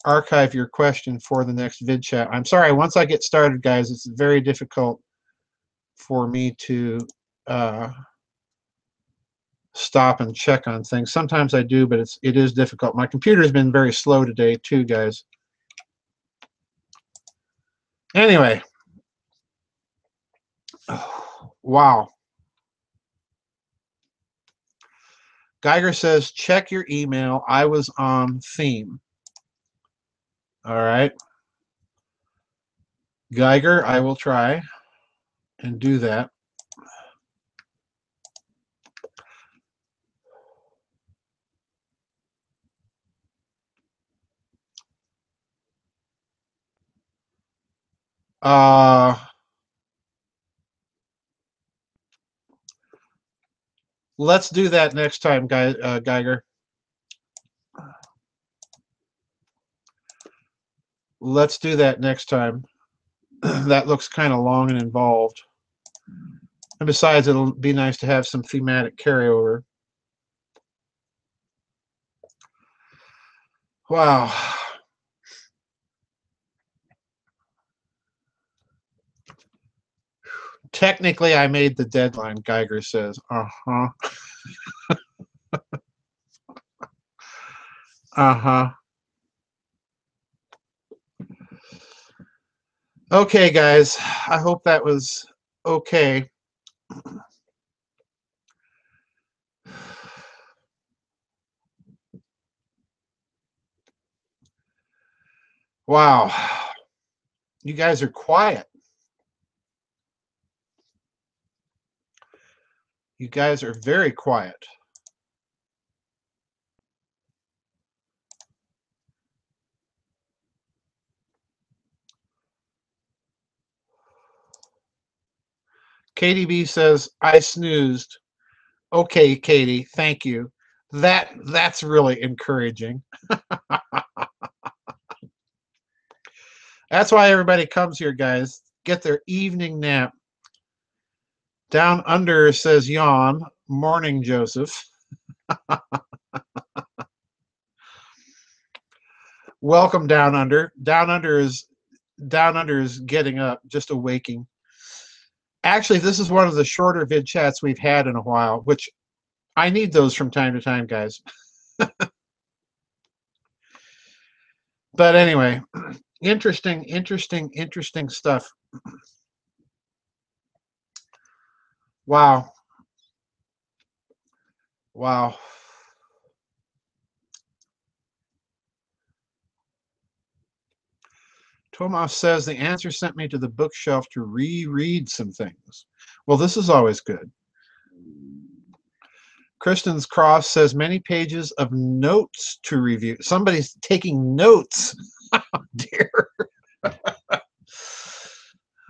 Speaker 1: archive your question for the next vid chat. I'm sorry, once I get started, guys, it's very difficult for me to stop and check on things. Sometimes I do, but it is difficult. My computer's been very slow today too, guys. Anyway, wow. Geiger says, check your email. I was on theme. All right. Geiger, I will try and do that. Let's do that next time, Geiger. Let's do that next time. That looks kind of long and involved. And besides, it'll be nice to have some thematic carryover. Wow. Technically, I made the deadline, Geiger says. Uh-huh. Uh-huh. Okay, guys. I hope that was okay. Wow. You guys are quiet. You guys are very quiet. KDB says, I snoozed. Okay, Katie, thank you. That's really encouraging. That's why everybody comes here, guys. Get their evening nap. Down under says yawn. Morning, Joseph. Welcome down under. Down under is getting up, just awaking. Actually, this is one of the shorter vid chats we've had in a while, which I need those from time to time, guys. But anyway, interesting stuff. Wow. Wow. Tomas says the answer sent me to the bookshelf to reread some things. Well, this is always good. Kristen's Cross says many pages of notes to review. Somebody's taking notes. Oh, dear.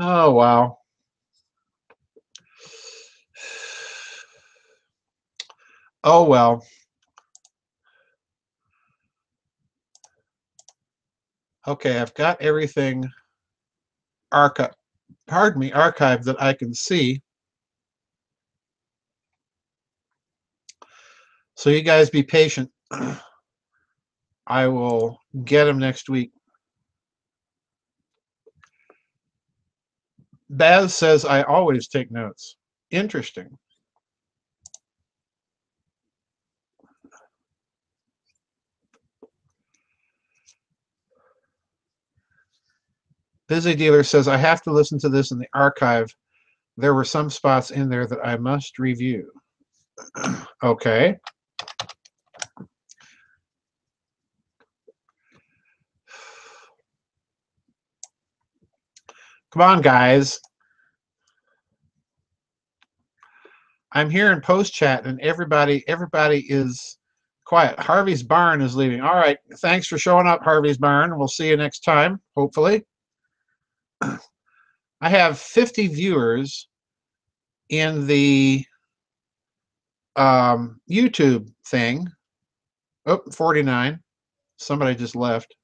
Speaker 1: Oh, wow. Oh, well. Okay, I've got everything archived that I can see. So you guys be patient. I will get them next week. Baz says I always take notes. Interesting. Busy Dealer says, I have to listen to this in the archive. There were some spots in there that I must review. Okay. Come on, guys. I'm here in post chat, and everybody is quiet. Harvey's Barn is leaving. All right. Thanks for showing up, Harvey's Barn. We'll see you next time, hopefully. I have 50 viewers in the YouTube thing. Oh, 49. Somebody just left.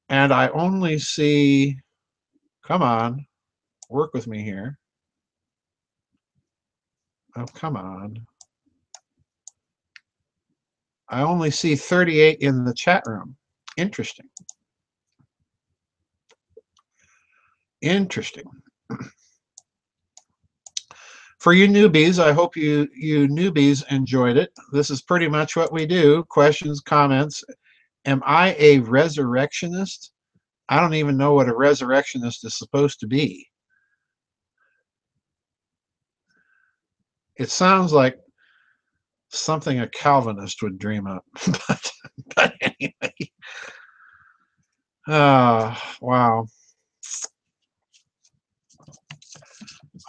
Speaker 1: And I only see, come on, work with me here. Oh, come on. I only see 38 in the chat room. Interesting. Interesting. For you newbies, I hope you newbies enjoyed it. This is pretty much what we do. Questions, comments. Am I a resurrectionist? I don't even know what a resurrectionist is supposed to be. It sounds like something a Calvinist would dream up. but anyway. Wow.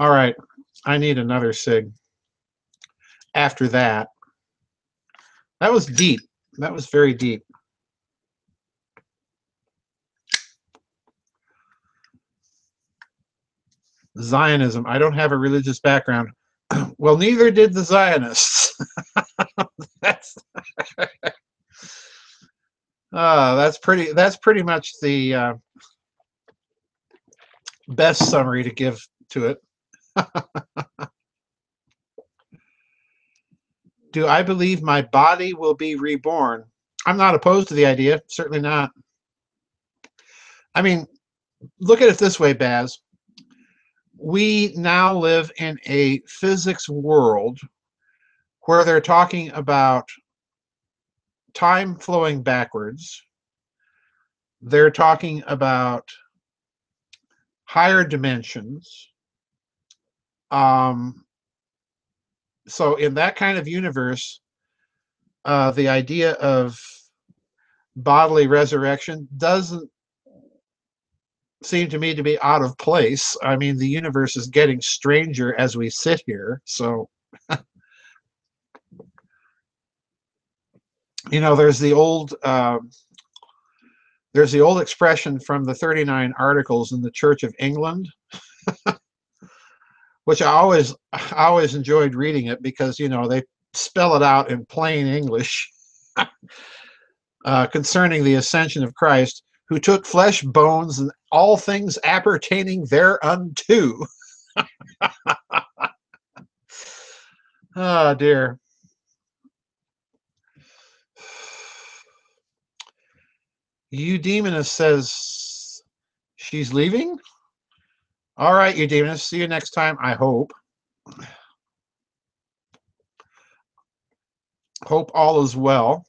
Speaker 1: All right. I need another cig. After that. That was deep. That was very deep. Zionism. I don't have a religious background. Well, neither did the Zionists. That's pretty much the best summary to give to it. Do I believe my body will be reborn? I'm not opposed to the idea. Certainly not. I mean, look at it this way, Baz. We now live in a physics world where they're talking about time flowing backwards. They're talking about higher dimensions. So in that kind of universe, the idea of bodily resurrection doesn't seem to me to be out of place. I mean, the universe is getting stranger as we sit here. So, you know, there's the old expression from the 39 Articles in the Church of England, which I always enjoyed reading it because, you know, they spell it out in plain English concerning the ascension of Christ, who took flesh, bones, and all things appertaining thereunto. Oh, dear. Eudemonist says she's leaving. All right, Eudemonist. See you next time, I hope. Hope all is well.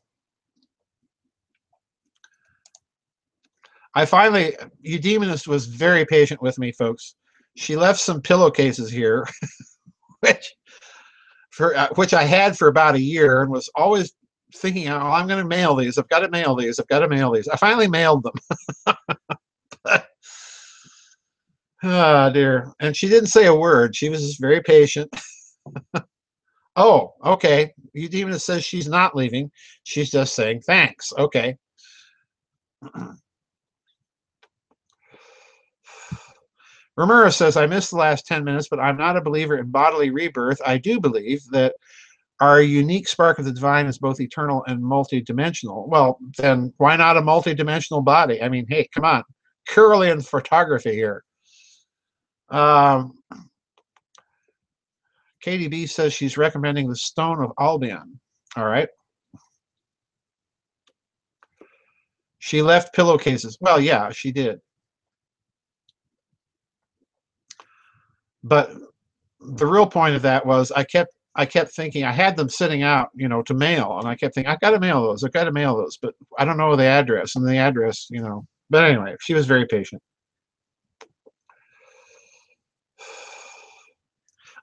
Speaker 1: Eudemonist was very patient with me, folks. She left some pillowcases here, which I had for about a year and was always thinking, oh, I'm going to mail these. I've got to mail these. I've got to mail these. I finally mailed them. Oh, dear. And she didn't say a word. She was just very patient. Oh, okay. Eudemonist says she's not leaving. She's just saying thanks. Okay. Romero says, I missed the last 10 minutes, but I'm not a believer in bodily rebirth. I do believe that our unique spark of the divine is both eternal and multidimensional. Well, then why not a multidimensional body? I mean, hey, come on. Curlian photography here. KDB says she's recommending the Stone of Albion. All right. She left pillowcases. Well, yeah, she did. But the real point of that was I kept thinking, I had them sitting out, you know, to mail, and I kept thinking, I've got to mail those, but I don't know the address, and the address, you know. But anyway, she was very patient.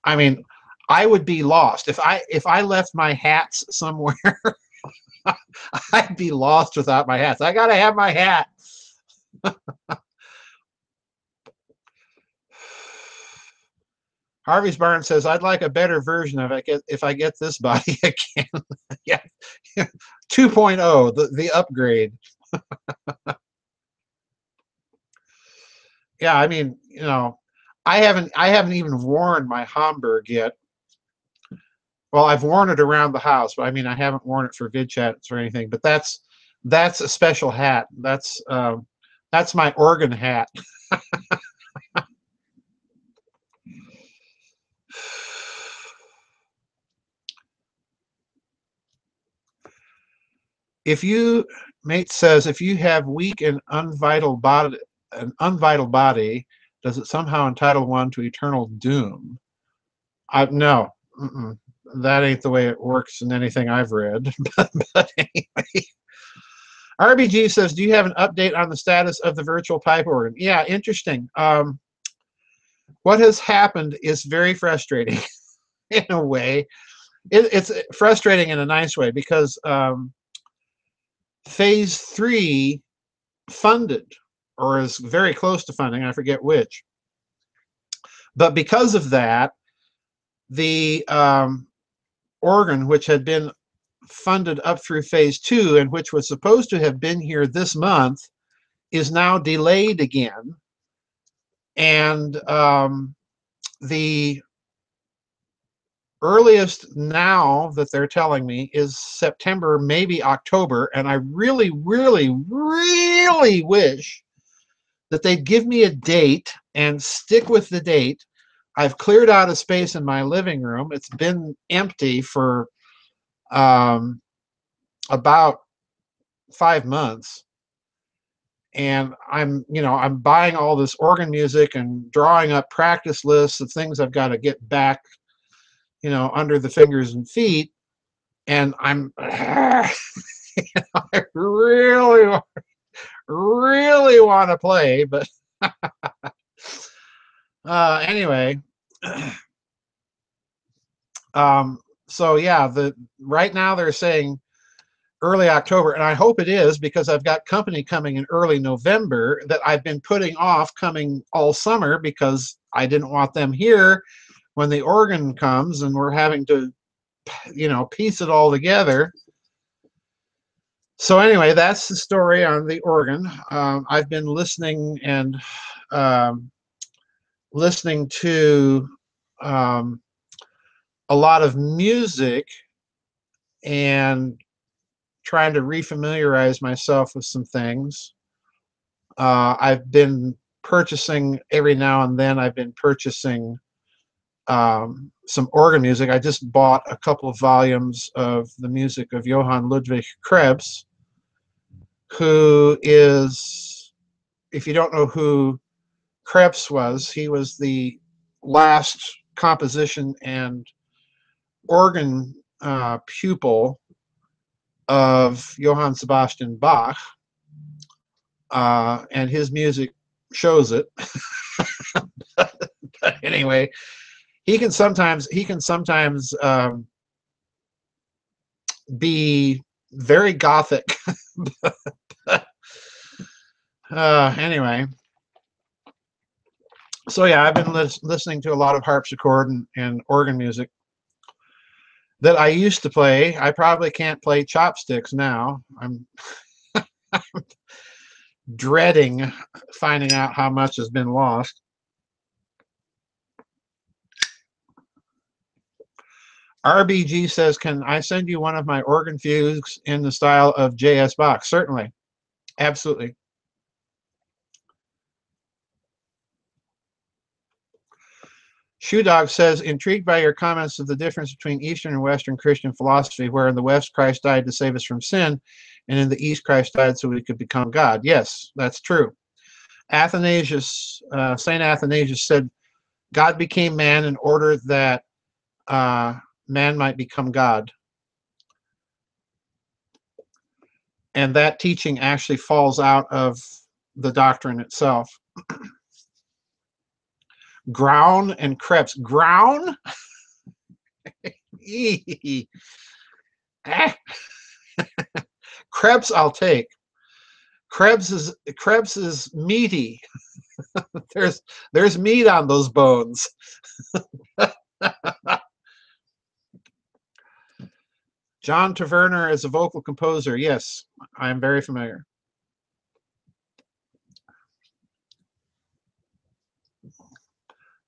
Speaker 1: I mean, I would be lost if I left my hats somewhere. I'd be lost without my hats. I gotta have my hat. Harvey's Barn says, I'd like a better version of it if I get this body again. Yeah. 2.0, the upgrade. Yeah, I mean, you know, I haven't even worn my Homburg yet. Well, I've worn it around the house, but I mean, I haven't worn it for Vidchats or anything. But that's a special hat. That's my organ hat. If you, mate says, if you have weak and unvital body, does it somehow entitle one to eternal doom? No, that ain't the way it works in anything I've read. But anyway, RBG says, do you have an update on the status of the virtual pipe organ? Yeah, interesting. What has happened is very frustrating in a way. It's frustrating in a nice way because phase 3 funded, or is very close to funding, I forget which. But because of that, the organ, which had been funded up through phase 2 and which was supposed to have been here this month, is now delayed again. And the earliest now that they're telling me is September, maybe October, and I really, really, really wish that they'd give me a date and stick with the date. I've cleared out a space in my living room. It's been empty for about 5 months, and I'm buying all this organ music and drawing up practice lists of things I've got to get back, under the fingers and feet. And I'm I really really want to play, but anyway. So yeah, right now they're saying early October, and I hope it is, because I've got company coming in early November that I've been putting off coming all summer because I didn't want them here when the organ comes and we're having to, piece it all together. So anyway, that's the story on the organ. I've been listening and listening to a lot of music and trying to refamiliarize myself with some things. I've been purchasing, every now and then I've been purchasing some organ music. I just bought a couple of volumes of the music of Johann Ludwig Krebs, who is, if you don't know who Krebs was, he was the last composition and organ pupil of Johann Sebastian Bach, and his music shows it. But anyway, he can sometimes be very gothic. Anyway, so yeah, I've been listening to a lot of harpsichord and organ music that I used to play. I probably can't play chopsticks now. I'm dreading finding out how much has been lost. RBG says, can I send you one of my organ fugues in the style of J.S. Bach? Certainly. Absolutely. Shoe Dog says, intrigued by your comments of the difference between Eastern and Western Christian philosophy, where in the West Christ died to save us from sin, and in the East Christ died so we could become God. Yes, that's true. Athanasius, Saint Athanasius said, God became man in order that man might become God. And that teaching actually falls out of the doctrine itself. Ground and Krebs. Ground? Ah. Krebs I'll take. Krebs is meaty. There's meat on those bones. John Taverner is a vocal composer. Yes, I am very familiar.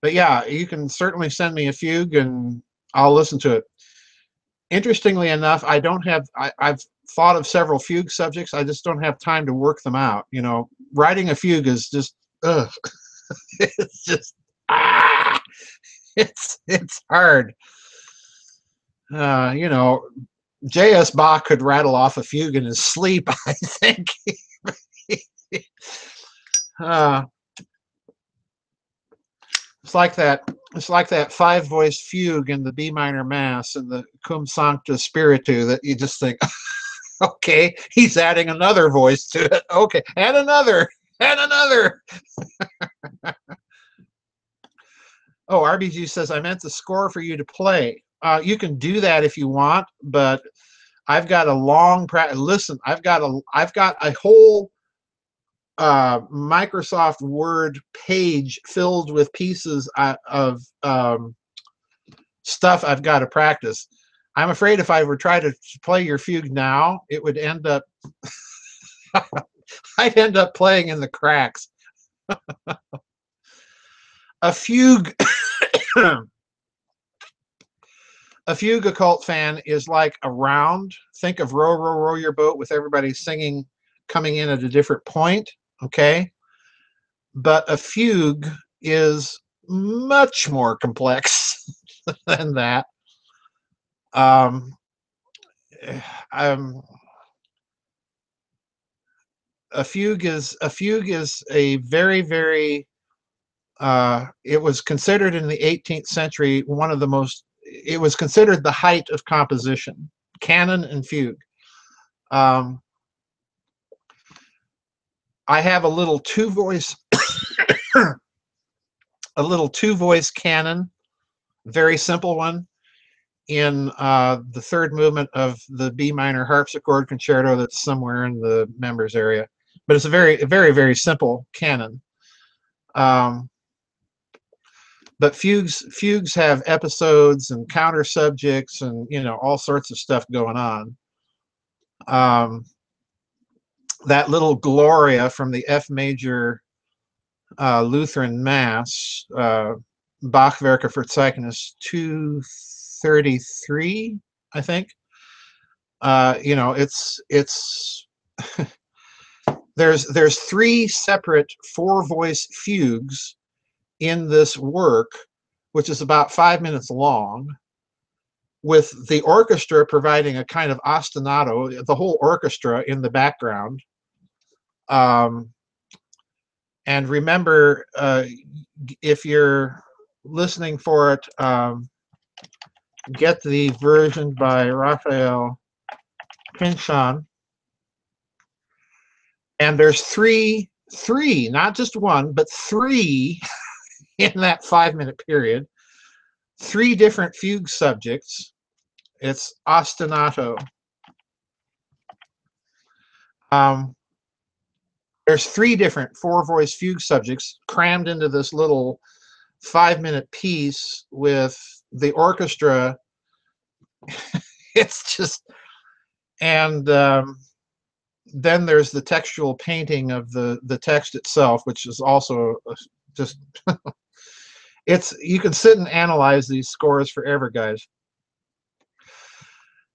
Speaker 1: But yeah, you can certainly send me a fugue and I'll listen to it. Interestingly enough, I've thought of several fugue subjects. I just don't have time to work them out. You know, writing a fugue is just, ugh. It's just, it's hard. You know, J.S. Bach could rattle off a fugue in his sleep, I think. It's like that five-voice fugue in the B minor Mass and the Cum Sancta Spiritu that you just think, okay, he's adding another voice to it. Okay, and another, and another. Oh, RBG says, I meant the score for you to play. You can do that if you want, but I've got a long practice. Listen, I've got a whole Microsoft Word page filled with pieces of stuff I've got to practice. I'm afraid if I were try to play your fugue now, it would end up I'd end up playing in the cracks. A fugue a fugue occult fan is like a round. Think of row, row, row your boat with everybody singing, coming in at a different point. Okay, but a fugue is much more complex than that. A fugue is a very, very it was considered in the 18th century one of the most, it was considered the height of composition, canon and fugue. I have a little two-voice canon, very simple one, in the third movement of the B minor harpsichord concerto that's somewhere in the members area. But it's a very, very, very simple canon. But fugues have episodes and counter subjects and, you know, all sorts of stuff going on. That little Gloria from the F major Lutheran Mass, Bachwerke für Zeichnis 233, I think. You know, it's there's three separate four-voice fugues in this work, which is about 5 minutes long, with the orchestra providing a kind of ostinato, the whole orchestra in the background. And remember, if you're listening for it, get the version by Raphael Pinchon. And there's three, not just one, but three in that 5 minute period, three different fugue subjects. It's ostinato. There's three different four-voice fugue subjects crammed into this little 5 minute piece with the orchestra. It's just, and then there's the textual painting of the text itself, which is also just it's, you can sit and analyze these scores forever, guys.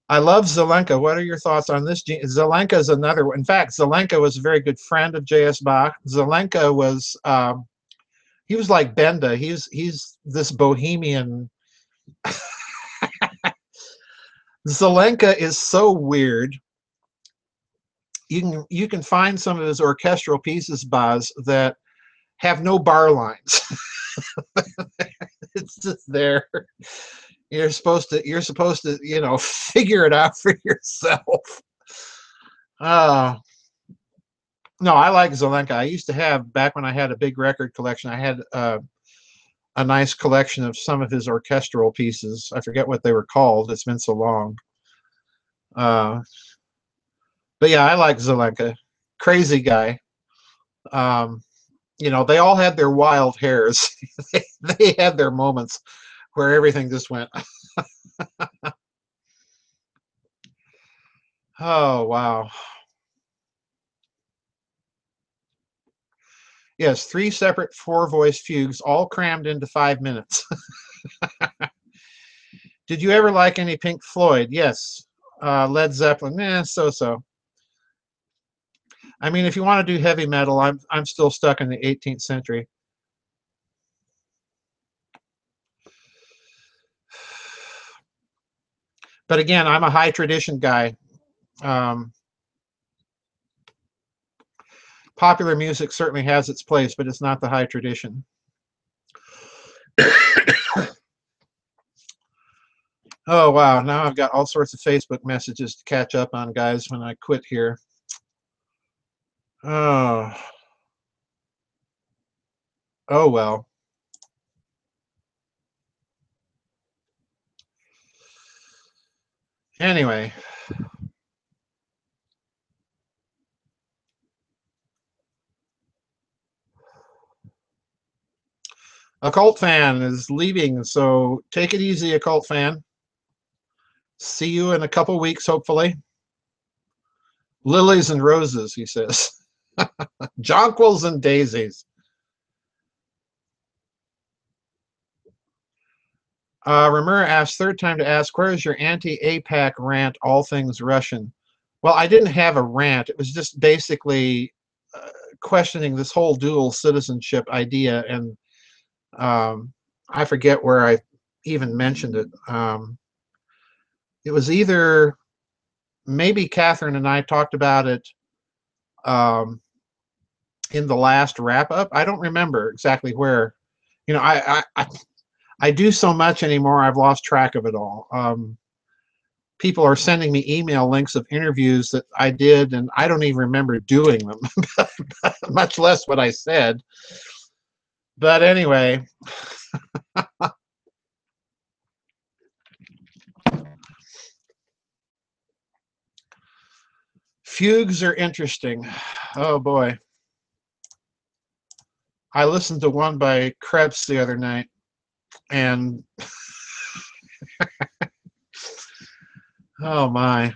Speaker 1: I love Zelenka. What are your thoughts on this? Zelenka is another one. In fact, Zelenka was a very good friend of J.S. Bach. Zelenka was, he was like Benda. He's this bohemian. Zelenka is so weird. You can find some of his orchestral pieces, Baz, that have no bar lines. It's just there. You're supposed to, you know, figure it out for yourself. No, I like Zelenka. I used to have, back when I had a big record collection, I had a a nice collection of some of his orchestral pieces. I forget what they were called. It's been so long. But yeah, I like Zelenka. Crazy guy. You know, they all had their wild hairs. They had their moments where everything just went. Oh, wow. Yes, 3 separate 4-voice fugues, all crammed into 5 minutes. Did you ever like any Pink Floyd? Yes. Led Zeppelin, so-so. I mean, if you want to do heavy metal, I'm still stuck in the 18th century. But again, I'm a high tradition guy. Popular music certainly has its place, but it's not the high tradition. Oh, wow. Now I've got all sorts of Facebook messages to catch up on, guys, when I quit here. Oh. Oh, well. Anyway. A cult fan is leaving, so take it easy, a cult fan. See you in a couple weeks, hopefully. Lilies and roses, he says. Jonquils and daisies. Ramura asked, third time to ask, where is your anti-APAC rant, all things Russian? Well, I didn't have a rant. It was just basically questioning this whole dual citizenship idea, and I forget where I even mentioned it. It was either, maybe Catherine and I talked about it in the last wrap-up. I don't remember exactly where. You know, I do so much anymore, I've lost track of it all. People are sending me email links of interviews that I did, and I don't even remember doing them, much less what I said. But anyway. Fugues are interesting. Oh, boy. I listened to one by Krebs the other night, and oh, my.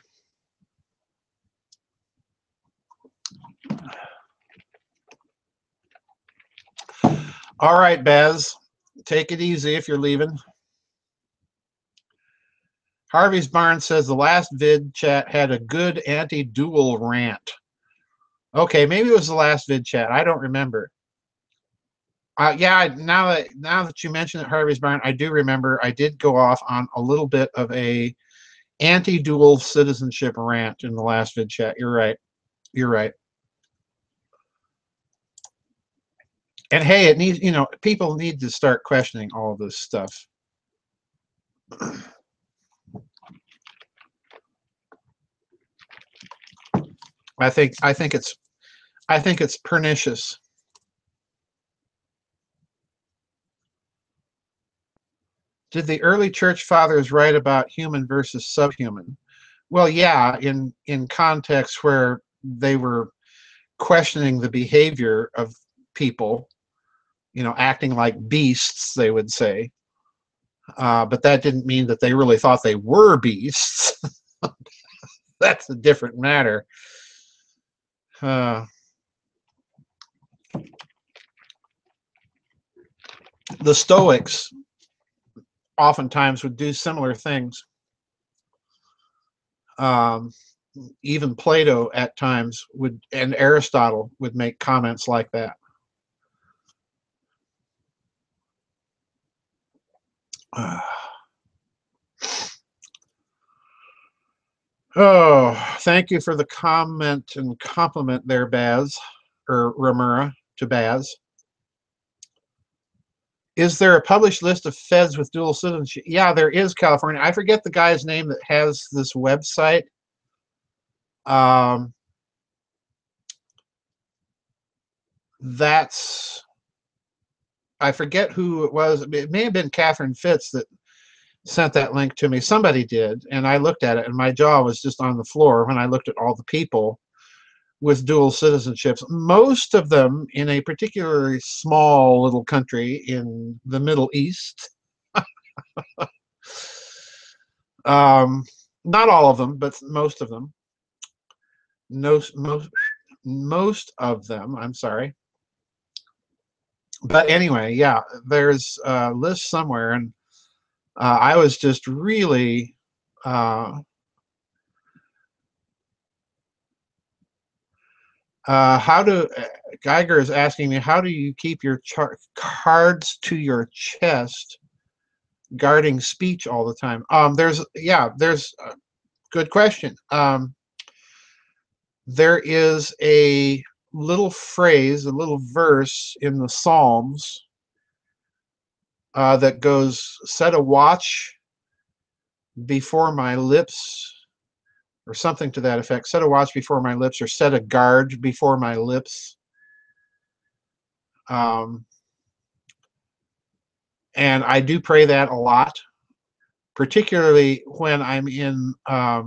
Speaker 1: All right, Baz, take it easy if you're leaving. Harvey's Barn says the last vid chat had a good anti-dual rant. Okay, maybe it was the last vid chat. I don't remember. Yeah, now that you mention it, Harvey's Barn, I do remember I did go off on a little bit of a anti-dual citizenship rant in the last vid chat. You're right. You're right. And hey, it needs, you know, people need to start questioning all this stuff. I think it's pernicious. Did the early church fathers write about human versus subhuman? Well, yeah, in contexts where they were questioning the behavior of people, you know, acting like beasts, they would say. But that didn't mean that they really thought they were beasts. That's a different matter. The Stoics oftentimes would do similar things. Even Plato at times would, and Aristotle would make comments like that. Oh, thank you for the comment and compliment there, Baz, or Ramura to Baz. Is there a published list of feds with dual citizenship? Yeah, there is, California. I forget the guy's name that has this website. That's, I forget who it was. It may have been Catherine Fitz that sent that link to me. Somebody did, and I looked at it, and my jaw was just on the floor when I looked at all the people with dual citizenships, most of them in a particularly small little country in the Middle East. Not all of them, but most of them. Most of them, I'm sorry. But anyway, yeah, there's a list somewhere, and I was just really Geiger is asking me, how do you keep your cards to your chest guarding speech all the time? There's a good question. There is a little phrase, a little verse in the Psalms that goes, set a watch before my lips, or something to that effect. Set a watch before my lips, or set a guard before my lips. And I do pray that a lot, particularly when I'm in a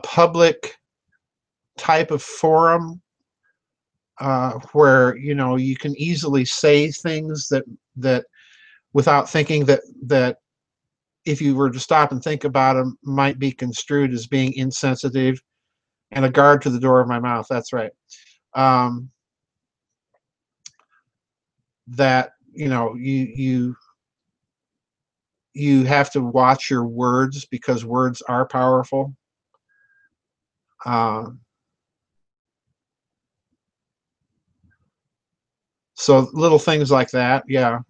Speaker 1: public type of forum where, you know, you can easily say things that without thinking that if you were to stop and think about them might be construed as being insensitive. And a guard to the door of my mouth, that's right. That, you know, you have to watch your words, because words are powerful. So little things like that, yeah.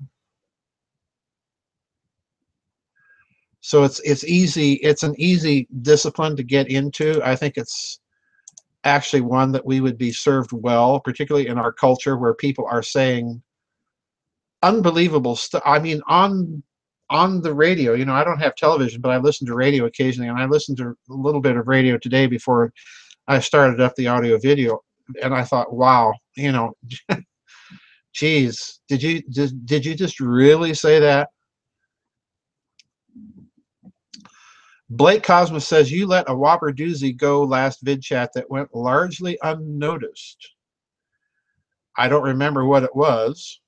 Speaker 1: So it's easy. It's an easy discipline to get into. I think it's actually one that we would be served well, particularly in our culture where people are saying unbelievable stuff. I mean, on the radio, you know, I don't have television, but I listen to radio occasionally, and I listened to a little bit of radio today before I started up the audio video, and I thought, wow, you know, geez, did you just really say that? Blake Cosmos says, you let a whopper doozy go last VidChat that went largely unnoticed. I don't remember what it was.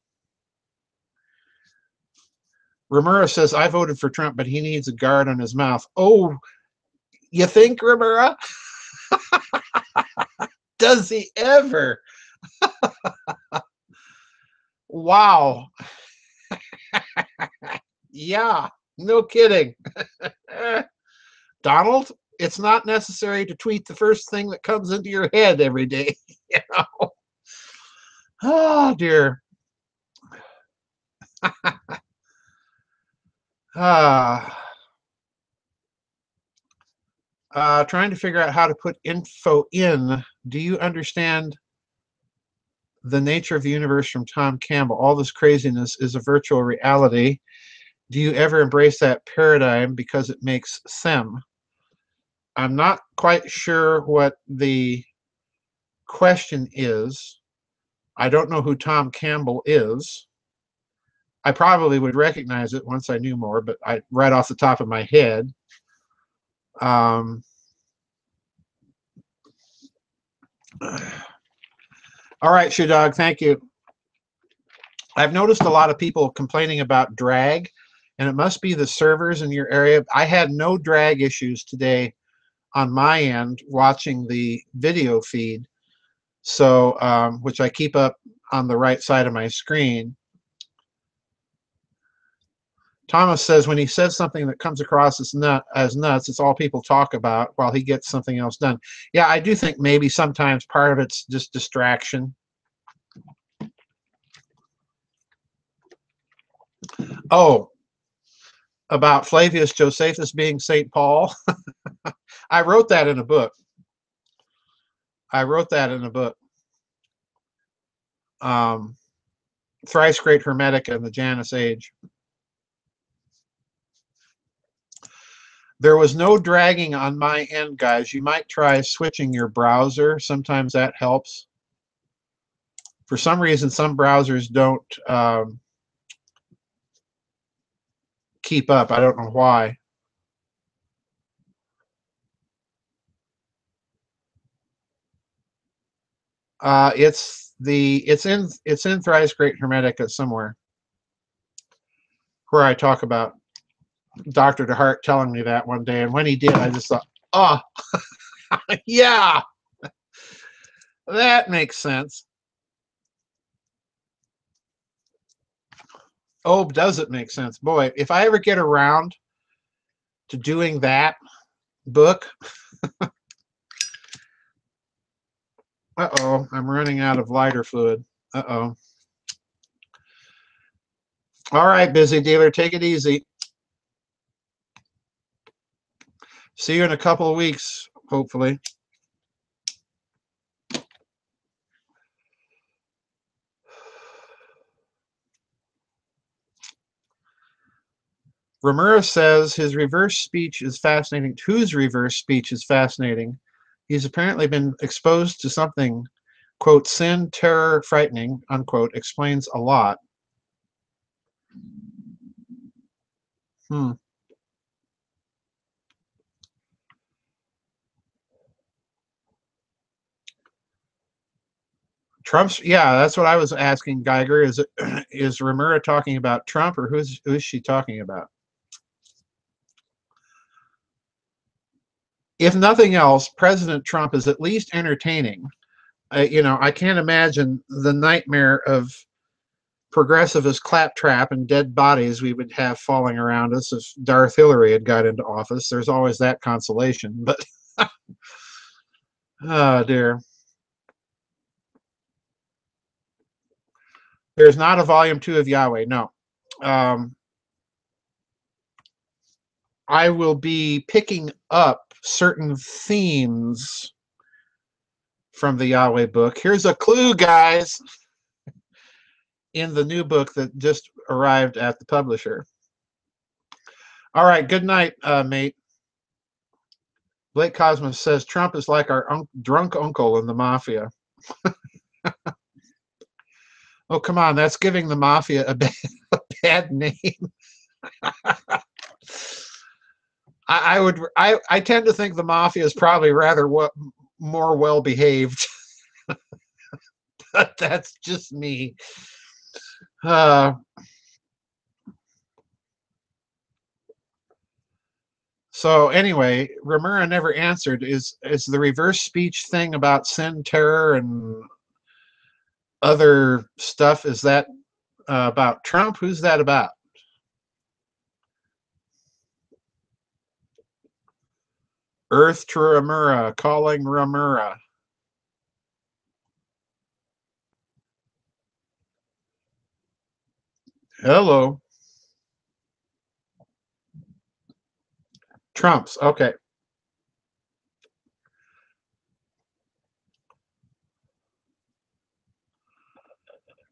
Speaker 1: Ramura says, I voted for Trump, but he needs a guard on his mouth. Oh, you think, Ramura? Does he ever? Wow. Yeah, no kidding. Donald, it's not necessary to tweet the first thing that comes into your head every day. You know? Oh, dear. Trying to figure out how to put info in. Do you understand the nature of the universe from Tom Campbell? All this craziness is a virtual reality. Do you ever embrace that paradigm because it makes sense? I'm not quite sure what the question is. I don't know who Tom Campbell is. I probably would recognize it once I knew more, but right off the top of my head. All right, Shoe Dog, thank you. I've noticed a lot of people complaining about drag, and it must be the servers in your area. I had no drag issues today on my end watching the video feed, so which I keep up on the right side of my screen. Thomas says when he says something that comes across as nuts, it's all people talk about while he gets something else done. Yeah, I do think maybe sometimes part of it's just distraction. Oh, about Flavius Josephus being St. Paul. I wrote that in a book. Thrice Great Hermetica and the Janus Age. There was no dragging on my end, guys. You might try switching your browser. Sometimes that helps. For some reason, some browsers don't keep up. I don't know why. It's in Thrice Great Hermetica somewhere, where I talk about Dr. DeHart telling me that one day, and when he did, I just thought, oh, yeah, that makes sense. Oh, does it make sense? Boy, if I ever get around to doing that book, uh-oh, I'm running out of lighter fluid. Uh-oh. All right, busy dealer, take it easy. See you in a couple of weeks, hopefully. Ramura says his reverse speech is fascinating. Whose reverse speech is fascinating? He's apparently been exposed to something, quote, sin, terror, frightening, unquote, explains a lot. Trump's, yeah, that's what I was asking Geiger. Is Ramura talking about Trump, or who's she talking about? If nothing else, President Trump is at least entertaining. I can't imagine the nightmare of progressivist claptrap and dead bodies we would have falling around us if Darth Hillary had got into office. There's always that consolation, but oh dear. There's not a volume 2 of Yahweh, no. I will be picking up certain themes from the Yahweh book. Here's a clue, guys, in the new book that just arrived at the publisher. All right, good night, mate. Blake Cosmos says Trump is like our drunk uncle in the mafia. Oh, come on, that's giving the mafia a bad name. I tend to think the mafia is probably rather more well behaved, but that's just me. So anyway, Ramura never answered. Is the reverse speech thing about sin, terror, and other stuff? Is that about Trump? Who's that about? Earth to Ramura, calling Ramura. Hello. Trump's, okay.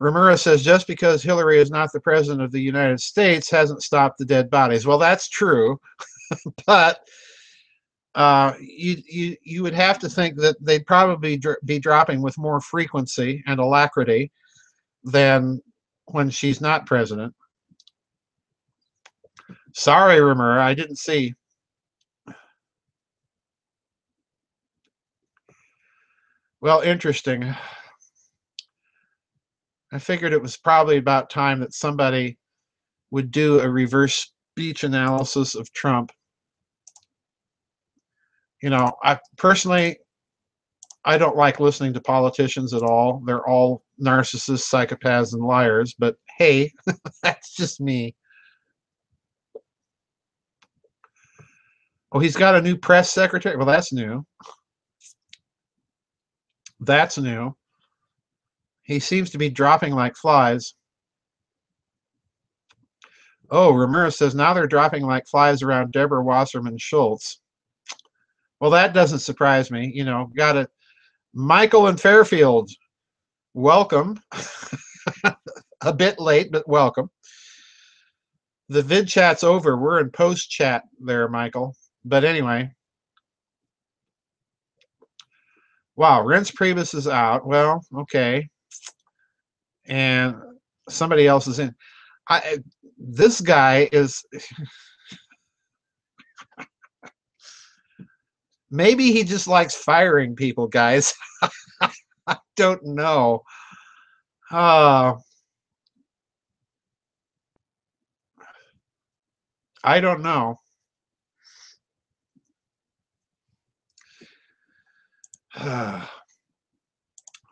Speaker 1: Ramura says just because Hillary is not the president of the United States hasn't stopped the dead bodies. Well, that's true, but you would have to think that they'd probably be dropping with more frequency and alacrity than when she's not president. Sorry, Ramura, I didn't see. Well, interesting. I figured it was probably about time that somebody would do a reverse speech analysis of Trump. I personally, I don't like listening to politicians at all. They're all narcissists, psychopaths, and liars. But hey, that's just me. Oh, he's got a new press secretary. Well, that's new. That's new. He seems to be dropping like flies. Oh, Ramirez says now they're dropping like flies around Deborah Wasserman Schultz. Well, that doesn't surprise me. Got it. Michael and Fairfield, welcome. A bit late, but welcome. The vid chat's over. We're in post chat there, Michael. But anyway. Wow, Reince Priebus is out. Well, okay. and somebody else is in. This guy is, maybe he just likes firing people, guys. I don't know. I don't know.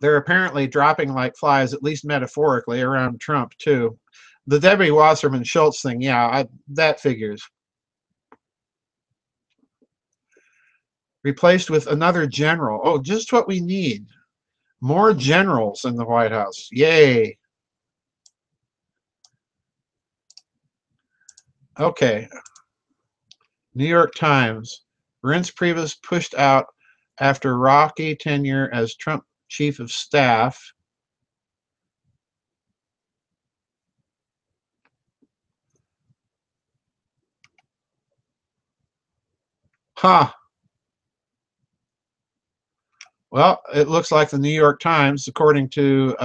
Speaker 1: They're apparently dropping like flies, at least metaphorically, around Trump, too. The Debbie Wasserman Schultz thing, yeah, that figures. Replaced with another general. Oh, just what we need. More generals in the White House. Yay. Okay. New York Times. Reince Priebus pushed out after rocky tenure as Trump chief of staff. Huh. Well, it looks like the New York Times, according to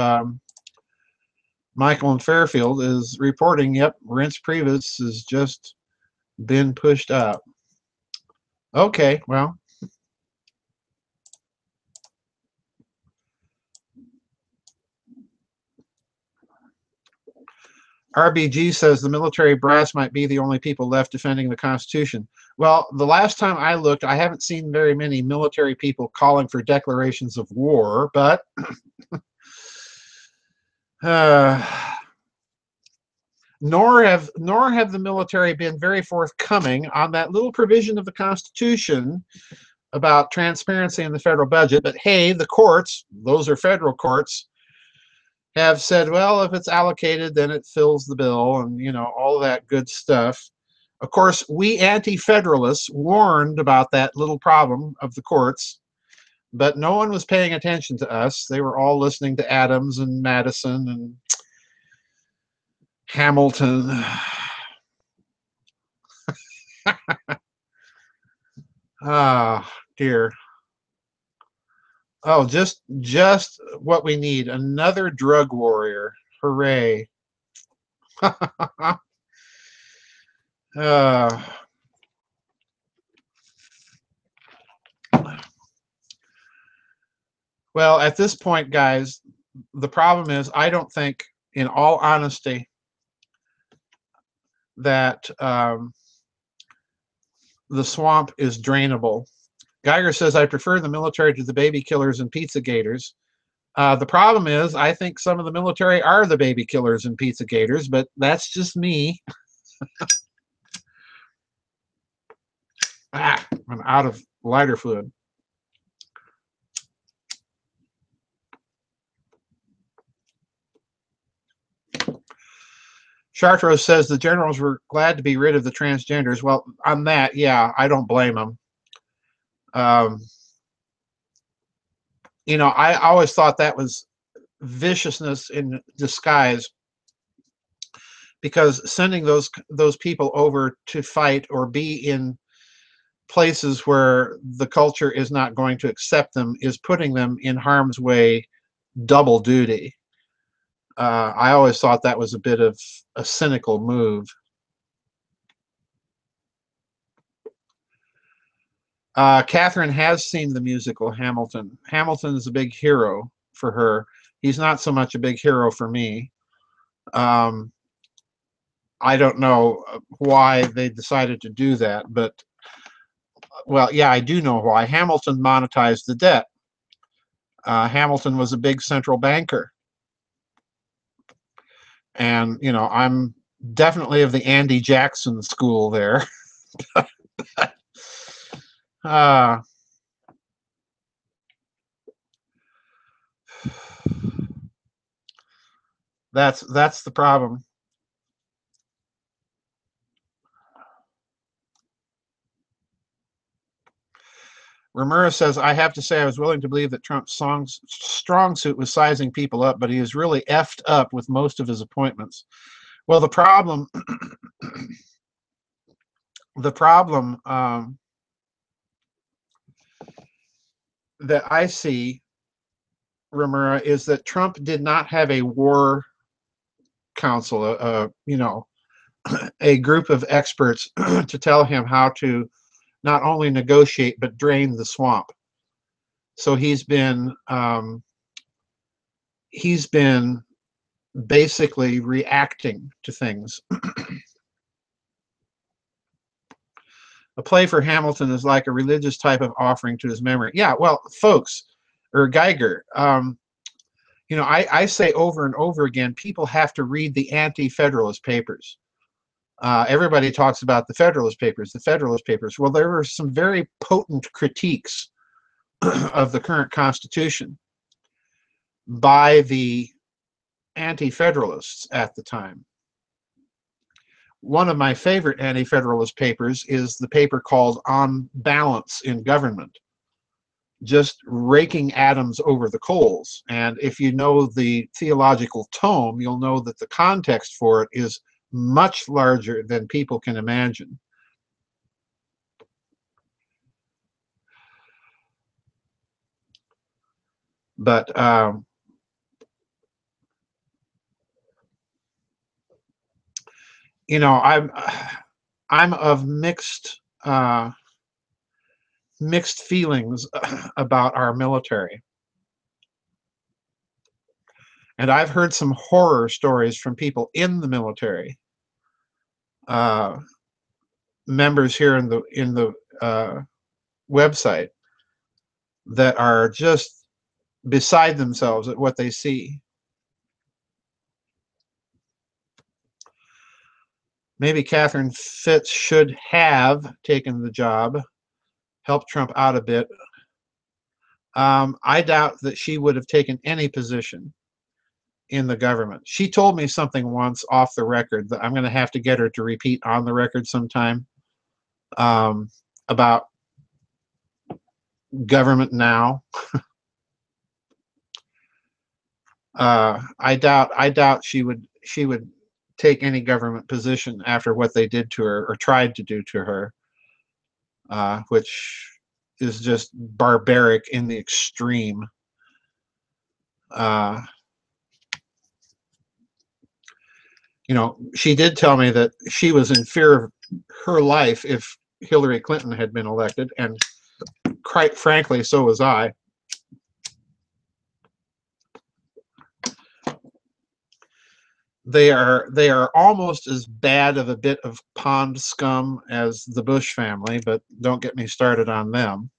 Speaker 1: Michael and Fairfield, is reporting, yep, Reince Priebus has just been pushed out. Okay, well. RBG says the military brass might be the only people left defending the Constitution. Well, the last time I looked, I haven't seen very many military people calling for declarations of war, but nor have the military been very forthcoming on that little provision of the Constitution about transparency in the federal budget. But hey, the courts, those are federal courts, have said, well, if it's allocated, then it fills the bill, and all of that good stuff. Of course, we anti-federalists warned about that little problem of the courts, but no one was paying attention to us. They were all listening to Adams and Madison and Hamilton. Ah, dear. Oh, just what we need. Another drug warrior. Hooray. Well, at this point, guys, the problem is I don't think, in all honesty, that the swamp is drainable. Geiger says, I prefer the military to the baby killers and pizza gators. The problem is, I think some of the military are the baby killers and pizza gators, but that's just me. I'm out of lighter fluid. Chartreuse says the generals were glad to be rid of the transgenders. Well, on that, yeah, I don't blame them. I always thought that was viciousness in disguise, because sending those people over to fight or be in places where the culture is not going to accept them is putting them in harm's way, double duty. I always thought that was a bit of a cynical move. Catherine has seen the musical Hamilton. Hamilton is a big hero for her. He's not so much a big hero for me. I don't know why they decided to do that, but, well, yeah, I do know why. Hamilton monetized the debt. Hamilton was a big central banker. And, I'm definitely of the Andy Jackson school there. That's the problem. Ramura says, I have to say I was willing to believe that Trump's strong suit was sizing people up, but he is really effed up with most of his appointments. Well, the problem that I see Ramura, is that Trump did not have a war council, you know, a group of experts to tell him how to not only negotiate but drain the swamp. So he's been basically reacting to things. A play for Hamilton is like a religious type of offering to his memory. Yeah, well, folks, or Geiger, you know, I say over and over again, people have to read the anti-federalist papers. Everybody talks about the Federalist Papers, the Federalist Papers. Well, there were some very potent critiques of the current Constitution by the anti-federalists at the time. One of my favorite anti-federalist papers is the paper called On Balance in Government, just raking atoms over the coals. And if you know the theological tome, you'll know that the context for it is much larger than people can imagine. But you know, I'm of mixed feelings about our military. And I've heard some horror stories from people in the military, members here in the website, that are just beside themselves at what they see. Maybe Catherine Fitz should have taken the job, helped Trump out a bit. I doubt that she would have taken any position in the government. She told me something once off the record that I'm going to have to get her to repeat on the record sometime, about government now. I doubt she would take any government position after what they did to her, or tried to do to her, which is just barbaric in the extreme. You know, she did tell me that she was in fear of her life if Hillary Clinton had been elected, and quite frankly, so was I. They are almost as bad of a bit of pond scum as the Bush family, but don't get me started on them.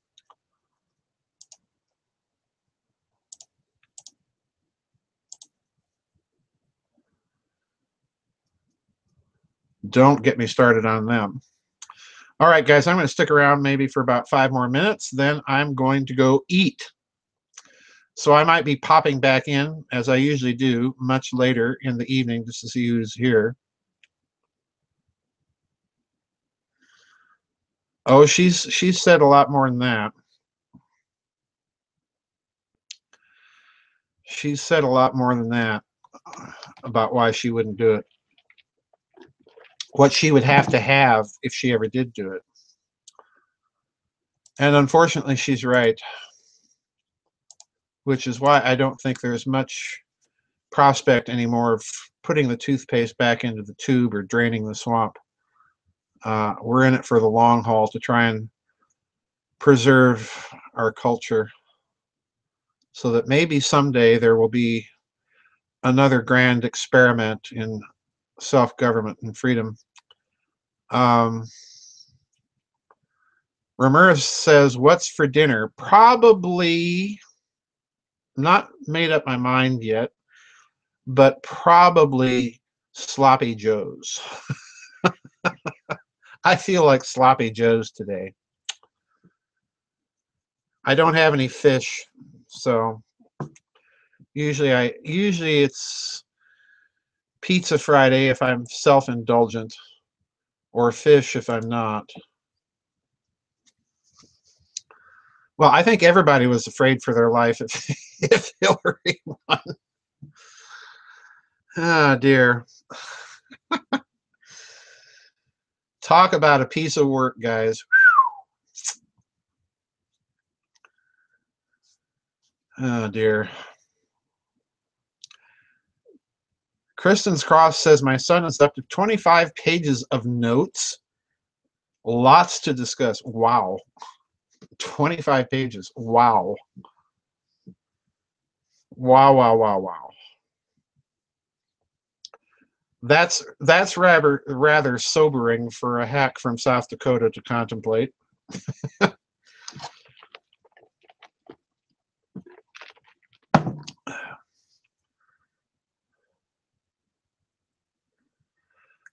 Speaker 1: Don't get me started on them. All right, guys, I'm going to stick around maybe for about 5 more minutes. Then I'm going to go eat. So I might be popping back in, as I usually do, much later in the evening, just to see who's here. Oh, she's said a lot more than that. She's said a lot more than that about why she wouldn't do it. What she would have to have if she ever did do it. And unfortunately, she's right. Which is why I don't think there's much prospect anymore of putting the toothpaste back into the tube or draining the swamp. We're in it for the long haul to try and preserve our culture, so that maybe someday there will be another grand experiment in self-government and freedom. Ramirez says, what's for dinner? Probably, not made up my mind yet, but probably sloppy joes. I feel like sloppy joes today. I don't have any fish, so usually it's Pizza Friday if I'm self-indulgent, or fish if I'm not. Well, I think everybody was afraid for their life if Hillary won. Ah, dear. Talk about a piece of work, guys. Oh, dear. Kristen's Cross says, my son is up to 25 pages of notes. Lots to discuss. Wow. 25 pages. Wow. Wow, wow, wow, wow. That's rather sobering for a hack from South Dakota to contemplate.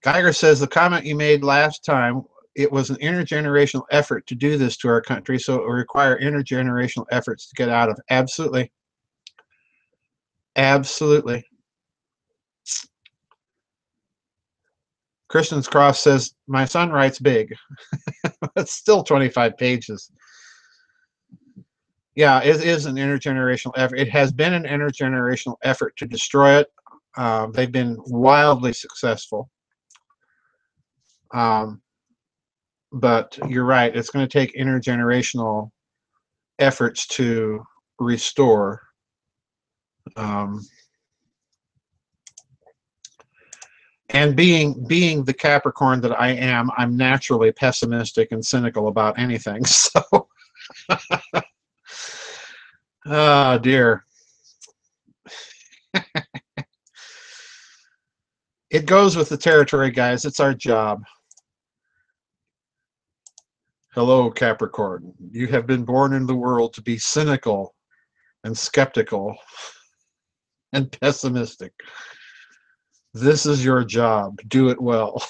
Speaker 1: Geiger says the comment you made last time, it was an intergenerational effort to do this to our country, so it will require intergenerational efforts to get out of. Absolutely. Absolutely. Kristen's Cross says, my son writes big. It's still 25 pages. Yeah, it is an intergenerational effort. It has been an intergenerational effort to destroy it. They've been wildly successful. But you're right, it's going to take intergenerational efforts to restore. And being the Capricorn that I am, I'm naturally pessimistic and cynical about anything. So, oh dear. It goes with the territory, guys. It's our job. Hello, Capricorn. You have been born in the world to be cynical and skeptical and pessimistic. This is your job. Do it well.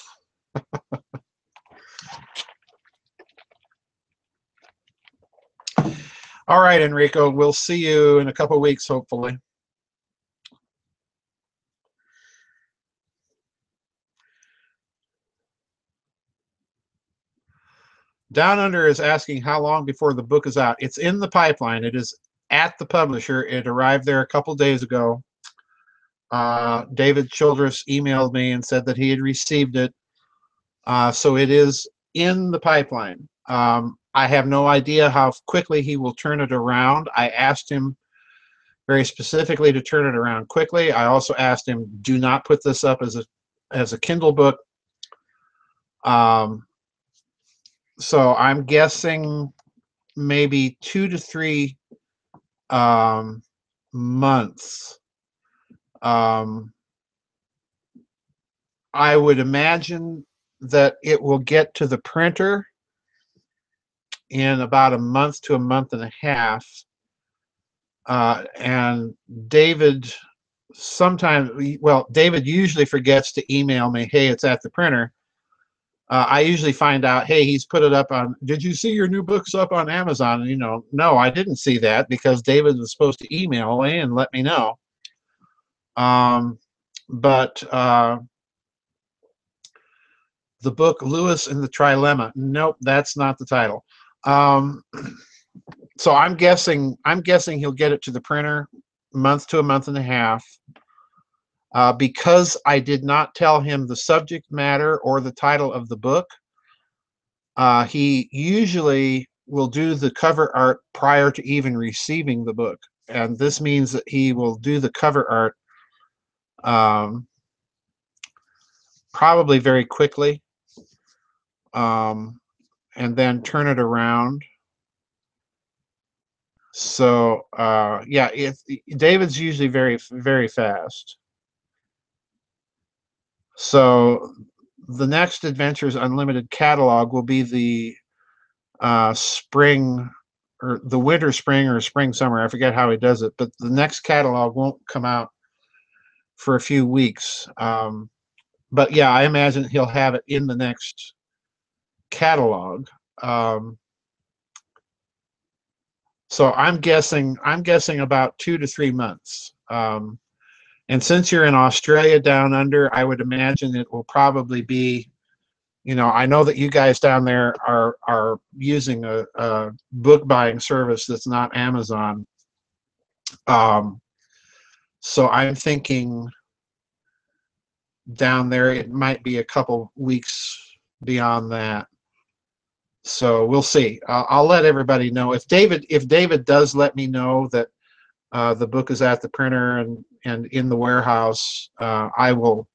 Speaker 1: All right, Enrico. We'll see you in a couple weeks, hopefully. Down Under is asking how long before the book is out. It's in the pipeline. It is at the publisher. It arrived there a couple days ago. David Childress emailed me and said that he had received it. So it is in the pipeline. I have no idea how quickly he will turn it around. I asked him very specifically to turn it around quickly. I also asked him, do not put this up as a Kindle book. So I'm guessing maybe 2 to 3 months. I would imagine that it will get to the printer in about a month to a month and a half. And David David usually forgets to email me, hey, it's at the printer. I usually find out, hey, he's put it up on, did you see your new books up on Amazon? And, no, I didn't see that because David was supposed to email me and let me know. But the book Lewis and the Trilemma, nope, that's not the title. So I'm guessing he'll get it to the printer month to a month and a half. Because I did not tell him the subject matter or the title of the book, he usually will do the cover art prior to even receiving the book. And this means that he will do the cover art probably very quickly, and then turn it around. So yeah, David's usually very, very fast. So the next Adventures Unlimited catalog will be the spring, or the winter, spring, or spring, summer. I forget how he does it, but the next catalog won't come out for a few weeks. But yeah, I imagine he'll have it in the next catalog. So I'm guessing about 2 to 3 months. And since you're in Australia down under, I would imagine it will probably be, I know that you guys down there are using a book buying service that's not Amazon. So I'm thinking down there it might be a couple weeks beyond that. So we'll see. I'll let everybody know if David does let me know that The book is at the printer and in the warehouse. I will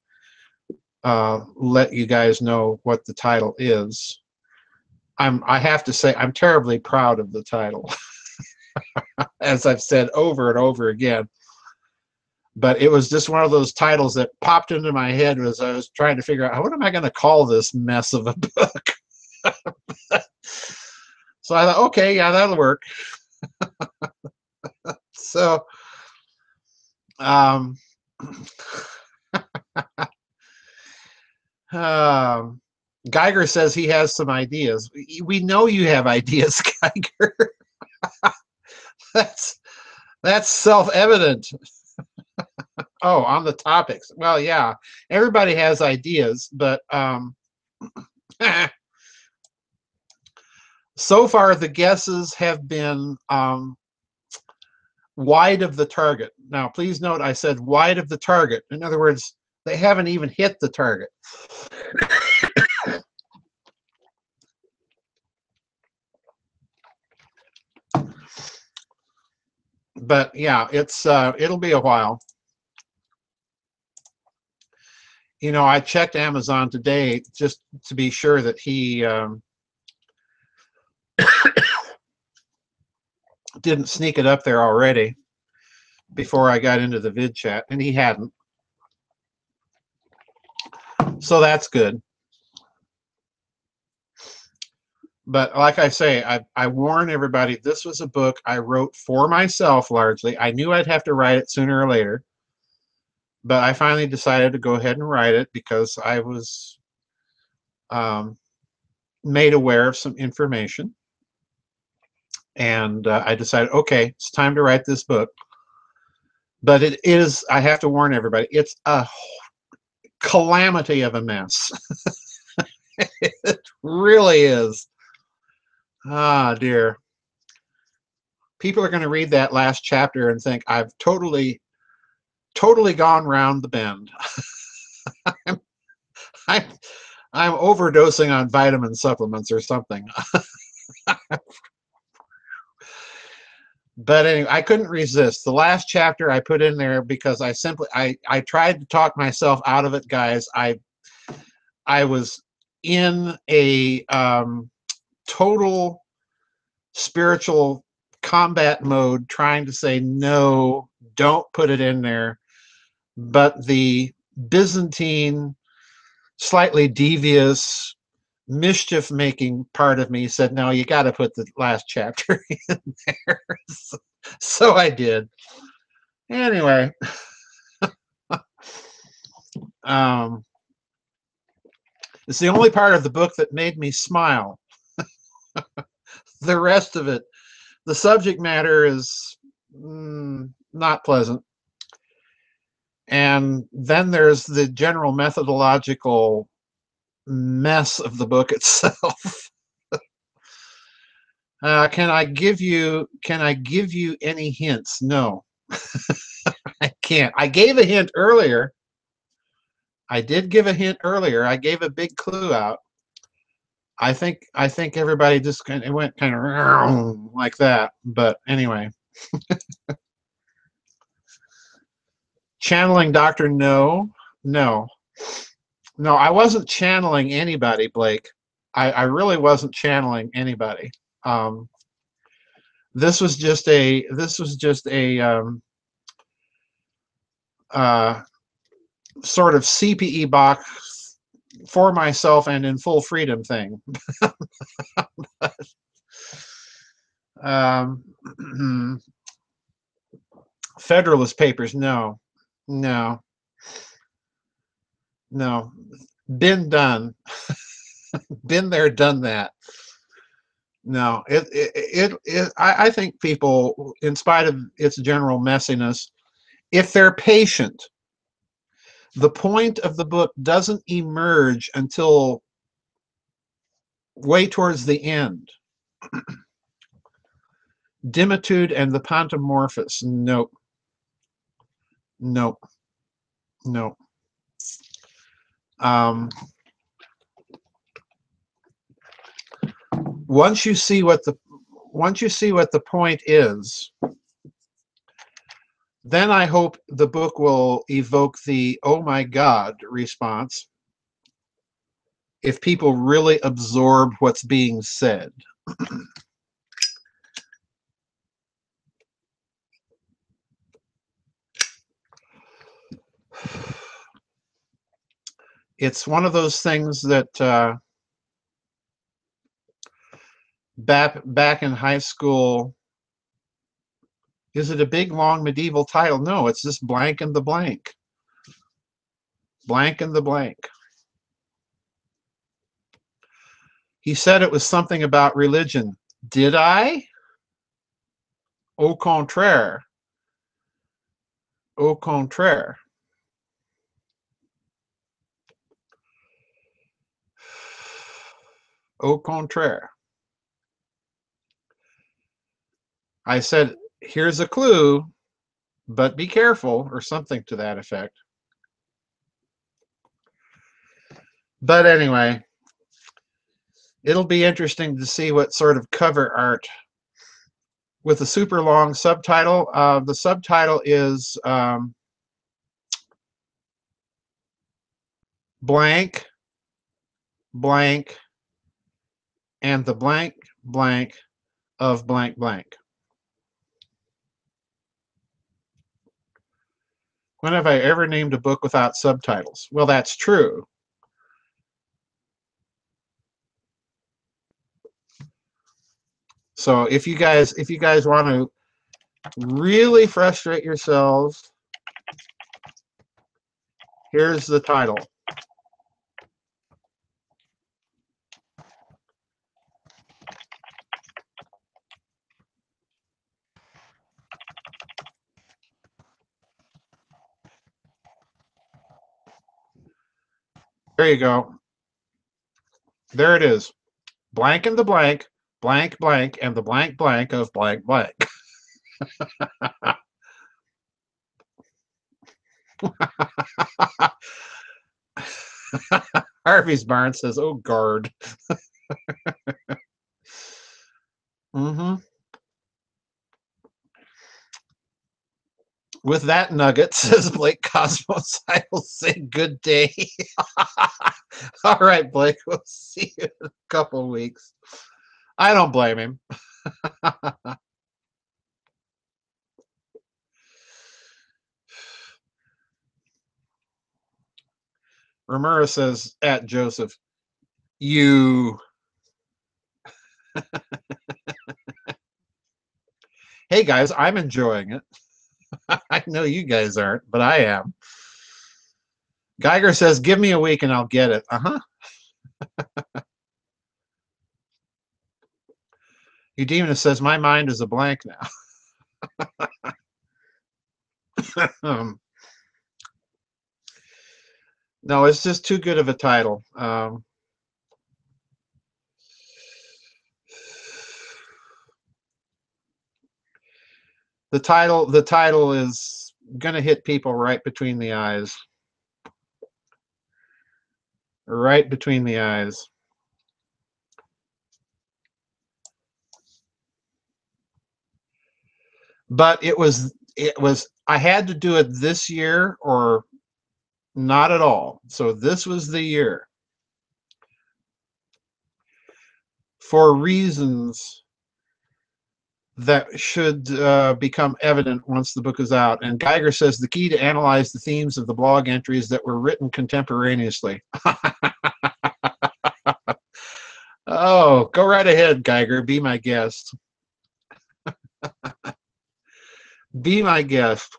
Speaker 1: let you guys know what the title is. I have to say, I'm terribly proud of the title, as I've said over and over again. But it was just one of those titles that popped into my head as I was trying to figure out, what am I going to call this mess of a book? So I thought, okay, yeah, that'll work. So, Geiger says he has some ideas. We know you have ideas, Geiger. That's self-evident. Oh, on the topics. Well, yeah, everybody has ideas, but so far the guesses have been wide of the target. Now, please note I said wide of the target. In other words, they haven't even hit the target. But yeah, it'll be a while. You know, I checked Amazon today just to be sure that he didn't sneak it up there already before I got into the vid chat, and he hadn't. So that's good. But like I say, I warn everybody, this was a book I wrote for myself largely. I knew I'd have to write it sooner or later, but I finally decided to go ahead and write it because I was made aware of some information. And I decided, okay, it's time to write this book. But it is, I have to warn everybody, it's a calamity of a mess. It really is. Ah, dear. People are going to read that last chapter and think I've totally gone round the bend. I'm overdosing on vitamin supplements or something. But anyway, I couldn't resist. The last chapter I put in there because I tried to talk myself out of it, guys. I was in a total spiritual combat mode, trying to say, no, don't put it in there. But the Byzantine, slightly devious, mischief-making part of me said, no, you got to put the last chapter in there. So I did. Anyway, it's the only part of the book that made me smile. The rest of it, the subject matter is not pleasant. And then there's the general methodological mess of the book itself. Can I give you any hints? No. I can't. I gave a hint earlier. I did give a hint earlier. I gave a big clue out. I think everybody just went kind of like that. But anyway. Channeling Doctor, no. I wasn't channeling anybody, Blake. I really wasn't channeling anybody. This was just a sort of CPE box for myself and in full freedom thing. Federalist Papers, no. Been done. Been there, done that. No, I think people, in spite of its general messiness, if they're patient, the point of the book doesn't emerge until way towards the end. Dimitude and the Pontomorphous, nope. Once you see what the point is, Then I hope the book will evoke the "oh my God" response if people really absorb what's being said. It's one of those things that back in high school, is it a big, long medieval title? No, it's just blank and the blank. Blank and the blank. He said it was something about religion. Did I? Au contraire. Au contraire. Au contraire. I said, here's a clue, but be careful, or something to that effect. But anyway, it'll be interesting to see what sort of cover art with a super long subtitle. The subtitle is blank, blank, and the blank, blank of blank, blank. When have I ever named a book without subtitles? Well, that's true. So if you guys want to really frustrate yourselves, here's the title. There you go. There it is. Blank and the blank, blank, blank, and the blank, blank of blank, blank. Harvey's Barn says, oh, guard. Mm-hmm. With that nugget, says Blake Cosmos, I will say good day. All right, Blake, we'll see you in a couple weeks. I don't blame him. Romero says, at Joseph, you. Hey, guys, I'm enjoying it. I know you guys aren't, but I am. Geiger says, give me a week and I'll get it. Uh-huh. Eudemus says, my mind is a blank now. No, it's just too good of a title. The title is going to hit people right between the eyes. Right between the eyes. But it was I had to do it this year or not at all. So this was the year. For reasons that should become evident once the book is out. And Geiger says the key to analyze the themes of the blog entries that were written contemporaneously. Oh, go right ahead, Geiger. Be my guest. Be my guest.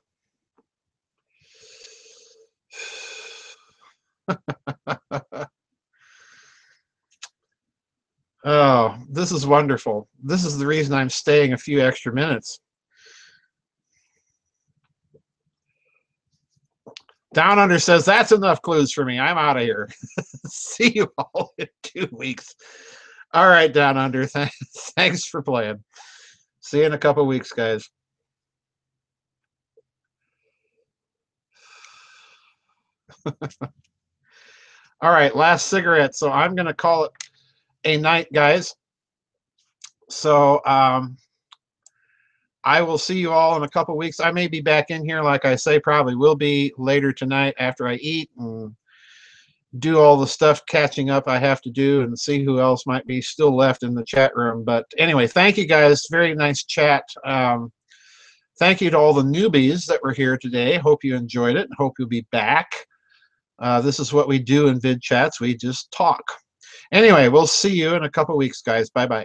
Speaker 1: Oh, this is wonderful. This is the reason I'm staying a few extra minutes. Down Under says, that's enough clues for me. I'm out of here. See you all in 2 weeks. All right, Down Under. Thanks for playing. See you in a couple weeks, guys. All right, last cigarette. So I'm going to call it a night, guys. So I will see you all in a couple weeks. I may be back in here, like I say, probably will be later tonight after I eat and do all the stuff catching up I have to do and see who else might be still left in the chat room. But anyway, thank you guys. Very nice chat. Thank you to all the newbies that were here today. Hope you enjoyed it. Hope you'll be back. This is what we do in vid chats. We just talk. Anyway, we'll see you in a couple weeks, guys. Bye-bye.